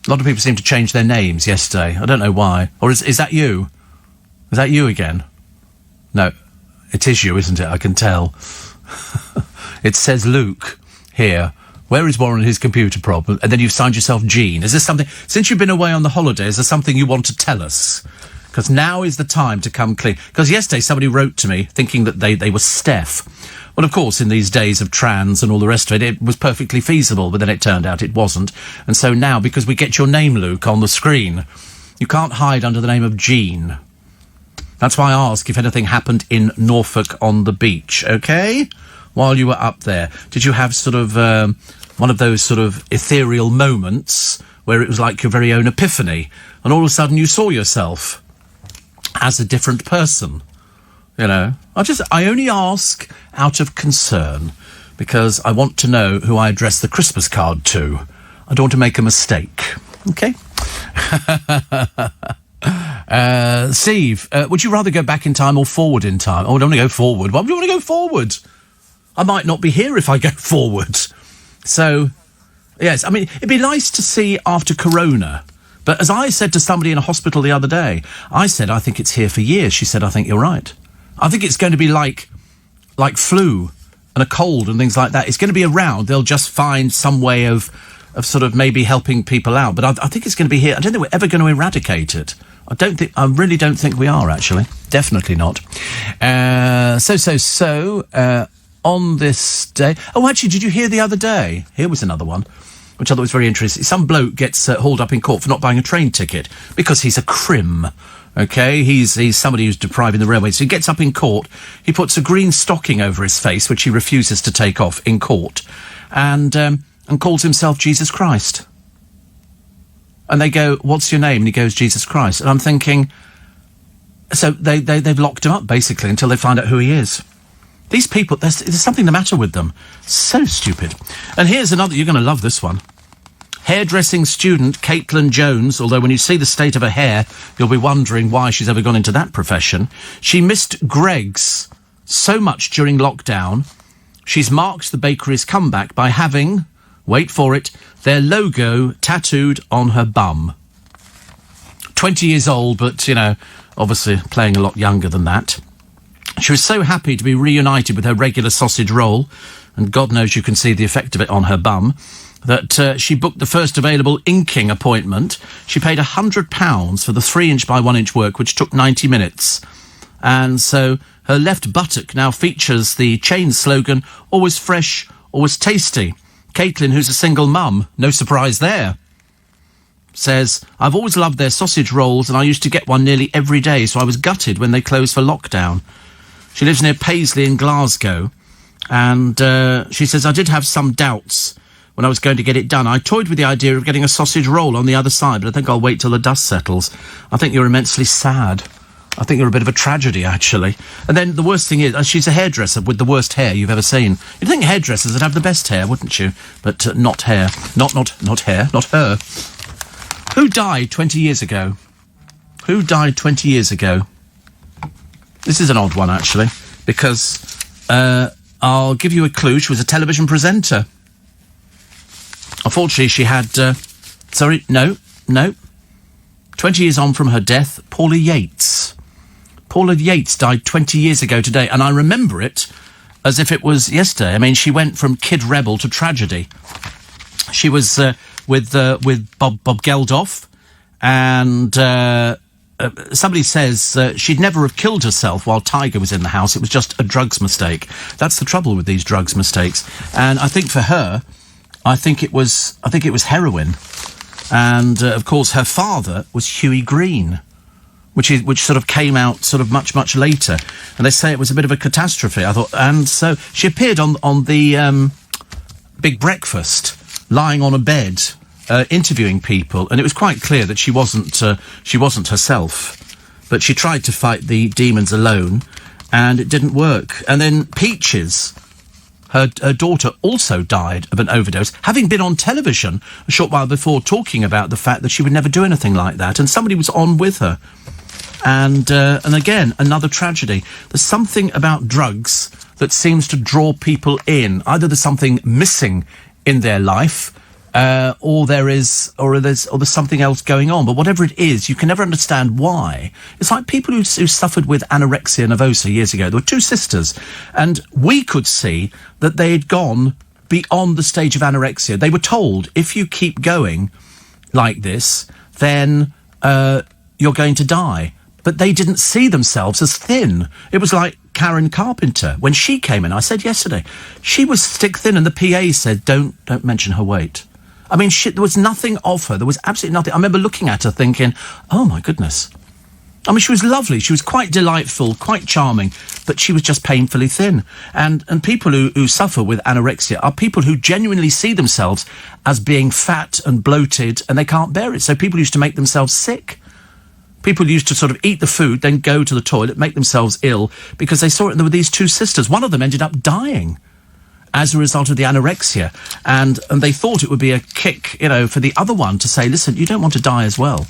A lot of people seem to change their names yesterday. I don't know why. Or is that you? Is that you again? No, it is you, isn't it? I can tell. It says Luke here. Where is Warren and his computer problem? And then you've signed yourself Gene. Is this something... Since you've been away on the holidays, is there something you want to tell us? Because now is the time to come clean. Because yesterday somebody wrote to me thinking that they were Steph. Well, of course, in these days of trans and all the rest of it, it was perfectly feasible, but then it turned out it wasn't. And so now, because we get your name, Luke, on the screen, you can't hide under the name of Gene. That's why I ask if anything happened in Norfolk on the beach, okay? While you were up there. Did you have sort of one of those sort of ethereal moments where it was like your very own epiphany, and all of a sudden you saw yourself as a different person? You know, I only ask out of concern, because I want to know who I address the Christmas card to. I don't want to make a mistake. Okay? Steve, would you rather go back in time or forward in time? Oh, I don't want to go forward. Why would you want to go forward? I might not be here if I go forward. So, yes, I mean, it'd be nice to see after Corona. But as I said to somebody in a hospital the other day, I said, I think it's here for years. She said, I think you're right. I think it's going to be like flu and a cold and things like that. It's going to be around. They'll just find some way of sort of maybe helping people out. But I think it's going to be here. I don't think we're ever going to eradicate it. I really don't think we are, actually. Definitely not. On this day... Oh, actually, did you hear the other day? Here was another one, which I thought was very interesting. Some bloke gets hauled up in court for not buying a train ticket because he's a crim. Okay, he's somebody who's depriving the railway. So he gets up in court, he puts a green stocking over his face, which he refuses to take off in court, and calls himself Jesus Christ. And they go, what's your name? And he goes, Jesus Christ. And I'm thinking, so they've locked him up, basically, until they find out who he is. These people, there's something the matter with them. So stupid. And here's another, you're going to love this one. Hairdressing student Caitlin Jones, although when you see the state of her hair, you'll be wondering why she's ever gone into that profession. She missed Greggs so much during lockdown, she's marked the bakery's comeback by having, wait for it, their logo tattooed on her bum. 20 years old, but, you know, obviously playing a lot younger than that. She was so happy to be reunited with her regular sausage roll, and God knows you can see the effect of it on her bum, that she booked the first available inking appointment. She paid £100 for the 3-inch by 1-inch work, which took 90 minutes. And so her left buttock now features the chain slogan, always fresh, always tasty. Caitlin, who's a single mum, no surprise there, says, I've always loved their sausage rolls and I used to get one nearly every day, so I was gutted when they closed for lockdown. She lives near Paisley in Glasgow, and she says, I did have some doubts when I was going to get it done. I toyed with the idea of getting a sausage roll on the other side, but I think I'll wait till the dust settles. I think you're immensely sad. I think you're a bit of a tragedy, actually. And then the worst thing is, she's a hairdresser with the worst hair you've ever seen. You'd think hairdressers would have the best hair, wouldn't you? But not hair. Not hair, not her. Who died 20 years ago? Who died 20 years ago? This is an odd one, actually, because I'll give you a clue. She was a television presenter. Unfortunately, she had... 20 years on from her death, Paula Yates. Paula Yates died 20 yeyears ago today, and I remember it as if it was yesterday. I mean, she went from Kid Rebel to tragedy. She was with Bob Geldof, and somebody says she'd never have killed herself while Tiger was in the house. It was just a drugs mistake. That's the trouble with these drugs mistakes. And I think for her, I think it was heroin. And of course, her father was Huey Green, which sort of came out sort of much later. And they say it was a bit of a catastrophe. I thought, and so she appeared on the Big Breakfast, lying on a bed, interviewing people, and it was quite clear that she wasn't herself. But she tried to fight the demons alone, and it didn't work. And then Peaches Her daughter also died of an overdose, having been on television a short while before talking about the fact that she would never do anything like that, and somebody was on with her. And again, another tragedy. There's something about drugs that seems to draw people in. Either there's something missing in their life, or there's something else going on. But whatever it is, you can never understand why. It's like people who suffered with anorexia nervosa years ago. There were two sisters, and we could see that they had gone beyond the stage of anorexia. They were told, if you keep going like this, then you're going to die. But they didn't see themselves as thin. It was like Karen Carpenter. When she came in, I said yesterday, she was stick thin, and the PA said, don't mention her weight. I mean, there was nothing of her. There was absolutely nothing. I remember looking at her thinking, oh, my goodness. I mean, she was lovely. She was quite delightful, quite charming, but she was just painfully thin. And people who suffer with anorexia are people who genuinely see themselves as being fat and bloated, and they can't bear it. So people used to make themselves sick. People used to sort of eat the food, then go to the toilet, make themselves ill, because they saw it. There were these two sisters. One of them ended up dying as a result of the anorexia. And they thought it would be a kick, for the other one to say, listen, you don't want to die as well.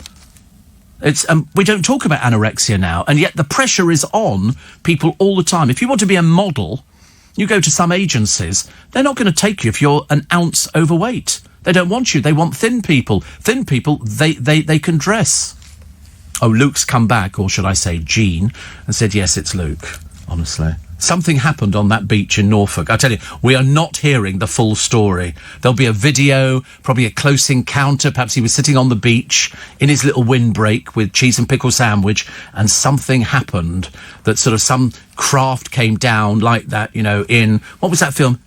We don't talk about anorexia now, and yet the pressure is on people all the time. If you want to be a model, you go to some agencies, they're not going to take you if you're an ounce overweight. They don't want you. They want thin people. Thin people, they can dress. Oh, Luke's come back, or should I say Jean, and said, yes, it's Luke, honestly. Something happened on that beach in Norfolk. I tell you, we are not hearing the full story. There'll be a video, probably a close encounter. Perhaps he was sitting on the beach in his little windbreak with cheese and pickle sandwich, and something happened that sort of some craft came down like that, in, what was that film?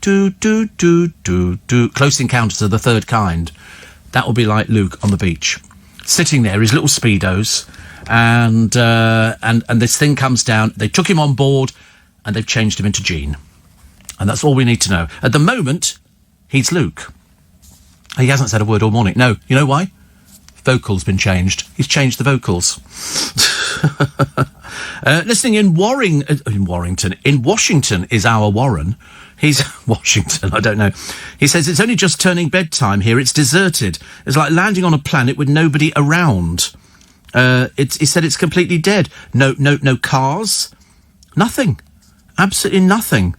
Close Encounters of the Third Kind. That will be like Luke on the beach, sitting there, his little Speedos, and this thing comes down. They took him on board, and they've changed him into Jean. And that's all we need to know. At the moment, he's Luke. He hasn't said a word all morning. No, you know why? Vocals been changed. He's changed the vocals. Listening in Washington is our Warren. He's Washington, I don't know. He says, it's only just turning bedtime here. It's deserted. It's like landing on a planet with nobody around. He said it's completely dead. No cars. Nothing. Absolutely nothing.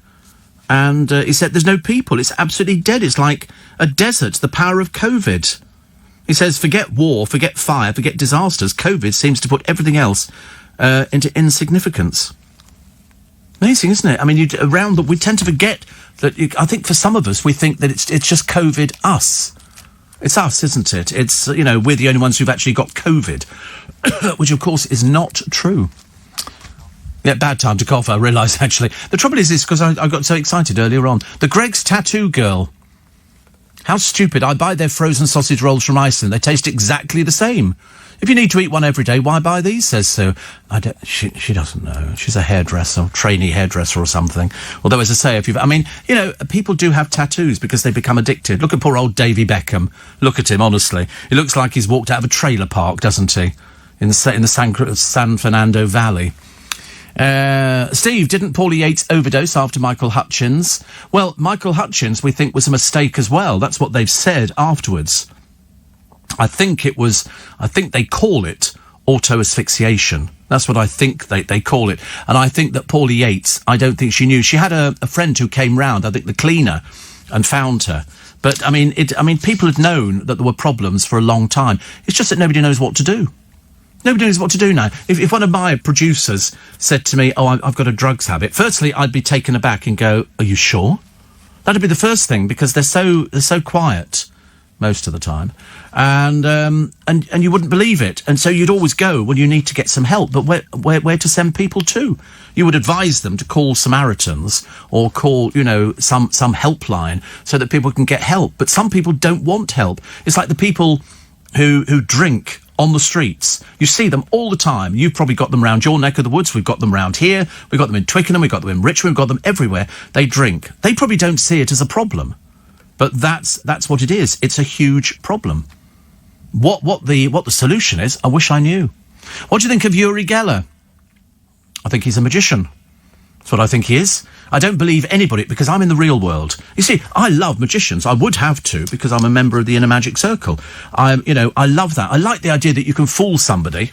And he said there's no people. It's absolutely dead. It's like a desert, the power of COVID. He says, forget war, forget fire, forget disasters. COVID seems to put everything else into insignificance. Amazing, isn't it? I mean, we tend to forget that. I think for some of us, we think that it's just COVID us. It's us, isn't it? It's, we're the only ones who've actually got COVID, which, of course, is not true. Yeah, bad time to cough, I realise, actually. The trouble is because I got so excited earlier on. The Greggs Tattoo Girl. How stupid. I buy their frozen sausage rolls from Iceland. They taste exactly the same. If you need to eat one every day, why buy these, says Sue. She doesn't know. She's a hairdresser, trainee hairdresser or something. Although, as I say, people do have tattoos because they become addicted. Look at poor old Davy Beckham. Look at him, honestly. He looks like he's walked out of a trailer park, doesn't he? In the San Fernando Valley. Steve, didn't Paulie Yates overdose after Michael Hutchins? Well, Michael Hutchins, we think, was a mistake as well. That's what they've said afterwards. I think they call it auto-asphyxiation. That's what I think they call it. And I think that Paulie Yates, I don't think she knew. She had a friend who came round, I think the cleaner, and found her. But, people had known that there were problems for a long time. It's just that nobody knows what to do. Nobody knows what to do now. If one of my producers said to me, I've got a drugs habit, firstly, I'd be taken aback and go, are you sure? That'd be the first thing, because they're so quiet most of the time. And you wouldn't believe it. And so you'd always go when you need to get some help. But where to send people to? You would advise them to call Samaritans or call, some helpline so that people can get help. But some people don't want help. It's like the people who drink on the streets. You see them all the time. You've probably got them round your neck of the woods. We've got them round here. We've got them in Twickenham. We've got them in Richmond. We've got them everywhere. They drink. They probably don't see it as a problem. But that's what it is. It's a huge problem. What the solution is, I wish I knew. What do you think of Uri Geller? I think he's a magician. That's what I think he is. I don't believe anybody, because I'm in the real world. You see, I love magicians. I would have to, because I'm a member of the Inner Magic Circle. I love that. I like the idea that you can fool somebody,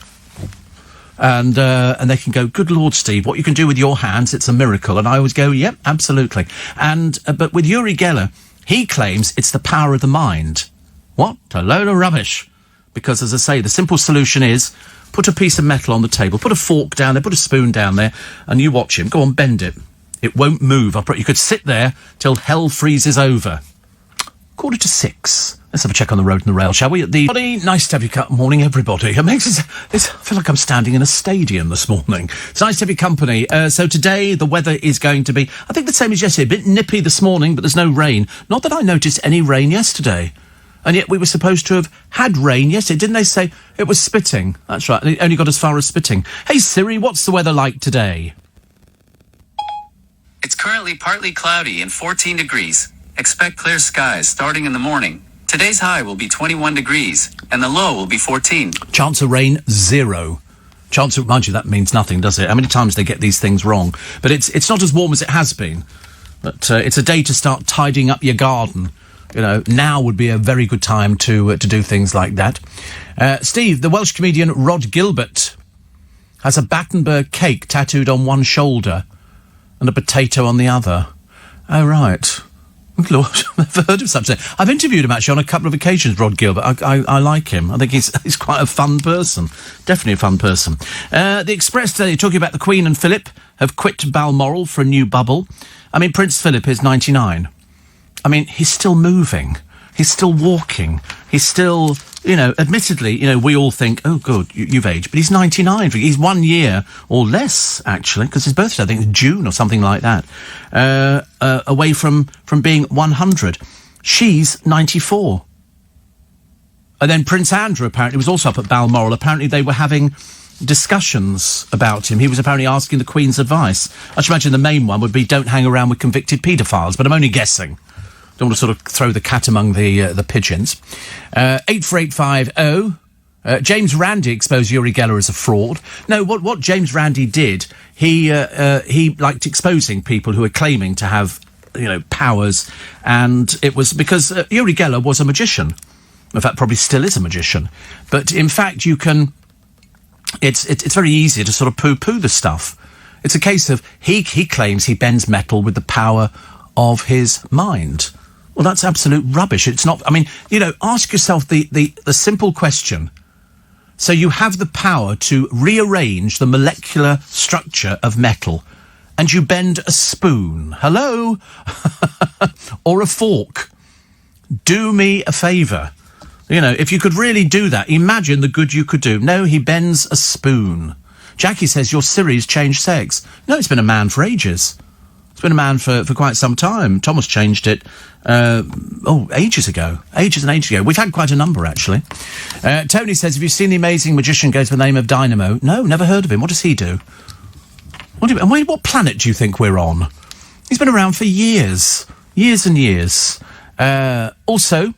and they can go, good Lord, Steve, what you can do with your hands, it's a miracle. And I always go, yep, absolutely. And but with Uri Geller, he claims it's the power of the mind. What? A load of rubbish. Because, as I say, the simple solution is put a piece of metal on the table, put a fork down there, put a spoon down there, and you watch him. Go on, bend it. It won't move. You could sit there till hell freezes over. 5:45. Let's have a check on the road and the rail, shall we? Nice to have you company. Morning, everybody. I feel like I'm standing in a stadium this morning. It's nice to have your company. So today, the weather is going to be, I think, the same as yesterday. A bit nippy this morning, but there's no rain. Not that I noticed any rain yesterday. And yet we were supposed to have had rain yesterday. Didn't they say it was spitting? That's right. It only got as far as spitting. Hey, Siri, what's the weather like today? It's currently partly cloudy and 14 degrees. Expect clear skies starting in the morning. Today's high will be 21 degrees, and the low will be 14. Chance of rain, 0. Chance of, mind you, that means nothing, does it? How many times they get these things wrong? But it's not as warm as it has been. But it's a day to start tidying up your garden. You know, now would be a very good time to do things like that. Steve, the Welsh comedian Rod Gilbert has a Battenberg cake tattooed on one shoulder and a potato on the other. Oh, right. Good Lord, I've never heard of such a thing. I've interviewed him, actually, on a couple of occasions, Rod Gilbert. I like him. I think he's quite a fun person. Definitely a fun person. The Express today, talking about the Queen and Philip have quit Balmoral for a new bubble. I mean, Prince Philip is 99. I mean, he's still moving. He's still walking. He's still, admittedly, we all think, oh, good, you've aged. But he's 99. He's 1 year or less, actually, because his birthday, I think, is June or something like that, away from being 100. She's 94. And then Prince Andrew, apparently, was also up at Balmoral. Apparently, they were having discussions about him. He was apparently asking the Queen's advice. I should imagine the main one would be don't hang around with convicted paedophiles, but I'm only guessing. Don't want to sort of throw the cat among the pigeons. 84850. James Randi exposed Uri Geller as a fraud. No, what James Randi did, he liked exposing people who were claiming to have, powers, and it was because Uri Geller was a magician. In fact, probably still is a magician. But in fact, you can. It's very easy to sort of poo-poo the stuff. It's a case of he claims he bends metal with the power of his mind. Well, that's absolute rubbish. It's not. I mean, ask yourself the simple question. So you have the power to rearrange the molecular structure of metal, and you bend a spoon. Hello? Or a fork. Do me a favour. If you could really do that, imagine the good you could do. No, he bends a spoon. Jackie says your Siri's changed sex. No, it's been a man for ages. It's been a man for quite some time. Thomas changed it, ages ago. Ages and ages ago. We've had quite a number, actually. Tony says, have you seen the amazing magician goes by the name of Dynamo? No, never heard of him. What does he do? What planet do you think we're on? He's been around for years. Years and years. Also,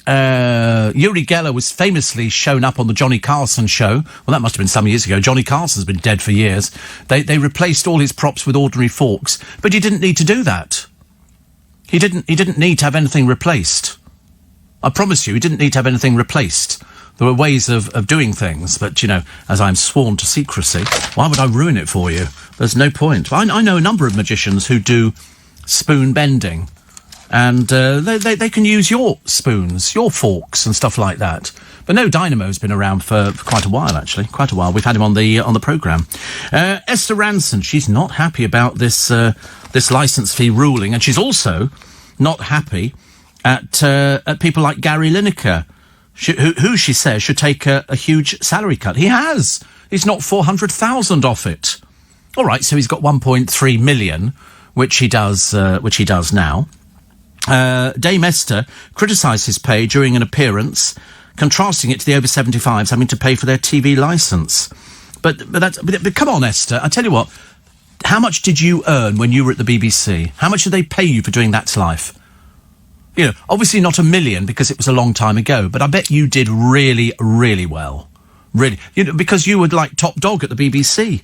Uri Geller was famously shown up on the Johnny Carson show. Well, that must have been some years ago. Johnny Carson's been dead for years. They replaced all his props with ordinary forks, but he didn't need to do that. He didn't need to have anything replaced. I promise you, he didn't need to have anything replaced. There were ways of doing things, but, as I'm sworn to secrecy, why would I ruin it for you? There's no point. I know a number of magicians who do spoon bending. And they can use your spoons, your forks and stuff like that. But no, Dynamo's been around for quite a while, actually. Quite a while. We've had him on the programme. Esther Ranson, she's not happy about this licence fee ruling, and she's also not happy at people like Gary Lineker, who she says should take a huge salary cut. He has. He's knocked 400,000 off it. All right, so he's got 1.3 million, which he does now. Dame Esther criticised his pay during an appearance, contrasting it to the over 75s having to pay for their TV licence. But come on, Esther, I tell you what, how much did you earn when you were at the BBC? How much did they pay you for doing That's Life? Obviously not $1 million because it was a long time ago, but I bet you did really, really well. Really. Because you were like top dog at the BBC.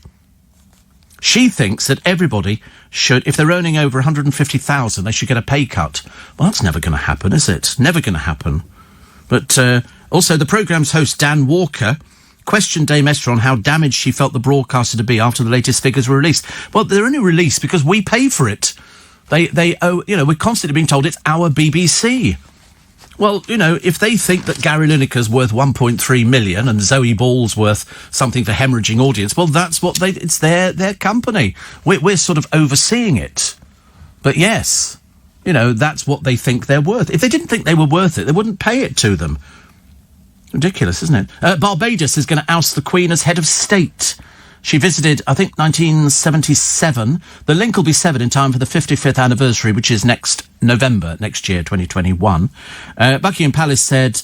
She thinks that everybody should, if they're earning over 150,000, they should get a pay cut. Well, that's never going to happen, is it? Never going to happen. But also, the programme's host, Dan Walker, questioned Dame Esther on how damaged she felt the broadcaster to be after the latest figures were released. Well, they're only released because we pay for it. They owe, we're constantly being told it's our BBC. Well, if they think that Gary Lineker's worth 1.3 million and Zoe Ball's worth something for hemorrhaging audience, well, that's what it's their company. We're sort of overseeing it. But yes, that's what they think they're worth. If they didn't think they were worth it, they wouldn't pay it to them. Ridiculous, isn't it? Barbados is going to oust the Queen as head of state. She visited, I think, 1977. The link will be severed in time for the 55th anniversary, which is next November, next year, 2021. Buckingham Palace said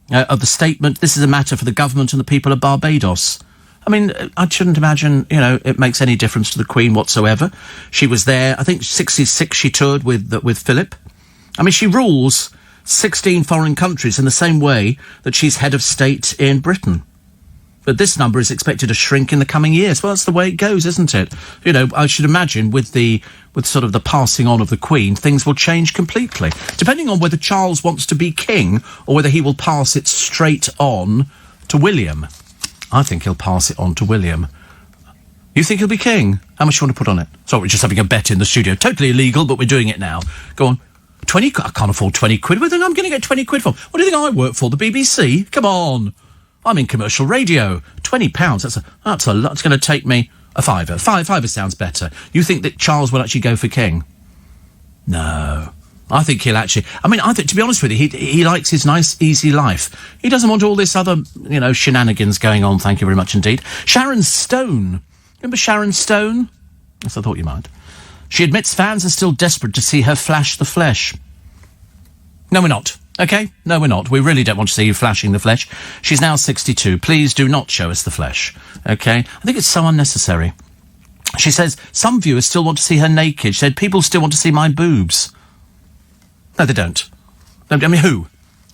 of the statement, this is a matter for the government and the people of Barbados. I mean, I shouldn't imagine, it makes any difference to the Queen whatsoever. She was there, I think, 66 she toured with Philip. I mean, she rules 16 foreign countries in the same way that she's head of state in Britain. But this number is expected to shrink in the coming years. Well, that's the way it goes, isn't it? I should imagine with sort of the passing on of the Queen, things will change completely. Depending on whether Charles wants to be king or whether he will pass it straight on to William. I think he'll pass it on to William. You think he'll be king? How much do you want to put on it? Sorry, we're just having a bet in the studio. Totally illegal, but we're doing it now. Go on. 20? I can't afford 20 quid. What do you think I'm going to get 20 quid from? What do you think I work for? The BBC? Come on. I'm in commercial radio. £20. That's a lot. It's going to take me a fiver. Fiver sounds better. You think that Charles will actually go for king? No. I think he'll actually... I think, to be honest with you, he likes his nice, easy life. He doesn't want all this other, shenanigans going on. Thank you very much indeed. Sharon Stone. Remember Sharon Stone? Yes, I thought you might. She admits fans are still desperate to see her flash the flesh. No, we're not. OK? No, we're not. We really don't want to see you flashing the flesh. She's now 62. Please do not show us the flesh. OK? I think it's so unnecessary. She says, some viewers still want to see her naked. She said, people still want to see my boobs. No, they don't. Who?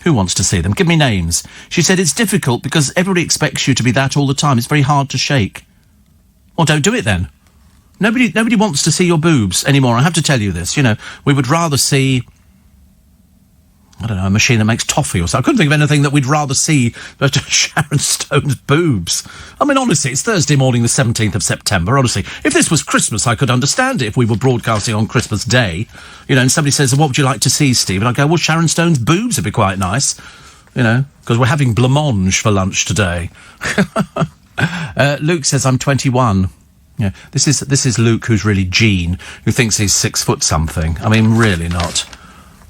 Who wants to see them? Give me names. She said, it's difficult because everybody expects you to be that all the time. It's very hard to shake. Well, don't do it then. Nobody wants to see your boobs anymore. I have to tell you this. We would rather see... I don't know, a machine that makes toffee or something. I couldn't think of anything that we'd rather see but Sharon Stone's boobs. Honestly, it's Thursday morning, the 17th of September. Honestly, if this was Christmas, I could understand it if we were broadcasting on Christmas Day. And somebody says, what would you like to see, Steve? And I go, well, Sharon Stone's boobs would be quite nice. Because we're having blancmange for lunch today. Luke says, I'm 21. Yeah, this is Luke, who's really Gene, who thinks he's 6 foot something. Really not.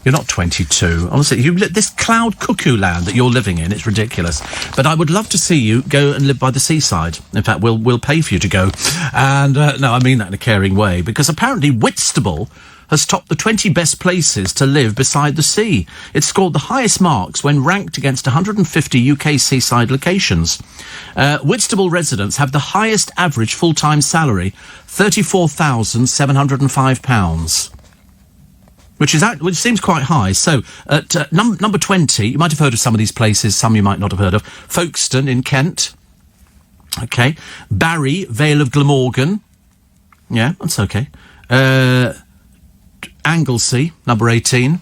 You're not 22. Honestly, this cloud cuckoo land that you're living in, it's ridiculous. But I would love to see you go and live by the seaside. In fact, we'll pay for you to go. And, no, I mean that in a caring way, because apparently Whitstable has topped the 20 best places to live beside the sea. It scored the highest marks when ranked against 150 UK seaside locations. Whitstable residents have the highest average full-time salary, £34,705. Which seems quite high. So, at number 20, you might have heard of some of these places, some you might not have heard of. Folkestone in Kent. OK. Barry, Vale of Glamorgan. Yeah, that's OK. Anglesey, number 18.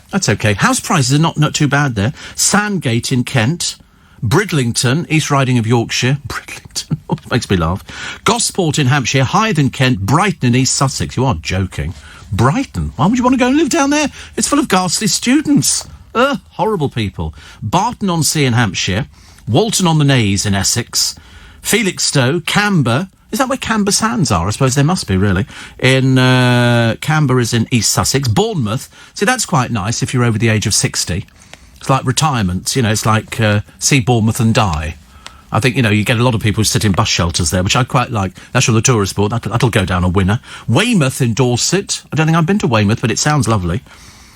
That's OK. House prices are not too bad there. Sandgate in Kent. Bridlington, East Riding of Yorkshire. Bridlington, it makes me laugh. Gosport in Hampshire. Hythe in Kent. Brighton in East Sussex. You are joking. Brighton? Why would you want to go and live down there? It's full of ghastly students. Horrible people. Barton-on-Sea in Hampshire. Walton-on-the-Naze in Essex. Felixstowe. Camber. Is that where Camber Sands are? I suppose they must be, really. Camber is in East Sussex. Bournemouth. See, that's quite nice if you're over the age of 60. It's like retirement. It's like see Bournemouth and die. I think, you get a lot of people who sit in bus shelters there, which I quite like. National Tourist Board, that'll go down a winner. Weymouth in Dorset. I don't think I've been to Weymouth, but it sounds lovely.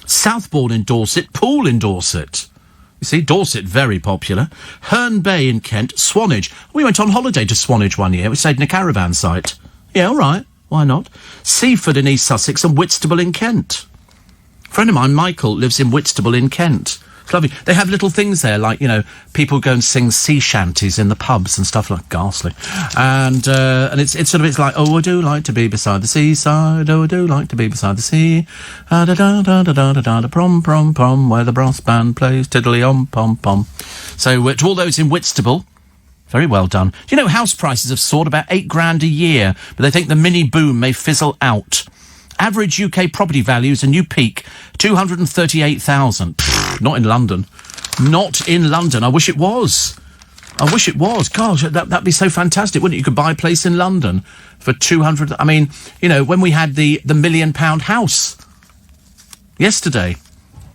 Southbourne in Dorset. Poole in Dorset. You see, Dorset, very popular. Herne Bay in Kent. Swanage. We went on holiday to Swanage one year. We stayed in a caravan site. Yeah, all right. Why not? Seaford in East Sussex and Whitstable in Kent. A friend of mine, Michael, lives in Whitstable in Kent. It's lovely. They have little things there, like, you know, people go and sing sea shanties in the pubs and stuff like ghastly. And it's sort of, it's like, oh, I do like to be beside the seaside, oh, I do like to be beside the sea, da-da-da-da-da-da-da-da, prom, prom, prom, where the brass band plays tiddly-om-pom-pom. So, to all those in Whitstable, very well done. Do you know house prices have soared about $8,000 a year, but they think the mini boom may fizzle out. Average UK property value is a new peak, 238,000. Not in London. Not in London. I wish it was. I wish it was. Gosh, that'd be so fantastic, wouldn't it? You could buy a place in London for 200... I mean, you know, when we had the £1 million house yesterday,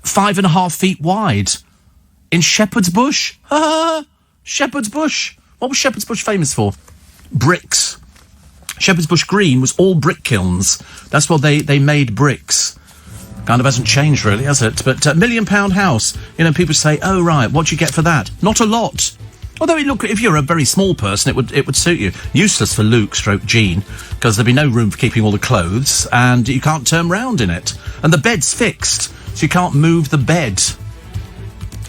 5.5 feet wide in Shepherd's Bush. Shepherd's Bush. What was Shepherd's Bush famous for? Bricks. Shepherd's Bush Green was all brick kilns. That's what they made bricks. Kind of hasn't changed really, has it? But £1 million house, you know, people say, oh right, what do you get for that? Not a lot. Although, look, if you're a very small person, it would suit you. Useless for Luke / Jean, because there'd be no room for keeping all the clothes, and you can't turn round in it. And the bed's fixed, so you can't move the bed.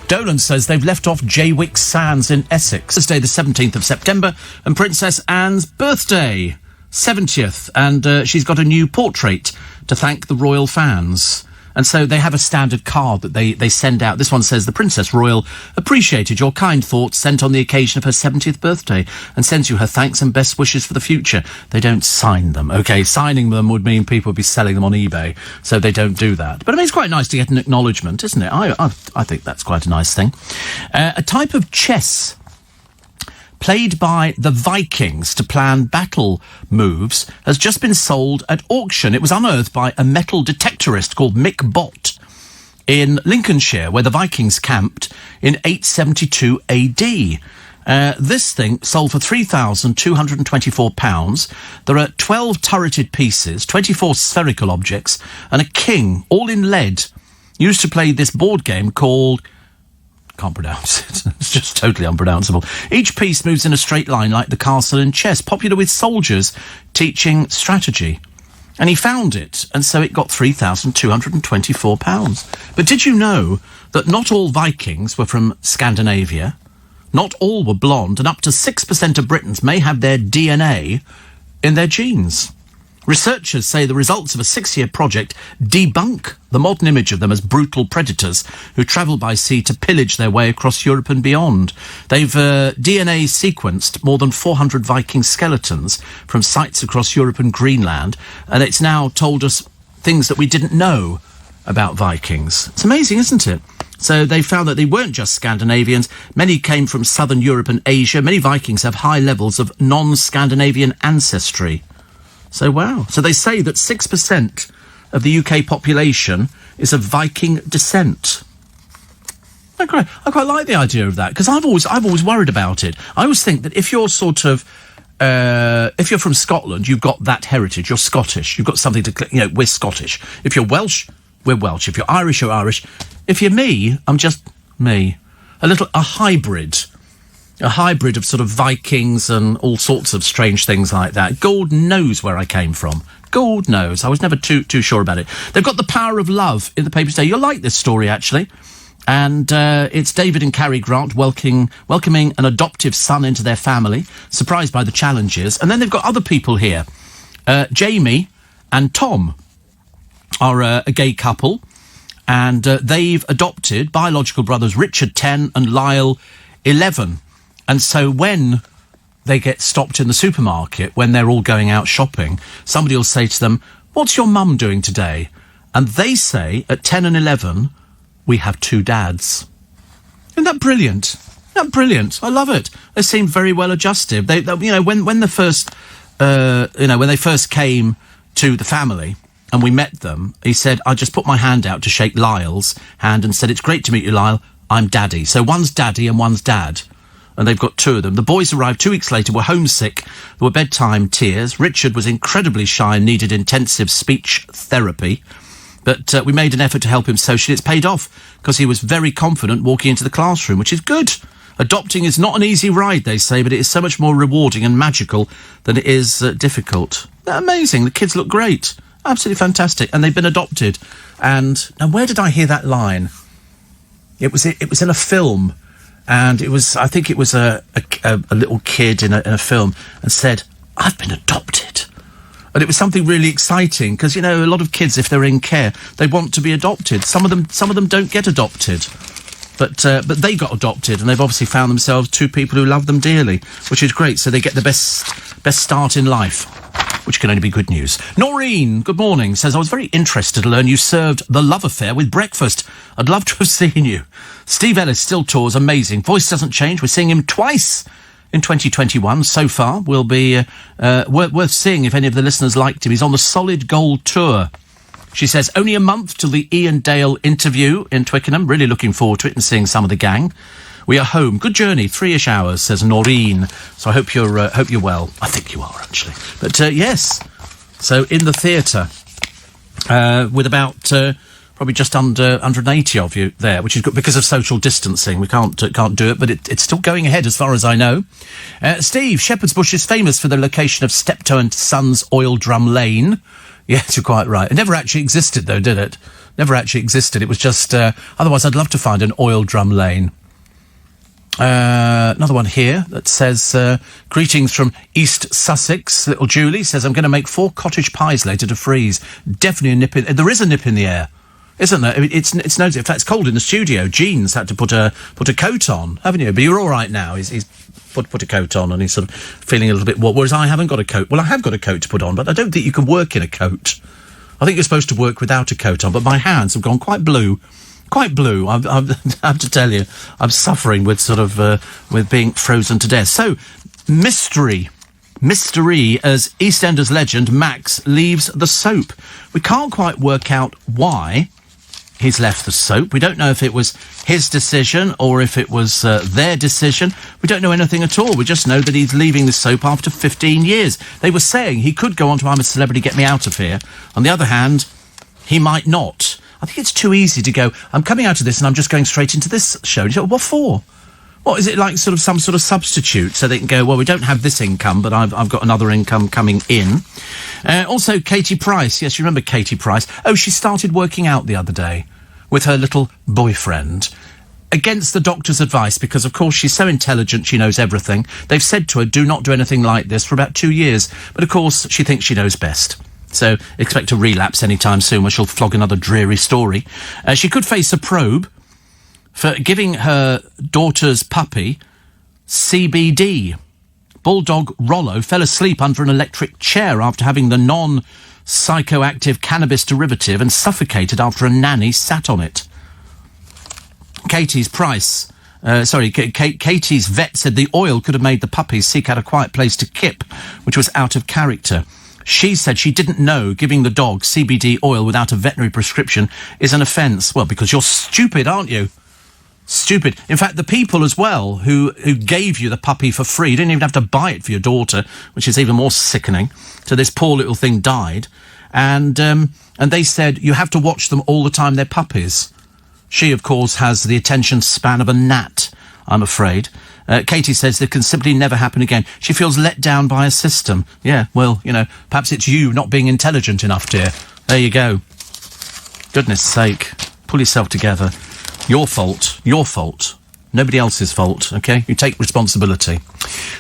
Dolan says they've left off Jaywick Sands in Essex. Thursday the 17th of September, and Princess Anne's birthday, 70th, and she's got a new portrait to thank the royal fans. And so they have a standard card that they send out. This one says, the Princess Royal appreciated your kind thoughts sent on the occasion of her 70th birthday and sends you her thanks and best wishes for the future. They don't sign them, okay? Signing them would mean people would be selling them on eBay, so they don't do that. But I mean, it's quite nice to get an acknowledgement, isn't it? I think that's quite a nice thing. A type of chess played by the Vikings to plan battle moves, has just been sold at auction. It was unearthed by a metal detectorist called Mick Bott in Lincolnshire, where the Vikings camped in 872 AD. This thing sold for £3,224. There are 12 turreted pieces, 24 spherical objects, and a king, all in lead, used to play this board game called... Can't pronounce it. It's just totally unpronounceable. Each piece moves in a straight line like the castle in chess, popular with soldiers teaching strategy. And he found it, and so it got £3,224. But did you know that not all Vikings were from Scandinavia? Not all were blonde, and up to 6% of Britons may have their DNA in their genes. Researchers say the results of a 6-year project debunk the modern image of them as brutal predators who travel by sea to pillage their way across Europe and beyond. They've DNA sequenced more than 400 Viking skeletons from sites across Europe and Greenland, and it's now told us things that we didn't know about Vikings. It's amazing, isn't it? So they found that they weren't just Scandinavians. Many came from southern Europe and Asia. Many Vikings have high levels of non-Scandinavian ancestry. So, wow. So they say that 6% of the UK population is of Viking descent. I quite like the idea of that, because I've always worried about it. I always think that if you're sort of, if you're from Scotland, you've got that heritage. You're Scottish. You've got something to, you know, we're Scottish. If you're Welsh, we're Welsh. If you're Irish, you're Irish. If you're me, I'm just me. A hybrid. A hybrid of sort of Vikings and all sorts of strange things like that. God knows where I came from. God knows. I was never too sure about it. They've got The Power of Love in the paper today. You'll like this story, actually. And it's David and Cary Grant welcoming an adoptive son into their family, surprised by the challenges. And then they've got other people here. Jamie and Tom are a gay couple, and they've adopted biological brothers Richard, 10, and Lyle, 11. And so when they get stopped in the supermarket, when they're all going out shopping, somebody will say to them, "What's your mum doing today?" And they say, at 10 and 11, "We have 2 dads." Isn't that brilliant? Isn't that brilliant? I love it. They seem very well adjusted. They you know, when they first came to the family and we met them, he said, "I just put my hand out to shake Lyle's hand and said, 'It's great to meet you, Lyle. I'm daddy.'" So one's daddy and one's dad. And they've got 2 of them. The boys arrived 2 weeks later, were homesick. There were bedtime tears. Richard was incredibly shy and needed intensive speech therapy. But we made an effort to help him socially. It's paid off because he was very confident walking into the classroom, which is good. Adopting is not an easy ride, they say, but it is so much more rewarding and magical than it is difficult. They're amazing. The kids look great. Absolutely fantastic. And they've been adopted. And now, where did I hear that line? It was in a film, and I think it was a little kid in a film, and said, "I've been adopted." And it was something really exciting, because, you know, a lot of kids, if they're in care, they want to be adopted. Some of them don't get adopted. But they got adopted, and they've obviously found themselves two people who love them dearly, which is great. So they get the best start in life, which can only be good news. Noreen, good morning, says, I was very interested to learn you served The Love Affair with breakfast. I'd love to have seen you. Steve Ellis still tours, amazing. Voice doesn't change. We're seeing him twice in 2021 so far. Will be worth seeing if any of the listeners liked him. He's on the Solid Gold Tour. She says, only a month till the Ian Dale interview in Twickenham. Really looking forward to it and seeing some of the gang. We are home. Good journey, 3-ish hours, says Noreen. So I hope you're well. I think you are, actually. But, yes. So in the theatre, with about probably just under 180 of you there, which is good because of social distancing. We can't do it, but it's still going ahead as far as I know. Steve, Shepherd's Bush is famous for the location of Steptoe and Sons Oil Drum Lane. Yes, you're quite right. It never actually existed, though, did it? Never actually existed. It was just... otherwise, I'd love to find an oil drum lane. Another one here that says, greetings from East Sussex. Little Julie says, I'm going to make 4 cottage pies later to freeze. Definitely a nip in... There is a nip in the air, isn't there? I mean, it's no... In fact, it's cold in the studio. Jean's had to put a coat on, haven't you? But you're all right now. He's put a coat on and he's sort of feeling a little bit warm, whereas I haven't got a coat. Well, I have got a coat to put on, but I don't think you can work in a coat. I think you're supposed to work without a coat on, but my hands have gone quite blue. Quite blue, I have to tell you. I'm suffering with sort of, with being frozen to death. So, mystery as EastEnders legend Max leaves the soap. We can't quite work out why he's left the soap. We don't know if it was his decision or if it was their decision. We don't know anything at all. We just know that he's leaving the soap after 15 years. They were saying he could go on to I'm a Celebrity, Get Me Out of Here. On the other hand, he might not. I think it's too easy to go, I'm coming out of this and I'm just going straight into this show. You go, what for? What, is it like sort of some sort of substitute so they can go, well, we don't have this income, but I've got another income coming in. Also, Katie Price. Yes, you remember Katie Price. Oh, she started working out the other day with her little boyfriend, against the doctor's advice, because, of course, she's so intelligent, she knows everything. They've said to her, do not do anything like this for about 2 years. But, of course, she thinks she knows best. So expect a relapse anytime soon where she'll flog another dreary story. She could face a probe for giving her daughter's puppy CBD. Bulldog Rollo fell asleep under an electric chair after having the non-psychoactive cannabis derivative and suffocated after a nanny sat on it. Katie's vet said the oil could have made the puppies seek out a quiet place to kip, which was out of character. She said she didn't know giving the dog CBD oil without a veterinary prescription is an offence. Well, because you're stupid, aren't you? Stupid. In fact, the people as well who gave you the puppy for free, you didn't even have to buy it for your daughter, which is even more sickening. So this poor little thing died. And they said you have to watch them all the time, they're puppies. She, of course, has the attention span of a gnat, I'm afraid. Katie says that can simply never happen again. She feels let down by a system. Yeah, well, you know, perhaps it's you not being intelligent enough, dear. There you go. Goodness sake. Pull yourself together. Your fault. Your fault. Nobody else's fault, OK? You take responsibility.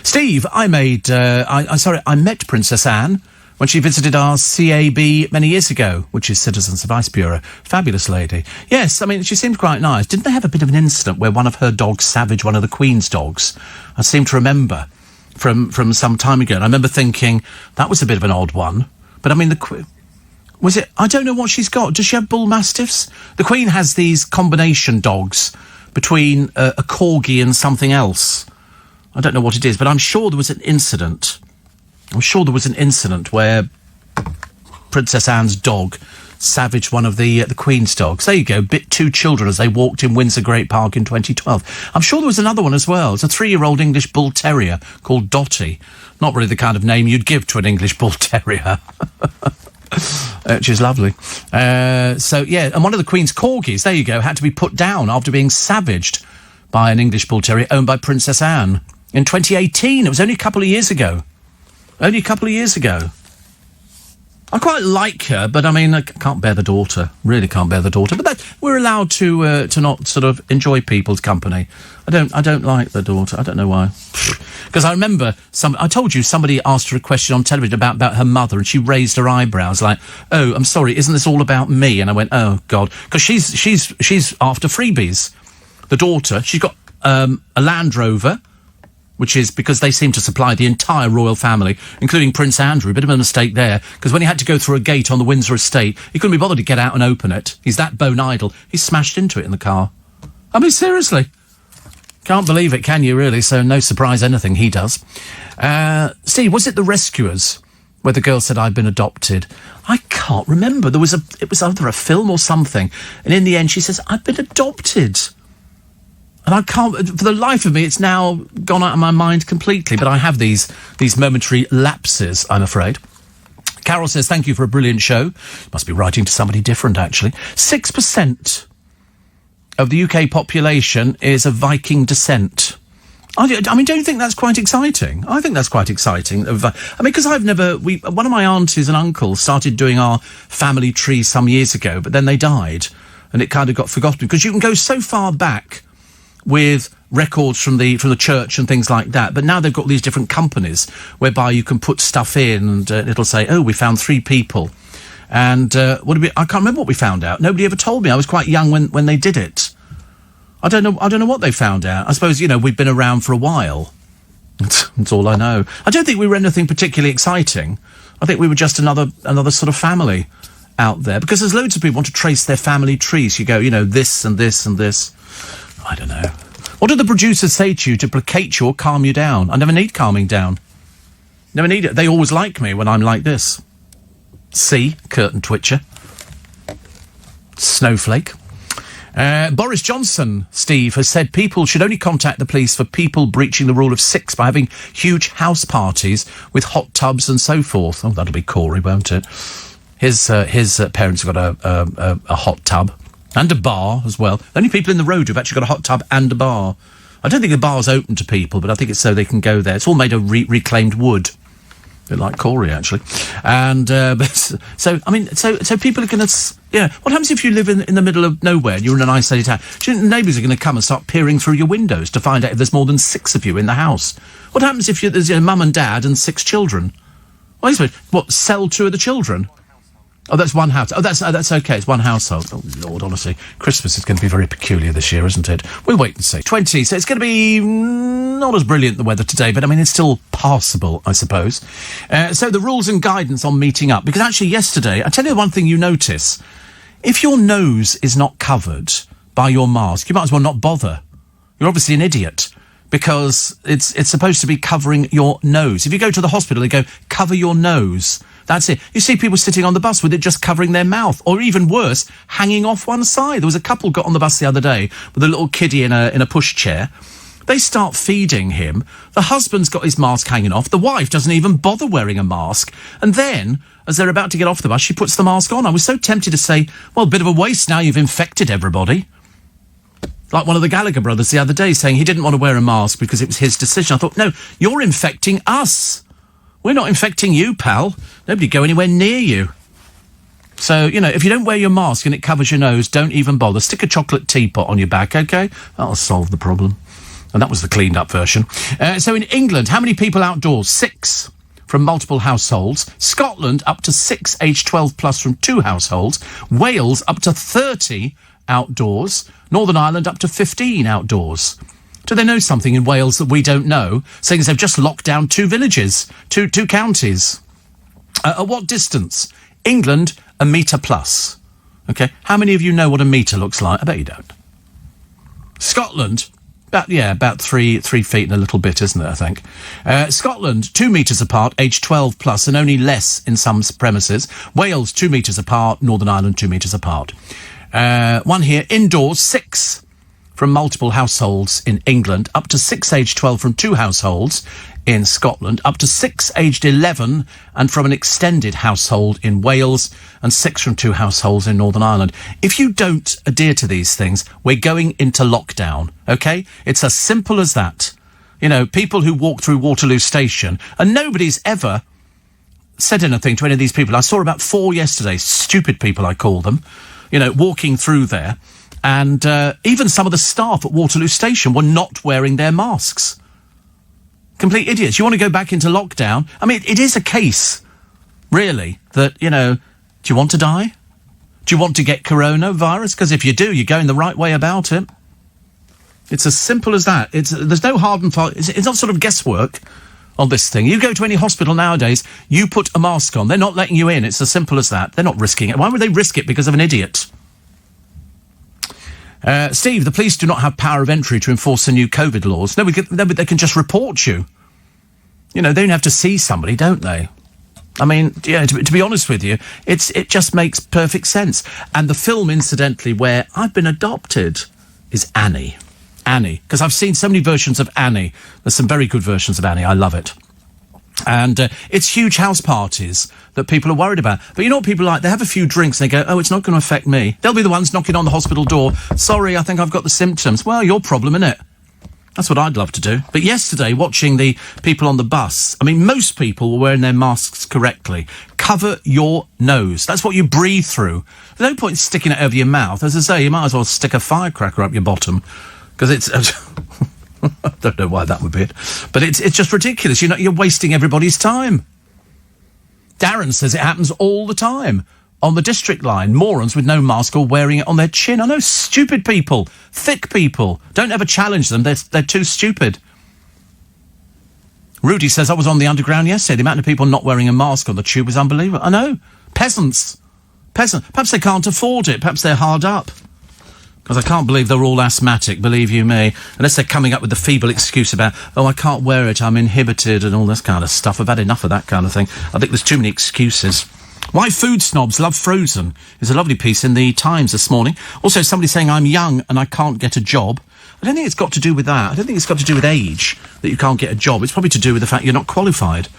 Steve, I met Princess Anne when she visited our CAB many years ago, which is Citizens Advice Bureau. Fabulous lady. Yes, I mean, she seemed quite nice. Didn't they have a bit of an incident where one of her dogs savaged one of the Queen's dogs? I seem to remember from some time ago. And I remember thinking, that was a bit of an odd one. But, I mean, was it... I don't know what she's got. Does she have bull mastiffs? The Queen has these combination dogs between a corgi and something else. I don't know what it is, but I'm sure there was an incident... where Princess Anne's dog savaged one of the Queen's dogs. There you go, bit 2 children as they walked in Windsor Great Park in 2012. I'm sure there was another one as well. It's a 3-year-old English Bull Terrier called Dottie. Not really the kind of name you'd give to an English Bull Terrier. Which is lovely. So, yeah, and one of the Queen's corgis, there you go, had to be put down after being savaged by an English Bull Terrier owned by Princess Anne in 2018. It was only a couple of years ago. I quite like her, but I mean, I can't bear the daughter. Really can't bear the daughter. But we're allowed to not sort of enjoy people's company. I don't like the daughter. I don't know why. Because I remember I told you somebody asked her a question on television about her mother, and she raised her eyebrows like, "Oh, I'm sorry, isn't this all about me?" And I went, "Oh God," because she's after freebies. The daughter, she's got a Land Rover, which is because they seem to supply the entire royal family, including Prince Andrew. A bit of a mistake there, because when he had to go through a gate on the Windsor estate, he couldn't be bothered to get out and open it. He's that bone idle. He smashed into it in the car. I mean, seriously. Can't believe it, can you, really? So no surprise anything he does. Steve, was it The Rescuers where the girl said, "I've been adopted"? I can't remember. It was either a film or something. And in the end, she says, "I've been adopted." And I can't, for the life of me, it's now gone out of my mind completely. But I have these momentary lapses, I'm afraid. Carol says, "Thank you for a brilliant show." Must be writing to somebody different, actually. 6% of the UK population is of Viking descent. I mean, don't you think that's quite exciting? I think that's quite exciting. I mean, because one of my aunties and uncles started doing our family tree some years ago, but then they died, and it kind of got forgotten, because you can go so far back with records from the church and things like that, but now they've got these different companies whereby you can put stuff in, and it'll say, "Oh, we found 3 people," and I can't remember what we found out. Nobody ever told me. I was quite young when they did it. I don't know what they found out. I suppose, we've been around for a while. That's all I know. I don't think we were anything particularly exciting. I think we were just another sort of family out there, because there's loads of people want to trace their family trees. You go, this and this and this. I don't know. What do the producers say to you to placate you or calm you down? I never need calming down. Never need it. They always like me when I'm like this. See? Curtain twitcher. Snowflake. Boris Johnson, Steve, has said people should only contact the police for people breaching the rule of 6 by having huge house parties with hot tubs and so forth. Oh, that'll be Corey, won't it? His parents have got a hot tub. And a bar as well. The only people in the road who've actually got a hot tub and a bar. I don't think the bar's open to people, but I think it's so they can go there. It's all made of reclaimed wood. A bit like Corey, actually. And, so people are going to... What happens if you live in the middle of nowhere and you're in an isolated house? Do you think the neighbours are going to come and start peering through your windows to find out if there's more than 6 of you in the house? What happens if there's mum and dad and 6 children? Well, I suppose, sell 2 of the children? Oh, that's one house. Oh, that's okay. It's one household. Oh, Lord, honestly. Christmas is going to be very peculiar this year, isn't it? We'll wait and see. 20, so it's going to be not as brilliant, the weather today, but, I mean, it's still passable, I suppose. So the rules and guidance on meeting up. Because actually yesterday, I tell you one thing you notice. If your nose is not covered by your mask, you might as well not bother. You're obviously an idiot. Because it's supposed to be covering your nose. If you go to the hospital, they go, cover your nose. That's it. You see people sitting on the bus with it just covering their mouth, or even worse, hanging off one side. There was a couple got on the bus the other day with a little kiddie in a pushchair. They start feeding him. The husband's got his mask hanging off. The wife doesn't even bother wearing a mask. And then, as they're about to get off the bus, she puts the mask on. I was so tempted to say, well, a bit of a waste now, you've infected everybody. Like one of the Gallagher brothers the other day saying he didn't want to wear a mask because it was his decision. I thought, no, you're infecting us. We're not infecting you, pal. Nobody go anywhere near you. So, if you don't wear your mask and it covers your nose, don't even bother. Stick a chocolate teapot on your back, OK? That'll solve the problem. And that was the cleaned up version. So in England, how many people outdoors? 6 from multiple households. Scotland, up to 6 age 12 plus from 2 households. Wales, up to 30 outdoors. Northern Ireland, up to 15 outdoors. Do they know something in Wales that we don't know? Saying as they've just locked down 2 villages, two counties. At what distance? England, a metre plus. OK, how many of you know what a metre looks like? I bet you don't. Scotland, about 3 feet and a little bit, isn't it, I think? Scotland, 2 metres apart, age 12 plus, and only less in some premises. Wales, 2 metres apart. Northern Ireland, 2 metres apart. One here, indoors, 6 from multiple households in England, up to 6 aged 12 from 2 households in Scotland, up to 6 aged 11 and from an extended household in Wales, and 6 from 2 households in Northern Ireland. If you don't adhere to these things, we're going into lockdown, OK? It's as simple as that. People who walk through Waterloo Station, and nobody's ever said anything to any of these people. I saw about 4 yesterday, stupid people I call them, walking through there, and even some of the staff at Waterloo Station were not wearing their masks. Complete idiots. You want to go back into lockdown? I mean, it is a case, really, that, do you want to die? Do you want to get coronavirus? Because if you do, you're going the right way about it. It's as simple as that. There's no hard and fast... It's not sort of guesswork on this thing. You go to any hospital nowadays, you put a mask on. They're not letting you in. It's as simple as that. They're not risking it. Why would they risk it because of an idiot? Steve, the police do not have power of entry to enforce the new COVID laws. No, they can just report you. They don't have to see somebody, don't they? I mean, yeah, to be honest with you, it just makes perfect sense. And the film, incidentally, where I've been adopted is Annie. Annie. Because I've seen so many versions of Annie. There's some very good versions of Annie. I love it. And it's huge house parties that people are worried about. But you know what people like? They have a few drinks and they go, oh, it's not going to affect me. They'll be the ones knocking on the hospital door. Sorry, I think I've got the symptoms. Well, your problem, innit? That's what I'd love to do. But yesterday, watching the people on the bus, I mean, most people were wearing their masks correctly. Cover your nose. That's what you breathe through. There's no point in sticking it over your mouth. As I say, you might as well stick a firecracker up your bottom. Because it's... I don't know why that would be it. But it's just ridiculous. You're wasting everybody's time. Darren says it happens all the time. On the district line, morons with no mask or wearing it on their chin. I know, stupid people, thick people. Don't ever challenge them. They're too stupid. Rudy says, I was on the underground yesterday. The amount of people not wearing a mask on the tube was unbelievable. I know. Peasants. Perhaps they can't afford it. Perhaps they're hard up. Because I can't believe they're all asthmatic, believe you me. Unless they're coming up with the feeble excuse about, oh, I can't wear it, I'm inhibited and all this kind of stuff. I've had enough of that kind of thing. I think there's too many excuses. Why food snobs love Frozen is a lovely piece in the Times this morning. Also, somebody saying I'm young and I can't get a job. I don't think it's got to do with that. I don't think it's got to do with age that you can't get a job. It's probably to do with the fact you're not qualified.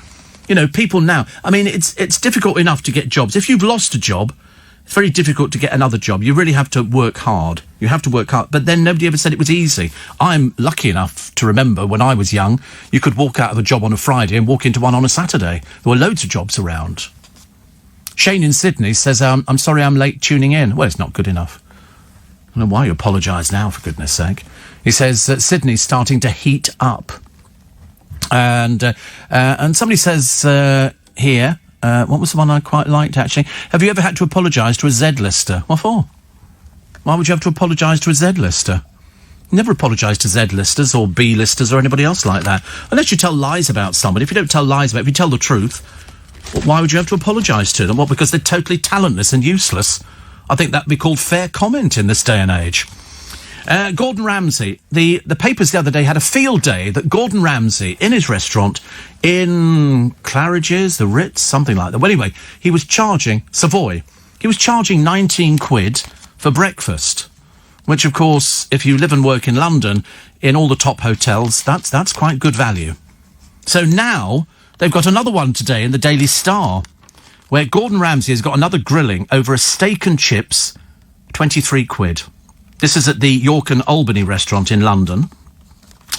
People now, I mean, it's difficult enough to get jobs. If you've lost a job, it's very difficult to get another job. You really have to work hard. You have to work hard. But then nobody ever said it was easy. I'm lucky enough to remember when I was young, you could walk out of a job on a Friday and walk into one on a Saturday. There were loads of jobs around. Shane in Sydney says, I'm sorry I'm late tuning in. Well, it's not good enough. I don't know why you apologise now, for goodness sake. He says that Sydney's starting to heat up. And somebody says here... what was the one I quite liked, actually? Have you ever had to apologise to a Z-lister? What for? Why would you have to apologise to a Z-lister? Never apologise to Z-listers or B-listers or anybody else like that. Unless you tell lies about somebody. If you don't tell lies about it, if you tell the truth, why would you have to apologise to them? What, because they're totally talentless and useless? I think that'd be called fair comment in this day and age. Gordon Ramsay. The papers the other day had a field day that Gordon Ramsay, in his restaurant in Claridge's, the Ritz, something like that. Well, anyway, he was charging, Savoy, he was charging 19 quid for breakfast, which, of course, if you live and work in London, in all the top hotels, that's quite good value. So now, they've got another one today in the Daily Star, where Gordon Ramsay has got another grilling over a steak and chips, 23 quid. This is at the York and Albany restaurant in London.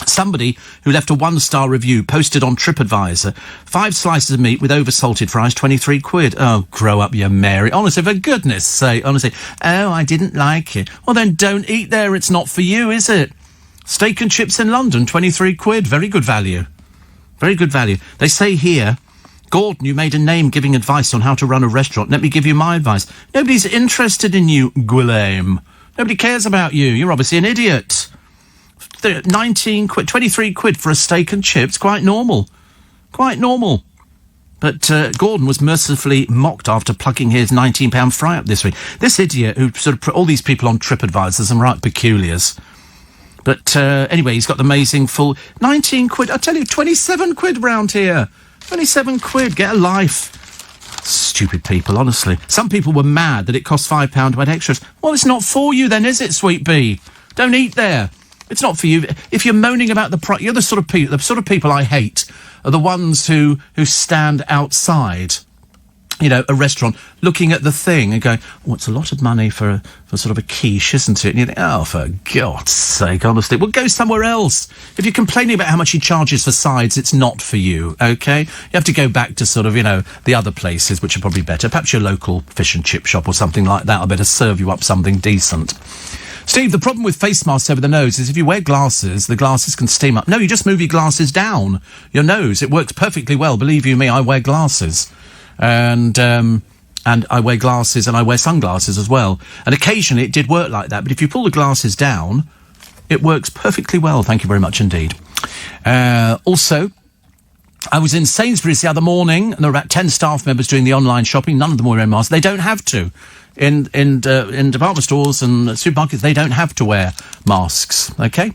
Somebody who left a 1-star review posted on TripAdvisor, 5 slices of meat with over-salted fries, 23 quid. Oh, grow up, you Mary. Honestly, for goodness sake, honestly. Oh, I didn't like it. Well, then don't eat there. It's not for you, is it? Steak and chips in London, 23 quid. Very good value. Very good value. They say here, Gordon, you made a name giving advice on how to run a restaurant. Let me give you my advice. Nobody's interested in you, Guillaume. Nobody cares about you. You're obviously an idiot. 19 quid, 23 quid for a steak and chips. Quite normal. Quite normal. But Gordon was mercifully mocked after plugging his £19 fry up this week. This idiot who sort of put all these people on TripAdvisor, some right peculiars. But anyway, he's got the amazing full 19 quid. I tell you, 27 quid round here. 27 quid. Get a life. Stupid people, honestly. Some people were mad that it cost £5 to add extras. Well, it's not for you then, is it, Sweet Bee? Don't eat there. It's not for you. If you're moaning about the price, you're the sort of people I hate are the ones who stand outside you know, a restaurant, looking at the thing and going, oh, it's a lot of money for sort of a quiche, isn't it? And you think, oh, for God's sake, honestly, well, go somewhere else. If you're complaining about how much he charges for sides, it's not for you, OK? You have to go back to sort of, you know, the other places, which are probably better. Perhaps your local fish and chip shop or something like that will better serve you up something decent. Steve, the problem with face masks over the nose is if you wear glasses, the glasses can steam up. No, you just move your glasses down your nose. It works perfectly well. Believe you me, I wear glasses. And I wear glasses and I wear sunglasses as well. And occasionally it did work like that. But if you pull the glasses down, it works perfectly well. Thank you very much indeed. Also, I was in Sainsbury's the other morning and there were about 10 staff members doing the online shopping. None of them were wearing masks. They don't have to. In department stores and supermarkets, they don't have to wear masks, OK?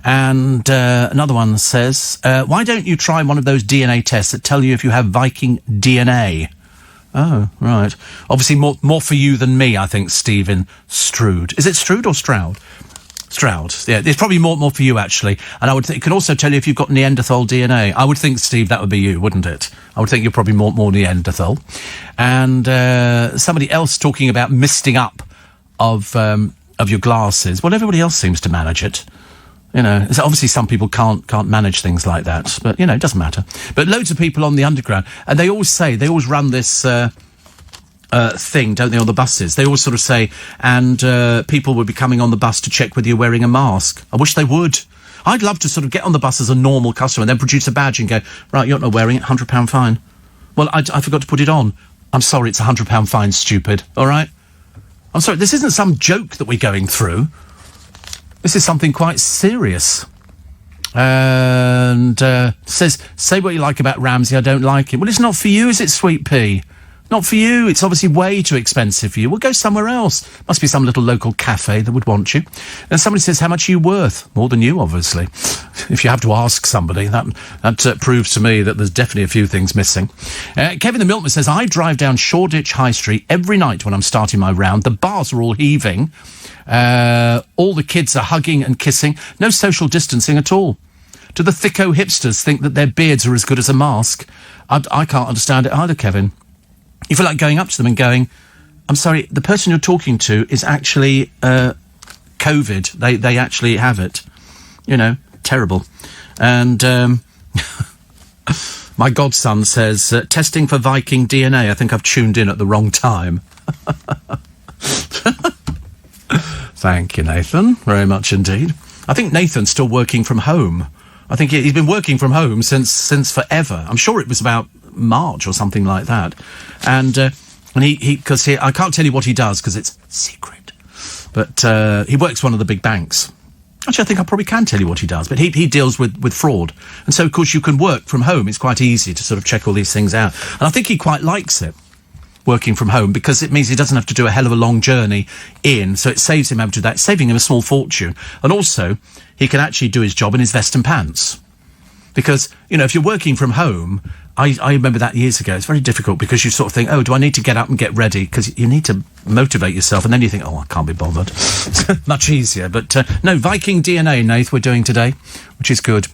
And another one says, why don't you try one of those DNA tests that tell you if you have Viking DNA? Oh, right. Obviously more for you than me, I think, Stephen Stroud. Is it Stroud or Stroud? Stroud. Yeah, it's probably more for you, actually. And I would think it can also tell you if you've got Neanderthal DNA. I would think, Steve, that would be you, wouldn't it? I would think you're probably more Neanderthal. And somebody else talking about misting up of your glasses. Well, everybody else seems to manage it. You know, so obviously some people can't manage things like that. But, you know, it doesn't matter. But loads of people on the underground. And they always run this thing, don't they, on the buses? They always sort of say, and people would be coming on the bus to check whether you're wearing a mask. I wish they would. I'd love to sort of get on the bus as a normal customer and then produce a badge and go, right, you're not wearing it, £100 fine. Well, I forgot to put it on. I'm sorry, it's £100 fine, stupid, all right? I'm sorry, this isn't some joke that we're going through. This is something quite serious. And says, say what you like about Ramsey, I don't like it. Well, it's not for you, is it, Sweet Pea? Not for you. It's obviously way too expensive for you. Well, go somewhere else. Must be some little local cafe that would want you. And somebody says, how much are you worth? More than you, obviously. If you have to ask somebody, that proves to me that there's definitely a few things missing. Kevin the Milkman says, I drive down Shoreditch High Street every night when I'm starting my round. The bars are all heaving. All the kids are hugging and kissing. No social distancing at all. Do the thicko hipsters think that their beards are as good as a mask? I can't understand it either, Kevin. You feel like going up to them and going, I'm sorry, the person you're talking to is actually COVID. They actually have it. You know, terrible. And my godson says, testing for Viking DNA. I think I've tuned in at the wrong time. Thank you, Nathan, very much indeed. I think Nathan's still working from home. I think he's been working from home since forever. I'm sure it was about March or something like that. And because I can't tell you what he does because it's secret. But he works one of the big banks. Actually, I think I probably can tell you what he does. But he deals with fraud. And so, of course, you can work from home. It's quite easy to sort of check all these things out. And I think he quite likes it, working from home, because it means he doesn't have to do a hell of a long journey in. So it saves him having to do that, saving him a small fortune. And also, he can actually do his job in his vest and pants. Because, you know, if you're working from home, I remember that years ago, it's very difficult because you sort of think, oh, do I need to get up and get ready? Because you need to motivate yourself, and then you think, oh, I can't be bothered. Much easier. But, no, Viking DNA, Nath, we're doing today, which is good.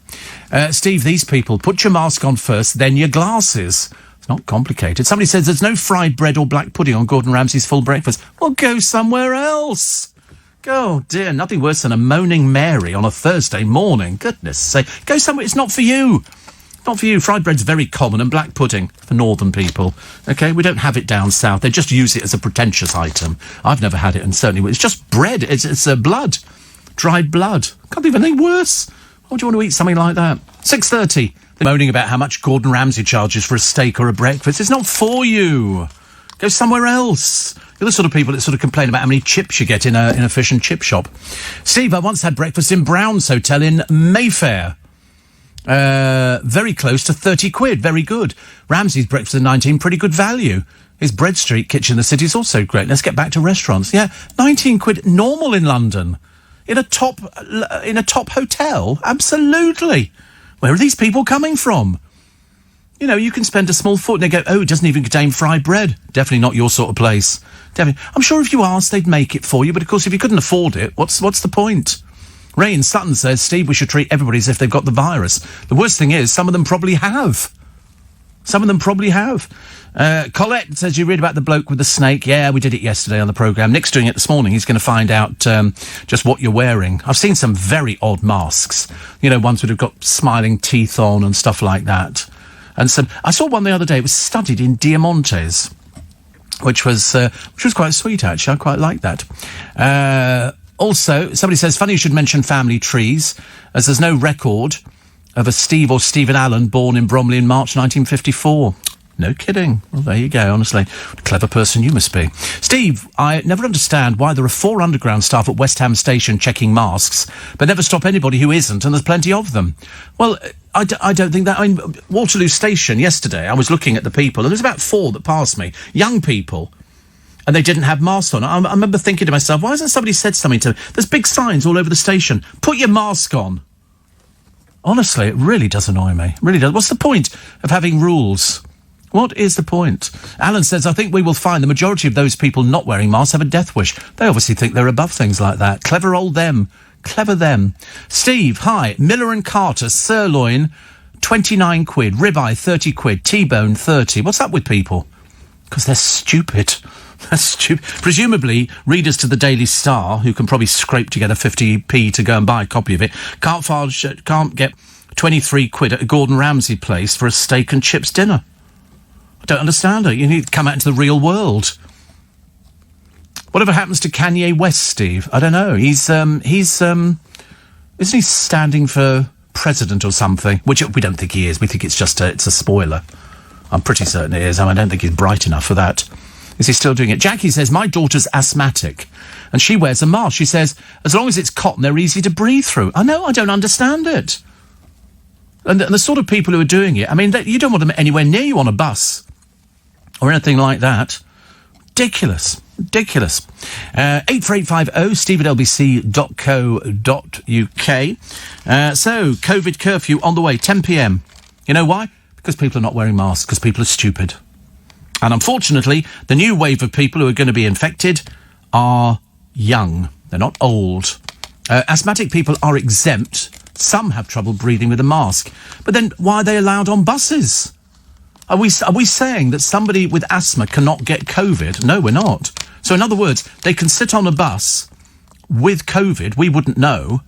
Steve, these people, put your mask on first, then your glasses. It's not complicated. Somebody says there's no fried bread or black pudding on Gordon Ramsay's full breakfast. Well, go somewhere else. Oh, dear, nothing worse than a moaning Mary on a Thursday morning. Goodness sake. Go somewhere, it's not for you. Not for you. Fried bread's very common, and black pudding for northern people. OK, we don't have it down south. They just use it as a pretentious item. I've never had it, and certainly it's just bread. It's blood. Dried blood. Can't think of anything worse. Why would you want to eat something like that? 6:30. They're moaning about how much Gordon Ramsay charges for a steak or a breakfast. It's not for you. Go somewhere else. You're the sort of people that sort of complain about how many chips you get in a fish and chip shop. Steve, I once had breakfast in Brown's Hotel in Mayfair. Very close to 30 quid. Very good. Ramsay's breakfast at 19, pretty good value. His Bread Street kitchen in the city is also great. Let's get back to restaurants. Yeah, 19 quid, normal in London. In a top hotel? Absolutely. Where are these people coming from? You know, you can spend a small fortune and they go, oh, it doesn't even contain fried bread. Definitely not your sort of place. Definitely. I'm sure if you asked, they'd make it for you. But, of course, if you couldn't afford it, what's the point? Ray in Sutton says, Steve, we should treat everybody as if they've got the virus. The worst thing is, some of them probably have. Some of them probably have. Colette says, you read about the bloke with the snake. Yeah, we did it yesterday on the programme. Nick's doing it this morning. He's going to find out just what you're wearing. I've seen some very odd masks. You know, ones that have got smiling teeth on and stuff like that. And some, I saw one the other day. It was studied in diamantes, which was quite sweet, actually. I quite like that. Also, somebody says, funny you should mention family trees, as there's no record of a Steve or Stephen Allen born in Bromley in March 1954. No kidding. Well, there you go, honestly. What a clever person you must be. Steve, I never understand why there are 4 underground staff at West Ham Station checking masks, but never stop anybody who isn't, and there's plenty of them. Well, I don't think that... I mean, Waterloo Station yesterday, I was looking at the people, and there's about 4 that passed me. Young people. And they didn't have masks on. I remember thinking to myself, why hasn't somebody said something to me? There's big signs all over the station. Put your mask on. Honestly, it really does annoy me. It really does. What's the point of having rules? What is the point? Alan says, I think we will find the majority of those people not wearing masks have a death wish. They obviously think they're above things like that. Clever old them. Clever them. Steve, hi. Miller and Carter, sirloin, 29 quid. Ribeye, 30 quid. T-bone, 30. What's up with people? Because they're stupid. That's stupid. Presumably, readers to the Daily Star, who can probably scrape together 50p to go and buy a copy of it, can't get 23 quid at a Gordon Ramsay place for a steak and chips dinner. I don't understand it. You need to come out into the real world. Whatever happens to Kanye West, Steve? I don't know. Isn't he standing for president or something? Which we don't think he is. We think it's just it's a spoiler. I'm pretty certain it is. I don't think he's bright enough for that. Is he still doing it? Jackie says, my daughter's asthmatic, and she wears a mask. She says, as long as it's cotton, they're easy to breathe through. I know, I don't understand it. And the sort of people who are doing it, I mean, you don't want them anywhere near you on a bus or anything like that. Ridiculous. Ridiculous. 84850 steve@lbc.co.uk. So, COVID curfew on the way, 10 p.m. You know why? Because people are not wearing masks, because people are stupid. And unfortunately, the new wave of people who are going to be infected are young. They're not old. Asthmatic people are exempt. Some have trouble breathing with a mask. But then why are they allowed on buses? Are we saying that somebody with asthma cannot get COVID? No, we're not. So in other words, they can sit on a bus with COVID, we wouldn't know,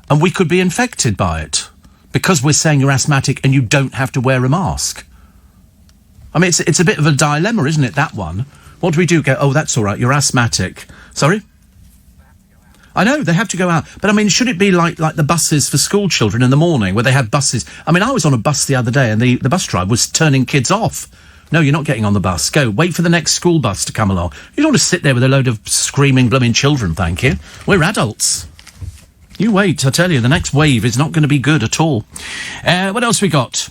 and we could be infected by it because we're saying you're asthmatic and you don't have to wear a mask. I mean, it's a bit of a dilemma, isn't it, that one? What do we do? Go, oh, that's all right, you're asthmatic. Sorry? I know, they have to go out. But, I mean, should it be like the buses for school children in the morning, where they have buses? I mean, I was on a bus the other day, and the bus driver was turning kids off. No, you're not getting on the bus. Go, wait for the next school bus to come along. You don't want to sit there with a load of screaming, blooming children, thank you. We're adults. You wait, I tell you, the next wave is not going to be good at all. What else we got?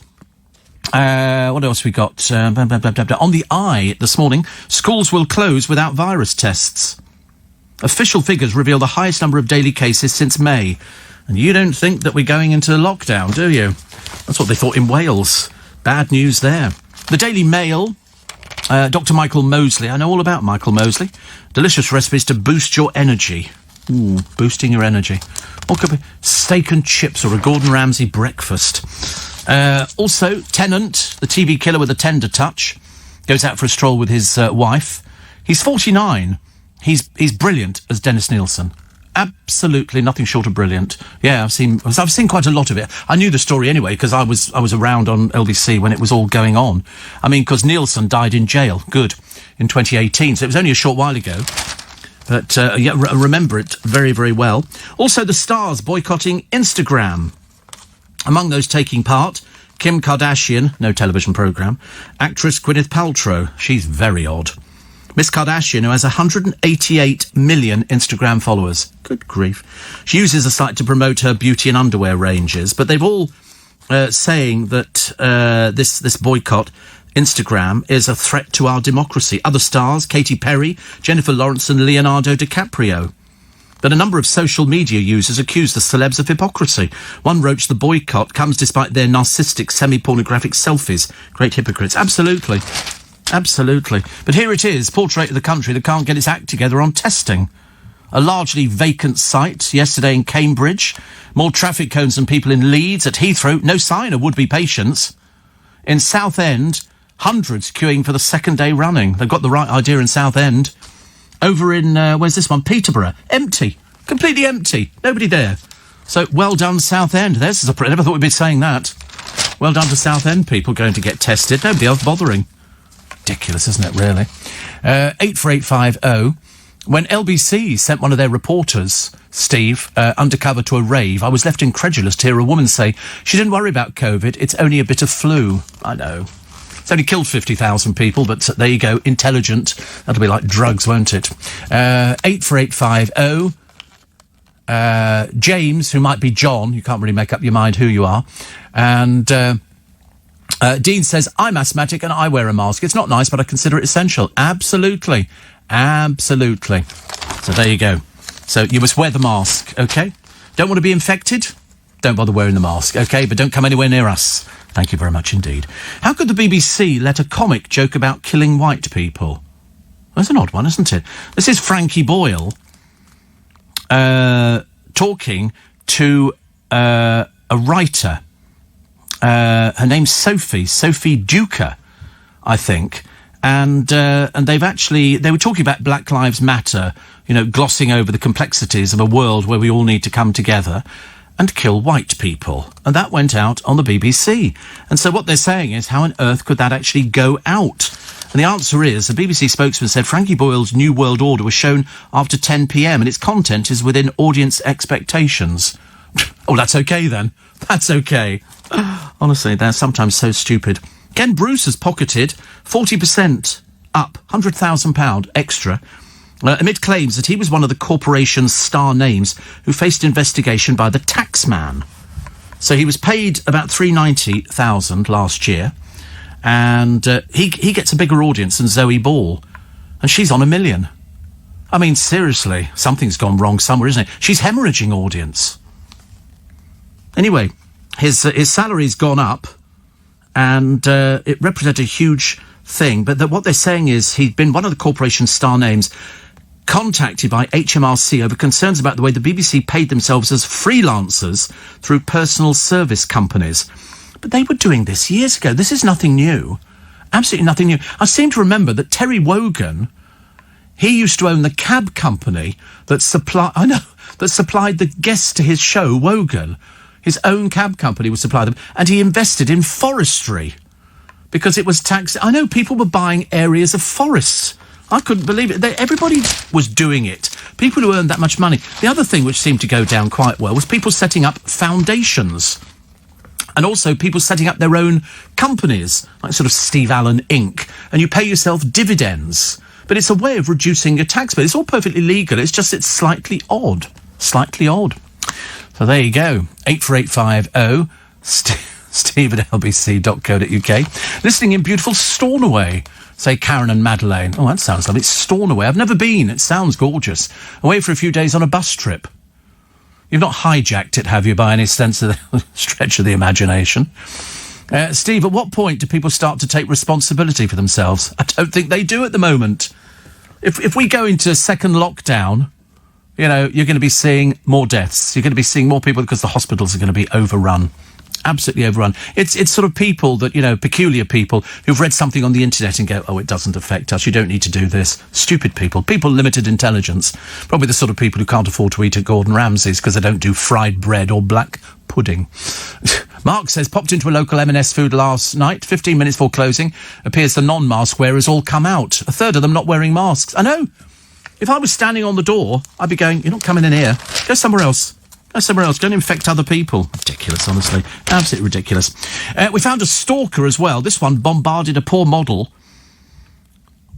On the Eye this morning, schools will close without virus tests. Official figures reveal the highest number of daily cases since May. And you don't think that we're going into lockdown, do you? That's what they thought in Wales. Bad news there. The Daily Mail, Dr. Michael Mosley. I know all about Michael Mosley. Delicious recipes to boost your energy. Ooh, boosting your energy. What could be? Steak and chips or a Gordon Ramsay breakfast. Also, Tennant, the TV killer with a tender touch, goes out for a stroll with his wife. He's 49. He's brilliant as Dennis Nielsen. Absolutely nothing short of brilliant. Yeah, I've seen quite a lot of it. I knew the story anyway because I was around on LBC when it was all going on. I mean, because Nielsen died in jail. Good. In 2018, so it was only a short while ago. But yeah, remember it very, very well. Also, the Stars boycotting Instagram. Among those taking part, Kim Kardashian, no television programme, actress Gwyneth Paltrow. She's very odd. Miss Kardashian, who has 188 million Instagram followers. Good grief. She uses the site to promote her beauty and underwear ranges, but they've all saying that this boycott, Instagram, is a threat to our democracy. Other stars, Katy Perry, Jennifer Lawrence and Leonardo DiCaprio. But a number of social media users accuse the celebs of hypocrisy. One wrote the boycott comes despite their narcissistic, semi-pornographic selfies. Great hypocrites. Absolutely. Absolutely. But here it is, portrait of the country that can't get its act together on testing. A largely vacant site yesterday in Cambridge. More traffic cones than people in Leeds. At Heathrow, no sign of would-be patients. In Southend, hundreds queuing for the second day running. They've got the right idea in Southend. Over in, where's this one? Peterborough. Empty. Completely empty. Nobody there. So, well done, Southend. I never thought we'd be saying that. Well done to Southend people going to get tested. Nobody else bothering. Ridiculous, isn't it, really? 84850. When LBC sent one of their reporters, Steve, undercover to a rave, I was left incredulous to hear a woman say, she didn't worry about COVID, it's only a bit of flu. I know. It's only killed 50,000 people, but there you go, intelligent. That'll be like drugs, won't it? 84850. James, who might be John, you can't really make up your mind who you are, and Dean says, I'm asthmatic and I wear a mask. It's not nice, but I consider it essential. Absolutely. Absolutely. So there you go. So you must wear the mask, okay? Don't want to be infected? Don't bother wearing the mask, okay? But don't come anywhere near us. Thank you very much indeed. How could the BBC let a comic joke about killing white people? That's an odd one, isn't it? This is Frankie Boyle talking to a writer. Her name's Sophie Duker, I think. And they were talking about Black Lives Matter, glossing over the complexities of a world where we all need to come together and kill white people. And that went out on the BBC. And so what they're saying is, how on earth could that actually go out? And the answer is, the BBC spokesman said Frankie Boyle's New World Order was shown after 10 p.m. and its content is within audience expectations. Oh, that's okay then. That's okay. Honestly, they're sometimes so stupid. Ken Bruce has pocketed 40% up, £100,000 extra, amid claims that he was one of the corporation's star names who faced investigation by the taxman. So he was paid about $390,000 last year, and he gets a bigger audience than Zoe Ball, and she's on $1 million. I mean, seriously, something's gone wrong somewhere, isn't it? She's hemorrhaging audience. Anyway, his salary's gone up, and it represented a huge thing. But what they're saying is he'd been one of the corporation's star names, contacted by HMRC over concerns about the way the BBC paid themselves as freelancers through personal service companies. But they were doing this years ago. This is nothing new. Absolutely nothing new. I seem to remember that Terry Wogan, he used to own the cab company that supplied the guests to his show, Wogan. His own cab company would supply them, and he invested in forestry because it was taxed. I know people were buying areas of forests. I couldn't believe it. Everybody was doing it. People who earned that much money. The other thing which seemed to go down quite well was people setting up foundations, and also people setting up their own companies, like sort of Steve Allen Inc., and you pay yourself dividends. But it's a way of reducing your tax bill. It's all perfectly legal. It's just it's slightly odd. Slightly odd. So there you go. 84850 Steve at lbc.co.uk. Listening in beautiful Stornoway, say Karen and Madeleine. Oh, that sounds lovely. It's Stornoway. I've never been. It sounds gorgeous. Away for a few days on a bus trip. You've not hijacked it, have you, by any sense of the stretch of the imagination? Steve, at what point do people start to take responsibility for themselves? I don't think they do at the moment. If we go into second lockdown, you're going to be seeing more deaths. You're going to be seeing more people because the hospitals are going to be overrun. Absolutely overrun. It's sort of people that, peculiar people who've read something on the internet and go, oh, it doesn't affect us. You don't need to do this. Stupid people. People limited intelligence. Probably the sort of people who can't afford to eat at Gordon Ramsay's because they don't do fried bread or black pudding. Mark says, popped into a local M&S food last night, 15 minutes before closing. Appears the non-mask wearers all come out. A third of them not wearing masks. I know. If I was standing on the door, I'd be going, you're not coming in here. Go somewhere else. Go somewhere else. Don't infect other people. Ridiculous, honestly. Absolutely ridiculous. We found a stalker as well. This one bombarded a poor model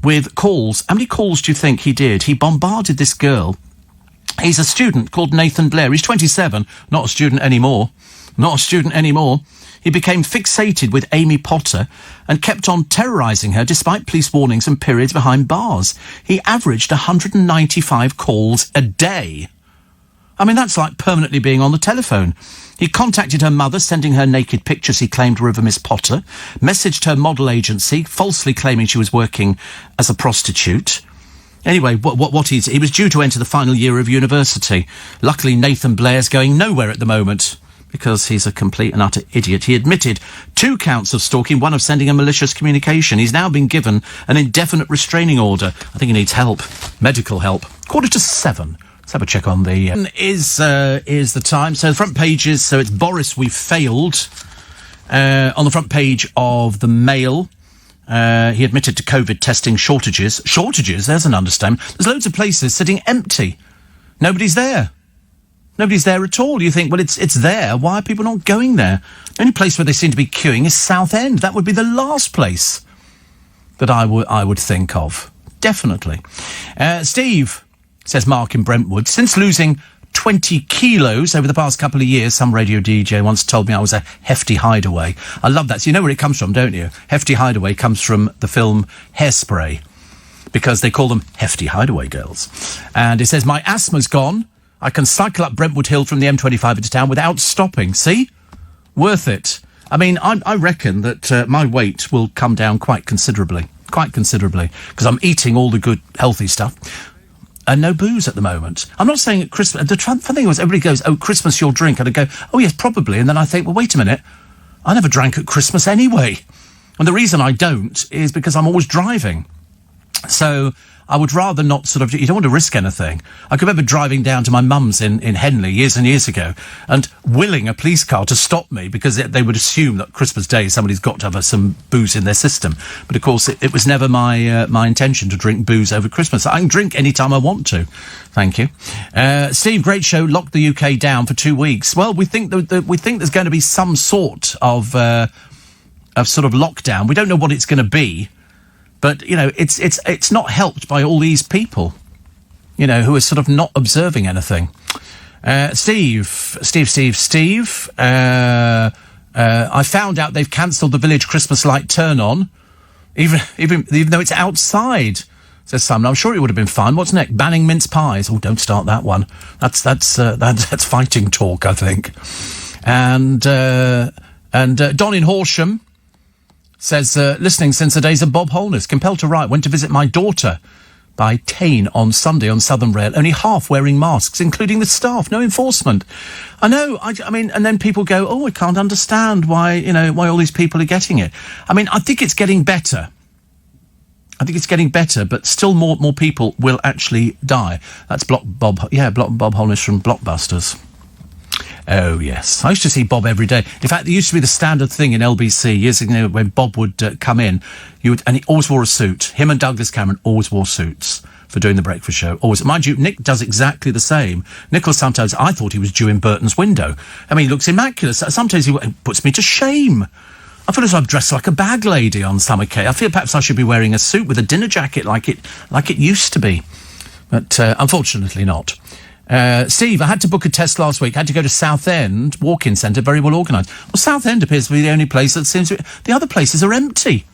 with calls. How many calls do you think he did? He bombarded this girl. He's a student called Nathan Blair. He's 27. Not a student anymore. Not a student anymore. He became fixated with Amy Potter and kept on terrorising her despite police warnings and periods behind bars. He averaged 195 calls a day. I mean, that's like permanently being on the telephone. He contacted her mother, sending her naked pictures he claimed were of Miss Potter, messaged her model agency, falsely claiming she was working as a prostitute. Anyway, he was due to enter the final year of university. Luckily, Nathan Blair's going nowhere at the moment. because he's a complete and utter idiot. He admitted 2 counts of stalking, 1 of sending a malicious communication. He's now been given an indefinite restraining order. I think he needs help, medical help. 6:45. Let's have a check on the... Is the time. So the front pages, so it's Boris, we've failed. On the front page of the Mail, he admitted to COVID testing shortages. Shortages, there's an understatement. There's loads of places sitting empty. Nobody's there. Nobody's there at all. You think, well, it's there. Why are people not going there? The only place where they seem to be queuing is Southend. That would be the last place that I would think of. Definitely. Steve, says Mark in Brentwood, since losing 20 kilos over the past couple of years, some radio DJ once told me I was a hefty hideaway. I love that. So you know where it comes from, don't you? Hefty hideaway comes from the film Hairspray, because they call them hefty hideaway girls. And it says, my asthma's gone. I can cycle up Brentwood Hill from the M25 into town without stopping. See? Worth it. I mean, I reckon that my weight will come down quite considerably, because I'm eating all the good, healthy stuff. And no booze at the moment. I'm not saying at Christmas... The fun thing was, everybody goes, oh, Christmas, you'll drink. And I go, oh, yes, probably. And then I think, well, wait a minute. I never drank at Christmas anyway. And the reason I don't is because I'm always driving. So I would rather not sort of... You don't want to risk anything. I can remember driving down to my mum's in Henley years and years ago and willing a police car to stop me because they would assume that Christmas Day somebody's got to have some booze in their system. But, of course, it was never my intention to drink booze over Christmas. I can drink any time I want to. Thank you. Steve, great show. Locked the UK down for 2 weeks. Well, we think there's going to be some sort of sort of lockdown. We don't know what it's going to be. But, you know, it's not helped by all these people, you know, who are sort of not observing anything. Steve. I found out they've cancelled the village Christmas light turn-on, even though it's outside, says Simon. I'm sure it would have been fun. What's next? Banning mince pies. Oh, don't start that one. That's fighting talk, I think. And Don in Horsham says, listening since the days of Bob Holness, compelled to write, went to visit my daughter by Tain on Sunday on Southern Rail, only half wearing masks, including the staff, no enforcement. I know, I mean, and then people go, oh, I can't understand why all these people are getting it. I mean, I think it's getting better. But still more people will actually die. That's Bob Holness from Blockbusters. Oh, yes. I used to see Bob every day. In fact, there used to be the standard thing in LBC years ago when Bob would come in, and he always wore a suit. Him and Douglas Cameron always wore suits for doing the breakfast show. Always. Mind you, Nick does exactly the same. Nicholas, sometimes I thought he was due in Burton's window. I mean, he looks immaculate. Sometimes he puts me to shame. I feel as though I'm dressed like a bag lady on some occasion. I feel perhaps I should be wearing a suit with a dinner jacket like it used to be. But unfortunately not. Steve, I had to book a test last week. Had to go to Southend walk-in centre, very well organised. Well, Southend appears to be the only place that seems to be... The other places are empty,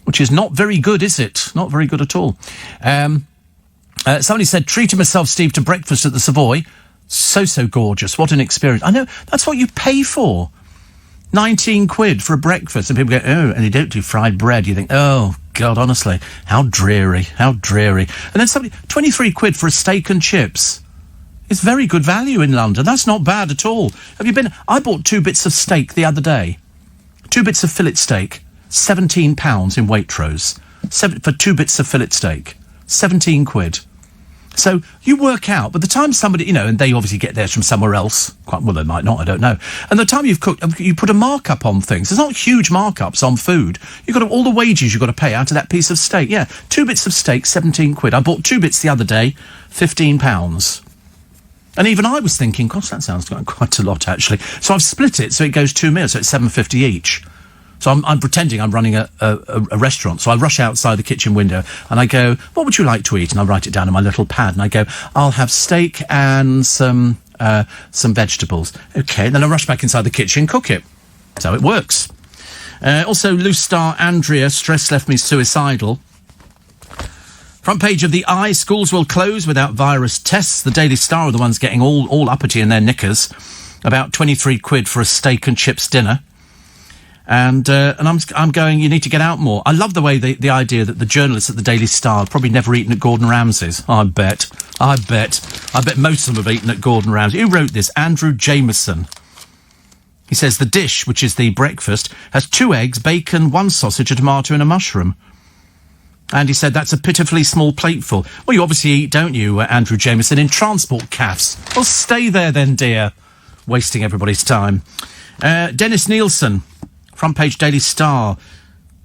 which is not very good, is it? Not very good at all. Somebody said, treated myself, Steve, to breakfast at the Savoy. So gorgeous. What an experience. I know, that's what you pay for. 19 quid for a breakfast. And people go, oh, and they don't do fried bread. You think, oh, God, honestly, how dreary. And then 23 quid for a steak and chips. It's very good value in London. That's not bad at all. Have you been... I bought 2 bits of steak the other day. 2 bits of fillet steak. £17 in Waitrose. For 2 bits of fillet steak. 17 quid. So you work out, by the time somebody, and they obviously get theirs from somewhere else. Quite well, they might not, I don't know. And the time you've cooked, you put a markup on things. There's not huge markups on food. You've got all the wages you've got to pay out of that piece of steak. Yeah, 2 bits of steak, 17 quid. I bought 2 bits the other day, £15. And even I was thinking, gosh, that sounds like quite a lot, actually. So I've split it, so it goes 2 meals, so it's £7.50 each. So I'm pretending I'm running a restaurant. So I rush outside the kitchen window and I go, what would you like to eat? And I write it down on my little pad and I go, I'll have steak and some vegetables. Okay, and then I rush back inside the kitchen, cook it. So it works. Also, loose star Andrea, stress left me suicidal. Front page of the Eye, schools will close without virus tests. The Daily Star are the ones getting all uppity in their knickers. About 23 quid for a steak and chips dinner. And I'm going, you need to get out more. I love the way the idea that the journalists at the Daily Star have probably never eaten at Gordon Ramsay's. I bet most of them have eaten at Gordon Ramsay. Who wrote this? Andrew Jameson. He says the dish, which is the breakfast, has 2 eggs, bacon, 1 sausage, a tomato and a mushroom. And he said that's a pitifully small plateful. Well, you obviously eat, don't you, Andrew Jameson, in transport cafes. Well, stay there then, dear. Wasting everybody's time. Dennis Nielsen, front page Daily Star.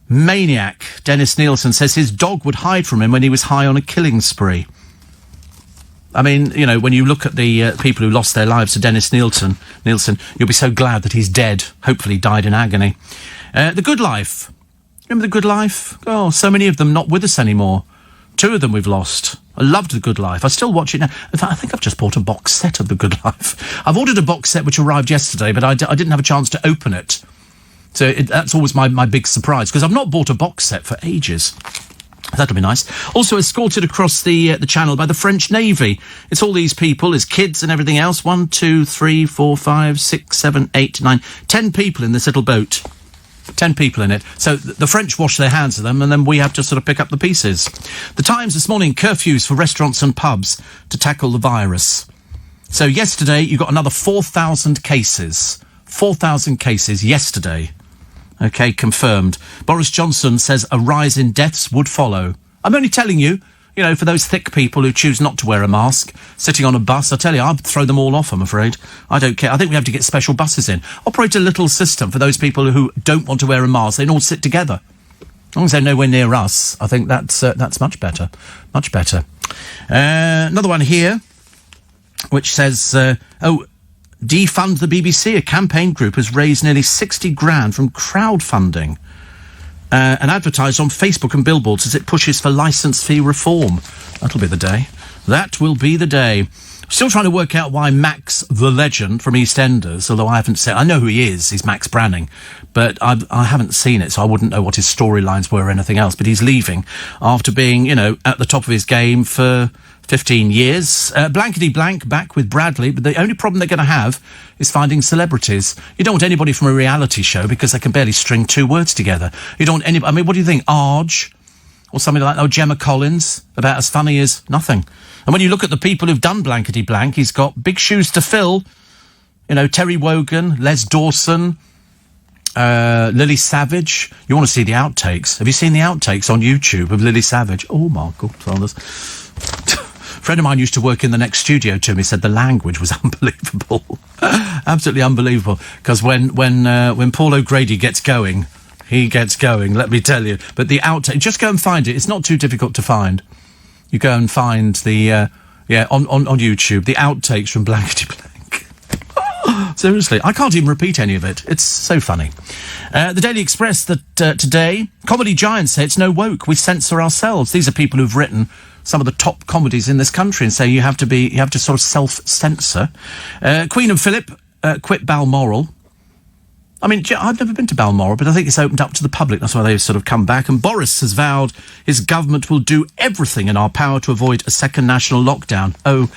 Maniac Dennis Nielsen says his dog would hide from him when he was high on a killing spree. I mean, you know, when you look at the people who lost their lives to Dennis Nielsen, you'll be so glad that he's dead. Hopefully died in agony. The Good Life. Remember The Good Life? Oh, so many of them not with us anymore. 2 of them we've lost. I loved The Good Life. I still watch it now. In fact, I think I've just bought a box set of The Good Life. I've ordered a box set which arrived yesterday, but I didn't have a chance to open it. So that's always my big surprise, because I've not bought a box set for ages. That'll be nice. Also escorted across the channel by the French Navy. It's all these people, it's kids and everything else. 1, 2, 3, 4, 5, 6, 7, 8, 9, 10 people in this little boat. 10 people in it. So the French wash their hands of them, and then we have to sort of pick up the pieces. The Times this morning, curfews for restaurants and pubs to tackle the virus. So yesterday, you got another 4,000 cases. 4,000 cases yesterday. OK, confirmed. Boris Johnson says a rise in deaths would follow. I'm only telling you, you know, for those thick people who choose not to wear a mask, sitting on a bus, I tell you, I'd throw them all off, I'm afraid. I don't care. I think we have to get special buses in. Operate a little system for those people who don't want to wear a mask. They can all sit together. As long as they're nowhere near us, I think that's much better. Much better. Another one here, which says, defund the BBC. A campaign group has raised nearly 60 grand from crowdfunding and advertised on Facebook and billboards as it pushes for licence fee reform. That'll be the day. That will be the day. Still trying to work out why Max the Legend from EastEnders, although I haven't seen... I know who he is, he's Max Branning, but I haven't seen it, so I wouldn't know what his storylines were or anything else. But he's leaving after being, you know, at the top of his game for 15 years. Blankety Blank back with Bradley, but the only problem they're going to have is finding celebrities. You don't want anybody from a reality show because they can barely string 2 words together. You don't want anybody... I mean, what do you think? Arge? Or something like that? Oh, Gemma Collins? About as funny as nothing. And when you look at the people who've done Blankety Blank, he's got big shoes to fill. You know, Terry Wogan, Les Dawson, Lily Savage. You want to see the outtakes. Have you seen the outtakes on YouTube of Lily Savage? Oh, my God, fellas. A friend of mine used to work in the next studio to me, said the language was unbelievable. Absolutely unbelievable. Because when Paul O'Grady gets going, he gets going, let me tell you. But the outtake, just go and find it. It's not too difficult to find. You go and find the, on YouTube, the outtakes from Blankety Blank. Seriously, I can't even repeat any of it. It's so funny. The Daily Express that today, comedy giants say it's no woke. We censor ourselves. These are people who've written some of the top comedies in this country and say you have to sort of self-censor. Queen and Philip quit Balmoral. I mean, I've never been to Balmoral, but I think it's opened up to the public. That's why they've sort of come back. And Boris has vowed his government will do everything in our power to avoid a second national lockdown. Oh,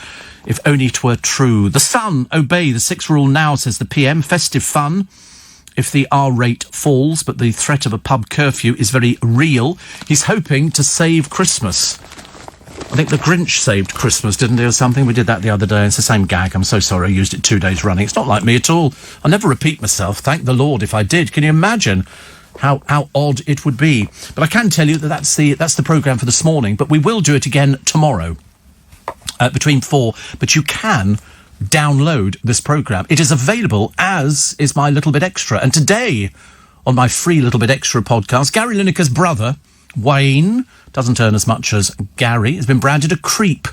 if only it were true. The Sun, obey the 6th rule now, says the PM. Festive fun if the R rate falls, but the threat of a pub curfew is very real. He's hoping to save Christmas. I think the Grinch saved Christmas, didn't he, or something? We did that the other day. It's the same gag. I'm so sorry I used it 2 days running. It's not like me at all. I'll never repeat myself. Thank the Lord if I did. Can you imagine how odd it would be? But I can tell you that that's the programme for this morning. But we will do it again tomorrow between 4. But you can download this programme. It is available, as is my Little Bit Extra. And today, on my free Little Bit Extra podcast, Gary Lineker's brother, Wayne, doesn't earn as much as Gary, has been branded a creep.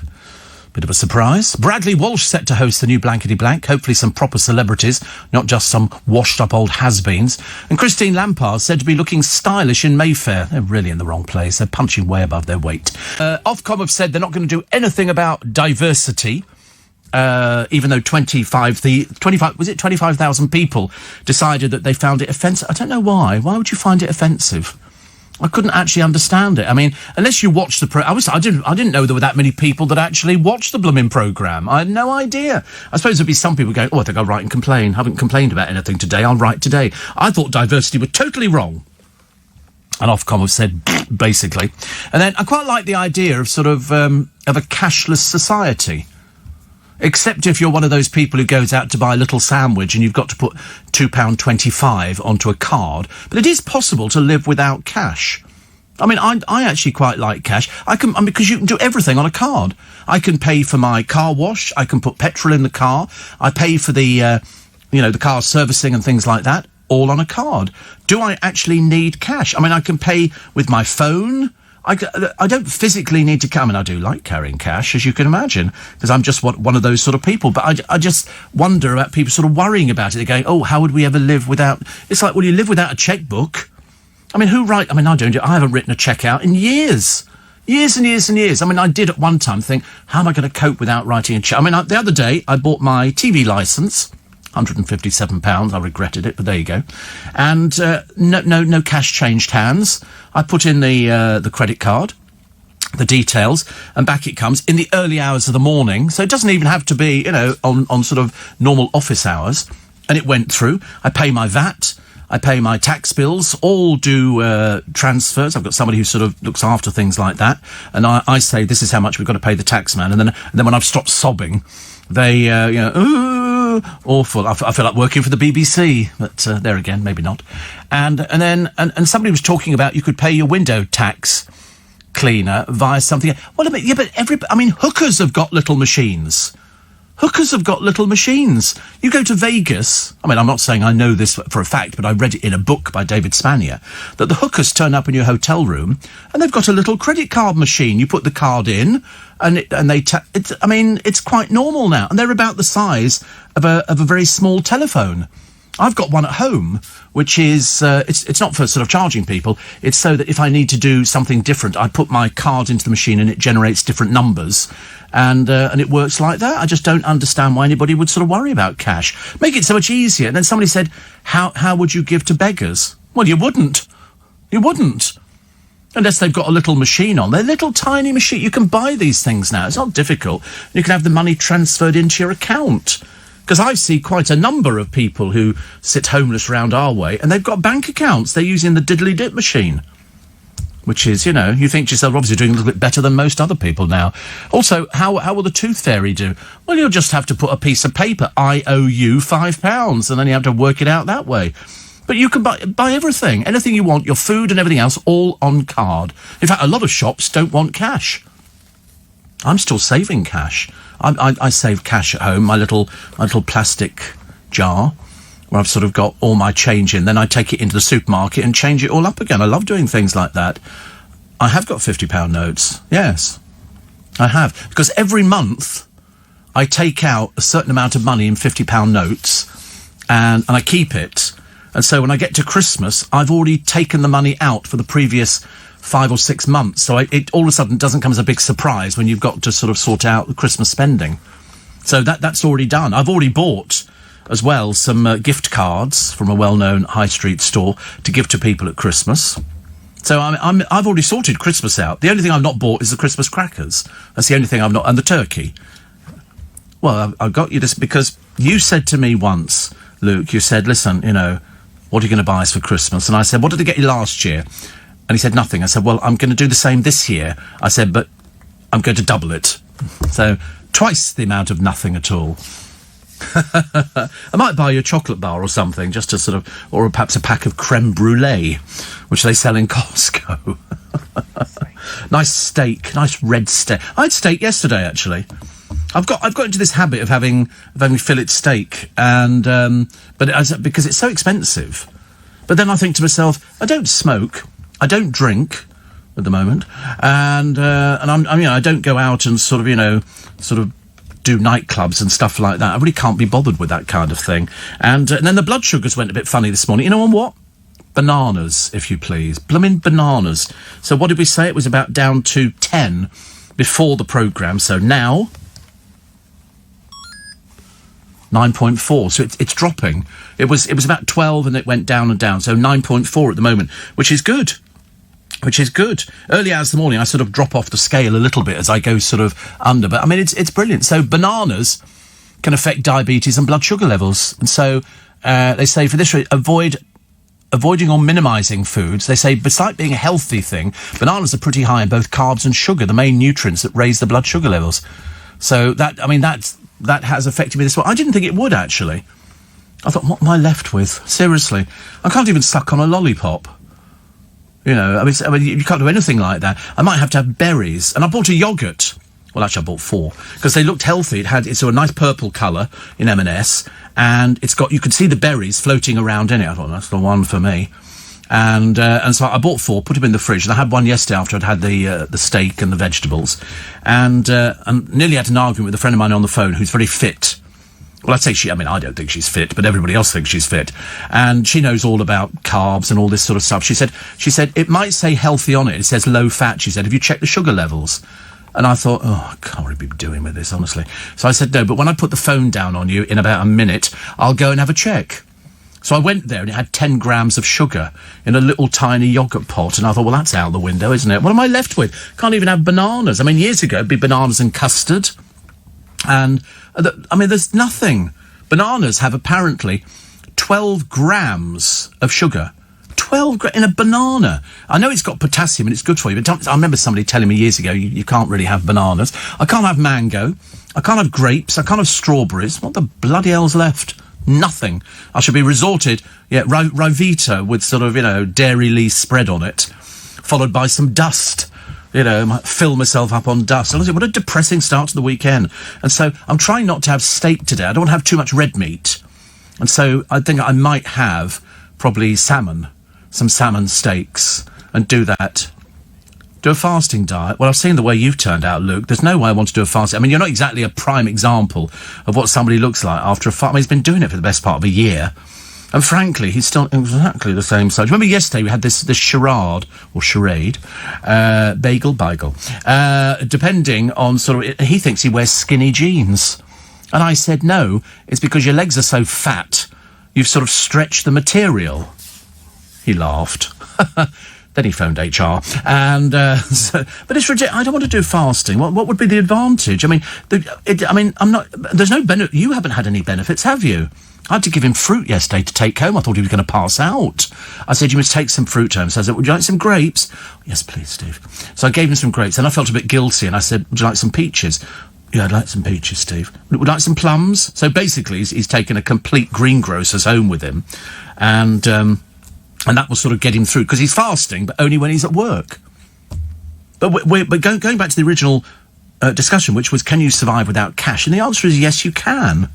Bit of a surprise. Bradley Walsh set to host the new Blankety Blank, hopefully some proper celebrities, not just some washed-up old has-beens. And Christine Lampard said to be looking stylish in Mayfair. They're really in the wrong place. They're punching way above their weight. Ofcom have said they're not going to do anything about diversity, even though 25,000 people decided that they found it offensive. I don't know why. Why would you find it offensive? I couldn't actually understand it. I mean, unless you watch the I didn't know there were that many people that actually watched the blooming programme. I had no idea. I suppose there'd be some people going, I think I'll write and complain. Haven't complained about anything today. I'll write today. I thought diversity were totally wrong. And Ofcom have said, basically. And then I quite like the idea of sort of a cashless society. Except if you're one of those people who goes out to buy a little sandwich and you've got to put £2.25 onto a card. But it is possible to live without cash. I mean, I actually quite like cash. Because you can do everything on a card. I can pay for my car wash. I can put petrol in the car. I pay for the car servicing and things like that, all on a card. Do I actually need cash? I mean, I can pay with my phone. I don't physically need to come, and I do like carrying cash, as you can imagine, because I'm just one of those sort of people. But I just wonder about people sort of worrying about it. They're going, oh, how would we ever live without... It's like, well, you live without a chequebook. I mean, I haven't written a cheque out in years. Years and years and years. I mean, I did at one time think, how am I going to cope without writing a cheque? I mean, the other day, I bought my TV licence, £157. I regretted it, but there you go. And no cash changed hands. I put in the credit card, the details, and back it comes in the early hours of the morning. So it doesn't even have to be, on sort of normal office hours. And it went through. I pay my VAT. I pay my tax bills, all do transfers. I've got somebody who sort of looks after things like that. And I say, this is how much we've got to pay the tax man. And then when I've stopped sobbing, they, awful. I feel like working for the BBC, but there again, maybe not. And then somebody was talking about you could pay your window tax cleaner via something. Well, I mean, yeah, but hookers have got little machines. Hookers have got little machines. You go to Vegas, I mean, I'm not saying I know this for a fact, but I read it in a book by David Spanier, that the hookers turn up in your hotel room and they've got a little credit card machine. You put the card in and it's quite normal now. And they're about the size of a very small telephone. I've got one at home, which is, it's not for sort of charging people. It's so that if I need to do something different, I put my card into the machine and it generates different numbers. And it works like that. I just don't understand why anybody would sort of worry about cash. Make it so much easier. And then somebody said, how would you give to beggars? Well, you wouldn't. You wouldn't. Unless they've got a little machine on. They're little tiny machine. You can buy these things now. It's not difficult. You can have the money transferred into your account. Because I see quite a number of people who sit homeless round our way, and they've got bank accounts. They're using the diddly-dip machine. Which is, you think to yourself, obviously doing a little bit better than most other people now. Also, how will the tooth fairy do? Well, you'll just have to put a piece of paper, I owe you £5, and then you have to work it out that way. But you can buy everything, anything you want, your food and everything else, all on card. In fact, a lot of shops don't want cash. I'm still saving cash. I save cash at home, my little plastic jar, where I've sort of got all my change in. Then I take it into the supermarket and change it all up again. I love doing things like that. I have got £50 notes. Yes, I have. Because every month I take out a certain amount of money in £50 notes and I keep it. And so when I get to Christmas, I've already taken the money out for the previous 5 or 6 months. So it all of a sudden doesn't come as a big surprise when you've got to sort of sort out the Christmas spending. So that's already done. I've already bought as well some gift cards from a well-known high street store to give to people at Christmas. So I've already sorted Christmas out. The only thing I've not bought is the Christmas crackers. That's the only thing I've not... And the turkey. Well, I've got you this because you said to me once, Luke, you said, listen, what are you going to buy us for Christmas? And I said, what did they get you last year? And he said, nothing. I said, well, I'm going to do the same this year. I said, but I'm going to double it. So twice the amount of nothing at all. I might buy you a chocolate bar or something, just to sort of, or perhaps a pack of creme brulee, which they sell in Costco. Nice steak, nice red steak. I had steak yesterday, actually. I've got into this habit of having fillet steak, and because it's so expensive. But then I think to myself, I don't smoke, I don't drink at the moment, and I don't go out and sort of do nightclubs and stuff like that. I really can't be bothered with that kind of thing. And then the blood sugars went a bit funny this morning. You know on what? Bananas, if you please. Blooming bananas. So what did we say? It was about down to 10 before the programme. So now 9.4. So it's dropping. It was about 12 and it went down and down. So 9.4 at the moment, which is good. Which is good. Early hours of the morning, I sort of drop off the scale a little bit as I go sort of under. But, I mean, it's brilliant. So bananas can affect diabetes and blood sugar levels. And so they say for this, avoiding or minimising foods, they say, besides being a healthy thing, bananas are pretty high in both carbs and sugar, the main nutrients that raise the blood sugar levels. So that's that has affected me this way. I didn't think it would, actually. I thought, what am I left with? Seriously. I can't even suck on a lollipop. You know, I mean, you can't do anything like that. I might have to have berries. And I bought a yoghurt. Well, actually, I bought 4. Because they looked healthy. It's a nice purple colour in M&S. And you could see the berries floating around in it. I thought, that's the one for me. And so I bought 4, put them in the fridge. And I had one yesterday after I'd had the steak and the vegetables. And nearly had an argument with a friend of mine on the phone who's very fit. Well, I'd say I don't think she's fit, but everybody else thinks she's fit. And she knows all about carbs and all this sort of stuff. She said, it might say healthy on it. It says low fat. She said, have you checked the sugar levels? And I thought, I can't really be doing with this, honestly. So I said, no, but when I put the phone down on you in about a minute, I'll go and have a check. So I went there and it had 10 grams of sugar in a little tiny yoghurt pot. And I thought, well, that's out the window, isn't it? What am I left with? Can't even have bananas. I mean, years ago, it'd be bananas and custard. And, there's nothing. Bananas have apparently 12 grams of sugar. 12 in a banana. I know it's got potassium and it's good for you, but I remember somebody telling me years ago, you can't really have bananas. I can't have mango. I can't have grapes. I can't have strawberries. What the bloody hell's left? Nothing. I should be resorted, Ryvita with sort of, dairy-lee spread on it, followed by some dust. I might fill myself up on dust. Honestly, what a depressing start to the weekend. And so I'm trying not to have steak today. I don't want to have too much red meat. And so I think I might have probably some salmon steaks, and do that. Do a fasting diet. Well, I've seen the way you've turned out, Luke. There's no way I want to do a fasting. I mean, you're not exactly a prime example of what somebody looks like after a fast. He's been doing it for the best part of a year. And frankly, he's still exactly the same size. Remember yesterday we had this charade, bagel, depending on he thinks he wears skinny jeans. And I said, no, it's because your legs are so fat, you've sort of stretched the material. He laughed. Then he phoned HR. And, but it's ridiculous. I don't want to do fasting. What would be the advantage? I mean, there's no benefit. You haven't had any benefits, have you? I had to give him fruit yesterday to take home. I thought he was going to pass out. I said, you must take some fruit home. So I said, would you like some grapes? Yes, please, Steve. So I gave him some grapes, and I felt a bit guilty, and I said, would you like some peaches? Yeah, I'd like some peaches, Steve. Would you like some plums? So basically, he's taken a complete greengrocer's home with him, and that will sort of get him through, because he's fasting, but only when he's at work. But going back to the original discussion, which was, can you survive without cash? And the answer is yes, you can.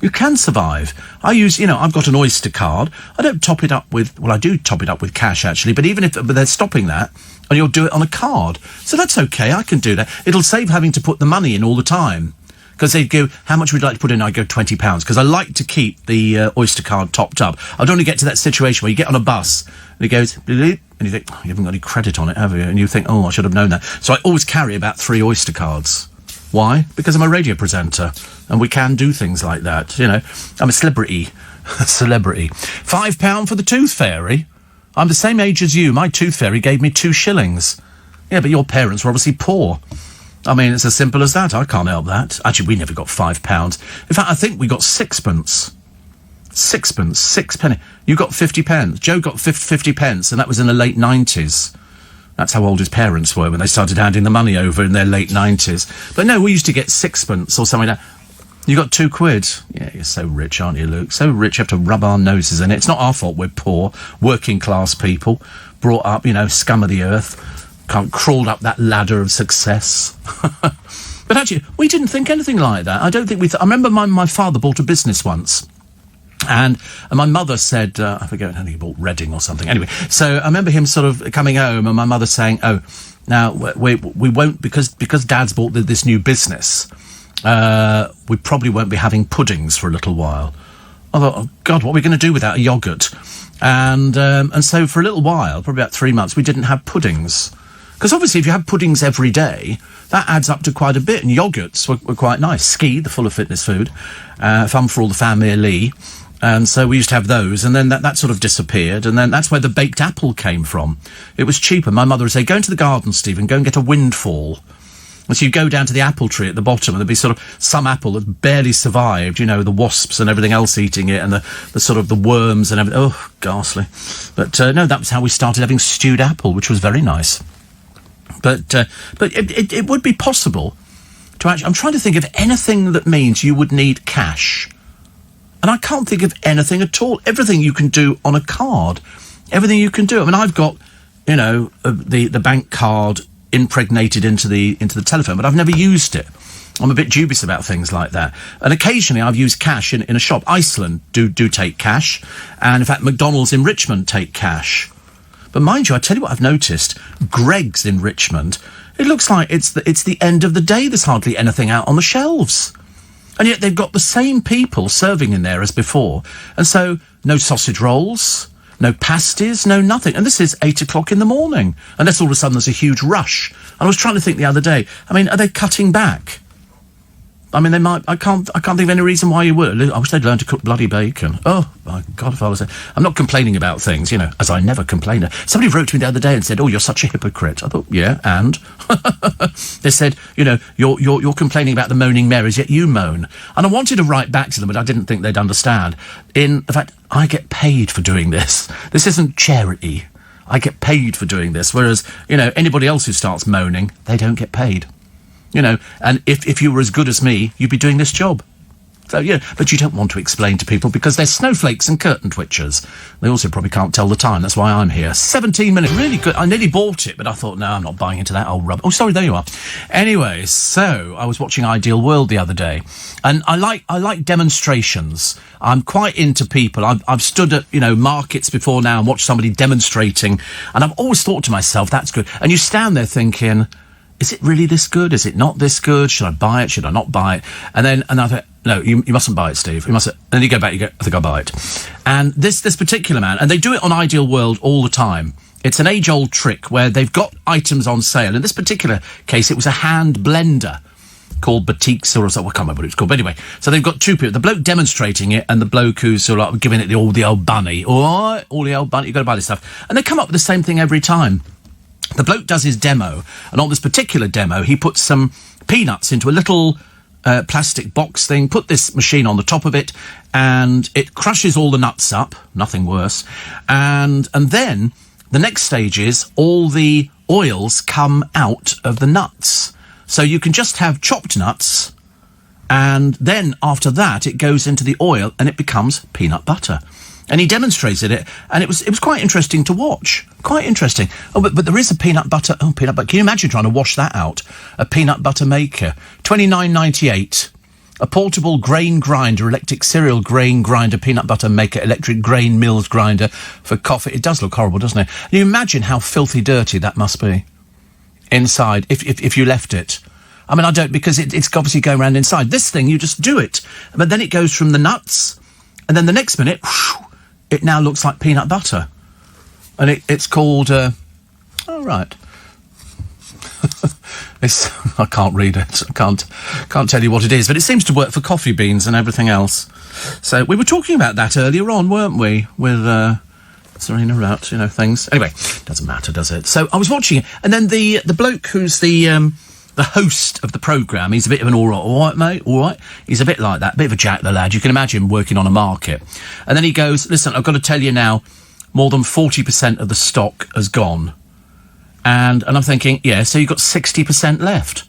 You can survive. I use, I've got an Oyster card. I don't top it up with, I do top it up with cash, actually, but but they're stopping that, and you'll do it on a card. So that's okay, I can do that. It'll save having to put the money in all the time. Because they'd go, how much would you like to put in? I'd go £20, because I like to keep the Oyster card topped up. I don't want to get to that situation where you get on a bus, and it goes, and you think, you haven't got any credit on it, have you? And you think, I should have known that. So I always carry about 3 Oyster cards. Why? Because I'm a radio presenter, and we can do things like that, I'm a celebrity. £5 for the Tooth Fairy. I'm the same age as you. My Tooth Fairy gave me 2 shillings. Yeah, but your parents were obviously poor. I mean, it's as simple as that. I can't help that. Actually, we never got £5. In fact, I think we got sixpence. 6 penny. You got 50 pence. Joe got 50 pence, and that was in the late 90s. That's how old his parents were when they started handing the money over in their late 90s. But no, we used to get 6pence or something like that. You got £2. Yeah, you're so rich, aren't you, Luke? So rich, you have to rub our noses in it. It's not our fault we're poor, working class people, brought up, scum of the earth, crawled up that ladder of success. But actually, we didn't think anything like that. I don't think I remember my father bought a business once. And my mother said, I forget, I think he bought Reading or something. Anyway, so I remember him sort of coming home and my mother saying, now we won't, because Dad's bought this new business, we probably won't be having puddings for a little while. I thought, oh God, what are we going to do without a yoghurt? And so for a little while, probably about 3 months, we didn't have puddings. Because obviously if you have puddings every day, that adds up to quite a bit. And yoghurts were quite nice. Ski, the full of fitness food, fun for all the family. And so we used to have those, and then that sort of disappeared, and then that's where the baked apple came from. It was cheaper. My mother would say, go into the garden, Stephen, go and get a windfall. And so you go down to the apple tree at the bottom, and there'd be sort of some apple that barely survived, the wasps and everything else eating it, and the sort of the worms and everything. Oh, ghastly. But no, that was how we started having stewed apple, which was very nice. But it would be possible I'm trying to think of anything that means you would need cash. And I can't think of anything at all. Everything you can do on a card. Everything you can do. I mean, I've got, the bank card impregnated into the telephone, but I've never used it. I'm a bit dubious about things like that. And occasionally I've used cash in a shop. Iceland do take cash. And in fact, McDonald's in Richmond take cash. But mind you, I tell you what I've noticed. Greggs in Richmond, it looks like it's the end of the day. There's hardly anything out on the shelves. And yet they've got the same people serving in there as before. And so, no sausage rolls, no pasties, no nothing. And this is 8 o'clock in the morning. Unless all of a sudden there's a huge rush. And I was trying to think the other day, I mean, are they cutting back? I mean, they might. I can't think of any reason why you would. I wish they'd learn to cook bloody bacon. Oh, my God, if I was... I'm not complaining about things, as I never complain. Somebody wrote to me the other day and said, oh, you're such a hypocrite. I thought, yeah, and? They said, you're complaining about the moaning Marys, yet you moan. And I wanted to write back to them, but I didn't think they'd understand. In fact, I get paid for doing this. This isn't charity. I get paid for doing this, whereas, anybody else who starts moaning, they don't get paid. And if you were as good as me, you'd be doing this job. So, but you don't want to explain to people because they're snowflakes and curtain twitchers. They also probably can't tell the time. That's why I'm here. 17 minutes. Really good. I nearly bought it, but I thought, no, I'm not buying into that old rubbish. Oh, sorry, there you are. Anyway, so I was watching Ideal World the other day, and I like demonstrations. I'm quite into people. I've stood at, markets before now and watched somebody demonstrating, and I've always thought to myself, that's good. And you stand there thinking... is it really this good? Is it not this good? Should I buy it? Should I not buy it? And I thought, no, you mustn't buy it, Steve. You mustn't. And then you go back, you go, I think I'll buy it. And this particular man, and they do it on Ideal World all the time. It's an age-old trick where they've got items on sale. In this particular case, it was a hand blender called Batiks or something. I can't remember what it's called. But anyway, so they've got two people. The bloke demonstrating it and the bloke who's sort of like giving it all the old bunny. All right, all the old bunny, you've got to buy this stuff. And they come up with the same thing every time. The bloke does his demo, and on this particular demo, he puts some peanuts into a little plastic box thing, put this machine on the top of it, and it crushes all the nuts up, nothing worse, and then the next stage is all the oils come out of the nuts. So you can just have chopped nuts, and then after that, it goes into the oil, and it becomes peanut butter. And he demonstrated it, and it was quite interesting to watch. Quite interesting. Oh, but there is a peanut butter... Oh, peanut butter. Can you imagine trying to wash that out? A peanut butter maker. $29.98. A portable grain grinder, electric cereal grain grinder, peanut butter maker, electric grain mills grinder for coffee. It does look horrible, doesn't it? You imagine how filthy dirty that must be inside if you left it. I mean, I don't, because it's obviously going around inside. This thing, you just do it. But then it goes from the nuts, and then the next minute... whoosh, it now looks like peanut butter. And it's called... oh, right. I can't read it. I can't tell you what it is. But it seems to work for coffee beans and everything else. So we were talking about that earlier on, weren't we? With Serena Rout, things. Anyway, doesn't matter, does it? So I was watching it. And then the bloke who's the host of the programme, he's a bit of an all right, mate, all right. He's a bit like that, bit of a jack the lad. You can imagine him working on a market. And then he goes, listen, I've got to tell you now, more than 40% of the stock has gone. And I'm thinking, yeah, so you've got 60% left.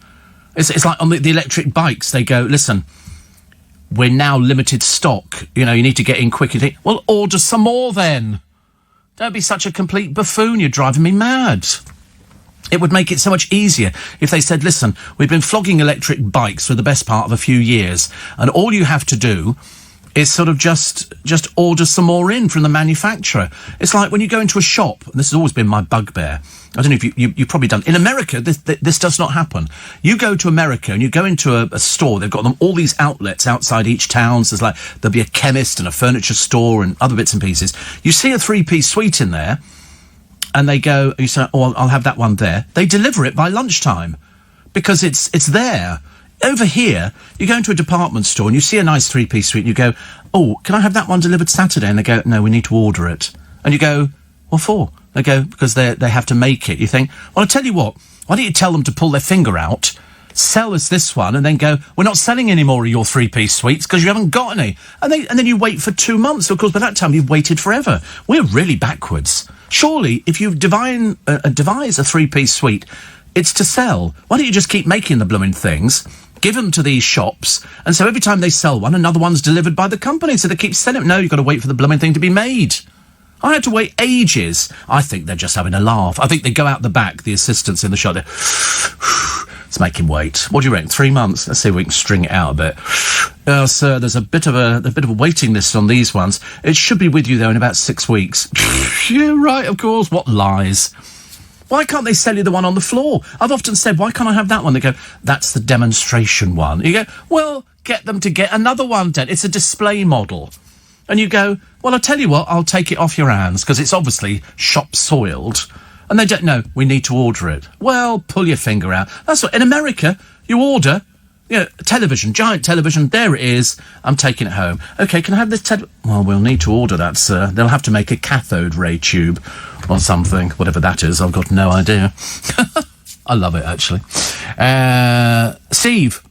It's like on the electric bikes, they go, listen, we're now limited stock. You need to get in quick. Well, order some more then. Don't be such a complete buffoon. You're driving me mad. It would make it so much easier if they said, listen, we've been flogging electric bikes for the best part of a few years, and all you have to do is sort of just order some more in from the manufacturer. It's like when you go into a shop, and this has always been my bugbear. I don't know if you've probably done. In America, this does not happen. You go to America and you go into a store, they've got all these outlets outside each town. So there'll be a chemist and a furniture store and other bits and pieces. You see a 3-piece suite in there, and they go, you say, oh, I'll have that one there. They deliver it by lunchtime because it's there. Over here, you go into a department store and you see a nice 3-piece suite and you go, oh, can I have that one delivered Saturday? And they go, no, we need to order it. And you go, what for? They go, because they have to make it. You think, well, I'll tell you what, why don't you tell them to pull their finger out, sell us this one, and then go, we're not selling any more of your 3-piece suites because you haven't got any. And then you wait for 2 months. Of course, by that time, you've waited forever. We're really backwards. Surely, if you devise a 3-piece suite, it's to sell. Why don't you just keep making the blooming things, give them to these shops, and so every time they sell one, another one's delivered by the company, so they keep selling it. No, you've got to wait for the blooming thing to be made. I had to wait ages. I think they're just having a laugh. I think they go out the back, the assistants in the shop, let's make him wait. What do you reckon, 3 months? Let's see if we can string it out a bit. Sir, there's a bit of a waiting list on these ones. It should be with you, though, in about 6 weeks. Yeah, right, of course. What lies. Why can't they sell you the one on the floor? I've often said, why can't I have that one? They go, that's the demonstration one. You go, well, get them to get another one, then. It's a display model. And you go, well, I tell you what, I'll take it off your hands, because it's obviously shop-soiled. And they don't know, we need to order it. Well, pull your finger out. That's what, in America, you order, television, giant television, there it is, I'm taking it home. OK, can I have this Well, we'll need to order that, sir. They'll have to make a cathode ray tube or something, whatever that is, I've got no idea. I love it, actually. Steve,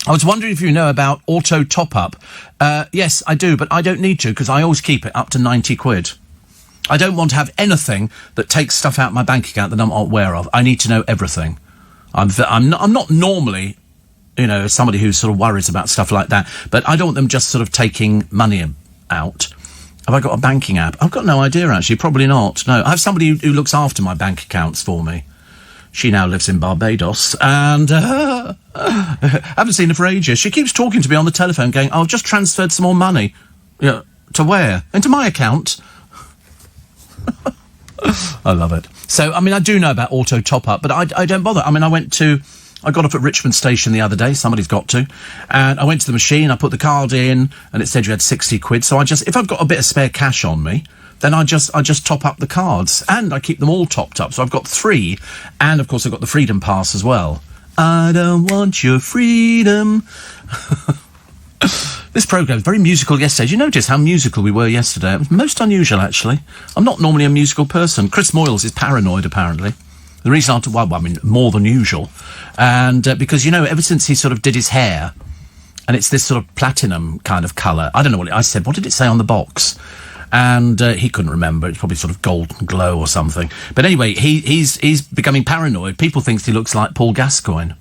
I was wondering if you know about auto top-up. Yes, I do, but I don't need to, because I always keep it up to 90 quid. I don't want to have anything that takes stuff out of my bank account that I'm not aware of. I need to know everything. I'm not normally, somebody who sort of worries about stuff like that, but I don't want them just sort of taking money out. Have I got a banking app? I've got no idea, actually. Probably not. No, I have somebody who looks after my bank accounts for me. She now lives in Barbados, and I haven't seen her for ages. She keeps talking to me on the telephone, going, I've just transferred some more money. To where? Into my account. I love it. So, I mean, I do know about auto top-up, but I don't bother. I mean, I got off at Richmond Station the other day, somebody's got to, and I went to the machine, I put the card in, and it said you had 60 quid, so if I've got a bit of spare cash on me, then I just top up the cards, and I keep them all topped up, so I've got 3, and of course I've got the Freedom Pass as well. I don't want your freedom. This programme was very musical yesterday. Did you notice how musical we were yesterday? It was most unusual, actually. I'm not normally a musical person. Chris Moyles is paranoid, apparently. The reason more than usual. And because, ever since he sort of did his hair, and it's this sort of platinum kind of colour. I don't know I said, what did it say on the box? And he couldn't remember. It's probably sort of golden glow or something. But anyway, he's becoming paranoid. People think he looks like Paul Gascoigne.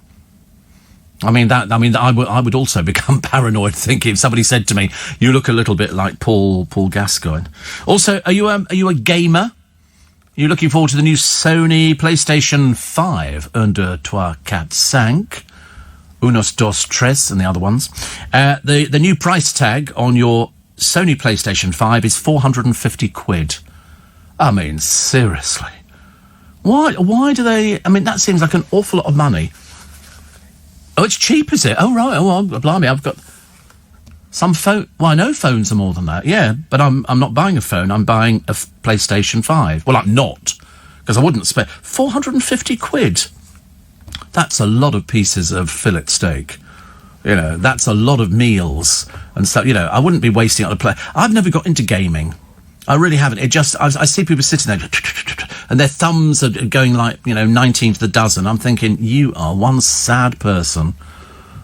I would also become paranoid thinking if somebody said to me, you look a little bit like Paul Gascoigne. Also, are you a gamer? Are you looking forward to the new Sony PlayStation 5? 1, 2, 3, 4, 5. Unos, dos, tres, and the other ones. The new price tag on your Sony PlayStation 5 is 450 quid. I mean, seriously. Why do they... I mean, that seems like an awful lot of money. Oh, it's cheap, is it? Oh, right. Oh, blimey, I've got some phone... Well, I know phones are more than that, yeah, but I'm not buying a phone. I'm buying a PlayStation 5. Well, I'm not, because I wouldn't spend... 450 quid. That's a lot of pieces of fillet steak. That's a lot of meals and stuff. I wouldn't be wasting it on a play. I've never got into gaming. I really haven't. I see people sitting there and their thumbs are going like, 19 to the dozen. I'm thinking, you are one sad person.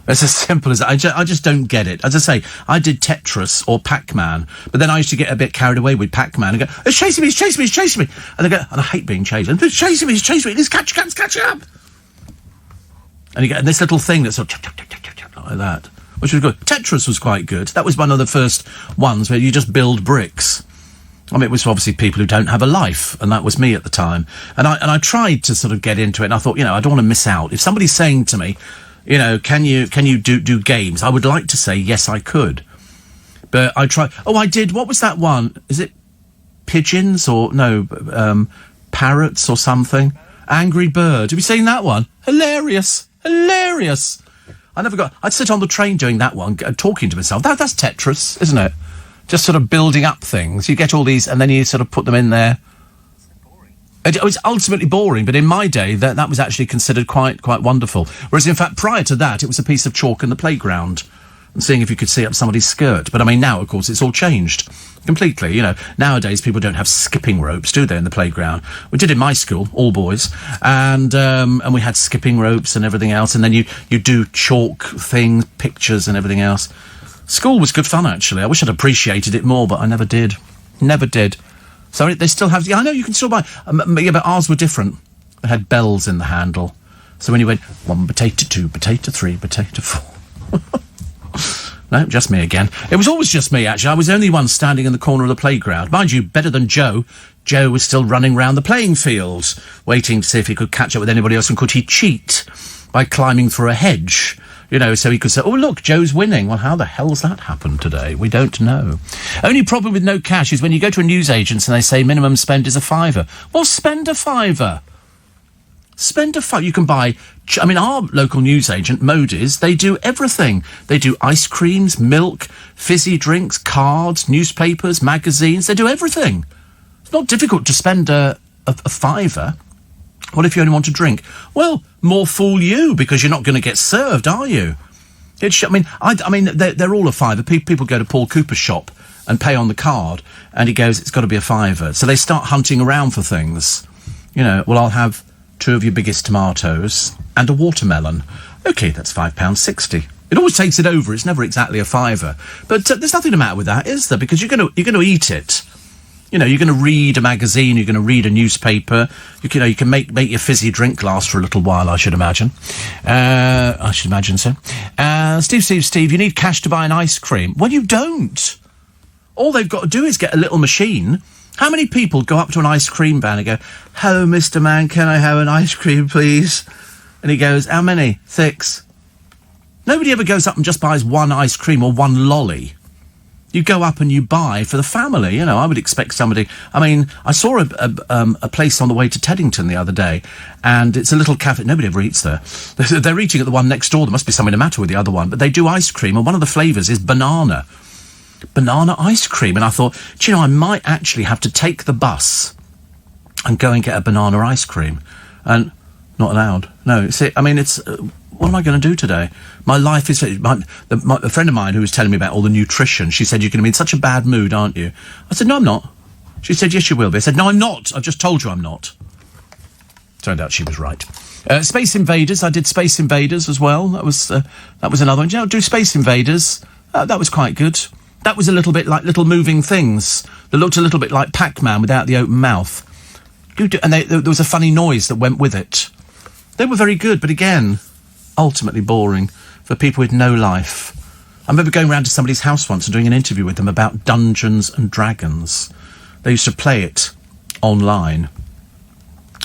It's as simple as that. I just don't get it. As I say, I did Tetris or Pac-Man, but then I used to get a bit carried away with Pac-Man and go, it's chasing me, it's chasing me, it's chasing me. And they go, and I hate being chased. It's chasing me, it's chasing me, it's catching up. And you get this little thing that's sort of like that, which was good. Tetris was quite good. That was one of the first ones where you just build bricks. I mean, it was for obviously people who don't have a life, and that was me at the time. And I tried to sort of get into it, and I thought, I don't want to miss out. If somebody's saying to me, can you do games? I would like to say, yes, I could. But I tried... Oh, I did... What was that one? Is it pigeons or... No, parrots or something? Angry Bird. Have you seen that one? Hilarious. Hilarious. I'd sit on the train doing that one, talking to myself. That's Tetris, isn't it? Just sort of building up things. You get all these, and then you sort of put them in there. It was ultimately boring, but in my day, that was actually considered quite wonderful. Whereas, in fact, prior to that, it was a piece of chalk in the playground and seeing if you could see up somebody's skirt. But, I mean, now, of course, it's all changed completely. Nowadays, people don't have skipping ropes, do they, in the playground? We did in my school, all boys, and we had skipping ropes and everything else, and then you do chalk things, pictures and everything else. School was good fun, actually. I wish I'd appreciated it more, but I never did. Never did. So they still have... I know you can still buy... yeah, but ours were different. They had bells in the handle. So when he went, 1 potato, 2 potato, 3 potato, 4... No, just me again. It was always just me, actually. I was the only one standing in the corner of the playground. Mind you, better than Joe. Joe was still running round the playing field, waiting to see if he could catch up with anybody else, and could he cheat by climbing through a hedge? You know, so he could say, oh, look, Joe's winning. Well, how the hell's that happened today? We don't know. Only problem with no cash is when you go to a newsagent and they say minimum spend is £5. Well, spend £5. Spend £5. You can buy... I mean, our local newsagent, Modi's, they do everything. They do ice creams, milk, fizzy drinks, cards, newspapers, magazines. They do everything. It's not difficult to spend a £5. What if you only want to drink? Well, more fool you, because you're not going to get served, are you? I mean, they're all £5. People go to Paul Cooper's shop and pay on the card, and he goes, it's got to be £5. So they start hunting around for things. You know, well, I'll have 2 of your biggest tomatoes and a watermelon. OK, that's £5.60. It always takes it over. It's never exactly a £5. But there's nothing the matter with that, is there? Because you're going to eat it. You know, you're going to read a magazine, you're going to read a newspaper. You can make your fizzy drink last for a little while, I should imagine. I should imagine so. Steve, you need cash to buy an ice cream. Well, you don't. All they've got to do is get a little machine. How many people go up to an ice cream van and go, hello, Mr. Man, can I have an ice cream, please? And he goes, how many? 6. Nobody ever goes up and just buys 1 ice cream or 1 lolly. You go up and you buy for the family. You know, I would expect somebody... I mean, I saw a place on the way to Teddington the other day, and it's a little cafe. Nobody ever eats there. They're eating at the one next door. There must be something the matter with the other one. But they do ice cream, and one of the flavours is banana. Banana ice cream. And I thought, do you know, I might actually have to take the bus and go and get a banana ice cream. And not allowed. No, see, I mean, it's... what am I going to do today? My life is... a friend of mine who was telling me about all the nutrition, she said, you're going to be in such a bad mood, aren't you? I said, no, I'm not. She said, yes, you will be. I said, no, I'm not. I've just told you I'm not. Turned out she was right. Space Invaders. I did Space Invaders as well. That was another one. You know, do Space Invaders. That was quite good. That was a little bit like Little Moving Things. That looked a little bit like Pac-Man without the open mouth. And there was a funny noise that went with it. They were very good, but again... ultimately boring for people with no life. I remember going round to somebody's house once and doing an interview with them about Dungeons and Dragons. They used to play it online.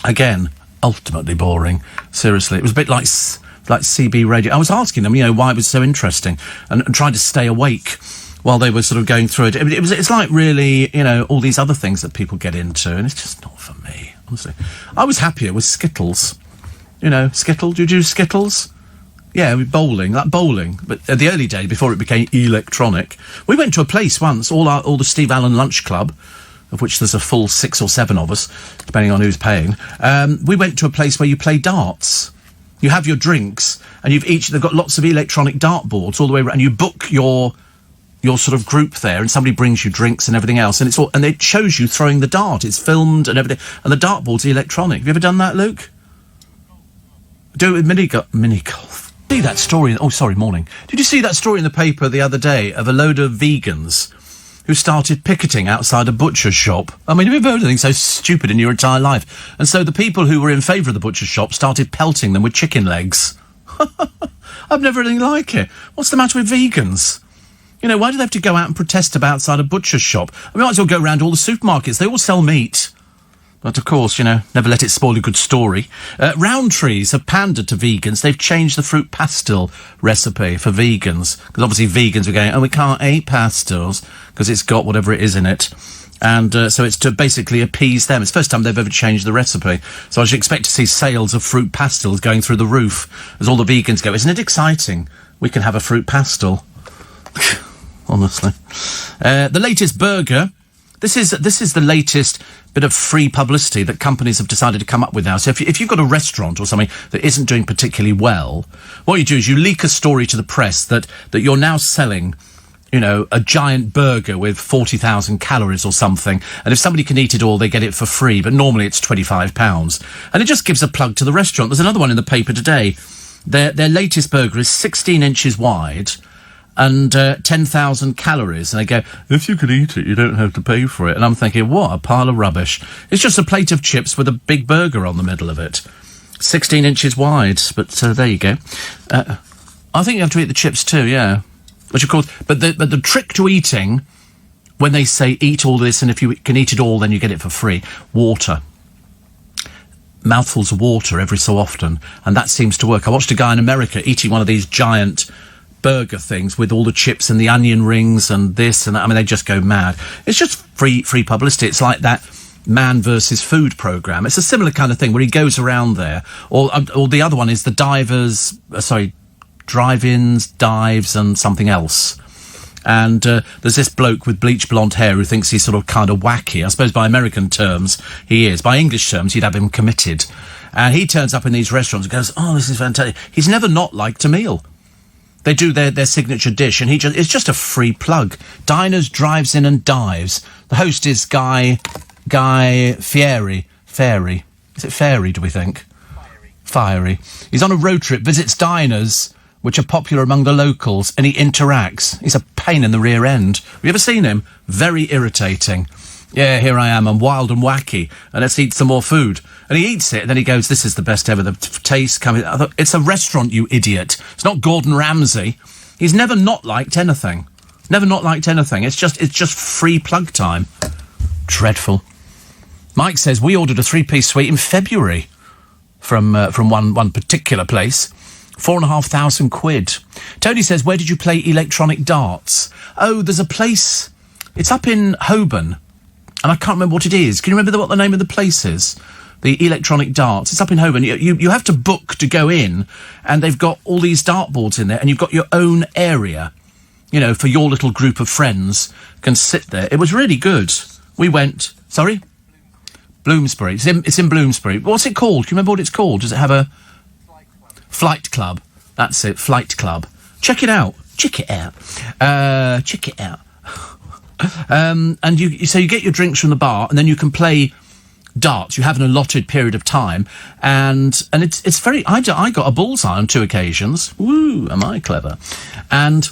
Again, ultimately boring. Seriously, it was a bit like CB radio. I was asking them, you know, why it was so interesting and trying to stay awake while they were sort of going through it. It's like really, you know, all these other things that people get into, and it's just not for me, honestly. I was happier with Skittles. You know, Skittle. Do you do Skittles? Yeah, bowling, like bowling. But at the early day, before it became electronic, we went to a place once, all the Steve Allen Lunch Club, of which there's a full 6 or 7 of us, depending on who's paying. We went to a place where you play darts. You have your drinks, and they've got lots of electronic dartboards all the way around, and you book your sort of group there, and somebody brings you drinks and everything else, and and it shows you throwing the dart. It's filmed and everything, and the dartboard's electronic. Have you ever done that, Luke? Do it with mini golf. See that story? Morning. Did you see that story in the paper the other day of a load of vegans who started picketing outside a butcher's shop? I mean, have you ever heard anything so stupid in your entire life? And so the people who were in favour of the butcher's shop started pelting them with chicken legs. I've never heard anything like it. What's the matter with vegans? You know, why do they have to go out and protest outside a butcher's shop? I mean, might as well go around all the supermarkets. They all sell meat. But, of course, you know, never let it spoil a good story. Rowntree's have pandered to vegans. They've changed the fruit pastel recipe for vegans. Because obviously vegans are going, we can't eat pastels because it's got whatever it is in it. And so it's to basically appease them. It's the first time they've ever changed the recipe. So I should expect to see sales of fruit pastels going through the roof as all the vegans go, isn't it exciting? We can have a fruit pastel. Honestly. The latest burger... This is the latest bit of free publicity that companies have decided to come up with now. So if you've got a restaurant or something that isn't doing particularly well, what you do is you leak a story to the press that you're now selling, you know, a giant burger with 40,000 calories or something, and if somebody can eat it all, they get it for free, but normally it's £25. And it just gives a plug to the restaurant. There's another one in the paper today. Their latest burger is 16 inches wide, and 10,000 calories. And they go, if you can eat it, you don't have to pay for it. And I'm thinking, what a pile of rubbish. It's just a plate of chips with a big burger on the middle of it. 16 inches wide, but there you go. I think you have to eat the chips too, yeah. Which of course, but the trick to eating, when they say eat all this and if you can eat it all, then you get it for free, water. Mouthfuls of water every so often, and that seems to work. I watched a guy in America eating one of these giant burger things with all the chips and the onion rings and this and that. I mean, they just go mad. It's just free publicity. It's like that Man versus Food program. It's a similar kind of thing where he goes around there. Or the other one is the drive-ins, dives and something else. And there's this bloke with bleached blonde hair who thinks he's sort of kind of wacky. I suppose by American terms, he is. By English terms, you'd have him committed. And he turns up in these restaurants and goes, oh, this is fantastic. He's never not liked a meal. They do their signature dish, and it's just a free plug. Diners, drives in and dives. The host is Guy Fieri. Is it Fairy, do we think? Fiery. He's on a road trip, visits diners, which are popular among the locals, and he interacts. He's a pain in the rear end. Have you ever seen him? Very irritating. Yeah, here I am, I'm wild and wacky, and let's eat some more food. And he eats it, and then he goes, this is the best ever, the taste coming... It's a restaurant, you idiot. It's not Gordon Ramsay. He's never not liked anything. Never not liked anything. It's just free plug time. Dreadful. Mike says, we ordered a 3-piece suite in February from one particular place. 4,500 quid. Tony says, where did you play electronic darts? Oh, there's a place... It's up in Holborn, and I can't remember what it is. Can you remember what the name of the place is? The electronic darts. It's up in Holborn. You have to book to go in, and they've got all these dartboards in there, and you've got your own area, you know, for your little group of friends can sit there. It was really good. We went... Sorry? Bloomsbury. It's in Bloomsbury. What's it called? Do you remember what it's called? Does it have a... Flight Club. That's it, Flight Club. Check it out. Check it out. Check it out. And so you get your drinks from the bar, and then you can play darts. You have an allotted period of time, and it's very... I got a bullseye on 2 occasions. Woo, am I clever? And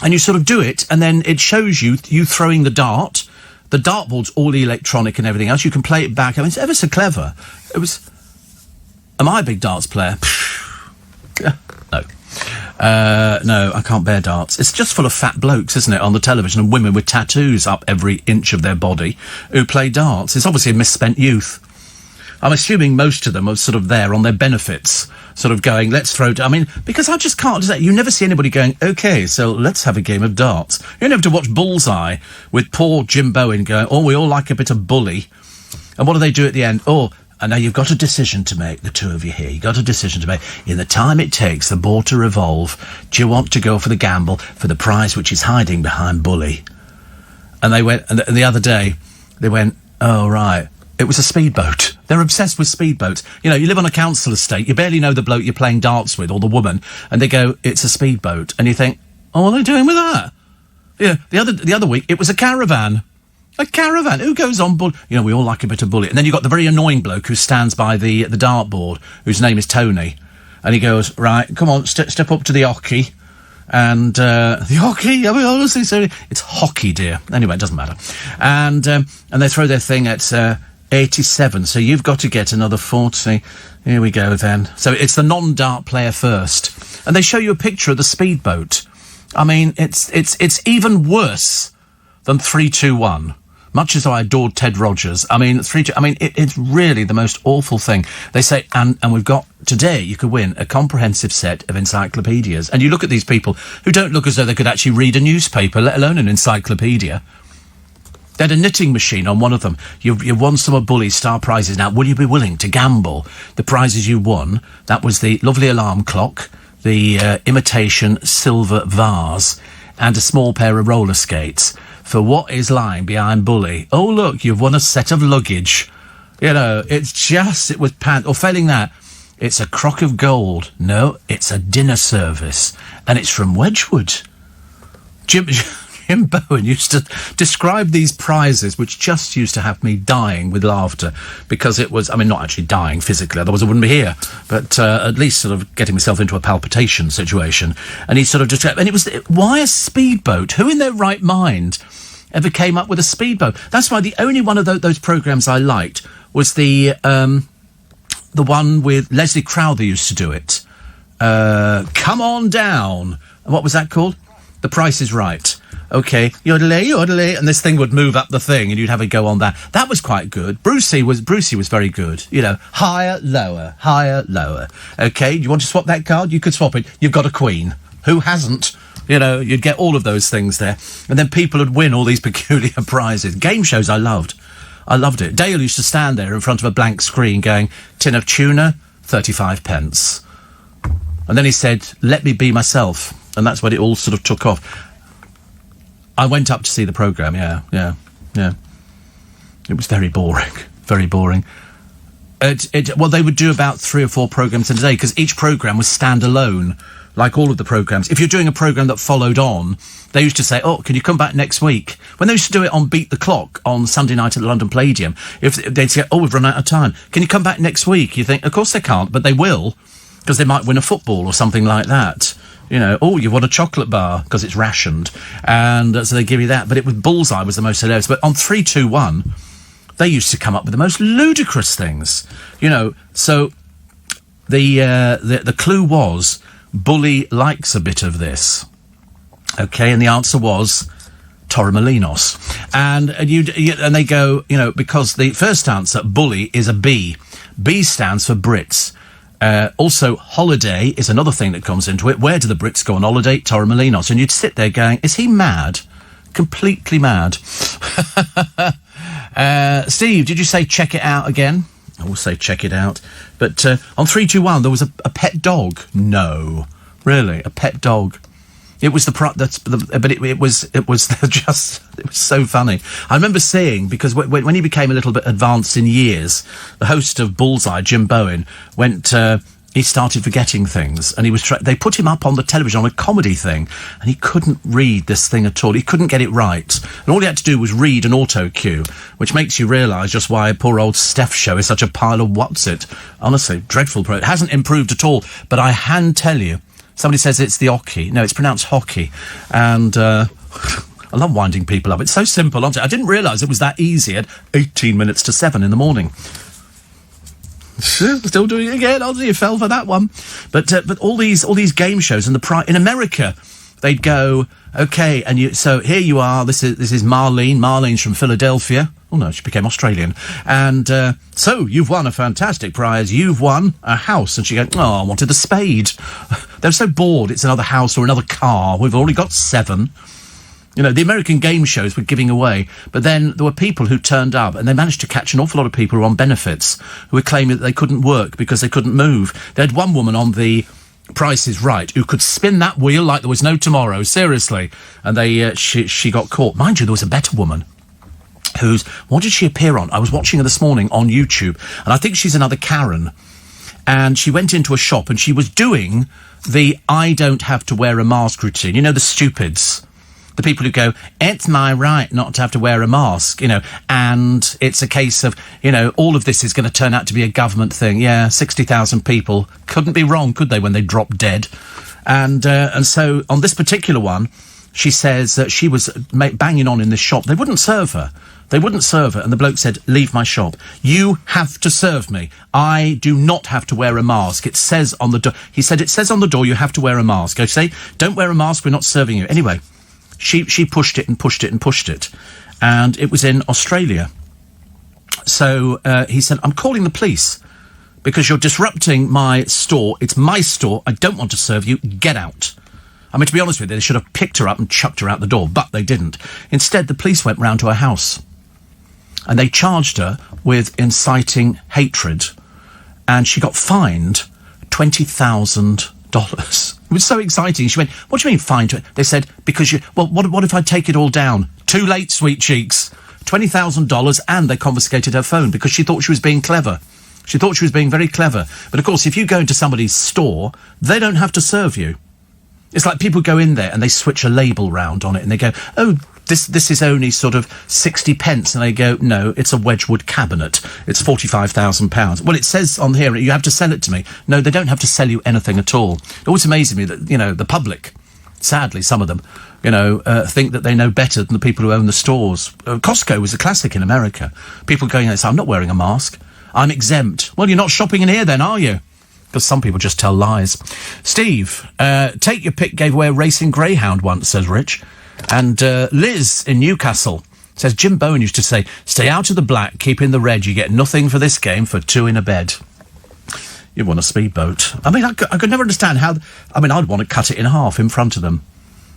you sort of do it, and then it shows you throwing the dart. The dartboard's all electronic and everything else. You can play it back. I mean, it's ever so clever. It was... Am I a big darts player? No. No, I can't bear darts. It's just full of fat blokes, isn't it, on the television, and women with tattoos up every inch of their body who play darts. It's obviously a misspent youth. I'm assuming most of them are sort of there on their benefits, sort of going, let's throw... I mean, because I just can't do that. You never see anybody going, OK, so let's have a game of darts. You only have to watch Bullseye with poor Jim Bowen going, oh, we all like a bit of bully. And what do they do at the end? Oh... And now you've got a decision to make, the two of you here. You've got a decision to make. In the time it takes the board to revolve, do you want to go for the gamble for the prize which is hiding behind bully? And they went, and the other day, they went, oh, right, it was a speedboat. They're obsessed with speedboats. You know, you live on a council estate, you barely know the bloke you're playing darts with, or the woman, and they go, it's a speedboat. And you think, oh, what are they doing with that? Yeah, the other week, it was a caravan. A caravan. Who goes on bully? You know, we all like a bit of bully. And then you've got the very annoying bloke who stands by the dartboard, whose name is Tony. And he goes, right, come on, step up to the hockey. And, the hockey? I mean, honestly, sorry. It's hockey, dear. Anyway, it doesn't matter. And they throw their thing at, 87. So you've got to get another 40. Here we go, then. So it's the non-dart player first. And they show you a picture of the speedboat. I mean, it's even worse than 3-2-1. Much as I adored Ted Rogers, I mean, it's really the most awful thing. They say, and we've got, today you could win a comprehensive set of encyclopedias. And you look at these people who don't look as though they could actually read a newspaper, let alone an encyclopedia. They had a knitting machine on one of them. You've won some of Bully's star prizes. Now, will you be willing to gamble? The prizes you won, that was the lovely alarm clock, the imitation silver vase, and a small pair of roller skates. For what is lying behind Bully? Oh, look, you've won a set of luggage. You know, it was pant. Or failing that, it's a crock of gold. No, it's a dinner service. And it's from Wedgwood. Jim Bowen used to describe these prizes, which just used to have me dying with laughter, because it was, I mean, not actually dying physically, otherwise I wouldn't be here, but at least sort of getting myself into a palpitation situation. And he sort of described, and it was, why a speedboat? Who in their right mind ever came up with a speedboat? That's why the only one of those programmes I liked was the the one with Leslie Crowther used to do it. Come on down. What was that called? The Price is Right. Okay, yodelay, yodelay, and this thing would move up the thing, and you'd have a go on that. That was quite good. Brucey was very good. You know, higher, lower, higher, lower. Okay, do you want to swap that card? You could swap it. You've got a queen. Who hasn't? You know, you'd get all of those things there, and then people would win all these peculiar prizes. Game shows I loved it. Dale used to stand there in front of a blank screen going, tin of tuna, 35 pence. And then he said, let me be myself. And that's when it all sort of took off. I went up to see the programme, yeah. It was very boring, very boring. Well, they would do about 3 or 4 programmes a day, because each programme was standalone, like all of the programmes. If you're doing a programme that followed on, they used to say, oh, can you come back next week? When they used to do it on Beat the Clock on Sunday night at the London Palladium, if they'd say, oh, we've run out of time, can you come back next week? You think, of course they can't, but they will, because they might win a football or something like that. You know, oh, you want a chocolate bar because it's rationed, and so they give you that. But it was Bullseye was the most hilarious. But on 3, 2, 1, they used to come up with the most ludicrous things. You know, so the clue was Bully likes a bit of this. Okay, and the answer was Torremolinos, and they go, you know, because the first answer, Bully, is a B. B stands for Brits. Also, holiday is another thing that comes into it. Where do the Brits go on holiday? Torremolinos. And you'd sit there going, is he mad? Completely mad. Steve, did you say check it out again? I will say check it out. But on 3, 2, 1, there was a pet dog. No. Really? A pet dog. It was it was so funny. I remember seeing, because when he became a little bit advanced in years, the host of Bullseye, Jim Bowen, he started forgetting things, and they put him up on the television on a comedy thing, and he couldn't read this thing at all. He couldn't get it right, and all he had to do was read an auto cue, which makes you realise just why poor old Steph's show is such a pile of what's-it. Honestly, dreadful. It hasn't improved at all, but I can tell you, somebody says it's the hockey. No, it's pronounced hockey. And I love winding people up. It's so simple, honestly. I didn't realise it was that easy at 18 minutes to 7 in the morning. Still doing it again. Oh, you fell for that one. But all these game shows and in America, they'd go, okay, and so here you are. This is Marlene. Marlene's from Philadelphia. Oh no, she became Australian. And so you've won a fantastic prize. You've won a house. And she goes, oh, I wanted a spade. They're so bored. It's another house or another car. We've already got 7. You know, the American game shows were giving away, but then there were people who turned up, and they managed to catch an awful lot of people who were on benefits, who were claiming that they couldn't work because they couldn't move. They had one woman on the Price is Right who could spin that wheel like there was no tomorrow, seriously. And she got caught. Mind you, there was a better woman what did she appear on? I was watching her this morning on YouTube, and I think she's another Karen. And she went into a shop, and she was doing the I don't have to wear a mask routine. You know, the stupids. The people who go, it's my right not to have to wear a mask, you know, and it's a case of, you know, all of this is going to turn out to be a government thing. Yeah, 60,000 people. Couldn't be wrong, could they, when they dropped dead? And so on this particular one, she says that she was banging on in this shop. They wouldn't serve her. And the bloke said, leave my shop. You have to serve me. I do not have to wear a mask. It says on the door. He said, it says on the door you have to wear a mask. I say, don't wear a mask, we're not serving you. Anyway, she pushed it and pushed it and pushed it. And it was in Australia. So he said, I'm calling the police because you're disrupting my store. It's my store. I don't want to serve you. Get out. I mean, to be honest with you, they should have picked her up and chucked her out the door, but they didn't. Instead, the police went round to her house. And they charged her with inciting hatred. And she got fined $20,000. It was so exciting. She went, what do you mean fined? They said, because what if I take it all down? Too late, sweet cheeks. $20,000, and they confiscated her phone because she thought she was being clever. She thought she was being very clever. But of course, if you go into somebody's store, they don't have to serve you. It's like people go in there and they switch a label round on it and they go, oh, this is only sort of 60 pence. And they go, no, it's a Wedgwood cabinet. It's £45,000. Well, it says on here, you have to sell it to me. No, they don't have to sell you anything at all. It always amazes me that, you know, the public, sadly, some of them, you know, think that they know better than the people who own the stores. Costco was a classic in America. People going, I'm not wearing a mask. I'm exempt. Well, you're not shopping in here then, are you? Because some people just tell lies. Steve, Take Your Pick gave away a racing greyhound once, says Rich. And Liz in Newcastle says Jim Bowen used to say, stay out of the black, keep in the red. You get nothing for this game for 2 in a bed. You want a speedboat. I mean, I could never understand how... I mean, I'd want to cut it in half in front of them.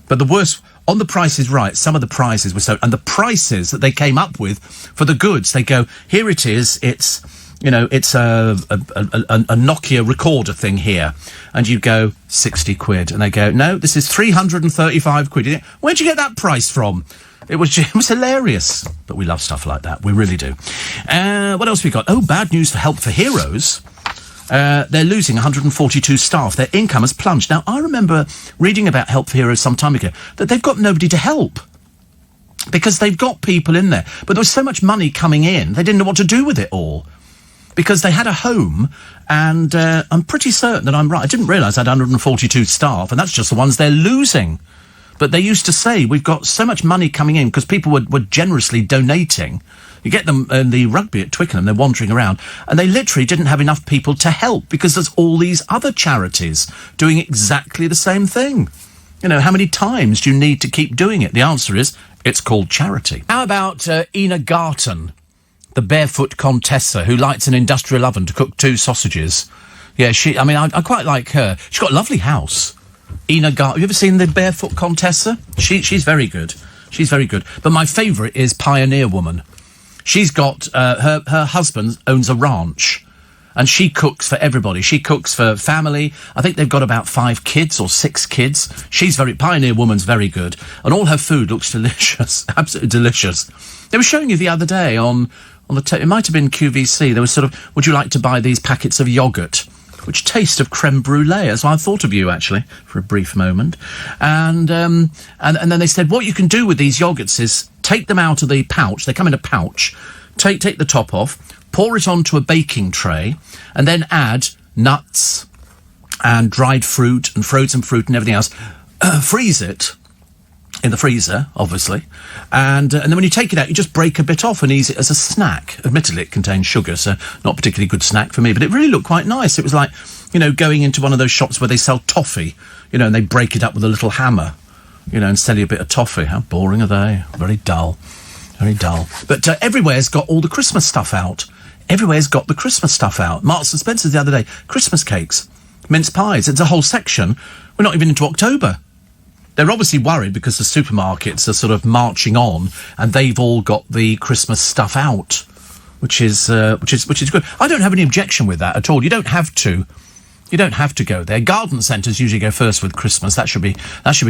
But the worst... On The Price is Right, some of the prizes were so... And the prices that they came up with for the goods, they go, here it is, it's... You know, it's a Nokia recorder thing here. And you go, 60 quid. And they go, no, this is 335 quid. Where'd you get that price from? It was hilarious. But we love stuff like that. We really do. What else we got? Oh, bad news for Help for Heroes. They're losing 142 staff. Their income has plunged. Now, I remember reading about Help for Heroes some time ago, that they've got nobody to help. Because they've got people in there. But there was so much money coming in, they didn't know what to do with it all. Because they had a home, and I'm pretty certain that I'm right. I didn't realise I had 142 staff, and that's just the ones they're losing. But they used to say, we've got so much money coming in, because people were generously donating. You get them in the rugby at Twickenham, they're wandering around, and they literally didn't have enough people to help, because there's all these other charities doing exactly the same thing. You know, how many times do you need to keep doing it? The answer is, it's called charity. How about Ina Garten? The barefoot Contessa who lights an industrial oven to cook 2 sausages. Yeah, I quite like her. She's got a lovely house. Ina Garten. Have you ever seen the barefoot Contessa? She's very good. She's very good. But my favourite is Pioneer Woman. She's got, her husband owns a ranch. And she cooks for everybody. She cooks for family. I think they've got about 5 kids or 6 kids. Pioneer Woman's very good. And all her food looks delicious. Absolutely delicious. They were showing you the other day on it might have been QVC. There was sort of, would you like to buy these packets of yoghurt, which taste of creme brulee? So I thought of you, actually, for a brief moment. And then they said, what you can do with these yoghurts is take them out of the pouch. They come in a pouch. Take the top off, pour it onto a baking tray, and then add nuts and dried fruit and frozen fruit and everything else. Freeze it in the freezer, obviously, and then when you take it out, you just break a bit off and eat it as a snack. Admittedly, it contains sugar, so not a particularly good snack for me, but it really looked quite nice. It was like, you know, going into one of those shops where they sell toffee, you know, and they break it up with a little hammer, you know, and sell you a bit of toffee. How boring are they? Very dull. Very dull. But everywhere's got all the Christmas stuff out. Everywhere's got the Christmas stuff out. Marks and Spencer's the other day, Christmas cakes, mince pies. It's a whole section. We're not even into October. They're obviously worried because the supermarkets are sort of marching on, and they've all got the Christmas stuff out, which is good. I don't have any objection with that at all. You don't have to. You don't have to go there. Garden centres usually go first with Christmas. That should be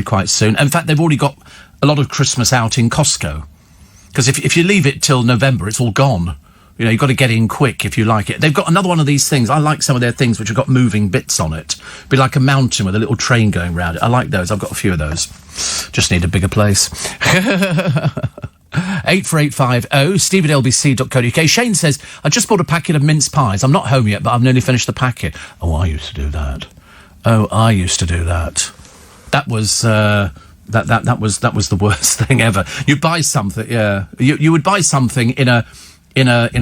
quite soon. In fact, they've already got a lot of Christmas out in Costco, because if you leave it till November, it's all gone. You know, you've got to get in quick if you like it. They've got another one of these things. I like some of their things which have got moving bits on it. Be like a mountain with a little train going round it. I like those. I've got a few of those. Just need a bigger place. 84850 steve at lbc.co.uk. Shane says, I just bought a packet of mince pies. I'm not home yet, but I've nearly finished the packet. Oh, I used to do that. That was... That was the worst thing ever. You buy something, yeah. You would buy something in a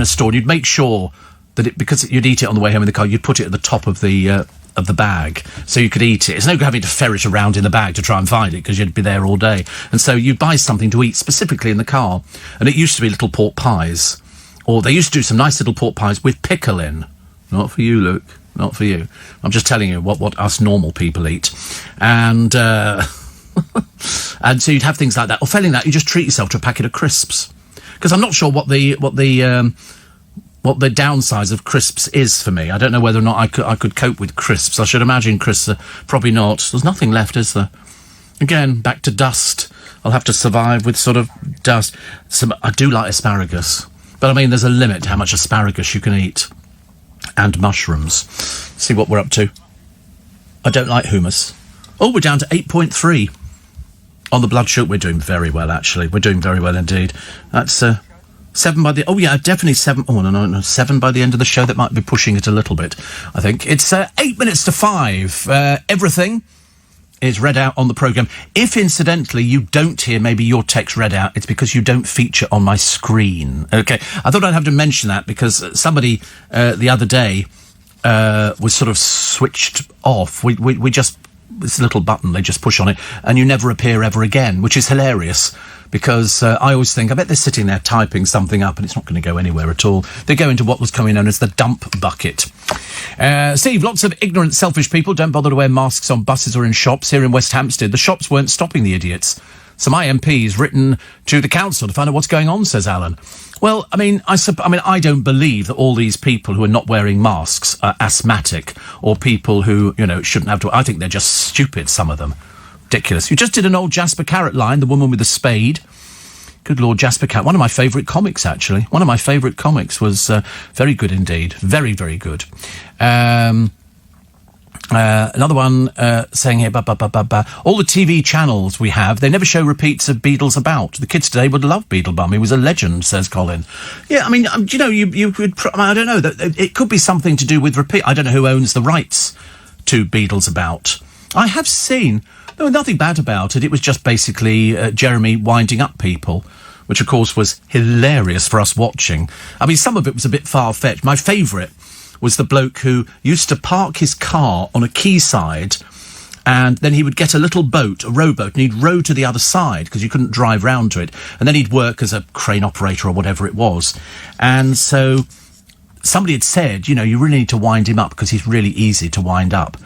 store, and you'd make sure that because you'd eat it on the way home in the car, you'd put it at the top of the bag so you could eat it. It's no good having to ferret around in the bag to try and find it, because you'd be there all day. And so you'd buy something to eat specifically in the car, and it used to be little pork pies, or they used to do some nice little pork pies with pickle in. Not for you, Luke. Not for you. I'm just telling you what us normal people eat, and. And so you'd have things like that, or failing that, you just treat yourself to a packet of crisps. Because I'm not sure what the downside of crisps is for me. I don't know whether or not I could cope with crisps. I should imagine crisps are probably not. There's nothing left, is there? Again, back to dust. I'll have to survive with sort of dust. I do like asparagus, but I mean, there's a limit to how much asparagus you can eat, and mushrooms. See what we're up to. I don't like hummus. Oh, we're down to 8.3 on the blood sugar. We're doing very well, actually. We're doing very well indeed. That's 7 by the... Oh, yeah, definitely 7. Oh, no, 7 by the end of the show. That might be pushing it a little bit, I think. It's 8 minutes to 5. Everything is read out on the programme. If, incidentally, you don't hear maybe your text read out, it's because you don't feature on my screen. OK, I thought I'd have to mention that because somebody the other day was sort of switched off. We just... This little button, they just push on it, and you never appear ever again, which is hilarious, because I always think, I bet they're sitting there typing something up, and it's not going to go anywhere at all. They go into what was commonly known as the dump bucket. Steve, lots of ignorant, selfish people don't bother to wear masks on buses or in shops. Here in West Hampstead, the shops weren't stopping the idiots. So my MP's written to the council to find out what's going on, says Alan. Well, I mean, I don't believe that all these people who are not wearing masks are asthmatic or people who, shouldn't have to. I think they're just stupid, some of them. Ridiculous. You just did an old Jasper Carrot line, The Woman with the Spade. Good Lord, Jasper Carrot. One of my favourite comics, actually. One of my favourite comics was very good indeed. Very, very good. Another one saying here, all the TV channels we have, they never show repeats of Beadle's About. The kids today would love Beetlebum. He was a legend, says Colin. Yeah, I mean, you could... I don't know. It could be something to do with repeat. I don't know who owns the rights to Beadle's About. I have seen... There was nothing bad about it. It was just basically Jeremy winding up people, which, of course, was hilarious for us watching. I mean, some of it was a bit far-fetched. My favourite was the bloke who used to park his car on a quayside, and then he would get a little boat, a rowboat, and he'd row to the other side because you couldn't drive round to it, and then he'd work as a crane operator or whatever it was. And so somebody had said, you really need to wind him up because he's really easy to wind up.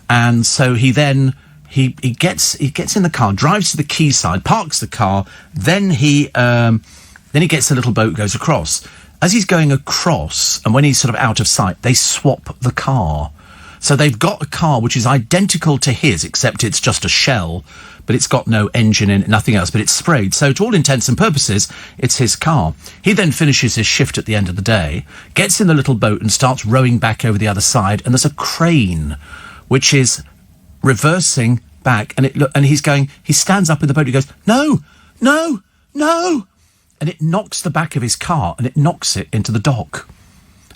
And so he then... He gets in the car, drives to the quayside, parks the car, then he gets a little boat, goes across. As he's going across, and when he's sort of out of sight, they swap the car. So they've got a car which is identical to his, except it's just a shell, but it's got no engine in it, nothing else, but it's sprayed. So to all intents and purposes, it's his car. He then finishes his shift at the end of the day, gets in the little boat and starts rowing back over the other side, and there's a crane, which is reversing back, and he stands up in the boat, he goes, no, and it knocks the back of his car, and it knocks it into the dock,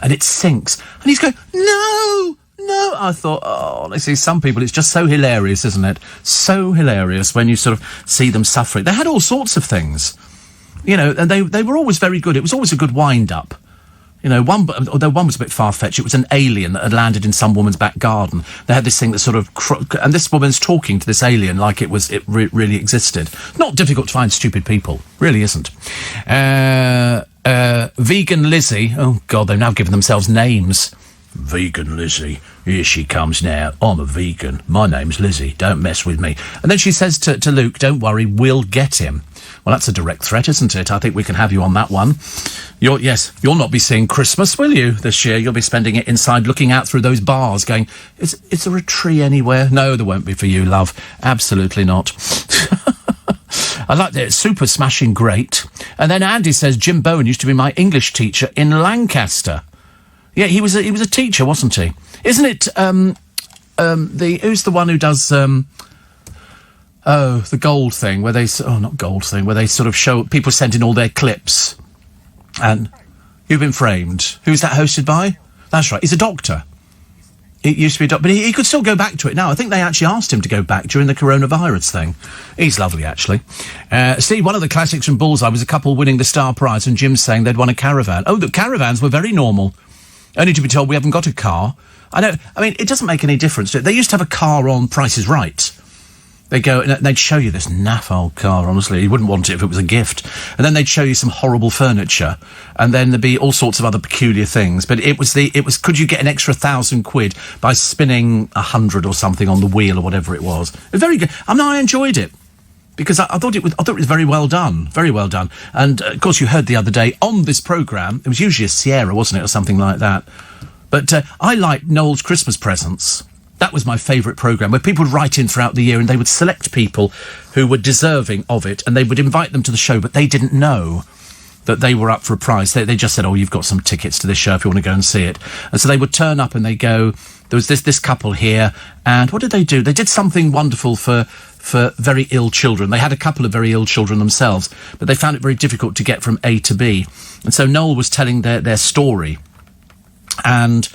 and it sinks, and he's going, no. I thought, honestly, some people, it's just so hilarious, isn't it? So hilarious when you sort of see them suffering. They had all sorts of things, and they were always very good. It was always a good wind-up. Although one was a bit far-fetched, it was an alien that had landed in some woman's back garden. They had this thing that sort of... and this woman's talking to this alien like it really existed. Not difficult to find stupid people. Really isn't. Vegan Lizzie. Oh, God, they've now given themselves names. Vegan Lizzie. Here she comes now. I'm a vegan. My name's Lizzie. Don't mess with me. And then she says to Luke, don't worry, we'll get him. Well, that's a direct threat, isn't it? I think we can have you on that one. You'll not be seeing Christmas, will you, this year? You'll be spending it inside, looking out through those bars, going, is there a tree anywhere? No, there won't be for you, love. Absolutely not. I like that. Super smashing great. And then Andy says, Jim Bowen used to be my English teacher in Lancaster. Yeah, he was a teacher, wasn't he? Isn't it, who's the one who does, the gold thing, where they... Oh, not gold thing, where they sort of show... People send in all their clips. And You've Been Framed. Who's that hosted by? That's right, he's a doctor. It used to be a doctor, but he could still go back to it now. I think they actually asked him to go back during the coronavirus thing. He's lovely, actually. Steve, one of the classics from Bullseye was a couple winning the Star Prize and Jim saying they'd won a caravan. Oh, the caravans were very normal. Only to be told we haven't got a car. I mean, it doesn't make any difference. They used to have a car on Price is Right. They go, and they'd show you this naff old car, honestly. You wouldn't want it if it was a gift. And then they'd show you some horrible furniture. And then there'd be all sorts of other peculiar things. But it was, could you get an extra £1,000 by spinning 100 or something on the wheel or whatever it was? It was very good. I enjoyed it. Because I thought it was very well done. Very well done. And, of course, you heard the other day on this programme, it was usually a Sierra, wasn't it, or something like that. But I liked Noel's Christmas Presents. That was my favourite programme, where people would write in throughout the year and they would select people who were deserving of it, and they would invite them to the show, but they didn't know that they were up for a prize. They just said, oh, you've got some tickets to this show if you want to go and see it. And so they would turn up and they go, there was this couple here, and what did they do? They did something wonderful for very ill children. They had a couple of very ill children themselves, but they found it very difficult to get from A to B. And so Noel was telling their story, and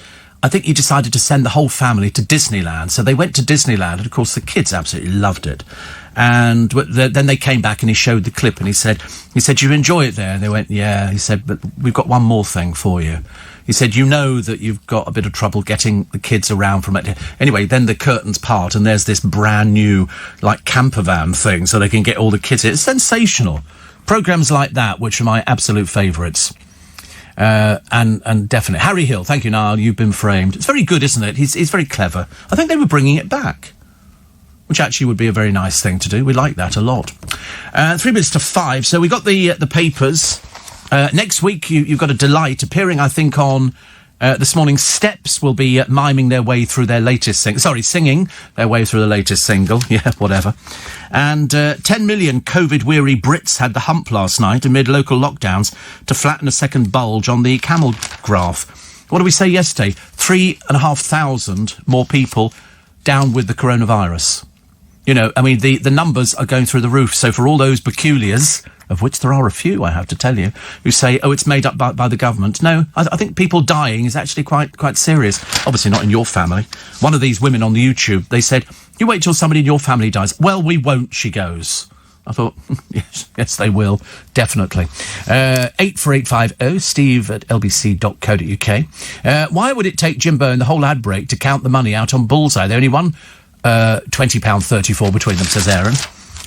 I think he decided to send the whole family to Disneyland. So they went to Disneyland, and of course the kids absolutely loved it. And then they came back and he showed the clip and he said, you enjoy it there? And they went, yeah. He said, but we've got one more thing for you. He said, you know that you've got a bit of trouble getting the kids around from it. Anyway, then the curtains part and there's this brand new, like, camper van thing so they can get all the kids in. It's sensational. Programmes like that, which are my absolute favourites. And definitely. Harry Hill, thank you, Niall, you've been framed. It's very good, isn't it? He's very clever. I think they were bringing it back, which actually would be a very nice thing to do. We like that a lot. 3 minutes to 5, so we got the papers. Next week, you've got a delight appearing, I think, on this morning. Steps will be miming their way through their latest singing their way through the latest single. Yeah, whatever. And 10 million COVID-weary Brits had the hump last night amid local lockdowns to flatten a second bulge on the camel graph. What did we say yesterday? 3,500 more people down with the coronavirus. You know, I mean, the numbers are going through the roof. So for all those peculiars, of which there are a few, I have to tell you, who say, oh, it's made up by the government. No, I think people dying is actually quite serious. Obviously not in your family. One of these women on the YouTube, they said, you wait till somebody in your family dies. Well, we won't, she goes. I thought, yes, they will, definitely. 84850, steve@lbc.co.uk. Why would it take Jimbo and the whole ad break to count the money out on Bullseye? They only won £20.34 between them, says Aaron.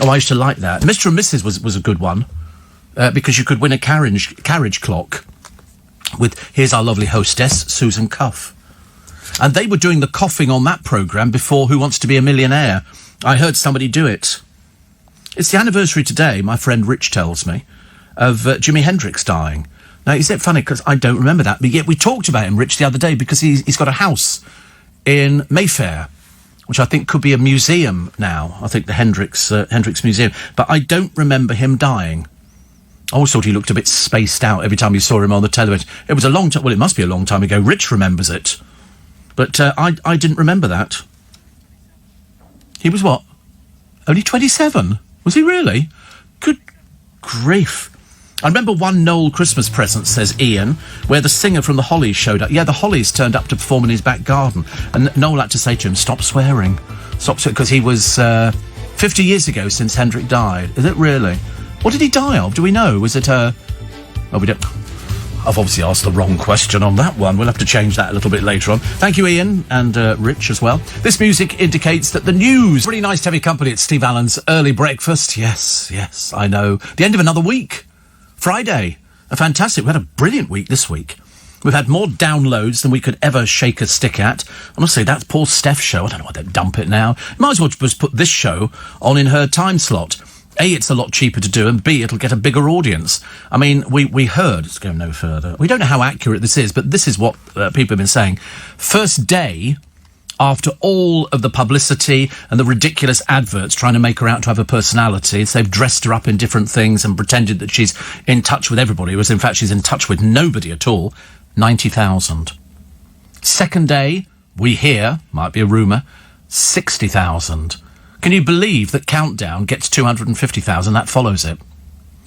Oh, I used to like that. Mr. and Mrs. was a good one, because you could win a carriage clock with, here's our lovely hostess, Susan Cuff. And they were doing the coughing on that programme before Who Wants to Be a Millionaire. I heard somebody do it. It's the anniversary today, my friend Rich tells me, of Jimi Hendrix dying. Now, is it funny, because I don't remember that, but yet we talked about him, Rich, the other day, because he's got a house in Mayfair, which I think could be a museum now. I think the Hendrix Museum. But I don't remember him dying. I always thought he looked a bit spaced out every time you saw him on the television. It was a long time... Well, it must be a long time ago. Rich remembers it. But I didn't remember that. He was what? Only 27? Was he really? Good grief. I remember one Noel Christmas present, says Ian, where the singer from the Hollies showed up. Yeah, the Hollies turned up to perform in his back garden. And Noel had to say to him, stop swearing. Stop swearing, because he was 50 years ago since Hendrix died. Is it really? What did he die of? Do we know? Was it Oh, we don't... I've obviously asked the wrong question on that one. We'll have to change that a little bit later on. Thank you, Ian, and Rich as well. This music indicates that the news... Really nice to have your company at Steve Allen's Early Breakfast. Yes, I know. The end of another week. Friday. Fantastic. We had a brilliant week this week. We've had more downloads than we could ever shake a stick at. Honestly, that poor Steph show, I don't know why they'd dump it now. Might as well just put this show on in her time slot. A, it's a lot cheaper to do, and B, it'll get a bigger audience. I mean, we heard, let's go no further, we don't know how accurate this is, but this is what people have been saying. First day, after all of the publicity and the ridiculous adverts trying to make her out to have a personality, so they've dressed her up in different things and pretended that she's in touch with everybody, whereas in fact she's in touch with nobody at all, 90,000. Second day, we hear, might be a rumour, 60,000. Can you believe that Countdown gets 250,000? That follows it.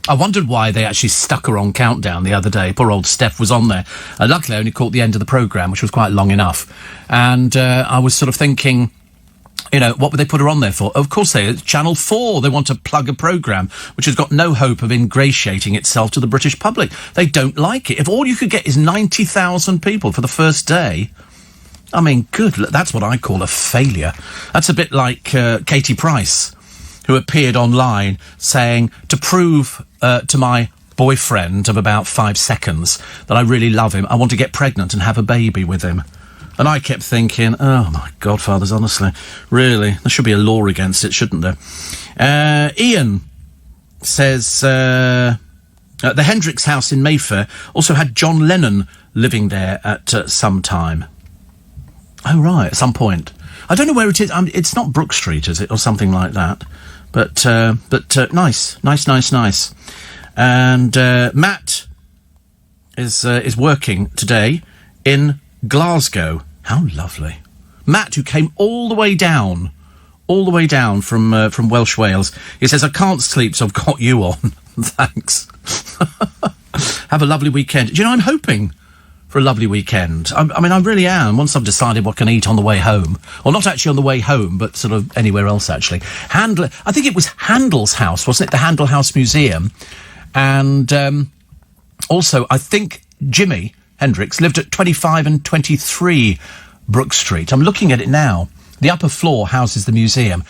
I wondered why they actually stuck her on Countdown the other day. Poor old Steph was on there. Luckily, I only caught the end of the programme, which was quite long enough. And I was sort of thinking, you know, what would they put her on there for? Of course, it's Channel 4. They want to plug a programme which has got no hope of ingratiating itself to the British public. They don't like it. If all you could get is 90,000 people for the first day... I mean, that's what I call a failure. That's a bit like Katie Price, who appeared online saying, to prove to my boyfriend of about 5 seconds that I really love him, I want to get pregnant and have a baby with him. And I kept thinking, oh, my godfathers, honestly, really, there should be a law against it, shouldn't there? Ian says, the Hendrix house in Mayfair also had John Lennon living there at some time. Oh, right, at some point. I don't know where it is. It's not Brook Street, is it, or something like that? But nice. And Matt is working today in Glasgow. How lovely. Matt, who came all the way down from Welsh Wales. He says, I can't sleep, so I've got you on. Thanks. Have a lovely weekend. Do you know, I'm hoping for for a lovely weekend. I mean, I really am. Once I've decided what I can eat on the way home, or not actually on the way home, but sort of anywhere else, actually. I think it was Handel's house, wasn't it? The Handel House Museum. And also, I think Jimi Hendrix lived at 25 and 23 Brook Street. I'm looking at it now. The upper floor houses the museum.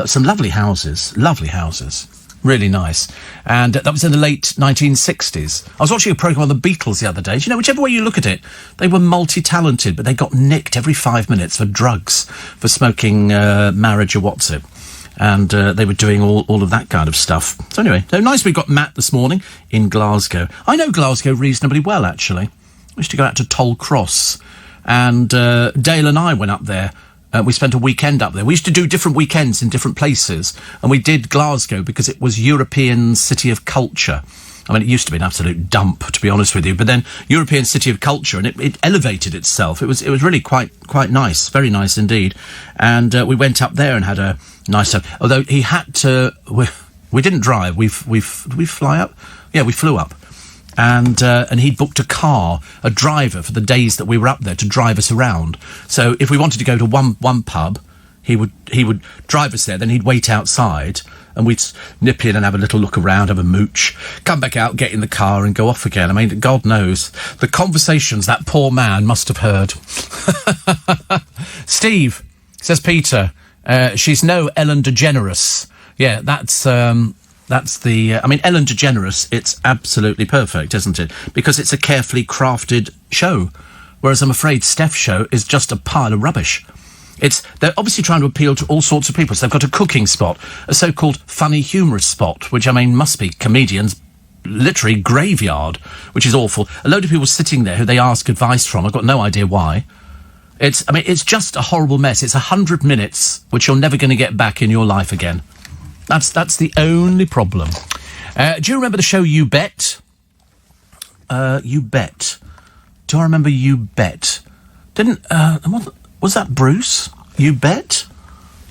Some lovely houses. Lovely houses. Really nice. And that was in the late 1960s. I was watching a programme on the Beatles the other day. You know, whichever way you look at it, they were multi-talented, but they got nicked every 5 minutes for drugs, for smoking marriage or what's it. And they were doing all of that kind of stuff. So anyway, so nice we got Matt this morning in Glasgow. I know Glasgow reasonably well, actually. I used to go out to Toll Cross. And Dale and I went up there. We spent a weekend up there. We used to do different weekends in different places. And we did Glasgow because it was European City of Culture. I mean, it used to be an absolute dump, to be honest with you. But then European City of Culture, and it elevated itself. It was really quite nice. Very nice indeed. And we went up there and had a nice time. Although he had to... We didn't drive. Did we fly up? Yeah, we flew up. And he'd booked a driver for the days that we were up there to drive us around. So if we wanted to go to one pub, he would drive us there, then he'd wait outside, and we'd nip in and have a little look around, have a mooch, come back out, get in the car and go off again. I mean, God knows, the conversations that poor man must have heard. Steve, says Peter, she's no Ellen DeGeneres. Yeah, that's the... I mean, Ellen DeGeneres, it's absolutely perfect, isn't it? Because it's a carefully crafted show. Whereas I'm afraid Steph's show is just a pile of rubbish. They're obviously trying to appeal to all sorts of people. So they've got a cooking spot, a so-called funny, humorous spot, which, I mean, must be comedians' literally graveyard, which is awful. A load of people sitting there who they ask advice from. I've got no idea why. It's just a horrible mess. It's 100 minutes, which you're never going to get back in your life again. That's the only problem. Do you remember the show You Bet? You Bet. Do I remember You Bet? Was that Bruce? You Bet?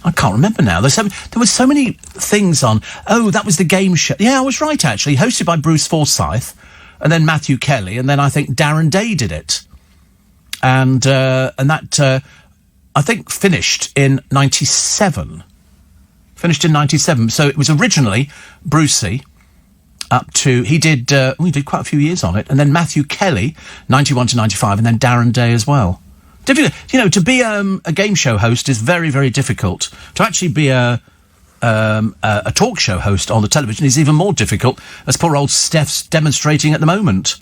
I can't remember now. There were so many things on. Oh, that was the game show. Yeah, I was right, actually. Hosted by Bruce Forsyth, and then Matthew Kelly, and then I think Darren Day did it. And that, I think, finished in 97. Finished in 97. So it was originally Brucey he did quite a few years on it. And then Matthew Kelly, 91 to 95, and then Darren Day as well. To be a game show host is very, very difficult. To actually be a talk show host on the television is even more difficult, as poor old Steph's demonstrating at the moment.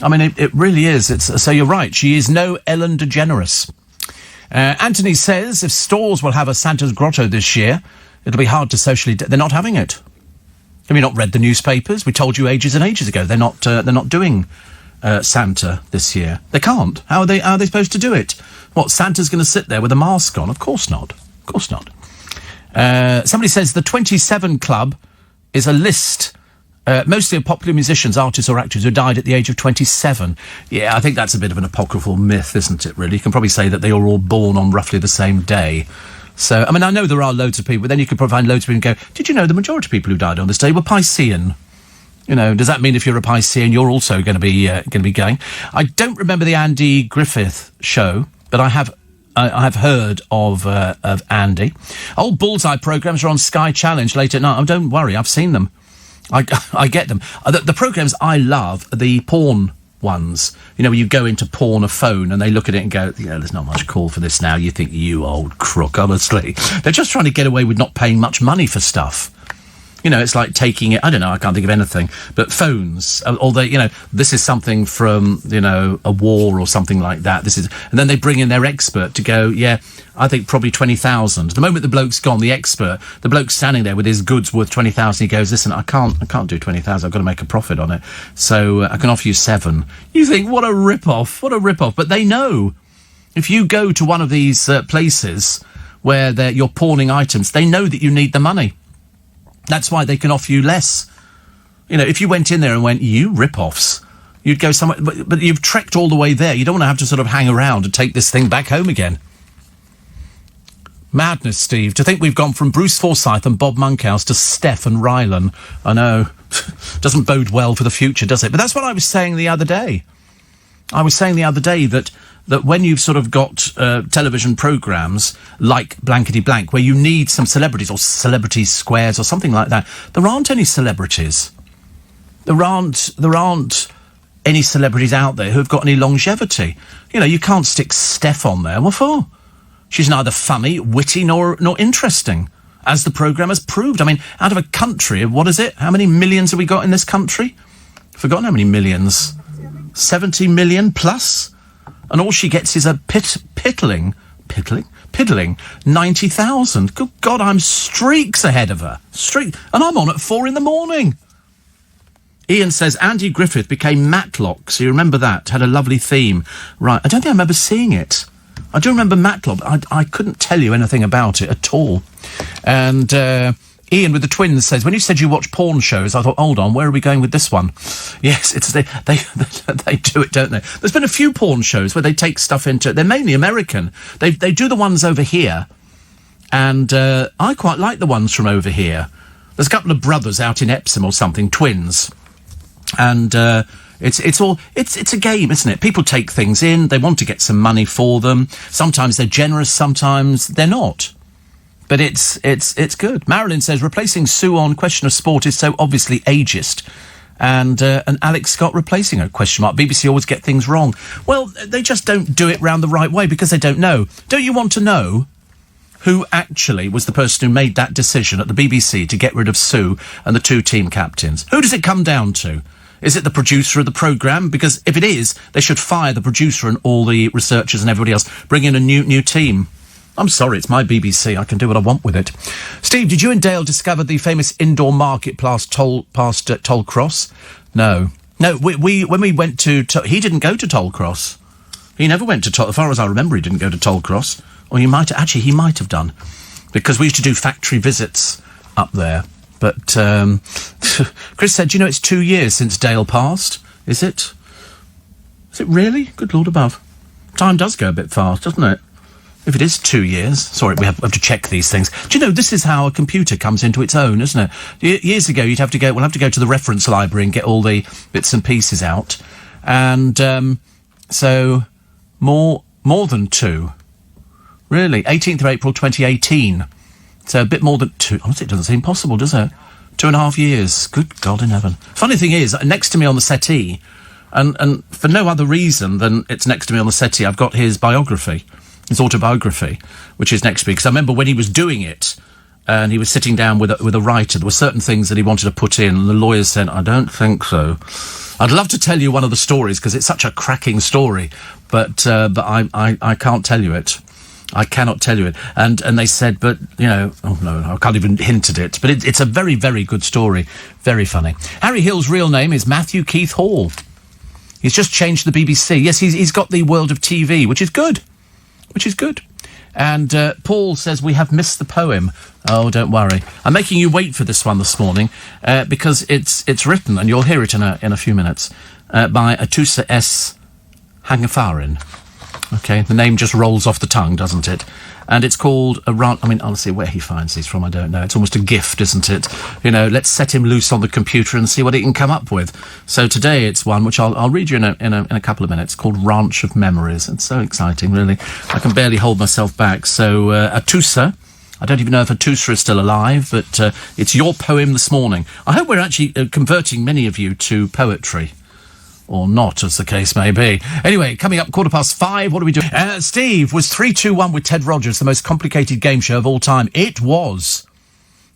I mean, it really is. So you're right. She is no Ellen DeGeneres. Anthony says if stores will have a Santa's Grotto this year, it'll be hard to socially... They're not having it. Have you not read the newspapers? We told you ages and ages ago. They're not doing Santa this year. They can't. How are they supposed to do it? What, Santa's going to sit there with a mask on? Of course not. Of course not. Somebody says the 27 Club is a list... mostly of popular musicians, artists or actors who died at the age of 27. Yeah, I think that's a bit of an apocryphal myth, isn't it, really? You can probably say that they were all born on roughly the same day. So, I mean, I know there are loads of people, but then you could probably find loads of people and go, did you know the majority of people who died on this day were Piscean? You know, does that mean if you're a Piscean, you're also going to be going? I don't remember the Andy Griffith show, but I have heard of Andy. Old Bullseye programmes are on Sky Challenge late at night. Oh, don't worry, I've seen them. I get them. The programmes I love are the porn ones. You know, where you go into porn a phone and they look at it and go, yeah, there's not much call for this now. You think, you old crook, honestly. They're just trying to get away with not paying much money for stuff. You know, it's like taking it, I don't know, I can't think of anything, but phones, although, you know, this is something from, you know, a war or something like that. And then they bring in their expert to go, yeah, I think probably 20,000. The moment the bloke's gone, the bloke's standing there with his goods worth 20,000, he goes, listen, I can't do 20,000, I've got to make a profit on it. So I can offer you 7. You think, what a rip-off. But they know. If you go to one of these places where you're pawning items, they know that you need the money. That's why they can offer you less. You know, if you went in there and went, you rip-offs, you'd go somewhere, but you've trekked all the way there. You don't want to have to sort of hang around and take this thing back home again. Madness, Steve. To think we've gone from Bruce Forsyth and Bob Monkhouse to Steph and Rylan. I know. Doesn't bode well for the future, does it? But that's what I was saying the other day. I was saying the other day that when you've sort of got television programmes like Blankety Blank, where you need some celebrities or celebrity squares or something like that, there aren't any celebrities. There aren't any celebrities out there who have got any longevity. You know, you can't stick Steph on there. What for? She's neither funny, witty, nor interesting, as the programme has proved. I mean, out of a country of, what is it? How many millions have we got in this country? I've forgotten how many millions. 70 million plus? And all she gets is a piddling 90,000. Good God, I'm streaks ahead of her. And I'm on at 4 a.m. Ian says, Andy Griffith became Matlock. So you remember that? Had a lovely theme. Right, I don't think I remember seeing it. I do remember Matlock. I couldn't tell you anything about it at all. And Ian with the twins says, when you said you watch porn shows, I thought, hold on, where are we going with this one? Yes, they do it, don't they? There's been a few porn shows where they take stuff into... They're mainly American. They do the ones over here, and I quite like the ones from over here. There's a couple of brothers out in Epsom or something, twins, and it's a game, isn't it? People take things in, they want to get some money for them. Sometimes they're generous, sometimes they're not. But it's good. Marilyn says, replacing Sue on Question of Sport is so obviously ageist. And Alex Scott replacing her, question mark. BBC always get things wrong. Well, they just don't do it round the right way because they don't know. Don't you want to know who actually was the person who made that decision at the BBC to get rid of Sue and the 2 team captains? Who does it come down to? Is it the producer of the programme? Because if it is, they should fire the producer and all the researchers and everybody else. Bring in a new team. I'm sorry, it's my BBC. I can do what I want with it. Steve, did you and Dale discover the famous indoor market past Tollcross? No. No, we when we went to... he didn't go to Tollcross. He never went to Toll... As far as I remember, he didn't go to Tollcross. Or he might... Actually, he might have done. Because we used to do factory visits up there. But, Chris said, do you know it's 2 years since Dale passed? Is it? Is it really? Good Lord above. Time does go a bit fast, doesn't it? If it is 2 years... Sorry, we have to check these things. Do you know, this is how a computer comes into its own, isn't it? Years ago, we'll have to go to the reference library and get all the bits and pieces out. And, so, more than 2. Really, 18th of April 2018. So a bit more than 2... Honestly, it doesn't seem possible, does it? 2.5 years. Good God in heaven. Funny thing is, next to me on the settee, and for no other reason than it's next to me on the settee, I've got his biography. His autobiography, which is next to me. Because I remember when he was doing it, and he was sitting down with a writer, there were certain things that he wanted to put in, and the lawyers said, I don't think so. I'd love to tell you one of the stories, because it's such a cracking story, but I can't tell you it. I cannot tell you it. And they said, but, you know, oh no, I can't even hint at it. But it's a very, very good story. Very funny. Harry Hill's real name is Matthew Keith Hall. He's just changed the BBC. Yes, he's got the world of TV, which is good. And Paul says, we have missed the poem. Oh, don't worry. I'm making you wait for this one this morning, because it's written, and you'll hear it in a few minutes, by Atusa S. Hangafarin. Okay, the name just rolls off the tongue, doesn't it? And it's called honestly, where he finds these from, I don't know. It's almost a gift, isn't it? You know, let's set him loose on the computer and see what he can come up with. So today it's one which I'll read you in a couple of minutes, called Ranch of Memories. It's so exciting, really. I can barely hold myself back. So, Atusa, I don't even know if Atusa is still alive, but it's your poem this morning. I hope we're actually converting many of you to poetry. Or not, as the case may be. Anyway, coming up 5:15, what are we doing? Steve, was 3-2-1 with Ted Rogers the most complicated game show of all time? It was.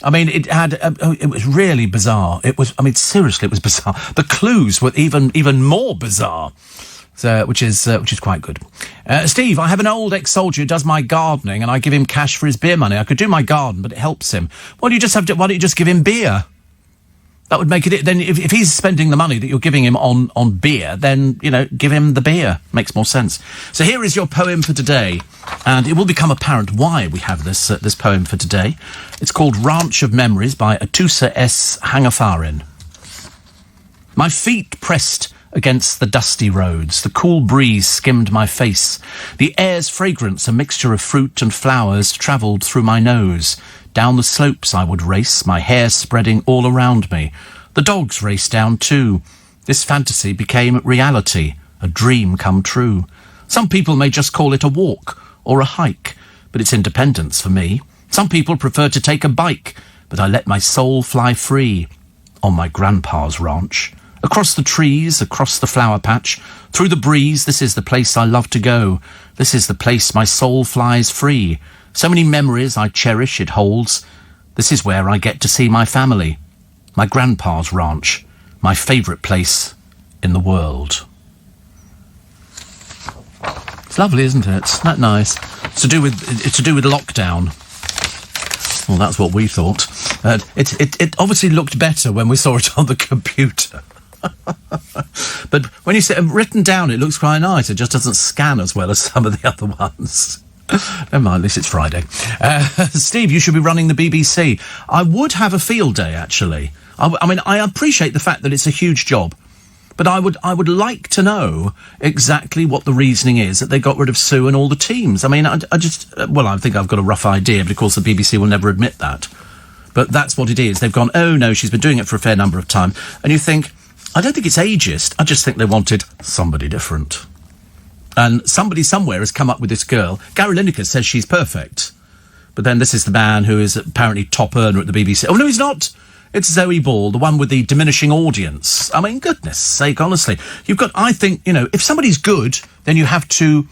I mean, it had... it was really bizarre. It was... I mean, seriously, it was bizarre. The clues were even more bizarre. So, which is quite good. Steve, I have an old ex-soldier who does my gardening, and I give him cash for his beer money. I could do my garden, but it helps him. Why don't you just give him beer? That would make it... Then if he's spending the money that you're giving him on beer, then, you know, give him the beer. Makes more sense. So here is your poem for today. And it will become apparent why we have this poem for today. It's called Ranch of Memories by Atusa S. Hangafarin. My feet pressed against the dusty roads. The cool breeze skimmed my face. The air's fragrance, a mixture of fruit and flowers, travelled through my nose. Down the slopes I would race, my hair spreading all around me. The dogs raced down too. This fantasy became reality, a dream come true. Some people may just call it a walk or a hike, but it's independence for me. Some people prefer to take a bike, but I let my soul fly free on my grandpa's ranch. Across the trees, across the flower patch, through the breeze, this is the place I love to go. This is the place my soul flies free. So many memories I cherish it holds. This is where I get to see my family. My grandpa's ranch, my favourite place in the world. It's lovely, isn't it? Isn't that nice? It's to do with lockdown. Well, that's what we thought. It obviously looked better when we saw it on the computer. But when you see it written down, it looks quite nice. It just doesn't scan as well as some of the other ones. Never mind, at least it's Friday. Steve, you should be running the BBC. I would have a field day, actually. I mean, I appreciate the fact that it's a huge job, but I would like to know exactly what the reasoning is that they got rid of Sue and all the teams. I mean, I think I've got a rough idea, but of course the BBC will never admit that. But that's what it is. They've gone, oh no, she's been doing it for a fair number of time. And you think, I don't think it's ageist. I just think they wanted somebody different. And somebody somewhere has come up with this girl. Gary Lineker says she's perfect. But then this is the man who is apparently top earner at the BBC. Oh, no, he's not. It's Zoe Ball, the one with the diminishing audience. I mean, goodness sake, honestly. I think, if somebody's good, then you have to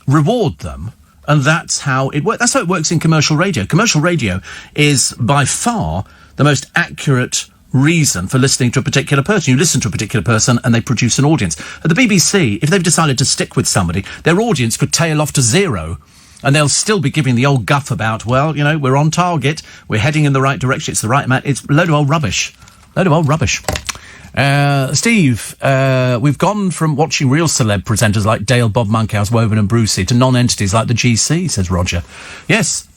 reward them. And that's how it works. That's how it works in commercial radio. Commercial radio is by far the most accurate reason for listening to a particular person. You listen to a particular person and they produce an audience. At the BBC, if they've decided to stick with somebody, their audience could tail off to zero. And they'll still be giving the old guff about, well, we're on target, we're heading in the right direction, it's the right amount. It's a load of old rubbish. Steve, we've gone from watching real celeb presenters like Dale, Bob Monkhouse, Woven and Brucey to non-entities like the GC, says Roger. Yes.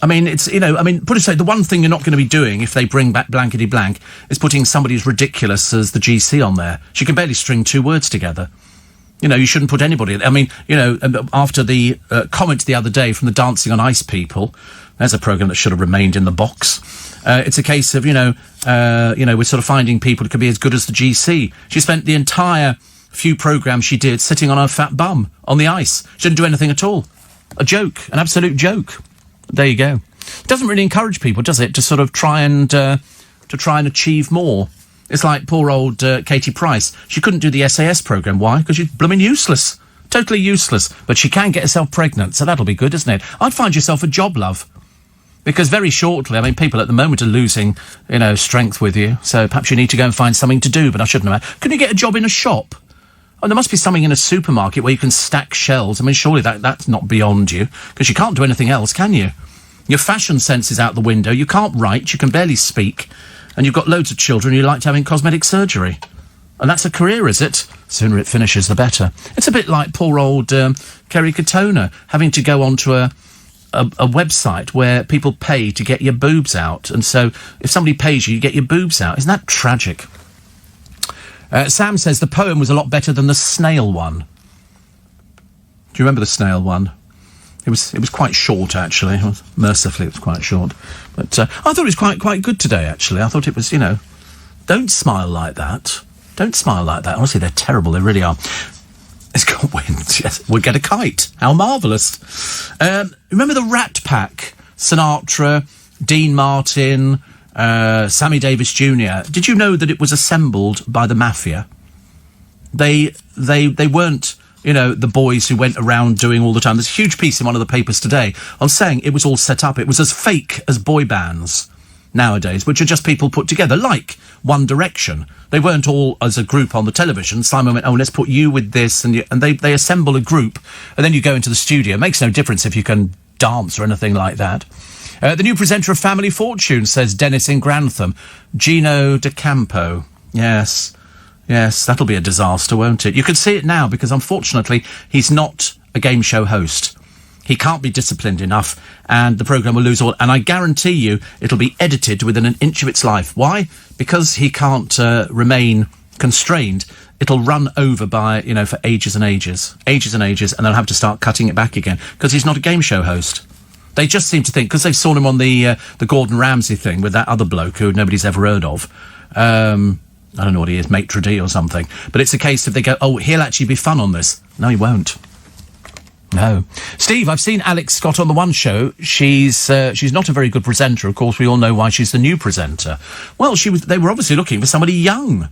I mean, put it so, the one thing you're not going to be doing if they bring back Blankety Blank is putting somebody as ridiculous as the GC on there. She can barely string two words together. You shouldn't put anybody... I mean, after the comment the other day from the Dancing on Ice people, there's a programme that should have remained in the box. It's a case of, we're sort of finding people who could be as good as the GC. She spent the entire few programmes she did sitting on her fat bum on the ice. She didn't do anything at all. A joke. An absolute joke. There you go. It doesn't really encourage people, does it, to sort of try and achieve more. It's like poor old Katie Price. She couldn't do the SAS programme. Why? Because she's blooming useless. Totally useless. But she can get herself pregnant, so that'll be good, isn't it? I'd find yourself a job, love. Because very shortly, I mean, people at the moment are losing, strength with you. So perhaps you need to go and find something to do, but I shouldn't have. Can you get a job in a shop? Oh, there must be something in a supermarket where you can stack shelves. I mean, surely that's not beyond you. Because you can't do anything else, can you? Your fashion sense is out the window. You can't write. You can barely speak. And you've got loads of children, you like having cosmetic surgery. And that's a career, is it? Sooner it finishes, the better. It's a bit like poor old Kerry Katona having to go onto a website where people pay to get your boobs out. And so if somebody pays you, you get your boobs out. Isn't that tragic? Sam says the poem was a lot better than the snail one. Do you remember the snail one? It was quite short, actually. Mercifully, it was quite short. But I thought it was quite good today, actually. I thought it was, don't smile like that. Don't smile like that. Honestly, they're terrible. They really are. It's got wind. Yes, we'll get a kite. How marvellous. Remember the Rat Pack? Sinatra, Dean Martin, Sammy Davis Jr. Did you know that it was assembled by the mafia? They weren't... the boys who went around doing all the time. There's a huge piece in one of the papers today on saying it was all set up. It was as fake as boy bands nowadays, which are just people put together, like One Direction. They weren't all as a group on the television. Simon went, let's put you with this, and they assemble a group, and then you go into the studio. It makes no difference if you can dance or anything like that. The new presenter of Family Fortune, says Dennis in Grantham. Gino De Campo. Yes, that'll be a disaster, won't it? You can see it now, because unfortunately he's not a game show host. He can't be disciplined enough, and the programme will lose all. And I guarantee you it'll be edited within an inch of its life. Why? Because he can't remain constrained. It'll run over by, for ages and ages, and they'll have to start cutting it back again, because he's not a game show host. They just seem to think, because they saw him on the Gordon Ramsay thing with that other bloke who nobody's ever heard of, I don't know what he is, maitre d' or something. But it's a case of they go, oh, he'll actually be fun on this. No, he won't. No. Steve, I've seen Alex Scott on the One Show. She's not a very good presenter. Of course, we all know why she's the new presenter. Well, they were obviously looking for somebody young.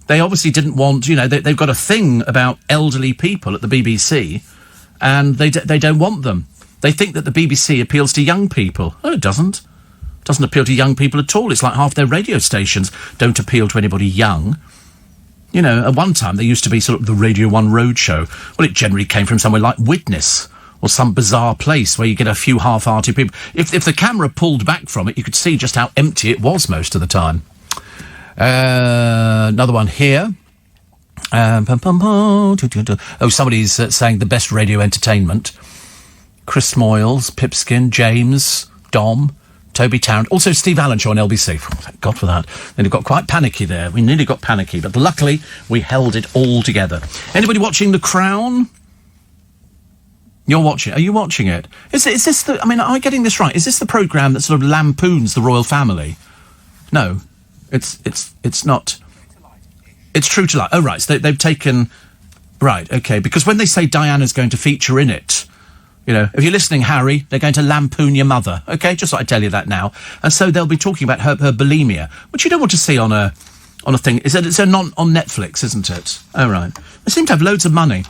They obviously didn't want, they've got a thing about elderly people at the BBC, and they don't want them. They think that the BBC appeals to young people. Oh, it doesn't. It doesn't appeal to young people at all. It's like half their radio stations don't appeal to anybody young. At one time, there used to be sort of the Radio 1 Roadshow. Well, it generally came from somewhere like Widnes, or some bizarre place where you get a few half-hearted people. If the camera pulled back from it, you could see just how empty it was most of the time. Another one here. Somebody's saying the best radio entertainment. Chris Moyles, Pipskin, James, Dom, Toby Tarrant, also Steve Allen Show on LBC. Oh, thank God for that. Then it got quite panicky there. We nearly got panicky, but luckily we held it all together. Anybody watching The Crown? You're watching. Are you watching it? Is this the? Am I getting this right? Is this the programme that sort of lampoons the royal family? No, it's not. It's True to Life. Oh right, so they've taken. Right, okay. Because when they say Diana's going to feature in it. If you're listening, Harry, they're going to lampoon your mother, OK? Just thought I'd tell you that now. And so they'll be talking about her bulimia, which you don't want to see on a thing. It's on Netflix, isn't it? Oh, right. They seem to have loads of money.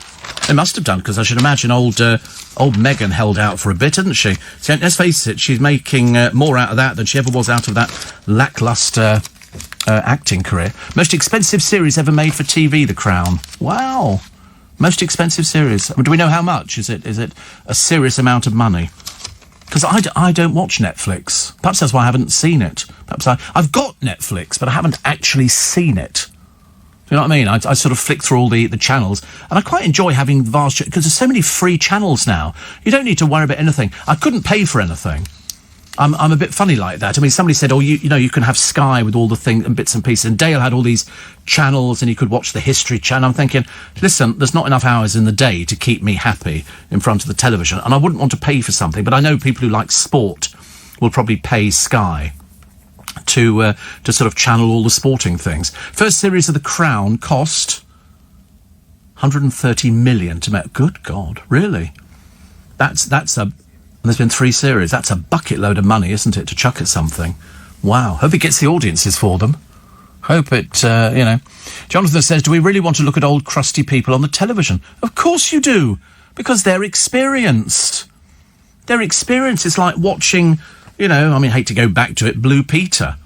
They must have done, because I should imagine old Meghan held out for a bit, didn't she? So, let's face it, she's making more out of that than she ever was out of that lacklustre acting career. Most expensive series ever made for TV, The Crown. Wow. Most expensive series. Do we know how much? Is it a serious amount of money? Because I don't watch Netflix. Perhaps that's why I haven't seen it. Perhaps I've got Netflix, but I haven't actually seen it. Do you know what I mean? I sort of flick through all the channels, and I quite enjoy having vast... Because there's so many free channels now. You don't need to worry about anything. I couldn't pay for anything. I'm a bit funny like that. Somebody said, you can have Sky with all the things and bits and pieces. And Dale had all these channels and you could watch the History Channel. I'm thinking, listen, there's not enough hours in the day to keep me happy in front of the television. And I wouldn't want to pay for something. But I know people who like sport will probably pay Sky to sort of channel all the sporting things. First series of The Crown cost 130 million to make. Good God, really? That's a... And there's been 3 series. That's a bucket load of money, isn't it, to chuck at something? Wow. Hope it gets the audiences for them. Hope it, Jonathan says, do we really want to look at old crusty people on the television? Of course you do, because they're experienced. Their experience is like watching, hate to go back to it, Blue Peter.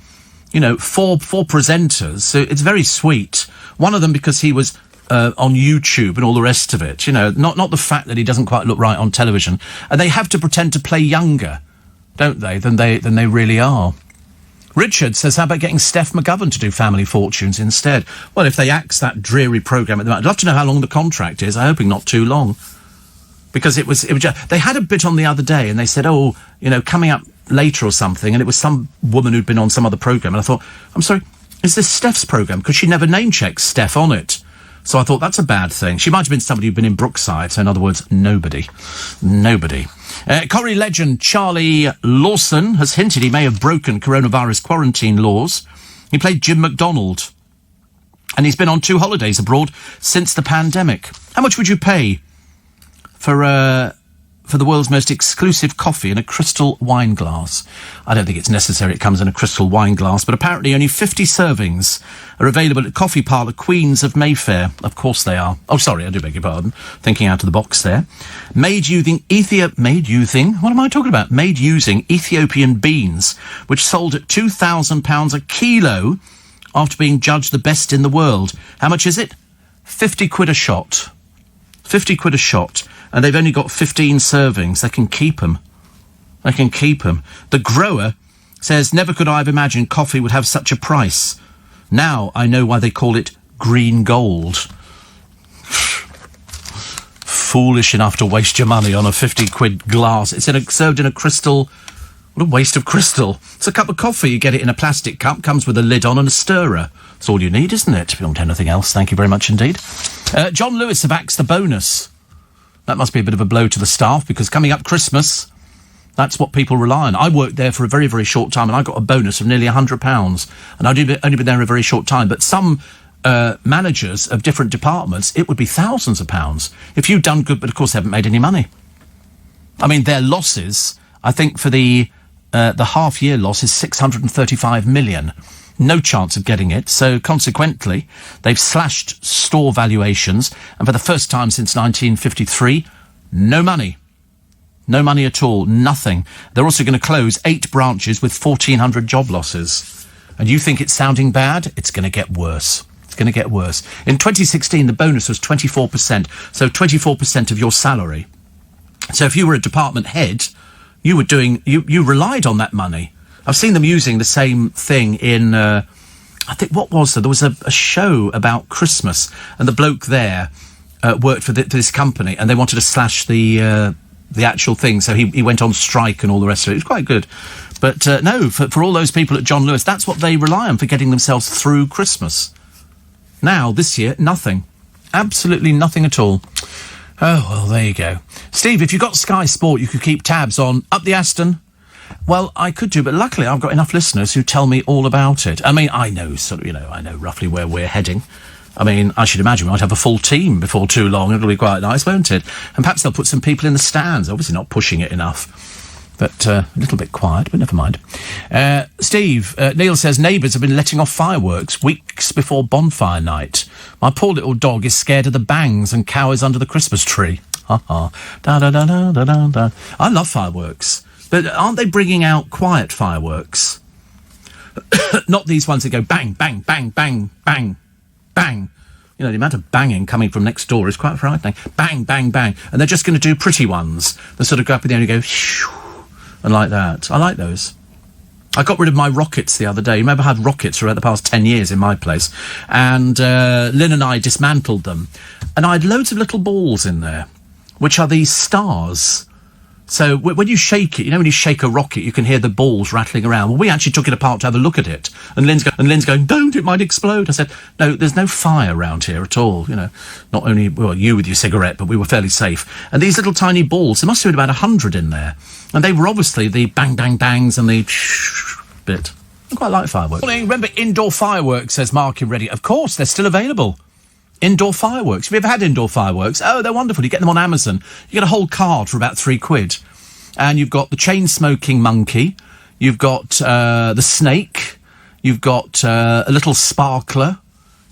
4 presenters, so it's very sweet. One of them because he was... on YouTube and all the rest of it, not the fact that he doesn't quite look right on television. And they have to pretend to play younger, don't they, than they really are. Richard says, how about getting Steph McGovern to do Family Fortunes instead? Well, if they axe that dreary programme at the moment, I'd love to know how long the contract is. I'm hoping not too long. Because it was just, they had a bit on the other day and they said, coming up later or something, and it was some woman who'd been on some other programme. And I thought, I'm sorry, is this Steph's programme? Because she never name-checks Steph on it. So I thought, that's a bad thing. She might have been somebody who'd been in Brookside, so in other words, nobody. Nobody. Corrie legend Charlie Lawson has hinted he may have broken coronavirus quarantine laws. He played Jim McDonald, and he's been on 2 holidays abroad since the pandemic. How much would you pay for the world's most exclusive coffee in a crystal wine glass? I don't think it's necessary it comes in a crystal wine glass, but apparently only 50 servings are available at Coffee Parlour Queens of Mayfair. Of course they are. Oh, sorry, I do beg your pardon. Thinking out of the box there. Made using Ethiopian beans, which sold at £2,000 a kilo after being judged the best in the world. How much is it? 50 quid a shot. 50 quid a shot. And they've only got 15 servings. They can keep them. They can keep them. The grower says, never could I have imagined coffee would have such a price. Now I know why they call it green gold. Foolish enough to waste your money on a 50 quid glass. It's served in a crystal... What a waste of crystal. It's a cup of coffee. You get it in a plastic cup, comes with a lid on and a stirrer. That's all you need, isn't it? If you don't want anything else, thank you very much indeed. John Lewis have axed the bonus. That must be a bit of a blow to the staff, because coming up Christmas, That's what people rely on. I worked there for a very, very short time, and I got a bonus of nearly £100. And I'd only been there a very short time. But some managers of different departments, it would be thousands of pounds if you'd done good, but of course they haven't made any money. I mean, their losses, I think for the half-year loss is 635 million. No chance of getting it. So consequently, they've slashed store valuations, and for the first time since 1953, no money. No money at all. Nothing. They're also going to close 8 branches with 1,400 job losses. And you think it's sounding bad? It's going to get worse. It's going to get worse. In 2016, the bonus was 24%. So 24% of your salary. So if you were a department head, you relied on that money. I've seen them using the same thing in, I think, what was there? There was a show about Christmas, and the bloke there worked for this company, and they wanted to slash the actual thing, so he went on strike and all the rest of it. It was quite good. But no, for all those people at John Lewis, that's what they rely on for getting themselves through Christmas. Now, this year, nothing. Absolutely nothing at all. Oh, well, there you go. Steve, if you've got Sky Sport, you could keep tabs on Up the Aston. Well, I could do, but luckily I've got enough listeners who tell me all about it. I mean, I know roughly where we're heading. I mean, I should imagine we might have a full team before too long. It'll be quite nice, won't it? And perhaps they'll put some people in the stands. Obviously not pushing it enough. But a little bit quiet, but never mind. Steve, Neil says, neighbours have been letting off fireworks weeks before bonfire night. My poor little dog is scared of the bangs and cowers under the Christmas tree. Ha ha. Da da da da da da da. I love fireworks. But aren't they bringing out quiet fireworks? Not these ones that go bang, bang, bang, bang, bang, bang. You know, the amount of banging coming from next door is quite frightening. Bang, bang, bang. And they're just going to do pretty ones. They sort of go up in the air and go, shoo, and like that. I like those. I got rid of my rockets the other day. You remember I had rockets for about the past 10 years in my place. And Lynn and I dismantled them. And I had loads of little balls in there, which are these stars. So when you shake it, you know, when you shake a rocket, you can hear the balls rattling around. Well, we actually took it apart to have a look at it. And Lynn's going, don't, it might explode. I said, no, there's no fire around here at all. You know, not only, well, you with your cigarette, but we were fairly safe. And these little tiny balls, there must have been about 100 in there. And they were obviously the bang, bang, bangs and the bit. I quite like fireworks. Remember indoor fireworks, says Mark in Reading. Of course, they're still available. Indoor fireworks. Have you ever had indoor fireworks? Oh, they're wonderful. You get them on Amazon. You get a whole card for about £3. And you've got the chain-smoking monkey. You've got the snake. You've got a little sparkler.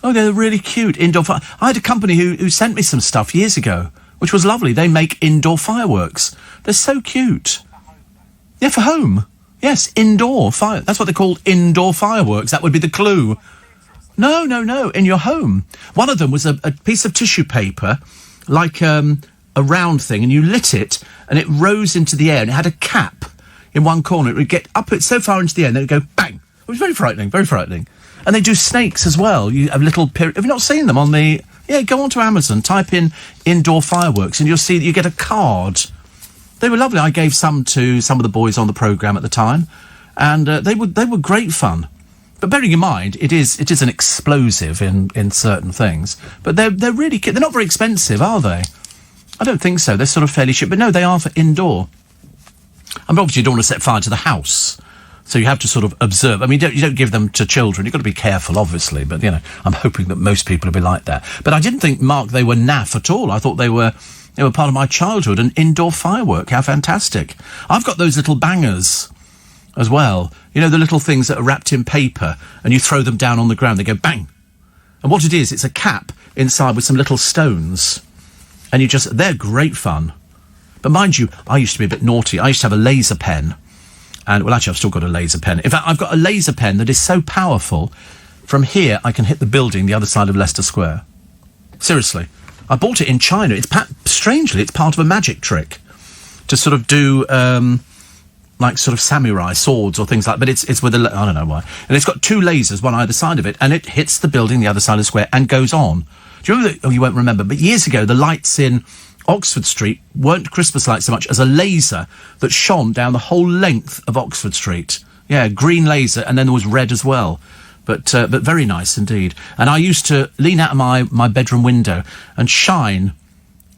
Oh, they're really cute. Indoor fire. I had a company who sent me some stuff years ago, which was lovely. They make indoor fireworks. They're so cute. Yeah, for home. Yes, indoor fire. That's what they're called, indoor fireworks. That would be the clue. No, in your home. One of them was a piece of tissue paper, like a round thing, and you lit it, and it rose into the air, and it had a cap in one corner. It would get up it so far into the air, and then it would go bang. It was very frightening, very frightening. And they do snakes as well. You have little... Have you not seen them on the... Yeah, go onto Amazon, type in indoor fireworks, and you'll see that you get a card. They were lovely. I gave some to some of the boys on the programme at the time, and they were great fun. But bearing in mind, it is an explosive in certain things. But they're really... They're not very expensive, are they? I don't think so. They're sort of fairly cheap. But no, they are for indoor. I mean, obviously you don't want to set fire to the house. So you have to sort of observe. I mean, you don't give them to children. You've got to be careful, obviously. But, you know, I'm hoping that most people will be like that. But I didn't think, Mark, they were naff at all. I thought they were part of my childhood. An indoor firework. How fantastic. I've got those little bangers as well. You know, the little things that are wrapped in paper and you throw them down on the ground. They go bang. And what it is, it's a cap inside with some little stones. And they're great fun. But mind you, I used to be a bit naughty. I used to have a laser pen. And, well, actually, I've still got a laser pen. In fact, I've got a laser pen that is so powerful, from here I can hit the building the other side of Leicester Square. Seriously. I bought it in China. Strangely, it's part of a magic trick to sort of do, like sort of samurai swords or things like that. But it's with I don't know why. And it's got 2 lasers, one either side of it, and it hits the building the other side of the square and goes on. Do you remember that? Oh, you won't remember. But years ago, the lights in Oxford Street weren't Christmas lights so much as a laser that shone down the whole length of Oxford Street. Yeah, green laser, and then there was red as well. But very nice indeed. And I used to lean out of my bedroom window and shine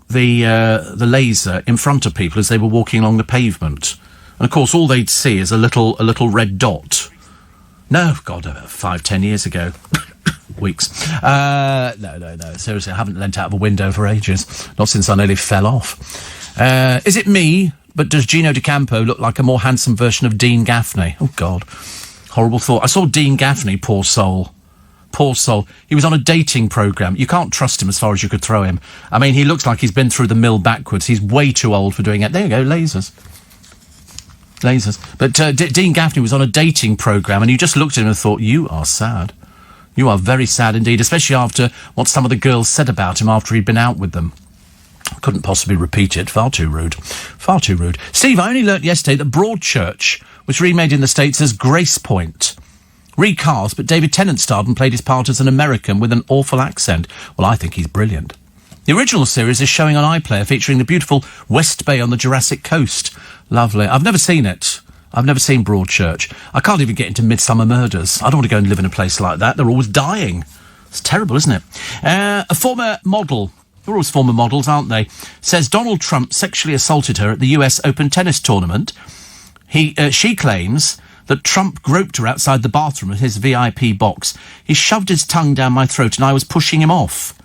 the laser in front of people as they were walking along the pavement. And of course, all they'd see is a little red dot. No, God, 5-10 years ago. Weeks. No. Seriously, I haven't leant out of a window for ages. Not since I nearly fell off. Is it me, but does Gino D'Acampo look like a more handsome version of Dean Gaffney? Oh, God. Horrible thought. I saw Dean Gaffney, poor soul. Poor soul. He was on a dating programme. You can't trust him as far as you could throw him. I mean, he looks like he's been through the mill backwards. He's way too old for doing it. There you go, lasers. But Dean Gaffney was on a dating programme, and you just looked at him and thought, you are sad. You are very sad indeed, especially after what some of the girls said about him after he'd been out with them. Couldn't possibly repeat it. Far too rude. Far too rude. Steve, I only learnt yesterday that Broadchurch was remade in the States as Grace Point. Recast, but David Tennant starred and played his part as an American with an awful accent. Well, I think he's brilliant. The original series is showing on iPlayer, featuring the beautiful West Bay on the Jurassic Coast. Lovely. I've never seen it. I've never seen Broadchurch. I can't even get into Midsummer Murders. I don't want to go and live in a place like that. They're always dying. It's terrible, isn't it? A former model, they're always former models, aren't they, says Donald Trump sexually assaulted her at the US Open tennis tournament. She claims that Trump groped her outside the bathroom of his VIP box. He shoved his tongue down my throat and I was pushing him off.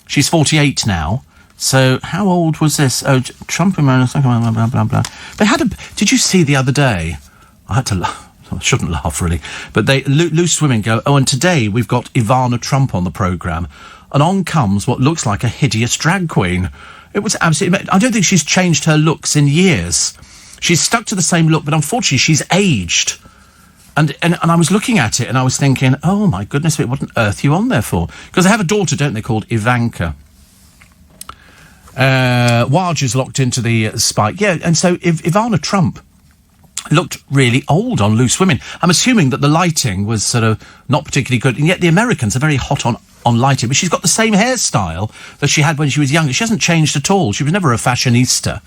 She's 48 now. So, how old was this? Oh, Trump and blah, blah, blah, blah. They had did you see the other day? I had to laugh. I shouldn't laugh, really. But loose women go, oh, and today we've got Ivana Trump on the programme. And on comes what looks like a hideous drag queen. It was absolutely... I don't think she's changed her looks in years. She's stuck to the same look, but unfortunately she's aged. And I was looking at it and I was thinking, oh, my goodness, what on earth are you on there for? Because they have a daughter, don't they, called Ivanka. Waj is locked into the spike. Yeah, and so Ivana Trump looked really old on Loose Women. I'm assuming that the lighting was sort of not particularly good, and yet the Americans are very hot on lighting. But she's got the same hairstyle that she had when she was younger. She hasn't changed at all. She was never a fashionista.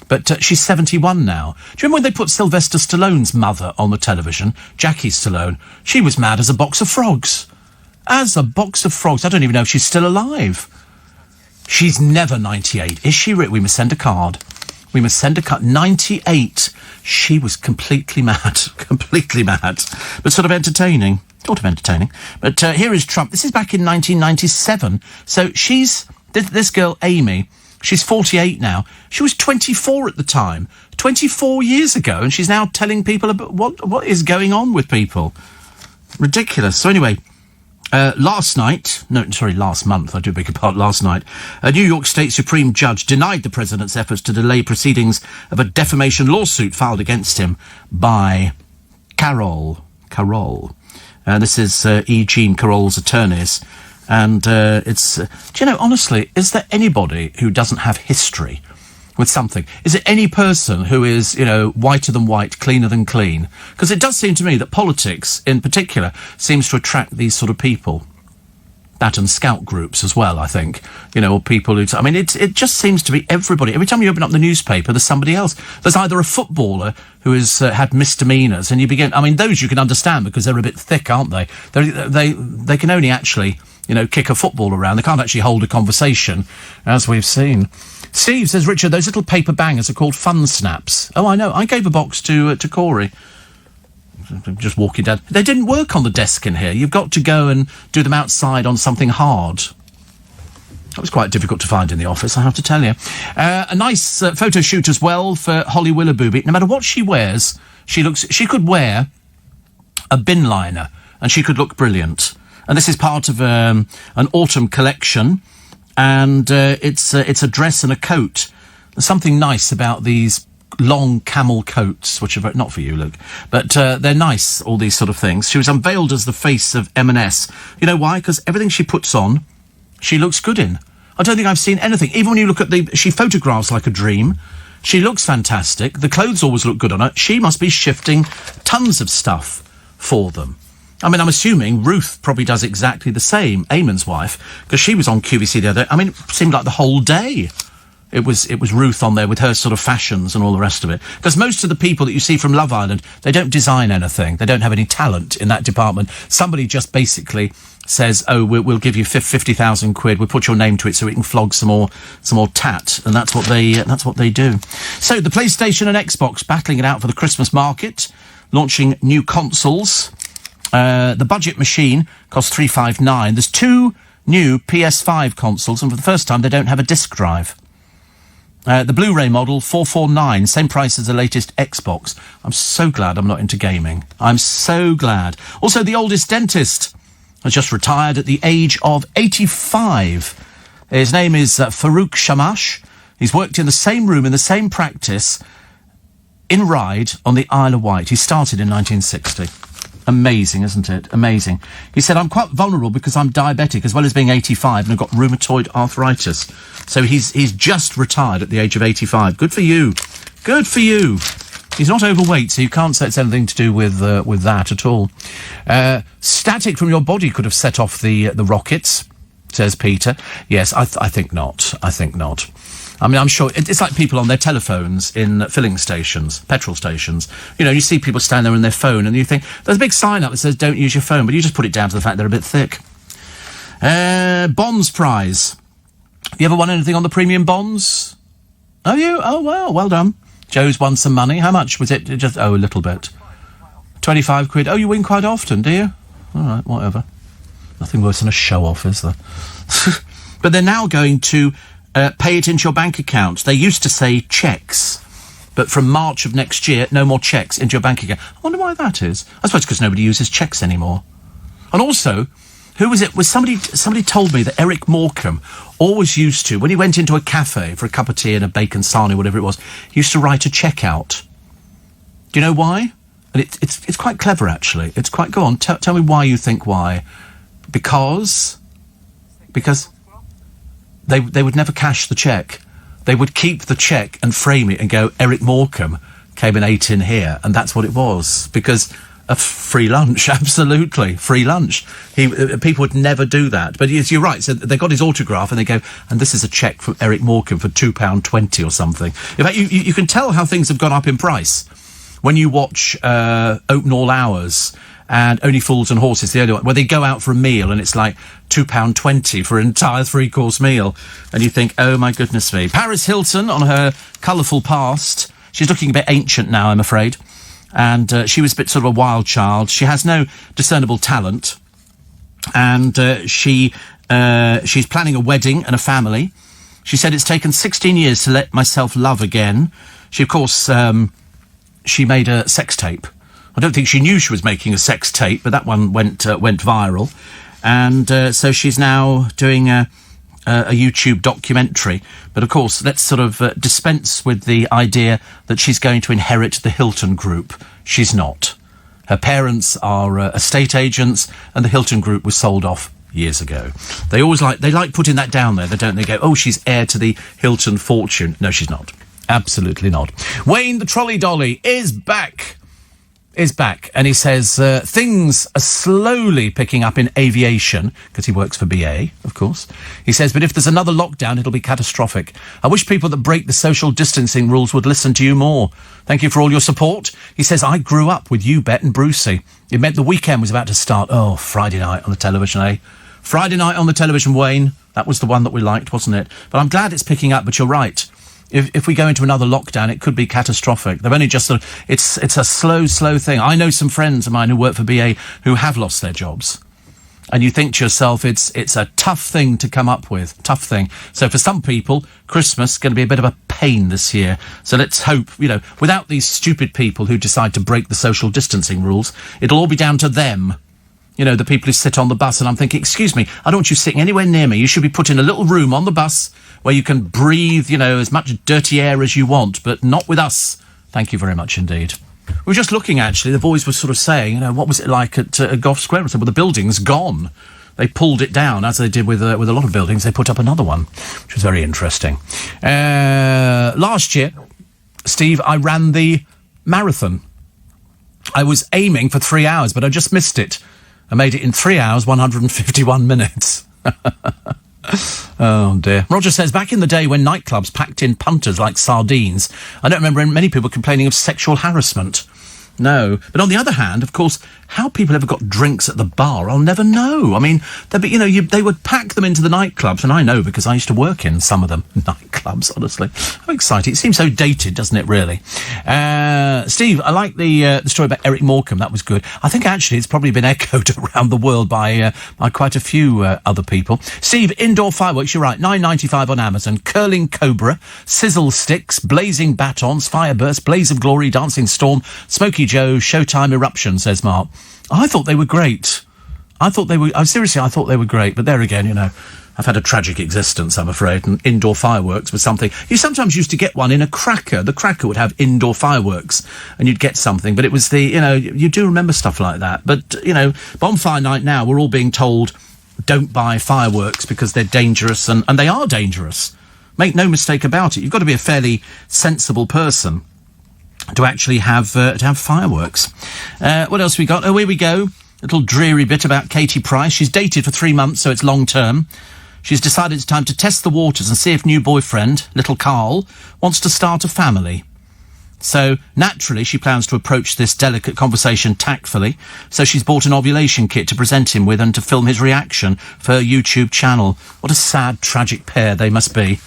But she's 71 now. Do you remember when they put Sylvester Stallone's mother on the television, Jackie Stallone? She was mad as a box of frogs. As a box of frogs. I don't even know if she's still alive. She's never 98. Is she? We must send a card. We must send a card. 98. She was completely mad. Completely mad. But sort of entertaining. Sort of entertaining. But here is Trump. This is back in 1997. So she's... This girl, Amy... She's 48 now. She was 24 at the time. 24 years ago, and she's now telling people about what is going on with people. Ridiculous. So anyway, last month, I do beg your pardon, last night, a New York State Supreme Judge denied the president's efforts to delay proceedings of a defamation lawsuit filed against him by Carole. This is E. Jean Carroll's attorneys. And it's... do you know, honestly, is there anybody who doesn't have history with something? Is it any person who is, you know, whiter than white, cleaner than clean? Because it does seem to me that politics, in particular, seems to attract these sort of people. That and scout groups as well, I think. You know, or people who... I mean, it just seems to be everybody. Every time you open up the newspaper, there's somebody else. There's either a footballer who has had misdemeanours, and you begin... I mean, those you can understand because they're a bit thick, aren't they? They can only actually... you know, kick a football around. They can't actually hold a conversation, as we've seen. Steve says, Richard, those little paper bangers are called fun snaps. Oh, I know. I gave a box to Corey. Just walking down. They didn't work on the desk in here. You've got to go and do them outside on something hard. That was quite difficult to find in the office, I have to tell you. A nice photo shoot as well for Holly Willoughby. No matter what she wears, she could wear a bin liner and she could look brilliant. And this is part of an autumn collection, and it's a dress and a coat. There's something nice about these long camel coats, which are not for you, Luke, but they're nice, all these sort of things. She was unveiled as the face of M&S. You know why? Because everything she puts on, she looks good in. I don't think I've seen anything. Even when you look at she photographs like a dream. She looks fantastic. The clothes always look good on her. She must be shifting tons of stuff for them. I mean, I'm assuming Ruth probably does exactly the same, Eamon's wife, because she was on QVC the other day. I mean, it seemed like the whole day It was Ruth on there with her sort of fashions and all the rest of it. Because most of the people that you see from Love Island, they don't design anything. They don't have any talent in that department. Somebody just basically says, "Oh, we'll give you 50,000 quid. We'll put your name to it so we can flog some more tat," and that's what they do. So the PlayStation and Xbox battling it out for the Christmas market, launching new consoles. The budget machine costs $359. There's 2 new PS5 consoles, and for the first time, they don't have a disc drive. The Blu-ray model, $449, same price as the latest Xbox. I'm so glad I'm not into gaming. I'm so glad. Also, the oldest dentist has just retired at the age of 85. His name is Farouk Shamash. He's worked in the same room, in the same practice, in Ryde on the Isle of Wight. He started in 1960. Amazing, isn't it? Amazing. He said, "I'm quite vulnerable because I'm diabetic as well as being 85 and I've got rheumatoid arthritis." So he's just retired at the age of 85. Good for you. Good for you. He's not overweight, so you can't say it's anything to do with that at all. Static from your body could have set off the rockets, says Peter. Yes, I think not. I think not. I mean, I'm sure it's like people on their telephones in filling stations, petrol stations. You know, you see people stand there on their phone and you think, there's a big sign up that says don't use your phone, but you just put it down to the fact they're a bit thick. Bonds prize. You ever won anything on the premium bonds? Have you? Oh, wow, well done. Joe's won some money. How much was it? Just, a little bit. 25 quid. Oh, you win quite often, do you? All right, whatever. Nothing worse than a show-off, is there? But they're now going to pay it into your bank account. They used to say cheques, but from March of next year, no more cheques into your bank account. I wonder why that is. I suppose because nobody uses cheques anymore. And also, who was it? Was somebody told me that Eric Morecambe always used to, when he went into a cafe for a cup of tea and a bacon sarnie, whatever it was, he used to write a cheque out. Do you know why? And it's quite clever, actually. It's quite... Go on, tell me why you think why. Because they would never cash the cheque. They would keep the cheque and frame it and go, Eric Morecambe came and ate in here, and that's what it was. Because a free lunch, absolutely, free lunch. People would never do that. But yes, you're right, so they got his autograph and they go, and this is a cheque from Eric Morecambe for £2.20 or something. In fact, you can tell how things have gone up in price when you watch Open All Hours and Only Fools and Horses, the only one, where they go out for a meal and it's like £2.20 for an entire 3-course meal. And you think, oh my goodness me. Paris Hilton, on her colourful past, she's looking a bit ancient now, I'm afraid. And she was a bit sort of a wild child. She has no discernible talent. And she's planning a wedding and a family. She said, it's taken 16 years to let myself love again. She, of course, she made a sex tape. I don't think she knew she was making a sex tape, but that one went viral. And so she's now doing a YouTube documentary. But, of course, let's sort of dispense with the idea that she's going to inherit the Hilton Group. She's not. Her parents are estate agents, and the Hilton Group was sold off years ago. They like putting that down there, don't they? Go, oh, she's heir to the Hilton fortune. No, she's not. Absolutely not. Wayne the Trolley Dolly is back. And he says things are slowly picking up in aviation, because he works for BA, of course. He says, but if there's another lockdown, it'll be catastrophic. I wish people that break the social distancing rules would listen to you more. Thank you for all your support. He says, I grew up with you, Bet and Brucey. It meant the weekend was about to start. Oh, Friday night on the television, eh? Friday night on the television, Wayne. That was the one that we liked, wasn't it? But I'm glad it's picking up, but you're right. If we go into another lockdown, it could be catastrophic. They've only just sort of... It's a slow thing. I know some friends of mine who work for BA who have lost their jobs. And you think to yourself, it's a tough thing to come up with. Tough thing. So for some people, Christmas is going to be a bit of a pain this year. So let's hope, without these stupid people who decide to break the social distancing rules, it'll all be down to them. The people who sit on the bus, and I'm thinking, excuse me, I don't want you sitting anywhere near me. You should be put in a little room on the bus where you can breathe, as much dirty air as you want, but not with us. Thank you very much indeed. We were just looking, actually, the boys were sort of saying, what was it like at Gough Square? I said, well, the building's gone. They pulled it down, as they did with a lot of buildings. They put up another one, which was very interesting. Last year, Steve, I ran the marathon. I was aiming for 3 hours, but I just missed it. I made it in 3 hours, 151 minutes. Oh, dear. Roger says, back in the day when nightclubs packed in punters like sardines, I don't remember many people complaining of sexual harassment. No. But on the other hand, of course, how people ever got drinks at the bar, I'll never know. I mean, they would pack them into the nightclubs, and I know because I used to work in some of them. Nightclubs, honestly. How exciting. It seems so dated, doesn't it, really? Steve, I like the story about Eric Morecambe. That was good. I think, actually, it's probably been echoed around the world by quite a few other people. Steve, indoor fireworks, you're right, $9.95 on Amazon. Curling Cobra, Sizzle Sticks, Blazing Batons, Fireburst, Blaze of Glory, Dancing Storm, Smoky Joe, Showtime Eruption, says Mark. I thought they were great. I thought they were great. But there again, I've had a tragic existence, I'm afraid, and indoor fireworks was something. You sometimes used to get one in a cracker. The cracker would have indoor fireworks, and you'd get something. But it was you do remember stuff like that. But, Bonfire Night now, we're all being told, don't buy fireworks because they're dangerous, and they are dangerous. Make no mistake about it. You've got to be a fairly sensible person to actually have fireworks. What else we got? Oh, here we go. Little dreary bit about Katie Price. She's dated for 3 months, so it's long term. She's decided it's time to test the waters and see if new boyfriend, little Carl, wants to start a family. So, naturally, she plans to approach this delicate conversation tactfully, so she's bought an ovulation kit to present him with and to film his reaction for her YouTube channel. What a sad, tragic pair they must be.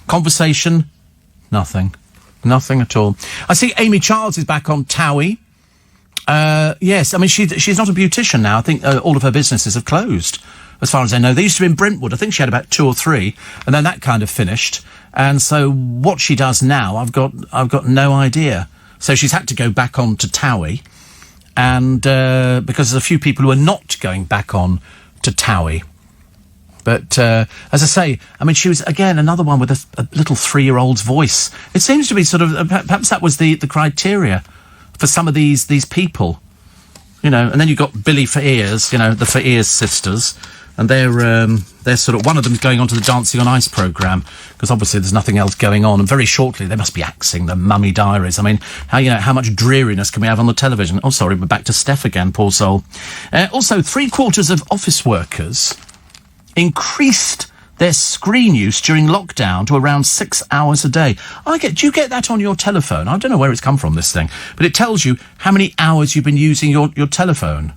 Conversation? Nothing. Nothing at all. I see Amy Childs is back on Towie. Yes, I mean, she's not a beautician now. I think all of her businesses have closed, as far as I know. They used to be in Brentwood. I think she had about 2 or 3, and then that kind of finished. And so what she does now, I've got no idea. So she's had to go back on to Towie, and because there's a few people who are not going back on to Towie. But, as I say, I mean, she was, again, another one with a little 3-year-old's voice. It seems to be sort of, perhaps that was the criteria for some of these people, and then you've got Billy For Ears, the For Ears sisters, and they're sort of, one of them's going on to the Dancing on Ice programme, because obviously there's nothing else going on, and very shortly they must be axing the Mummy Diaries. I mean, how much dreariness can we have on the television? Oh, sorry, we're back to Steph again, poor soul. Also, 3/4 of office workers increased their screen use during lockdown to around 6 hours a day. Do you get that on your telephone? I don't know where it's come from, this thing, but it tells you how many hours you've been using your telephone.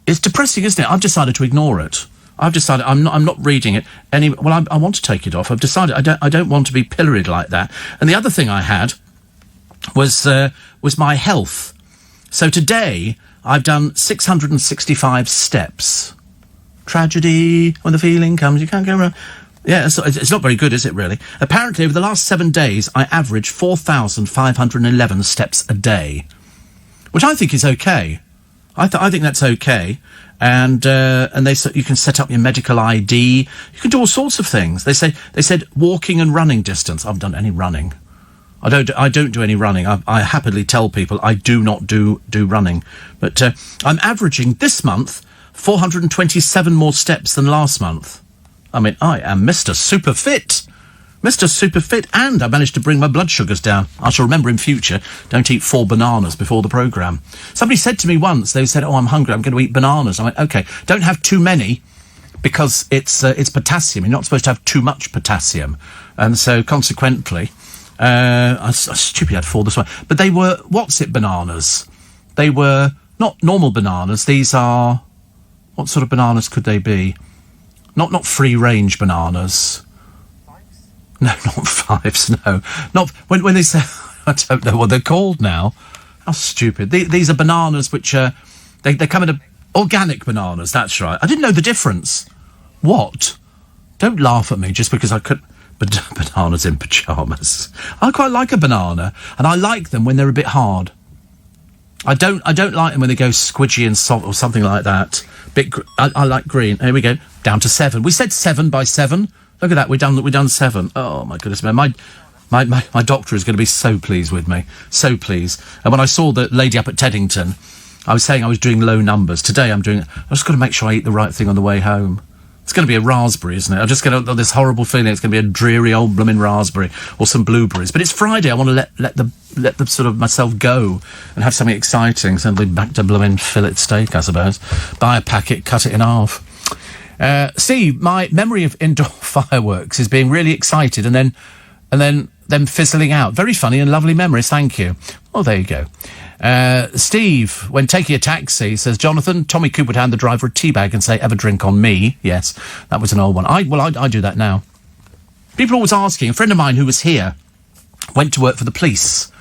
It's depressing, isn't it? I've decided to ignore it. I've decided I'm not reading it any. Well, I want to take it off. I've decided I don't want to be pilloried like that. And the other thing I had was my health. So today I've done 665 steps. Tragedy, when the feeling comes, you can't go around. Yeah, it's not very good, is it, really? Apparently, over the last 7 days, I averaged 4,511 steps a day, which I think is okay. I think that's okay. And you can set up your medical ID. You can do all sorts of things. They said walking and running distance. I haven't done any running. I don't do any running. I happily tell people I do not do running. But I'm averaging this month 427 more steps than last month. I mean, I am Mr. Super Fit. Mr. Super Fit, and I managed to bring my blood sugars down. I shall remember in future, don't eat 4 bananas before the programme. Somebody said to me once, they said, I'm hungry, I'm going to eat bananas. I went, OK, don't have too many, because it's potassium. You're not supposed to have too much potassium. And so, consequently, I was stupid I had 4 this one. But they were, bananas? They were not normal bananas. These are... What sort of bananas could they be? Not free-range bananas. Fives? No, not fives, no. Not when they say... I don't know what they're called now. How stupid. These are bananas which are... They come in organic bananas, that's right. I didn't know the difference. What? Don't laugh at me just because I could... Bananas in pyjamas. I quite like a banana, and I like them when they're a bit hard. I don't like them when they go squidgy and soft or something like that. I like green. Here we go. Down to 7. We said 7 by 7. Look at that. We've done 7. Oh my goodness, man. My doctor is going to be so pleased with me. So pleased. And when I saw the lady up at Teddington, I was saying I was doing low numbers. Today I've just got to make sure I eat the right thing on the way home. It's going to be a raspberry, isn't it? I'm just going to this horrible feeling it's going to be a dreary old blooming raspberry or some blueberries. But it's Friday. I want to let the sort of myself go and have something exciting. So I'll be back to blooming fillet steak, I suppose. Buy a packet, cut it in half. Steve, my memory of indoor fireworks is being really excited and then them fizzling out. Very funny and lovely memories, thank you. Well, there you go. Steve, when taking a taxi, says, Jonathan, Tommy Cooper would hand the driver a tea bag and say, have a drink on me. Yes, that was an old one. I do that now. People are always asking. A friend of mine who was here went to work for the police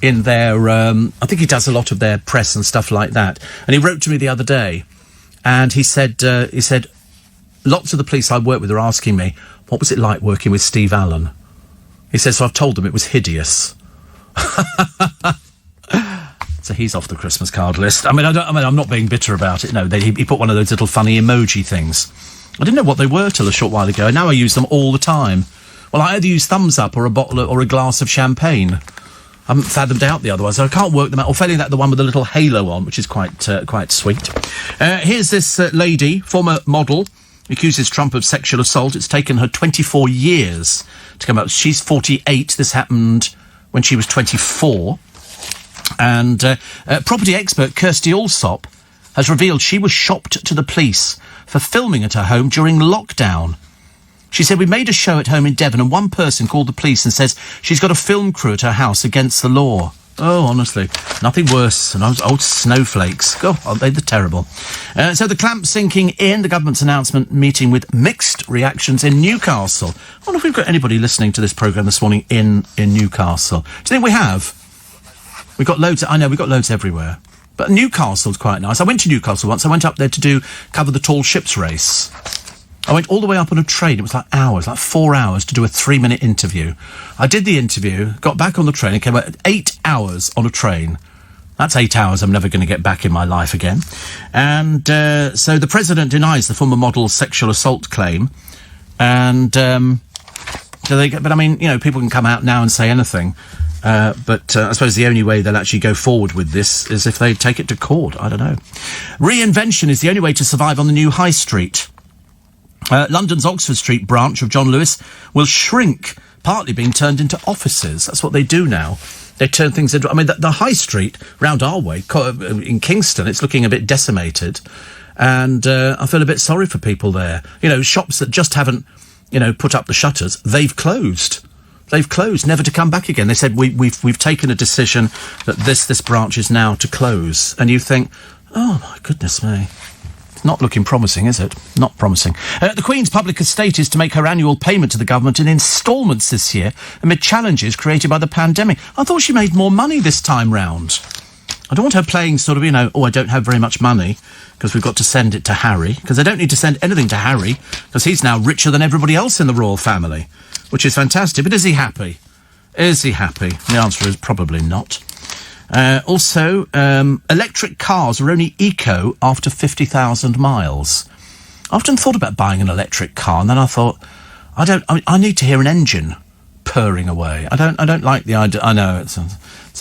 in their, I think he does a lot of their press and stuff like that. And he wrote to me the other day, and he said, lots of the police I work with are asking me, what was it like working with Steve Allen? He says, so I've told them it was hideous. So he's off the Christmas card list. I'm not being bitter about it. No, he put one of those little funny emoji things. I didn't know what they were till a short while ago, and now I use them all the time. Well, I either use thumbs up or a bottle or a glass of champagne. I haven't fathomed out the other ones, so I can't work them out. Or failing that, the one with the little halo on, which is quite sweet. Here's this lady, former model, accuses Trump of sexual assault. It's taken her 24 years to come out. She's 48. This happened when she was 24. And property expert Kirsty Allsop has revealed she was shopped to the police for filming at her home during lockdown. She said, we made a show at home in Devon and one person called the police and says she's got a film crew at her house against the law. Oh, honestly, nothing worse than old snowflakes. God, aren't they terrible? So the clamp sinking in, the government's announcement meeting with mixed reactions in Newcastle. I wonder if we've got anybody listening to this programme this morning in Newcastle. Do you think we have? We've got loads. I know, we've got loads everywhere. But Newcastle's quite nice. I went to Newcastle once. I went up there to cover the tall ships race. I went all the way up on a train. It was like 4 hours to do a 3-minute interview. I did the interview, got back on the train, and came out 8 hours on a train. That's 8 hours I'm never going to get back in my life again. And so the president denies the former model's sexual assault claim. And but I mean, you know, people can come out now and say anything. But I suppose the only way they'll actually go forward with this is if they take it to court. I don't know. Reinvention is the only way to survive on the new high street. London's Oxford Street branch of John Lewis will shrink, partly being turned into offices. That's what they do now. They turn things into... I mean, the high street round our way, in Kingston, it's looking a bit decimated. And I feel a bit sorry for people there. You know, shops that just haven't, put up the shutters, they've closed. They've closed, never to come back again. They said, we've taken a decision that this branch is now to close. And you think, oh, my goodness me. Not looking promising, is it? Not promising. The Queen's public estate is to make her annual payment to the government in instalments this year amid challenges created by the pandemic. I thought she made more money this time round. I don't want her playing sort of, I don't have very much money because we've got to send it to Harry. Because I don't need to send anything to Harry because he's now richer than everybody else in the royal family, which is fantastic. But is he happy? Is he happy? The answer is probably not. Also, electric cars are only eco after 50,000 miles. I often thought about buying an electric car, and then I thought, I need to hear an engine purring away. I don't like the idea. I know it's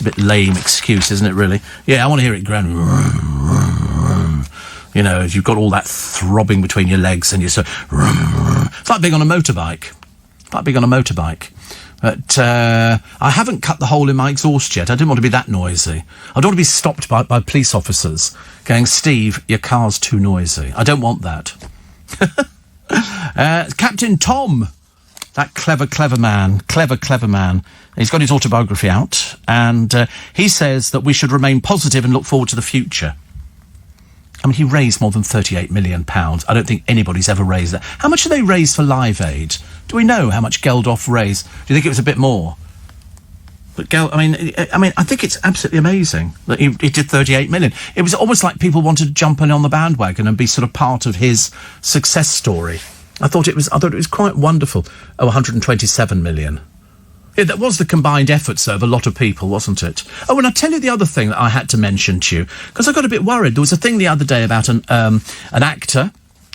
a bit lame excuse, isn't it? Really? Yeah, I want to hear it going. If you've got all that throbbing between your legs, and you're so. It's like being on a motorbike. But I haven't cut the hole in my exhaust yet. I didn't want to be that noisy. I don't want to be stopped by police officers going, Steve, your car's too noisy. I don't want that. Captain Tom, that clever man. He's got his autobiography out, and he says that we should remain positive and look forward to the future. I mean, he raised more than £38 million. I don't think anybody's ever raised that. How much did they raise for Live Aid? Do we know how much Geldof raised? Do you think it was a bit more? But I think it's absolutely amazing that he did 38 million. It was almost like people wanted to jump in on the bandwagon and be sort of part of his success story. I thought it was quite wonderful. 127 million. Yeah, that was the combined efforts of a lot of people, wasn't it? Oh, and I'll tell you the other thing that I had to mention to you, because I got a bit worried. There was a thing the other day about an actor,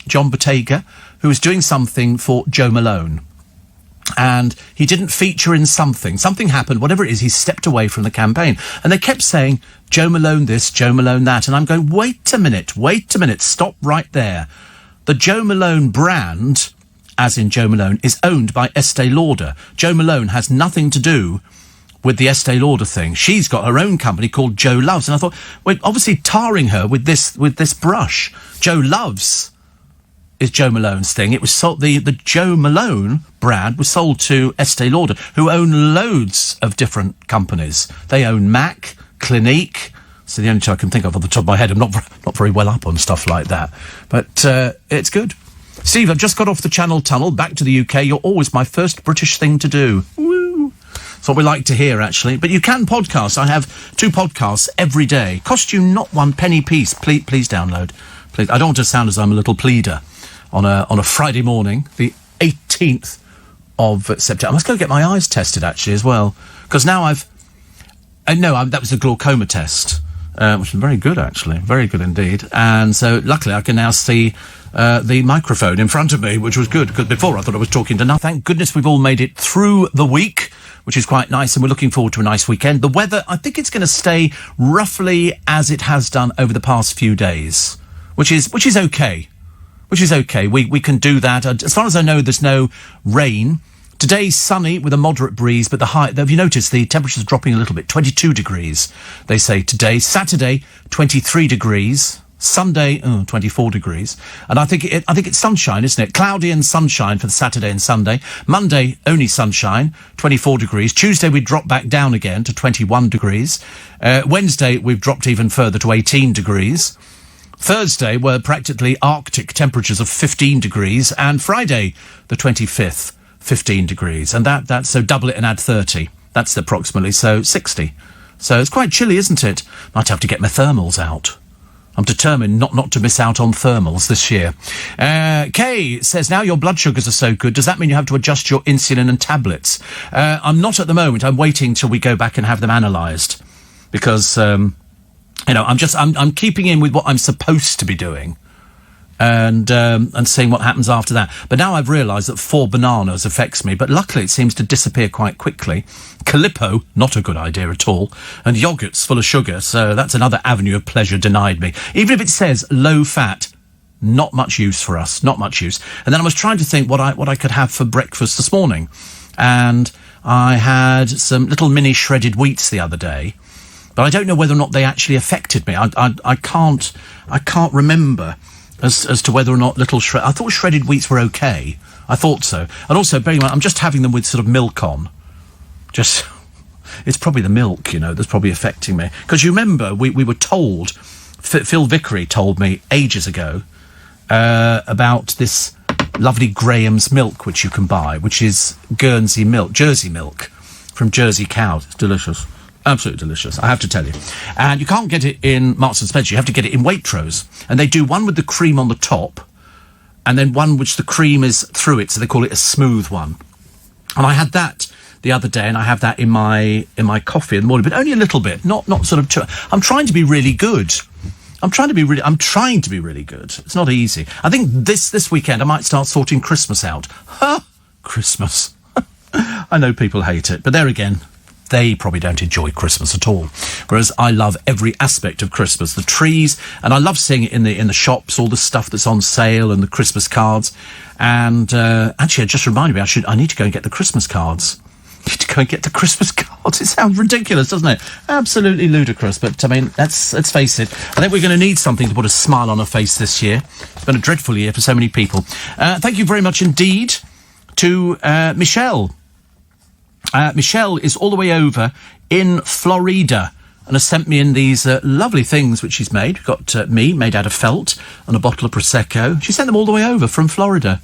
John Bottega, who was doing something for Joe Malone. And he didn't feature in something. Something happened, whatever it is, he stepped away from the campaign. And they kept saying, Joe Malone this, Joe Malone that. And I'm going, wait a minute, stop right there. The Joe Malone brand, as in Joe Malone, is owned by Estee Lauder. Joe Malone has nothing to do with the Estee Lauder thing. She's got her own company called Joe Loves. And I thought, we're obviously tarring her with this brush. Joe Loves. is Joe Malone's thing. It was sold, the Joe Malone brand was sold to Estee Lauder, who own loads of different companies. They own MAC, Clinique. So the only two I can think of on the top of my head. I'm not very well up on stuff like that. But it's good. Steve, I've just got off the Channel Tunnel, back to the UK. You're always my first British thing to do. Woo! That's what we like to hear, actually. But you can podcast. I have 2 podcasts every day. Cost you not 1 penny piece. Please download. Please. I don't want to sound as I'm a little pleader on a Friday morning, the 18th of September. I must go get my eyes tested, actually, as well. Because now that was a glaucoma test, which was very good, actually. Very good indeed. And so, luckily, I can now see the microphone in front of me, which was good, because before I thought I was talking to nothing. Thank goodness we've all made it through the week, which is quite nice, and we're looking forward to a nice weekend. The weather, I think it's going to stay roughly as it has done over the past few days, which is okay. Which is okay. We can do that. As far as I know, there's no rain. Today's sunny with a moderate breeze, but have you noticed the temperature's dropping a little bit? 22 degrees, they say today. Saturday, 23 degrees. Sunday, 24 degrees. And I think it's sunshine, isn't it? Cloudy and sunshine for the Saturday and Sunday. Monday, only sunshine, 24 degrees. Tuesday, we drop back down again to 21 degrees. Wednesday, we've dropped even further to 18 degrees. Thursday were practically Arctic temperatures of 15 degrees. And Friday, the 25th, 15 degrees. And that's so double it and add 30. That's approximately, so 60. So it's quite chilly, isn't it? Might have to get my thermals out. I'm determined not to miss out on thermals this year. Kay says, now your blood sugars are so good, does that mean you have to adjust your insulin and tablets? I'm not at the moment. I'm waiting till we go back and have them analysed. Because, I'm keeping in with what I'm supposed to be doing. And seeing what happens after that. But now I've realised that 4 bananas affects me, but luckily it seems to disappear quite quickly. Calippo, not a good idea at all. And yoghurt's full of sugar, so that's another avenue of pleasure denied me. Even if it says low fat, not much use for us, not much use. And then I was trying to think what I could have for breakfast this morning. And I had some little mini shredded wheats the other day, but I don't know whether or not they actually affected me. I can't remember as to whether or not I thought shredded wheats were okay. I thought so. And also, bearing in mind, I'm just having them with sort of milk on. It's probably the milk, that's probably affecting me. Because you remember, we were told, Phil Vickery told me ages ago, about this lovely Graham's milk, which you can buy, which is Jersey milk, from Jersey cows. It's delicious. Absolutely delicious, I have to tell you. And you can't get it in Marks and Spencer, you have to get it in Waitrose. And they do one with the cream on the top, and then one which the cream is through it, so they call it a smooth one. And I had that the other day, and I have that in my coffee in the morning, but only a little bit, not sort of too... I'm trying to be really good. I'm trying to be really good. It's not easy. I think this weekend I might start sorting Christmas out. Christmas. I know people hate it, but there again... They probably don't enjoy Christmas at all. Whereas I love every aspect of Christmas. The trees, and I love seeing it in the shops, all the stuff that's on sale and the Christmas cards. And actually, it just reminded me, I need to go and get the Christmas cards. It sounds ridiculous, doesn't it? Absolutely ludicrous. But, I mean, let's face it. I think we're going to need something to put a smile on our face this year. It's been a dreadful year for so many people. Thank you very much indeed to Michelle. Michelle is all the way over in Florida and has sent me in these lovely things which she's made. We've got me made out of felt and a bottle of Prosecco. She sent them all the way over from Florida.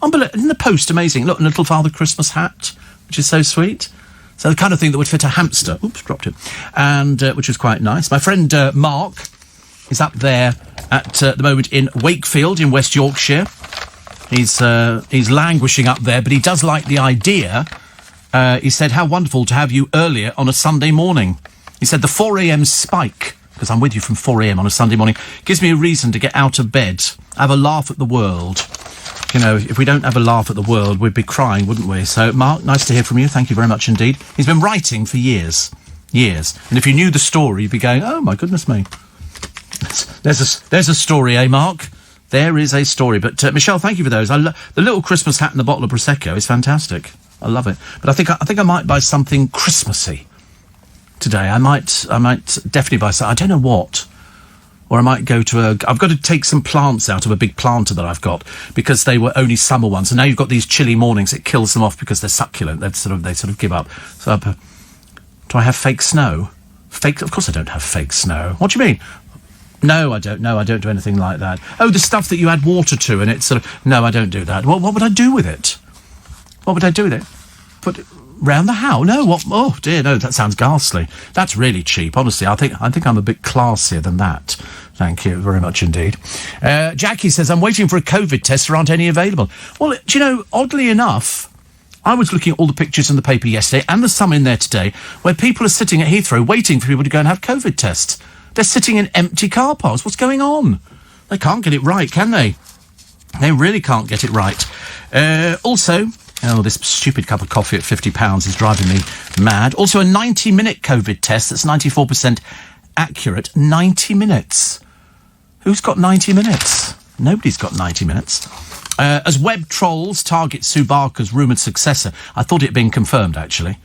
Unbelievable. Isn't the post amazing? Look, a little Father Christmas hat, which is so sweet. So the kind of thing that would fit a hamster. Oops, dropped it. And which was quite nice. My friend Mark is up there at the moment in Wakefield in West Yorkshire. He's languishing up there, but he does like the idea... he said, how wonderful to have you earlier on a Sunday morning. He said, the 4 a.m. spike, because I'm with you from 4 a.m. on a Sunday morning, gives me a reason to get out of bed, have a laugh at the world. If we don't have a laugh at the world, we'd be crying, wouldn't we? So, Mark, nice to hear from you. Thank you very much indeed. He's been writing for years. And if you knew the story, you'd be going, oh, my goodness me. There's a story, eh, Mark? There is a story. But, Michelle, thank you for those. The little Christmas hat and the bottle of Prosecco is fantastic. I love it. But I think I might buy something Christmassy today. I might definitely buy something. I don't know Or I might go to I've got to take some plants out of a big planter that I've got because they were only summer ones. And now you've got these chilly mornings. It kills them off because they're succulent. They sort of give up. So do I have fake snow? Of course I don't have fake snow. What do you mean? No, I don't. No, I don't do anything like that. Oh, the stuff that you add water to and it's sort of... No, I don't do that. What would I do with it? What would I do with it? Put it round the house? No, what? Oh, dear, no, that sounds ghastly. That's really cheap, honestly. I think I'm a bit classier than that. Thank you very much indeed. Jackie says, I'm waiting for a COVID test. There aren't any available. Well, do you know, oddly enough, I was looking at all the pictures in the paper yesterday, and there's some in there today, where people are sitting at Heathrow waiting for people to go and have COVID tests. They're sitting in empty car parks. What's going on? They can't get it right, can they? They really can't get it right. Also, this stupid cup of coffee at £50 is driving me mad. Also, a 90-minute COVID test that's 94% accurate. 90 minutes. Who's got 90 minutes? Nobody's got 90 minutes. As web trolls target Subarka's rumoured successor. I thought it had been confirmed, actually.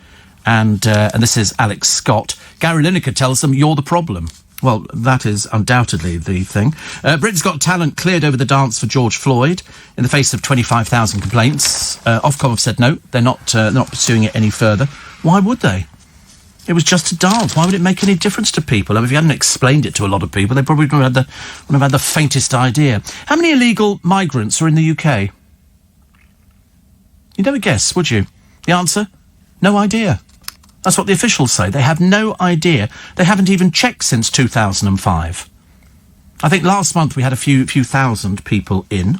And this is Alex Scott. Gary Lineker tells them, you're the problem. Well, that is undoubtedly the thing. Britain's Got Talent cleared over the dance for George Floyd in the face of 25,000 complaints. Ofcom have said no, they're not pursuing it any further. Why would they? It was just a dance. Why would it make any difference to people? I mean, if you hadn't explained it to a lot of people, they probably wouldn't have had the faintest idea. How many illegal migrants are in the UK? You'd never guess, would you? The answer? No idea. That's what the officials say. They have no idea. They haven't even checked since 2005. I think last month we had a few thousand people in.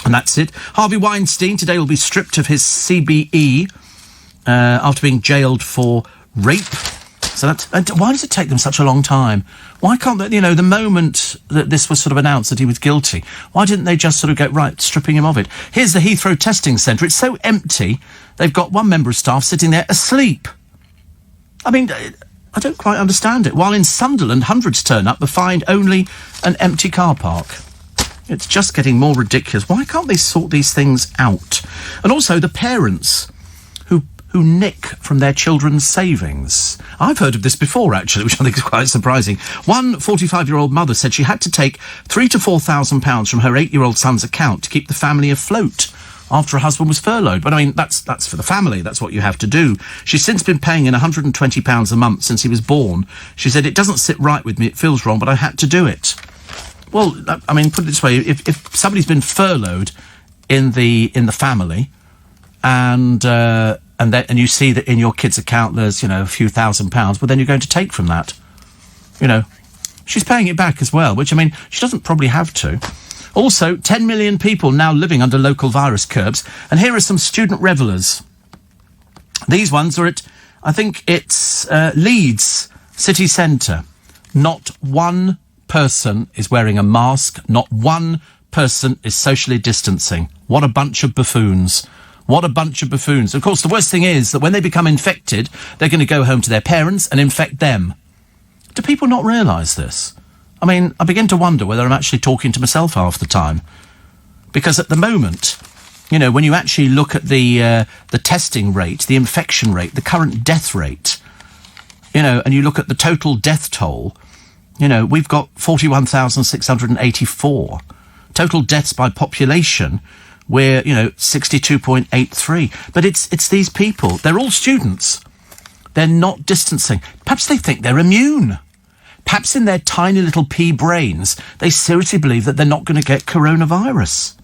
And that's it. Harvey Weinstein today will be stripped of his CBE after being jailed for rape. So that's... why does it take them such a long time? Why can't they... the moment that this was sort of announced that he was guilty, why didn't they just sort of go, right, stripping him of it? Here's the Heathrow testing centre. It's so empty, they've got one member of staff sitting there asleep. I mean, I don't quite understand it. While in Sunderland, hundreds turn up to find only an empty car park. It's just getting more ridiculous. Why can't they sort these things out? And also the parents who nick from their children's savings. I've heard of this before, actually, which I think is quite surprising. One 45-year-old mother said she had to take £3,000 to £4,000 from her 8-year-old son's account to keep the family afloat after her husband was furloughed. But, I mean, that's for the family. That's what you have to do. She's since been paying in £120 a month since he was born. She said, it doesn't sit right with me, it feels wrong, but I had to do it. Well, I mean, put it this way, if somebody's been furloughed in the family and you see that in your kid's account there's, a few £1,000, well, then you're going to take from that. She's paying it back as well, which, I mean, she doesn't probably have to. Also, 10 million people now living under local virus curbs. And here are some student revellers. These ones are at, I think it's Leeds city centre. Not one person is wearing a mask. Not one person is socially distancing. What a bunch of buffoons. What a bunch of buffoons. Of course, the worst thing is that when they become infected, they're going to go home to their parents and infect them. Do people not realise this? I mean, I begin to wonder whether I'm actually talking to myself half the time. Because at the moment, when you actually look at the testing rate, the infection rate, the current death rate, and you look at the total death toll, we've got 41,684. Total deaths by population, we're, 62.83. But it's these people. They're all students. They're not distancing. Perhaps they think they're immune. Perhaps in their tiny little pea brains, they seriously believe that they're not going to get coronavirus.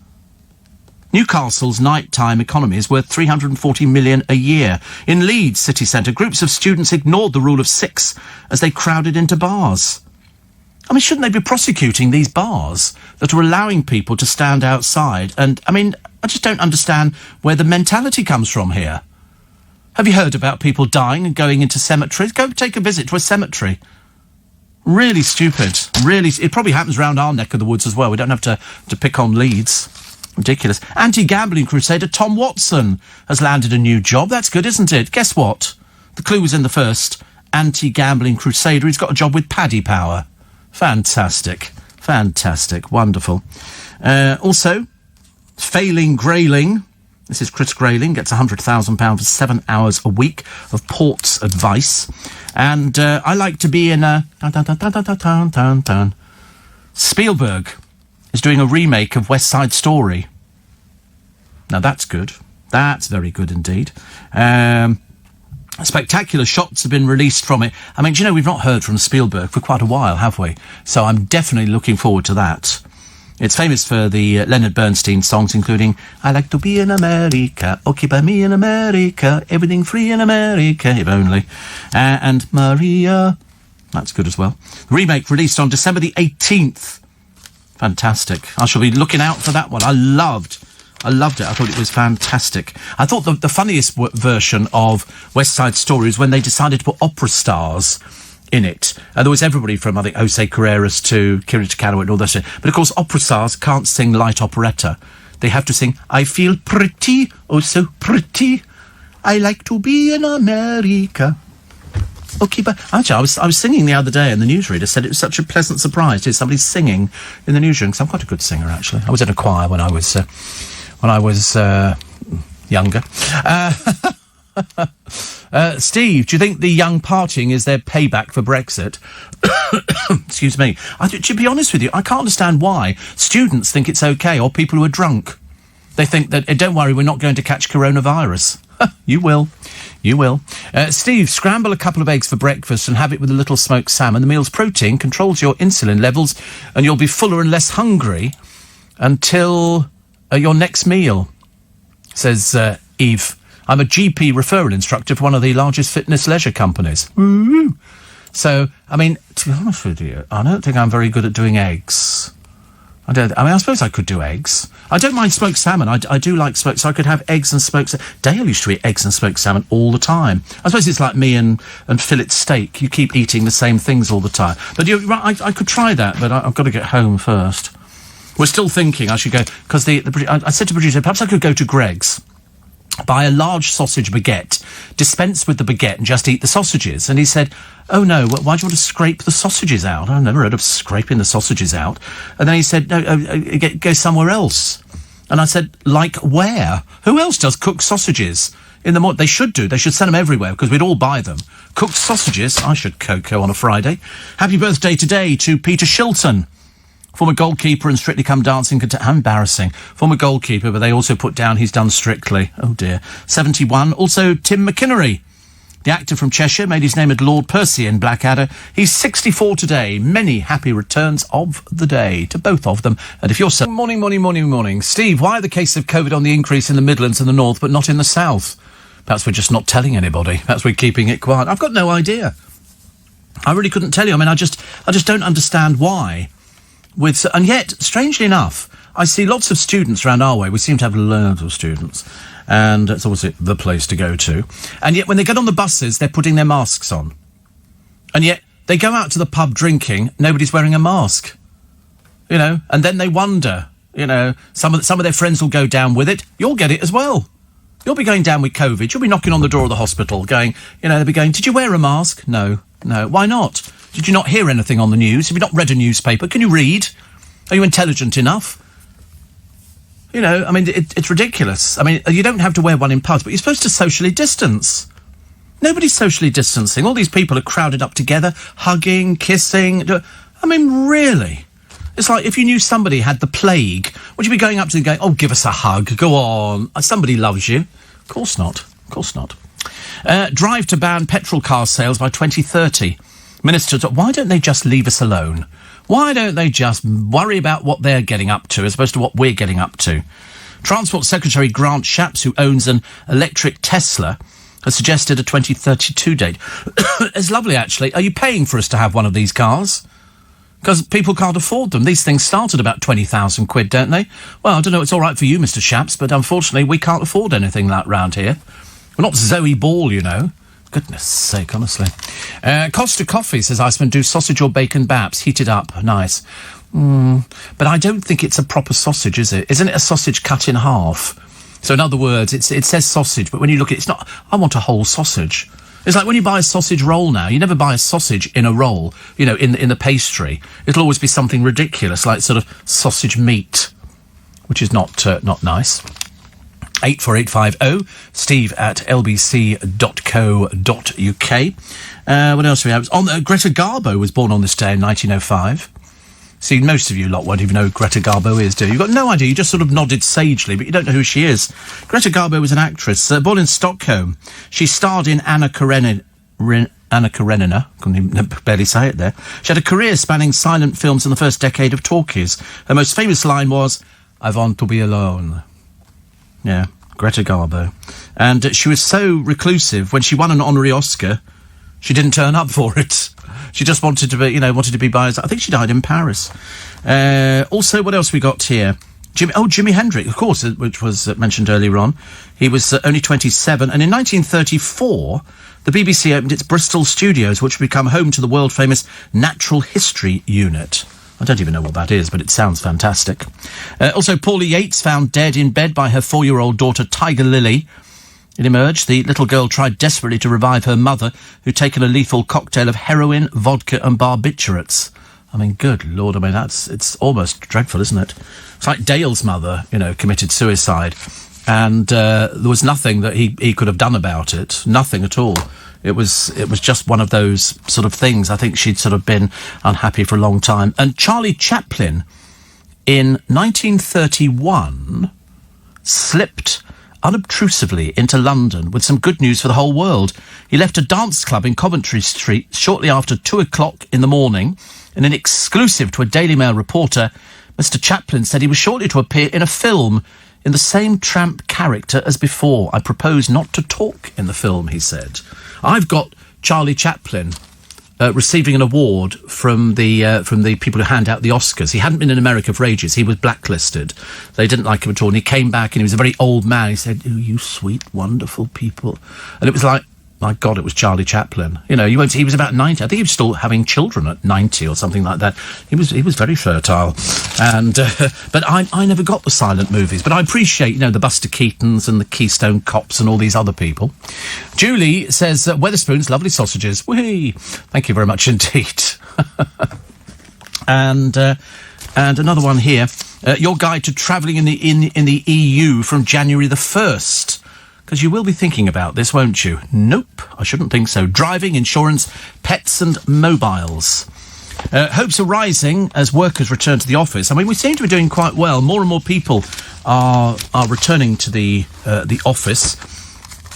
Newcastle's nighttime economy is worth £340 million a year. In Leeds city centre, groups of students ignored the rule of 6 as they crowded into bars. I mean, shouldn't they be prosecuting these bars that are allowing people to stand outside? And, I mean, I just don't understand where the mentality comes from here. Have you heard about people dying and going into cemeteries? Go take a visit to a cemetery. Really stupid. Really, it probably happens around our neck of the woods as well. We don't have to pick on Leeds. Ridiculous. Anti-gambling crusader Tom Watson has landed a new job. That's good, isn't it? Guess what? The clue was in the first. Anti-gambling crusader. He's got a job with Paddy Power. Fantastic. Fantastic. Wonderful. Also, failing Grayling. This is Chris Grayling, gets £100,000 for 7 hours a week of Port's advice. And I like to be in a... Spielberg is doing a remake of West Side Story. Now, that's good. That's very good indeed. Spectacular shots have been released from it. I mean, do you know, we've not heard from Spielberg for quite a while, have we? So I'm definitely looking forward to that. It's famous for the Leonard Bernstein songs, including I Like to Be in America, Occupy Me in America, Everything Free in America, if only. And Maria. That's good as well. The remake released on December the 18th. Fantastic. I shall be looking out for that one. I loved it. I thought it was fantastic. I thought the funniest version of West Side Story is when they decided to put opera stars in it. There was everybody from, I think, Jose Carreras to Kira Takano and all that shit. But, of course, opera stars can't sing light operetta. They have to sing, I feel pretty, oh so pretty. I like to be in America. Okay, but actually, I was singing the other day, and the newsreader said it was such a pleasant surprise to hear somebody singing in the newsroom, because I'm quite a good singer, actually. I was in a choir when I was younger. Steve, do you think the young partying is their payback for Brexit? Excuse me. To be honest with you, I can't understand why students think it's okay, or people who are drunk. They think that, don't worry, we're not going to catch coronavirus. You will. You will. Steve, scramble a couple of eggs for breakfast and have it with a little smoked salmon. The meal's protein controls your insulin levels, and you'll be fuller and less hungry until your next meal, says Eve. I'm a GP referral instructor for one of the largest fitness leisure companies. Woo! So, I mean, to be honest with you, I don't think I'm very good at doing eggs. I suppose I could do eggs. I don't mind smoked salmon. I do like smoked, so I could have eggs and smoked salmon. Dale used to eat eggs and smoked salmon all the time. I suppose it's like me and fillet steak. You keep eating the same things all the time. But you're right, I could try that, but I've got to get home first. We're still thinking I should go, because I said to the producer, perhaps I could go to Greggs, buy a large sausage baguette, dispense with the baguette and just eat the sausages. And he said, oh no, why do you want to scrape the sausages out? I've never heard of scraping the sausages out. And then he said, no, go somewhere else. And I said, like where? Who else does cooked sausages in the morning? They should do. They should send them everywhere, because we'd all buy them. Cooked sausages. I should cocoa on a Friday. Happy birthday today to Peter Shilton, former goalkeeper and Strictly Come Dancing. How embarrassing. Former goalkeeper, but they also put down he's done Strictly. Oh dear. 71. Also Tim McInnery, the actor from Cheshire, made his name at Lord Percy in Blackadder. He's 64 today. Many happy returns of the day to both of them. And if you're so... Morning. Steve, why are the cases of COVID on the increase in the Midlands and the North, but not in the South? Perhaps we're just not telling anybody. Perhaps we're keeping it quiet. I've got no idea. I really couldn't tell you. I mean, I just don't understand why. And yet, strangely enough, I see lots of students around our way. We seem to have loads of students, and it's obviously the place to go to. And yet, when they get on the buses, they're putting their masks on. And yet, they go out to the pub drinking, nobody's wearing a mask. You know, and then they wonder, you know, some of their friends will go down with it. You'll get it as well. You'll be going down with COVID. You'll be knocking on the door of the hospital going, you know, they'll be going, did you wear a mask? No. Why not? Did you not hear anything on the news? Have you not read a newspaper? Can you read? Are you intelligent enough? You know, I mean, it's ridiculous. I mean, you don't have to wear one in pubs, but you're supposed to socially distance. Nobody's socially distancing. All these people are crowded up together, hugging, kissing. I mean, really? It's like if you knew somebody had the plague, would you be going up to them going, oh, give us a hug, go on, somebody loves you? Of course not. Drive to ban petrol car sales by 2030. Ministers, why don't they just leave us alone? Why don't they just worry about what they're getting up to as opposed to what we're getting up to? Transport Secretary Grant Shapps, who owns an electric Tesla, has suggested a 2032 date. It's lovely, actually. Are you paying for us to have one of these cars? Because people can't afford them. These things start at about 20,000 quid, don't they? Well, I don't know, it's all right for you, Mr. Shapps, but unfortunately we can't afford anything like round here. We're not Zoe Ball, you know. Goodness sake, honestly. Costa Coffee, says Iceman, do sausage or bacon baps, heated up, nice. But I don't think it's a proper sausage, is it? Isn't it a sausage cut in half? So in other words, it says sausage, but when you look at it, it's not, I want a whole sausage. It's like when you buy a sausage roll now, you never buy a sausage in a roll, you know, in the pastry. It'll always be something ridiculous, like sort of sausage meat, which is not nice. 84850 steve@lbc.co.uk. What else do we have? Greta Garbo was born on this day in 1905. See, most of you lot won't even know who Greta Garbo is, do you? You've got no idea. You just sort of nodded sagely, but you don't know who she is. Greta Garbo was an actress, born in Stockholm. She starred in Anna Karenina. Couldn't even barely say it there. She had a career spanning silent films in the first decade of talkies. Her most famous line was, "I want to be alone." Yeah, Greta Garbo. And she was so reclusive, when she won an honorary Oscar, she didn't turn up for it. She just wanted to be by herself. I think she died in Paris. Also, what else we got here? Jimi Hendrix, of course, which was mentioned earlier on. He was only 27, and in 1934, the BBC opened its Bristol studios, which would become home to the world-famous Natural History Unit. I don't even know what that is, but it sounds fantastic. Also, Paula Yates found dead in bed by her 4-year-old daughter, Tiger Lily. It emerged the little girl tried desperately to revive her mother, who'd taken a lethal cocktail of heroin, vodka and barbiturates. I mean, good Lord, I mean, it's almost dreadful, isn't it? It's like Dale's mother, committed suicide, and there was nothing that he could have done about it. Nothing at all. It was just one of those sort of things. I think she'd sort of been unhappy for a long time. And Charlie Chaplin, in 1931, slipped unobtrusively into London with some good news for the whole world. He left a dance club in Coventry Street shortly after 2:00 in the morning. In an exclusive to a Daily Mail reporter, Mr. Chaplin said he was shortly to appear in a film in the same tramp character as before. "I propose not to talk in the film," he said. I've got Charlie Chaplin receiving an award from the people who hand out the Oscars. He hadn't been in America for ages. He was blacklisted. They didn't like him at all. And he came back and he was a very old man. He said, "Oh, you sweet, wonderful people." And it was like, my God, it was Charlie Chaplin. He was about 90. I think he was still having children at 90 or something like that. He was very fertile. And but I never got the silent movies. But I appreciate, the Buster Keatons and the Keystone Cops and all these other people. Julie says, Wetherspoons, lovely sausages. Whee! Thank you very much indeed. And another one here. Your guide to travelling in the EU from January the 1st. Because you will be thinking about this, won't you? Nope, I shouldn't think so. Driving, insurance, pets and mobiles. Hopes are rising as workers return to the office. I mean, we seem to be doing quite well. More and more people are returning to the office.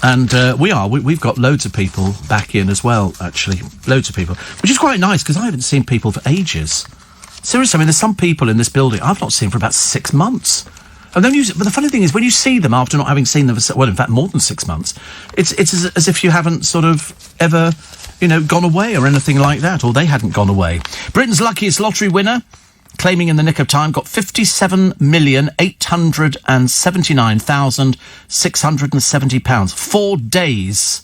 And we've got loads of people back in as well, actually. Loads of people. Which is quite nice, because I haven't seen people for ages. Seriously, I mean, there's some people in this building I've not seen for about 6 months. And then but the funny thing is, when you see them after not having seen them for, well, in fact, more than 6 months, it's as if you haven't sort of ever, gone away or anything like that, or they hadn't gone away. Britain's luckiest lottery winner, claiming in the nick of time, got £57,879,670. 4 days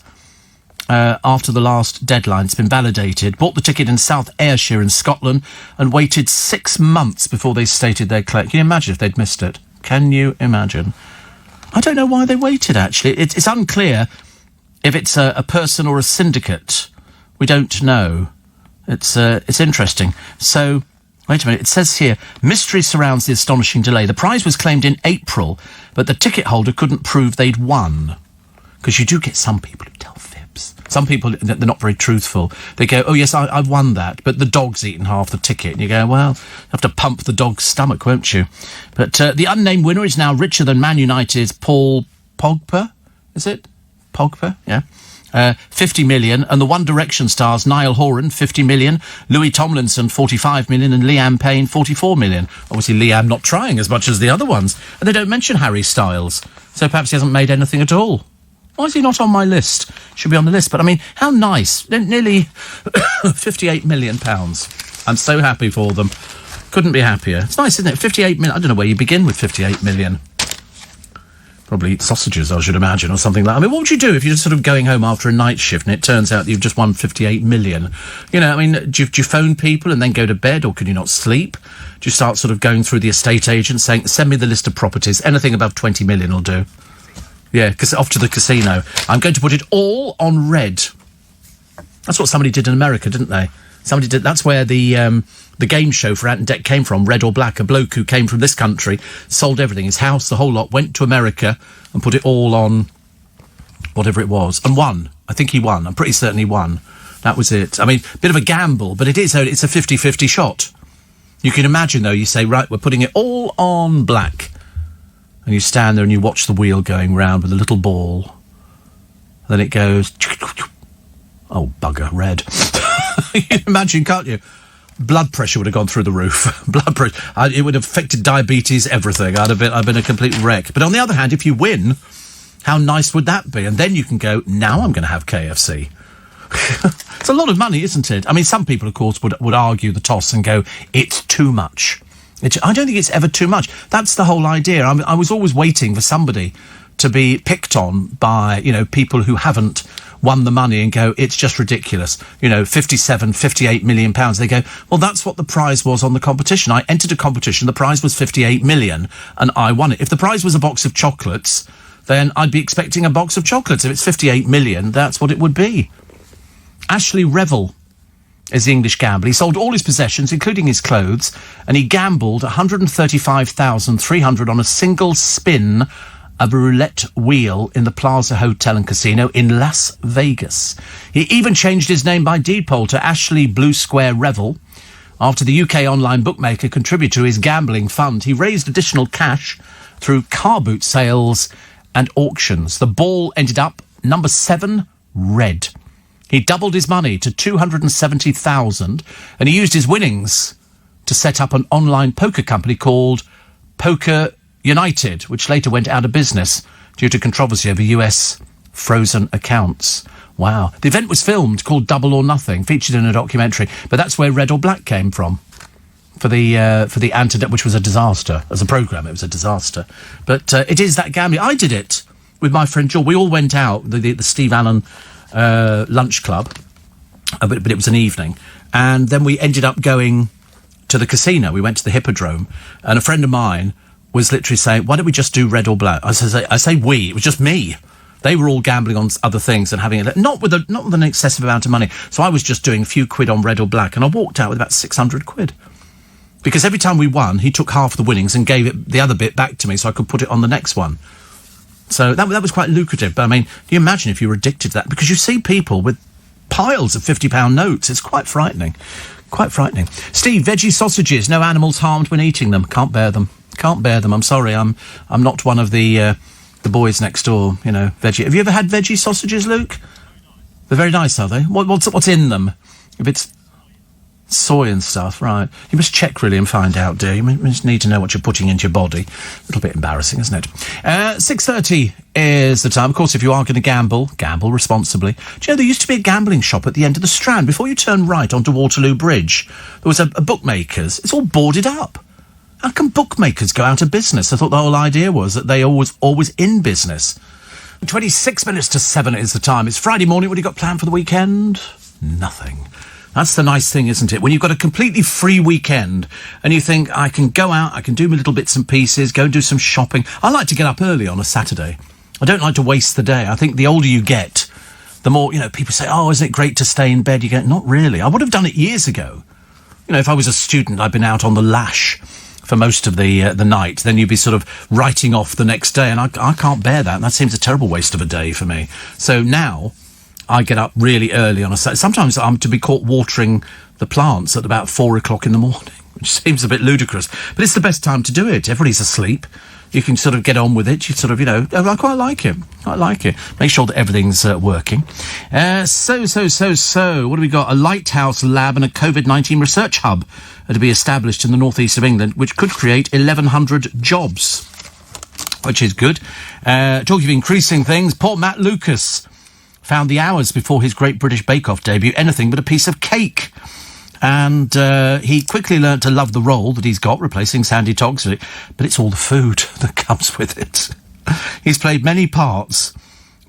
after the last deadline. It's been validated. Bought the ticket in South Ayrshire in Scotland and waited 6 months before they stated their claim. Can you imagine if they'd missed it? Can you imagine? I don't know why they waited, actually. It's unclear if it's a person or a syndicate. We don't know. It's interesting. So, wait a minute. It says here, mystery surrounds the astonishing delay. The prize was claimed in April, but the ticket holder couldn't prove they'd won. Because you do get some people who tell fibs. Some people, they're not very truthful. They go, "Oh, yes, I've won that," but the dog's eaten half the ticket. And you go, well, you have to pump the dog's stomach, won't you? But the unnamed winner is now richer than Man United's Paul Pogba. Is it? Pogba, yeah. 50 million. And the One Direction stars Niall Horan, 50 million. Louis Tomlinson, 45 million. And Liam Payne, 44 million. Obviously, Liam not trying as much as the other ones. And they don't mention Harry Styles. So perhaps he hasn't made anything at all. Why is he not on my list? Should be on the list. But, I mean, how nice. Nearly £58 million. I'm so happy for them. Couldn't be happier. It's nice, isn't it? 58 million. I don't know where you begin with 58 million. Probably eat sausages, I should imagine, or something like that. I mean, what would you do if you're sort of going home after a night shift and it turns out that you've just won 58 million? I mean, do you phone people and then go to bed, or can you not sleep? Do you start sort of going through the estate agent saying, "Send me the list of properties. Anything above 20 million will do." Yeah, because off to the casino. I'm going to put it all on red. That's what somebody did in America, didn't they? Somebody did. That's where the game show for Ant and Dec came from, Red or Black. A bloke who came from this country, sold everything, his house, the whole lot, went to America and put it all on whatever it was, and won. I think he won. I'm pretty certain he won. That was it. I mean, bit of a gamble, but it's a 50-50 shot. You can imagine, though, you say, right, we're putting it all on black. And you stand there and you watch the wheel going round with a little ball. Then it goes... Oh, bugger, red. You can imagine, can't you? Blood pressure would have gone through the roof. Blood pressure. It would have affected diabetes, everything. I'd been a complete wreck. But on the other hand, if you win, how nice would that be? And then you can go, now I'm going to have KFC. It's a lot of money, isn't it? I mean, some people, of course, would argue the toss and go, it's too much. I don't think it's ever too much. That's the whole idea. I was always waiting for somebody to be picked on by, you know, people who haven't won the money and go, it's just ridiculous. You know, 57, 58 million pounds. They go, well, that's what the prize was on the competition. I entered a competition, the prize was 58 million, and I won it. If the prize was a box of chocolates, then I'd be expecting a box of chocolates. If it's 58 million, that's what it would be. Ashley Revel is the English gambler. He sold all his possessions, including his clothes, and he gambled 135,300 on a single spin of a roulette wheel in the Plaza Hotel and Casino in Las Vegas. He even changed his name by deed poll to Ashley Blue Square Revel after the UK online bookmaker contributed to his gambling fund. He raised additional cash through car boot sales and auctions. The ball ended up number 7, red. He doubled his money to 270,000, and he used his winnings to set up an online poker company called Poker United, which later went out of business due to controversy over US frozen accounts. Wow. The event was filmed, called Double or Nothing, featured in a documentary, but that's where Red or Black came from. For the antidote, which was a disaster. As a programme, it was a disaster. But it is that gambling. I did it with my friend George. We all went out, the Steve Allen lunch club, but it was an evening. And then we ended up going to the casino. We went to the Hippodrome, and a friend of mine was literally saying, why don't we just do Red or Black? I say we, it was just me. They were all gambling on other things and having it, not with an excessive amount of money. So I was just doing a few quid on Red or Black, and I walked out with about 600 quid. Because every time we won, he took half the winnings and gave it the other bit back to me so I could put it on the next one. So that was quite lucrative. But I mean, can you imagine if you were addicted to that? Because you see people with piles of £50 notes. It's quite frightening. Quite frightening. Steve, veggie sausages, no animals harmed when eating them. Can't bear them. Can't bear them. I'm sorry. I'm not one of the boys next door, you know, veggie. Have you ever had veggie sausages, Luke? They're very nice, are they? What's in them? If it's soy and stuff, right. You must check, really, and find out, dear. You must need to know what you're putting into your body. A little bit embarrassing, isn't it? 6:30 is the time. Of course, if you are going to gamble responsibly. Do you know, there used to be a gambling shop at the end of the Strand. Before you turn right onto Waterloo Bridge, there was a bookmaker's. It's all boarded up. How can bookmakers go out of business? I thought the whole idea was that they always in business. 26 minutes to 7 is the time. It's Friday morning. What have you got planned for the weekend? Nothing. That's the nice thing, isn't it? When you've got a completely free weekend and you think, I can go out, I can do my little bits and pieces, go and do some shopping. I like to get up early on a Saturday. I don't like to waste the day. I think the older you get, the more, you know, people say, oh, isn't it great to stay in bed? You go, not really. I would have done it years ago. You know, if I was a student, I'd been out on the lash for most of the night. Then you'd be sort of writing off the next day, and I can't bear that. That seems a terrible waste of a day for me. So now I get up really early on a Saturday. Sometimes I'm to be caught watering the plants at about 4 o'clock in the morning, which seems a bit ludicrous. But it's the best time to do it. Everybody's asleep. You can sort of get on with it. You sort of, you know, I quite like it. I like it. Make sure that everything's working. So. What do we got? A lighthouse lab and a COVID-19 research hub are to be established in the northeast of England, which could create 1,100 jobs, which is good. Talking of increasing things, poor Matt Lucas found the hours before his Great British Bake Off debut anything but a piece of cake. And he quickly learnt to love the role that he's got, replacing Sandy Toxic, but it's all the food that comes with it. He's played many parts,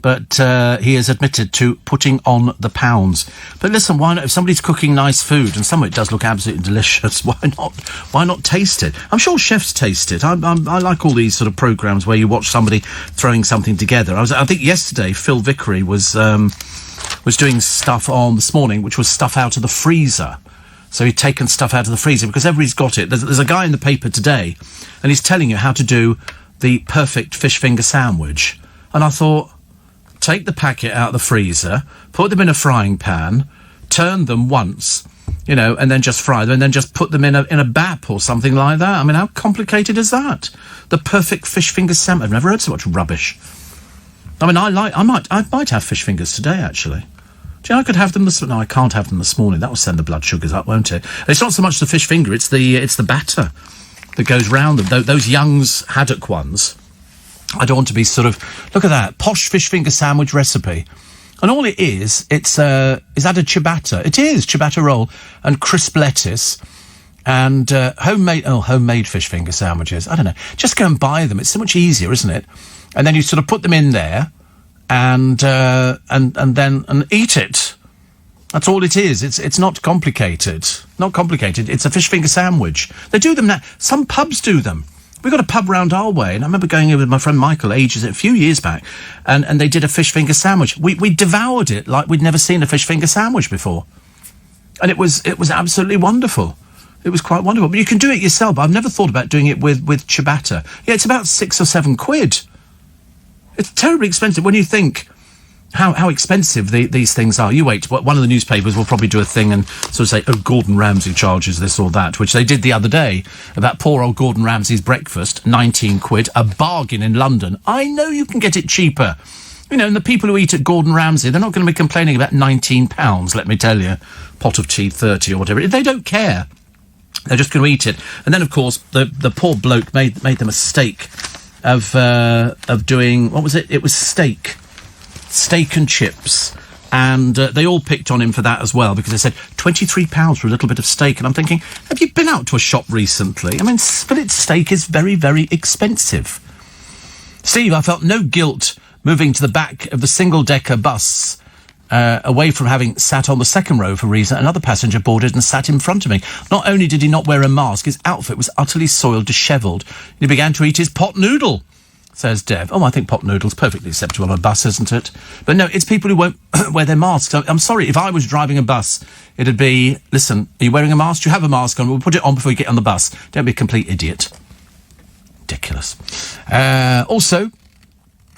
but he has admitted to putting on the pounds. But listen, why not? If somebody's cooking nice food, and some of it does look absolutely delicious, why not taste it? I'm sure chefs taste it. I like all these sort of programmes where you watch somebody throwing something together. I think yesterday Phil Vickery was doing stuff on this morning, which was stuff out of the freezer. So he'd taken stuff out of the freezer because everybody's got it. There's a guy in the paper today, and he's telling you how to do the perfect fish finger sandwich. And I thought, take the packet out of the freezer, put them in a frying pan, turn them once, you know, and then just fry them and then just put them in a bap or something like that. I mean, how complicated is that? The perfect fish finger sandwich. I've never heard so much rubbish. I mean, I might have fish fingers today, actually. Do you know, I could have them no, I can't have them this morning. That will send the blood sugars up, won't it? It's not so much the fish finger, it's the batter that goes round them. Those Young's haddock ones. I don't want to be sort of, look at that, posh fish finger sandwich recipe. And all it is that a ciabatta? It is, ciabatta roll and crisp lettuce and homemade fish finger sandwiches. I don't know. Just go and buy them. It's so much easier, isn't it? And then you sort of put them in there and then eat it. That's all it is. It's not complicated. Not complicated. It's a fish finger sandwich. They do them now. Some pubs do them. We got a pub round our way, and I remember going in with my friend Michael a few years back, and they did a fish finger sandwich. We devoured it like we'd never seen a fish finger sandwich before, and it was absolutely wonderful. It was quite wonderful. But you can do it yourself. I've never thought about doing it with ciabatta. Yeah, it's about £6 or £7. It's terribly expensive when you think how expensive these things are. You wait, one of the newspapers will probably do a thing and sort of say, oh, Gordon Ramsay charges this or that, which they did the other day about poor old Gordon Ramsay's breakfast, £19, a bargain in London. I know you can get it cheaper. You know, and the people who eat at Gordon Ramsay, they're not going to be complaining about £19, let me tell you. Pot of tea, 30 or whatever. They don't care. They're just going to eat it. And then, of course, the poor bloke made the mistake of doing, what was it? It was steak and chips, and they all picked on him for that as well, because they said £23 for a little bit of steak, and I'm thinking, have you been out to a shop recently? I mean, fillet steak is very, very expensive. Steve, I felt no guilt moving to the back of the single-decker bus, away from having sat on the second row for a reason. Another passenger boarded and sat in front of me. Not only did he not wear a mask, his outfit was utterly soiled, dishevelled. He began to eat his pot noodle, says Dev. Oh, I think pot noodle's perfectly acceptable on a bus, isn't it? But no, it's people who won't wear their masks. I'm sorry, if I was driving a bus, it'd be, listen, are you wearing a mask? Do you have a mask on? We'll put it on before you get on the bus. Don't be a complete idiot. Ridiculous. Also,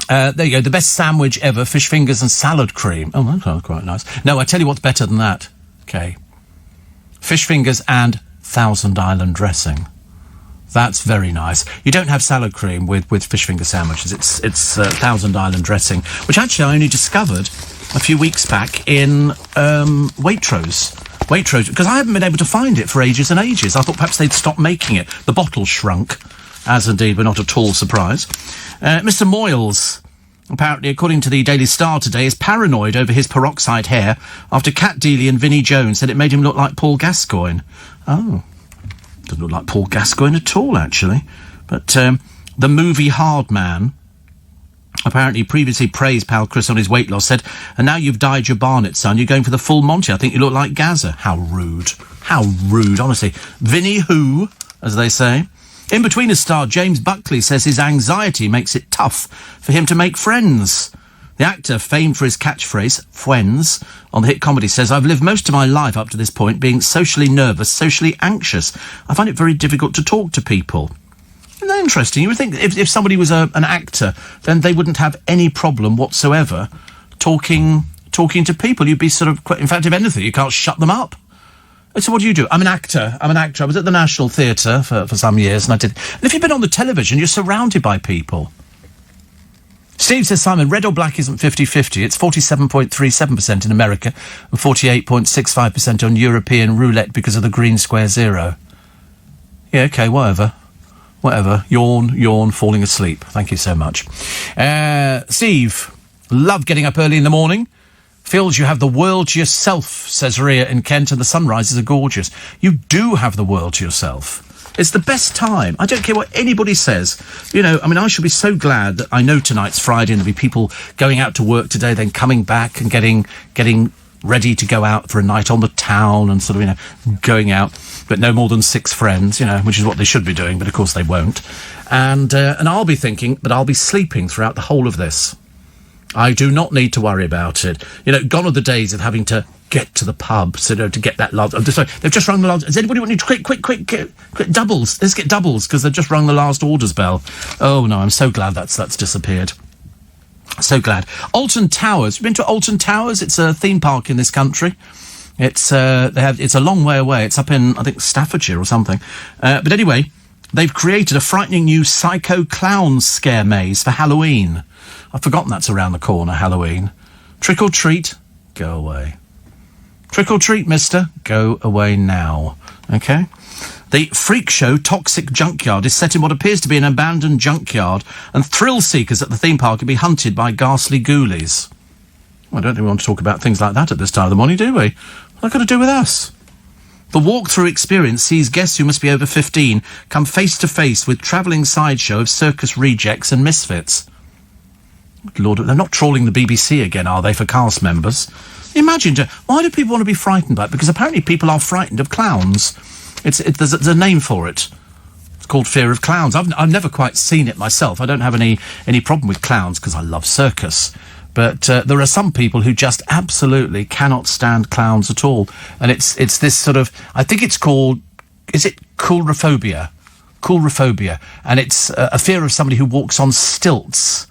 there you go, the best sandwich ever, fish fingers and salad cream. Oh, that sounds quite nice. No, I tell you what's better than that. Okay. Fish fingers and Thousand Island dressing. That's very nice. You don't have salad cream with fish finger sandwiches. It's Thousand Island dressing, which actually I only discovered a few weeks back in Waitrose. Waitrose, because I haven't been able to find it for ages and ages. I thought perhaps they'd stopped making it. The bottle shrunk, as indeed we're not at all surprised. Mr. Moyles, apparently, according to the Daily Star today, is paranoid over his peroxide hair after Cat Deeley and Vinnie Jones said it made him look like Paul Gascoigne. Oh. Doesn't look like Paul Gascoigne at all, actually. But the movie Hard Man apparently previously praised pal Chris on his weight loss, said, and now you've dyed your Barnet, son, you're going for the full Monty. I think you look like Gaza. How rude. How rude, honestly. Vinnie who, as they say. In Between a star, James Buckley says his anxiety makes it tough for him to make friends. The actor, famed for his catchphrase, friends, on the hit comedy says, I've lived most of my life up to this point being socially nervous, socially anxious. I find it very difficult to talk to people. Isn't that interesting? You would think if somebody was an actor, then they wouldn't have any problem whatsoever talking to people. You'd be sort of, in fact, if anything, you can't shut them up. So what do you do? I'm an actor. I was at the National Theatre for some years, and if you've been on the television, you're surrounded by people. Steve says, Simon, red or black isn't 50-50. It's 47.37% in America and 48.65% on European roulette because of the green square zero. Yeah, OK, whatever. Yawn, falling asleep. Thank you so much. Steve, love getting up early in the morning. Feels you have the world to yourself, says Ria in Kent, and the sunrises are gorgeous. You do have the world to yourself. It's the best time. I don't care what anybody says. I should be so glad that I know tonight's Friday and there'll be people going out to work today, then coming back and getting ready to go out for a night on the town and sort of, going out, but no more than 6 friends, which is what they should be doing, but of course they won't. And I'll be thinking, but I'll be sleeping throughout the whole of this. I do not need to worry about it. Gone are the days of having to get to the pub, to get that last... Sorry, they've just rung the last... Does anybody want you to quick, doubles? Let's get doubles, because they've just rung the last orders bell. Oh, no, I'm so glad that's disappeared. So glad. Alton Towers. You've been to Alton Towers? It's a theme park in this country. It's it's a long way away. It's up in, I think, Staffordshire or something. But anyway, they've created a frightening new psycho clown scare maze for Halloween. I've forgotten that's around the corner, Halloween. Trick or treat, go away. Trick or treat, mister, go away now. Okay? The freak show Toxic Junkyard is set in what appears to be an abandoned junkyard, and thrill seekers at the theme park can be hunted by ghastly ghoulies. Well, I don't think we want to talk about things like that at this time of the morning, do we? What's that got to do with us? The walkthrough experience sees guests who must be over 15 come face to face with travelling sideshow of circus rejects and misfits. Lord, they're not trawling the BBC again, are they, for cast members? Imagine, why do people want to be frightened by it? Because apparently people are frightened of clowns. There's a name for it. It's called fear of clowns. I've never quite seen it myself. I don't have any problem with clowns because I love circus. But there are some people who just absolutely cannot stand clowns at all. And it's this sort of, I think it's called, is it coulrophobia? Coulrophobia. And it's a fear of somebody who walks on stilts.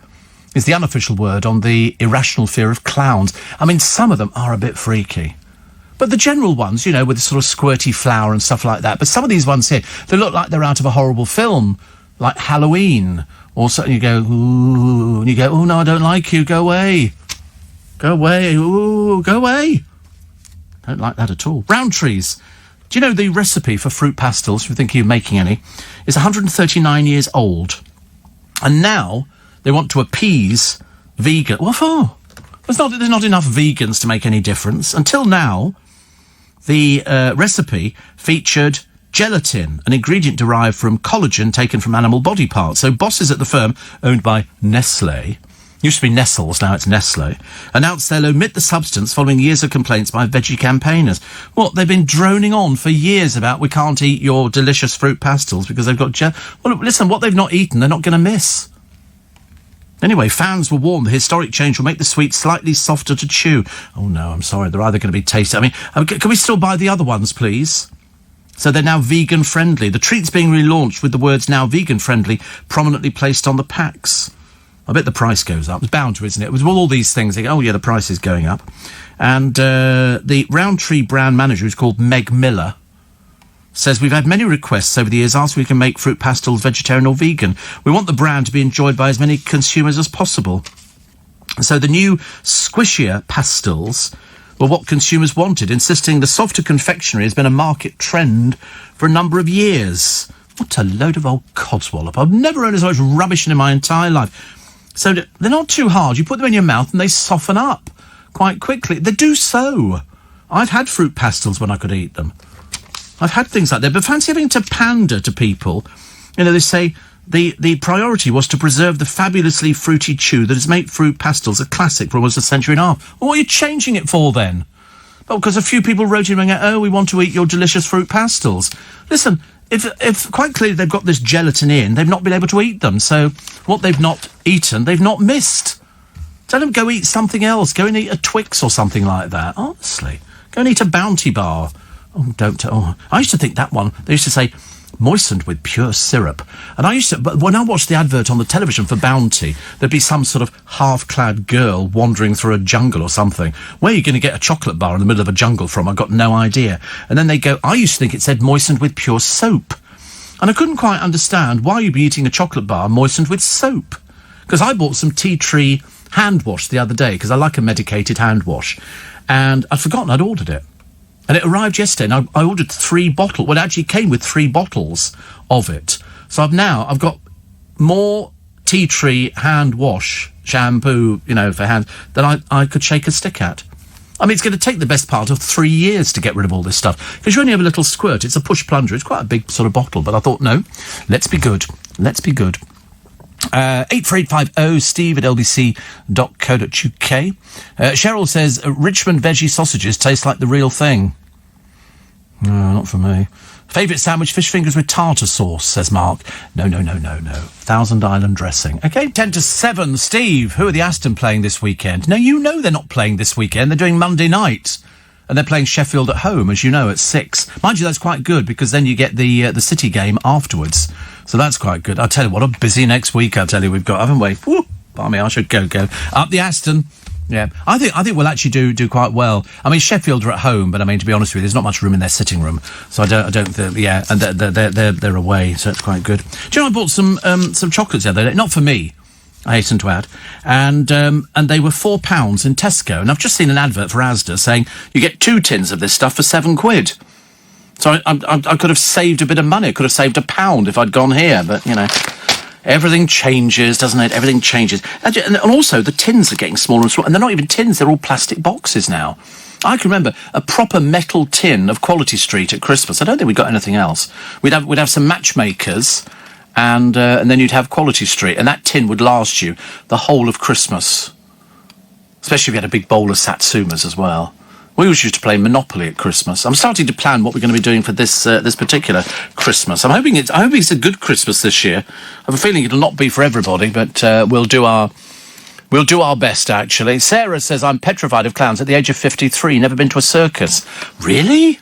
Is the unofficial word on the irrational fear of clowns. I mean, some of them are a bit freaky. But the general ones, with the sort of squirty flower and stuff like that. But some of these ones here, they look like they're out of a horrible film, like Halloween. Or so you go, ooh, and you go, oh, no, I don't like you, go away. Go away, ooh, go away. Don't like that at all. Rowntree's. Do you know the recipe for fruit pastels, if you're thinking of making any, is 139 years old. And now they want to appease vegan. What for? There's not enough vegans to make any difference. Until now, the recipe featured gelatin, an ingredient derived from collagen taken from animal body parts. So bosses at the firm, owned by Nestlé, used to be Nestles, now it's Nestlé, announced they'll omit the substance following years of complaints by veggie campaigners. What, they've been droning on for years about we can't eat your delicious fruit pastels because they've got Well, listen, what they've not eaten, they're not going to miss. Anyway, fans were warned the historic change will make the sweet slightly softer to chew. Oh, no, I'm sorry. They're either going to be tasty. I mean, can we still buy the other ones, please? So they're now vegan-friendly. The treat's being relaunched with the words now vegan-friendly prominently placed on the packs. I bet the price goes up. It's bound to, isn't it? It was all these things. They go, oh, yeah, the price is going up. And the Rowntree brand manager, who's called Meg Miller, says, we've had many requests over the years asking if we can make fruit pastels vegetarian or vegan. We want the brand to be enjoyed by as many consumers as possible. So the new squishier pastels were what consumers wanted, insisting the softer confectionery has been a market trend for a number of years. What a load of old codswallop. I've never heard so much rubbish in my entire life. So they're not too hard. You put them in your mouth and they soften up quite quickly. They do so. I've had fruit pastels when I could eat them. I've had things like that, but fancy having to pander to people. They say the priority was to preserve the fabulously fruity chew that has made fruit pastels a classic for almost a century and a half. Well, what are you changing it for, then? Well, because a few people wrote in and going, oh, we want to eat your delicious fruit pastels. Listen, if quite clearly they've got this gelatin in, they've not been able to eat them. So what they've not eaten, they've not missed. Tell them go eat something else. Go and eat a Twix or something like that. Honestly. Go and eat a Bounty bar. Oh, don't. Oh, I used to think that one, they used to say, moistened with pure syrup. And but when I watched the advert on the television for Bounty, there'd be some sort of half-clad girl wandering through a jungle or something. Where are you going to get a chocolate bar in the middle of a jungle from? I've got no idea. And then they go, I used to think it said moistened with pure soap. And I couldn't quite understand why you'd be eating a chocolate bar moistened with soap. Because I bought some tea tree hand wash the other day, because I like a medicated hand wash. And I'd forgotten I'd ordered it. And it arrived yesterday, and I ordered 3 bottles. Well, it actually came with 3 bottles of it. So I've got more tea tree hand wash shampoo, for hands, than I could shake a stick at. I mean, it's going to take the best part of 3 years to get rid of all this stuff. Because you only have a little squirt. It's a push plunger. It's quite a big sort of bottle. But I thought, no, let's be good. Let's be good. 84850 steve@lbc.co.uk. Cheryl says, Richmond veggie sausages taste like the real thing. No, not for me. Favourite sandwich, fish fingers with tartar sauce, says Mark. No. Thousand Island dressing. Okay, 10-7. Steve, who are the Aston playing this weekend? No, they're not playing this weekend. They're doing Monday night. And they're playing Sheffield at home, as you know, at 6. Mind you, that's quite good, because then you get the City game afterwards. So that's quite good. I'll tell you what, a busy next week, I'll tell you, we've got, haven't we? Woo! Blimey, I should go. Up the Aston. Yeah, I think we'll actually do quite well. I mean, Sheffield are at home, but I mean, to be honest with you, there's not much room in their sitting room, so I don't think, yeah, and they're away, so it's quite good. Do you know, I bought some chocolates the other day, not for me, I hasten to add, and they were £4 in Tesco, and I've just seen an advert for Asda saying you get 2 tins of this stuff for £7. So I could have saved a bit of money. I could have saved £1 if I'd gone here, but you know. Everything changes, doesn't it? Everything changes. And also, the tins are getting smaller and smaller. And they're not even tins, they're all plastic boxes now. I can remember a proper metal tin of Quality Street at Christmas. I don't think we got anything else. We'd have some matchmakers, and then you'd have Quality Street. And that tin would last you the whole of Christmas. Especially if you had a big bowl of Satsumas as well. We always used to play Monopoly at Christmas. I'm starting to plan what we're going to be doing for this particular Christmas. I'm hoping it's a good Christmas this year. I have a feeling it'll not be for everybody, but we'll do our best, actually. Sarah says, I'm petrified of clowns at the age of 53, never been to a circus. Really?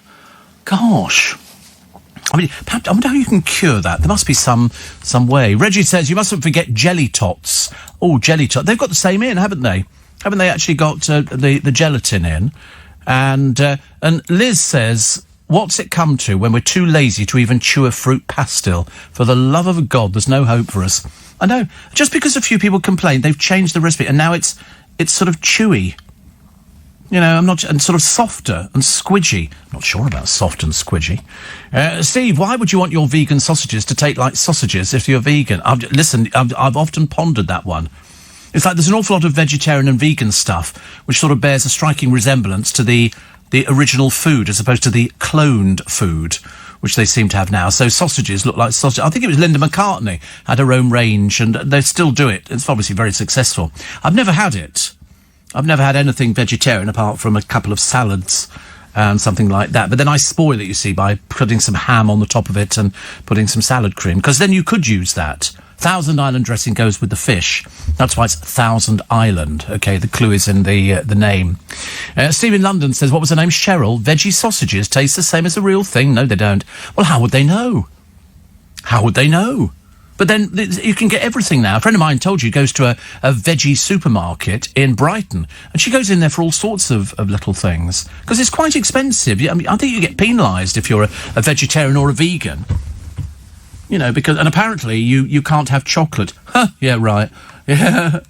Gosh. I mean, I wonder how you can cure that. There must be some way. Reggie says, you mustn't forget jelly tots. Oh, jelly tots. They've got the same in, haven't they? Haven't they actually got the gelatin in? And Liz says, what's it come to when we're too lazy to even chew a fruit pastil? For the love of God, there's no hope for us. I know. Just because a few people complain, they've changed the recipe, and now it's sort of chewy. You know, and sort of softer and squidgy. I'm not sure about soft and squidgy. Steve, why would you want your vegan sausages to taste like sausages if you're vegan? I've often pondered that one. It's like there's an awful lot of vegetarian and vegan stuff which sort of bears a striking resemblance to the original food as opposed to the cloned food, which they seem to have now. So sausages look like sausage. I think it was Linda McCartney had her own range, and they still do it. It's obviously very successful. I've never had it. I've never had anything vegetarian apart from a couple of salads and something like that. But then I spoil it, you see, by putting some ham on the top of it and putting some salad cream, because then you could use that. Thousand Island dressing goes with the fish. That's why it's Thousand Island. Okay, the clue is in the name. Steve in London says, what was her name? Cheryl. Veggie sausages taste the same as the real thing. No, they don't. Well, how would they know? How would they know? But then you can get everything now. A friend of mine told you he goes to a veggie supermarket in Brighton, and she goes in there for all sorts of little things, because it's quite expensive. I mean, I think you get penalised if you're a vegetarian or a vegan. You know, and apparently you can't have chocolate. Huh, yeah, right. Yeah,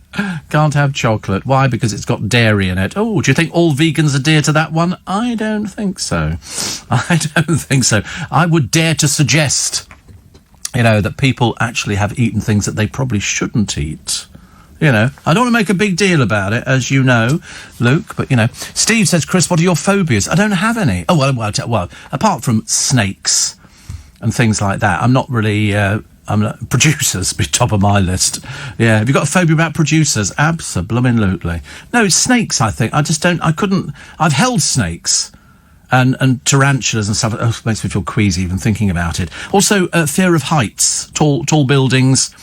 can't have chocolate. Why? Because it's got dairy in it. Oh, do you think all vegans adhere to that one? I don't think so. I don't think so. I would dare to suggest, you know, that people actually have eaten things that they probably shouldn't eat. You know, I don't want to make a big deal about it, as you know, Luke, but, you know. Steve says, Chris, what are your phobias? I don't have any. Oh, well, apart from snakes and things like that, I'm not really, producers be top of my list. Yeah, have you got a phobia about producers? Absolutely. No, it's snakes, I think. I've held snakes and tarantulas and stuff. Oh, it makes me feel queasy even thinking about it. Also, fear of heights, tall buildings,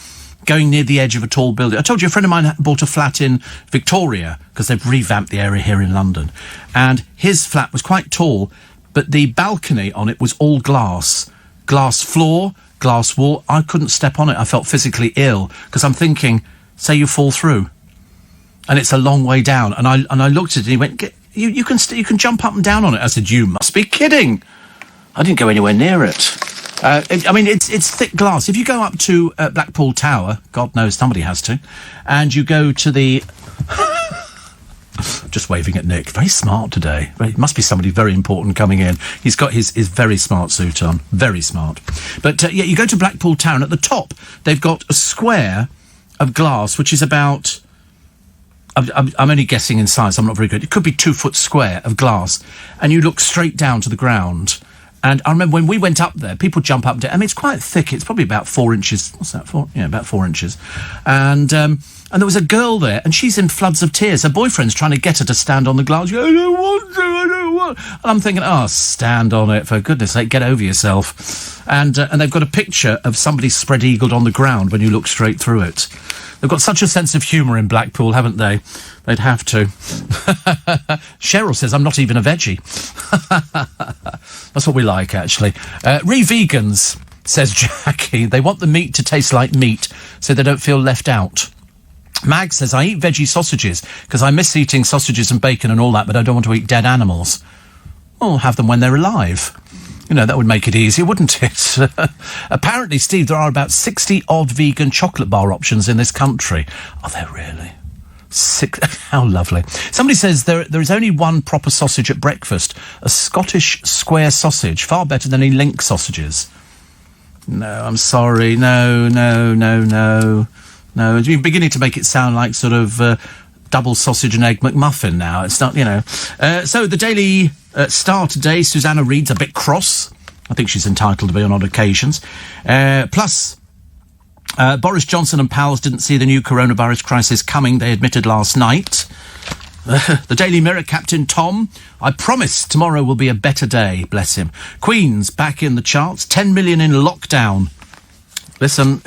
going near the edge of a tall building. I told you a friend of mine bought a flat in Victoria, because they've revamped the area here in London, and his flat was quite tall, but the balcony on it was all glass floor, glass wall. I couldn't step on it. I felt physically ill, because I'm thinking, say you fall through, and it's a long way down. And I looked at it, and he went, you can jump up and down on it. I said, you must be kidding. I didn't go anywhere near it. I mean, it's thick glass. If you go up to Blackpool Tower, God knows somebody has to, and you go to the... Just waving at Nick. Very smart today. Must be somebody very important coming in. He's got his very smart suit on. Very smart. But, yeah, you go to Blackpool Tower, and at the top, they've got a square of glass, which is about... I'm only guessing in size. I'm not very good. It could be 2 foot square of glass. And you look straight down to the ground. And I remember when we went up there, people jump up and down. I mean, it's quite thick. It's probably about 4 inches. What's that, 4? Yeah, about 4 inches. And there was a girl there, and she's in floods of tears. Her boyfriend's trying to get her to stand on the glass. She goes, I don't want. And I'm thinking, stand on it, for goodness sake, get over yourself. And they've got a picture of somebody spread-eagled on the ground when you look straight through it. They've got such a sense of humour in Blackpool, haven't they? They'd have to. Cheryl says, I'm not even a veggie. That's what we like, actually. Re-vegans, says Jackie. They want the meat to taste like meat, so they don't feel left out. Mag says, I eat veggie sausages because I miss eating sausages and bacon and all that, but I don't want to eat dead animals. Well, have them when they're alive. You know, that would make it easier, wouldn't it? Apparently, Steve, there are about 60-odd vegan chocolate bar options in this country. Are there really? How lovely. Somebody says there is only one proper sausage at breakfast, a Scottish square sausage, far better than any Link sausages. No, I'm sorry. No. You're beginning to make it sound like sort of double sausage and egg McMuffin now. It's not, you know. So the Daily Star today, Susanna Reid's a bit cross. I think she's entitled to be on odd occasions. Plus, Boris Johnson and pals didn't see the new coronavirus crisis coming, they admitted last night. The Daily Mirror, Captain Tom, I promise tomorrow will be a better day, bless him. Queen's back in the charts, 10 million in lockdown. Listen,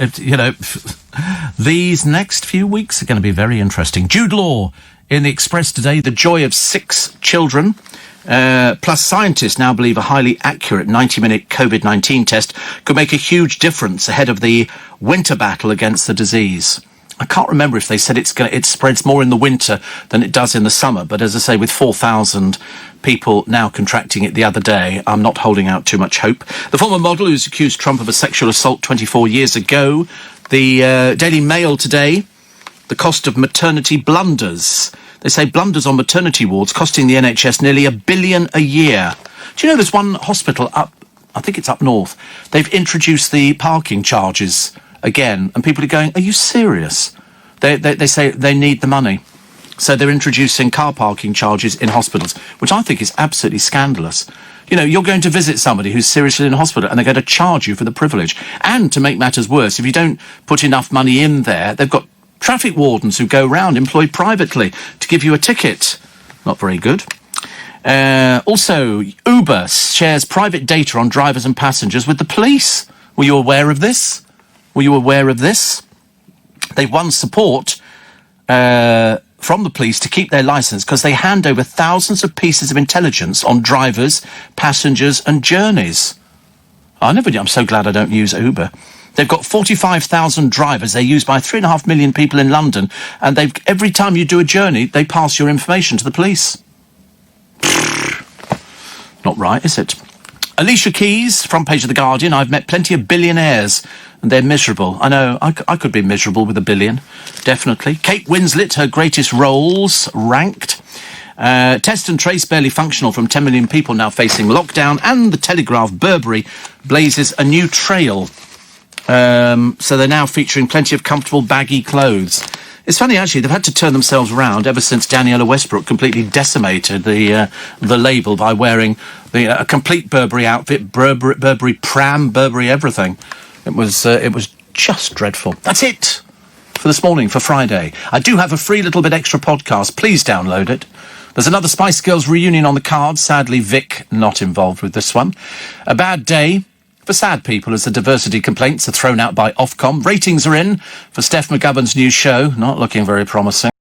these next few weeks are going to be very interesting. Jude Law in the Express today, the joy of 6 children. Plus scientists now believe a highly accurate 90-minute COVID-19 test could make a huge difference ahead of the winter battle against the disease. I can't remember if they said it spreads more in the winter than it does in the summer, but as I say, with 4,000 people now contracting it the other day, I'm not holding out too much hope. The former model who's accused Trump of a sexual assault 24 years ago. The Daily Mail today, the cost of maternity blunders. They say blunders on maternity wards costing the NHS nearly $1 billion a year. Do you know there's one hospital up, I think it's up north, they've introduced the parking charges again, and people are going, are you serious? They say they need the money. So they're introducing car parking charges in hospitals, which I think is absolutely scandalous. You know, you're going to visit somebody who's seriously in hospital and they're going to charge you for the privilege. And to make matters worse, if you don't put enough money in there, they've got traffic wardens who go round employed privately to give you a ticket. Not very good. Also, Uber shares private data on drivers and passengers with the police. Were you aware of this? They've won support from the police to keep their licence because they hand over thousands of pieces of intelligence on drivers, passengers and journeys. I'm so glad I don't use Uber. They've got 45,000 drivers. They're used by 3.5 million people in London. And every time you do a journey, they pass your information to the police. Not right, is it? Alicia Keys, front page of The Guardian. I've met plenty of billionaires, and they're miserable. I know, I could be miserable with $1 billion. Definitely. Kate Winslet, her greatest roles ranked. Test and trace barely functional from 10 million people now facing lockdown. And The Telegraph, Burberry blazes a new trail. So they're now featuring plenty of comfortable, baggy clothes. It's funny, actually, they've had to turn themselves around ever since Daniela Westbrook completely decimated the label by wearing a complete Burberry outfit, Burberry pram, Burberry everything. It was just dreadful. That's it for this morning, for Friday. I do have a free little bit extra podcast. Please download it. There's another Spice Girls reunion on the cards. Sadly, Vic not involved with this one. A bad day for sad people as the diversity complaints are thrown out by Ofcom. Ratings are in for Steph McGovern's new show. Not looking very promising.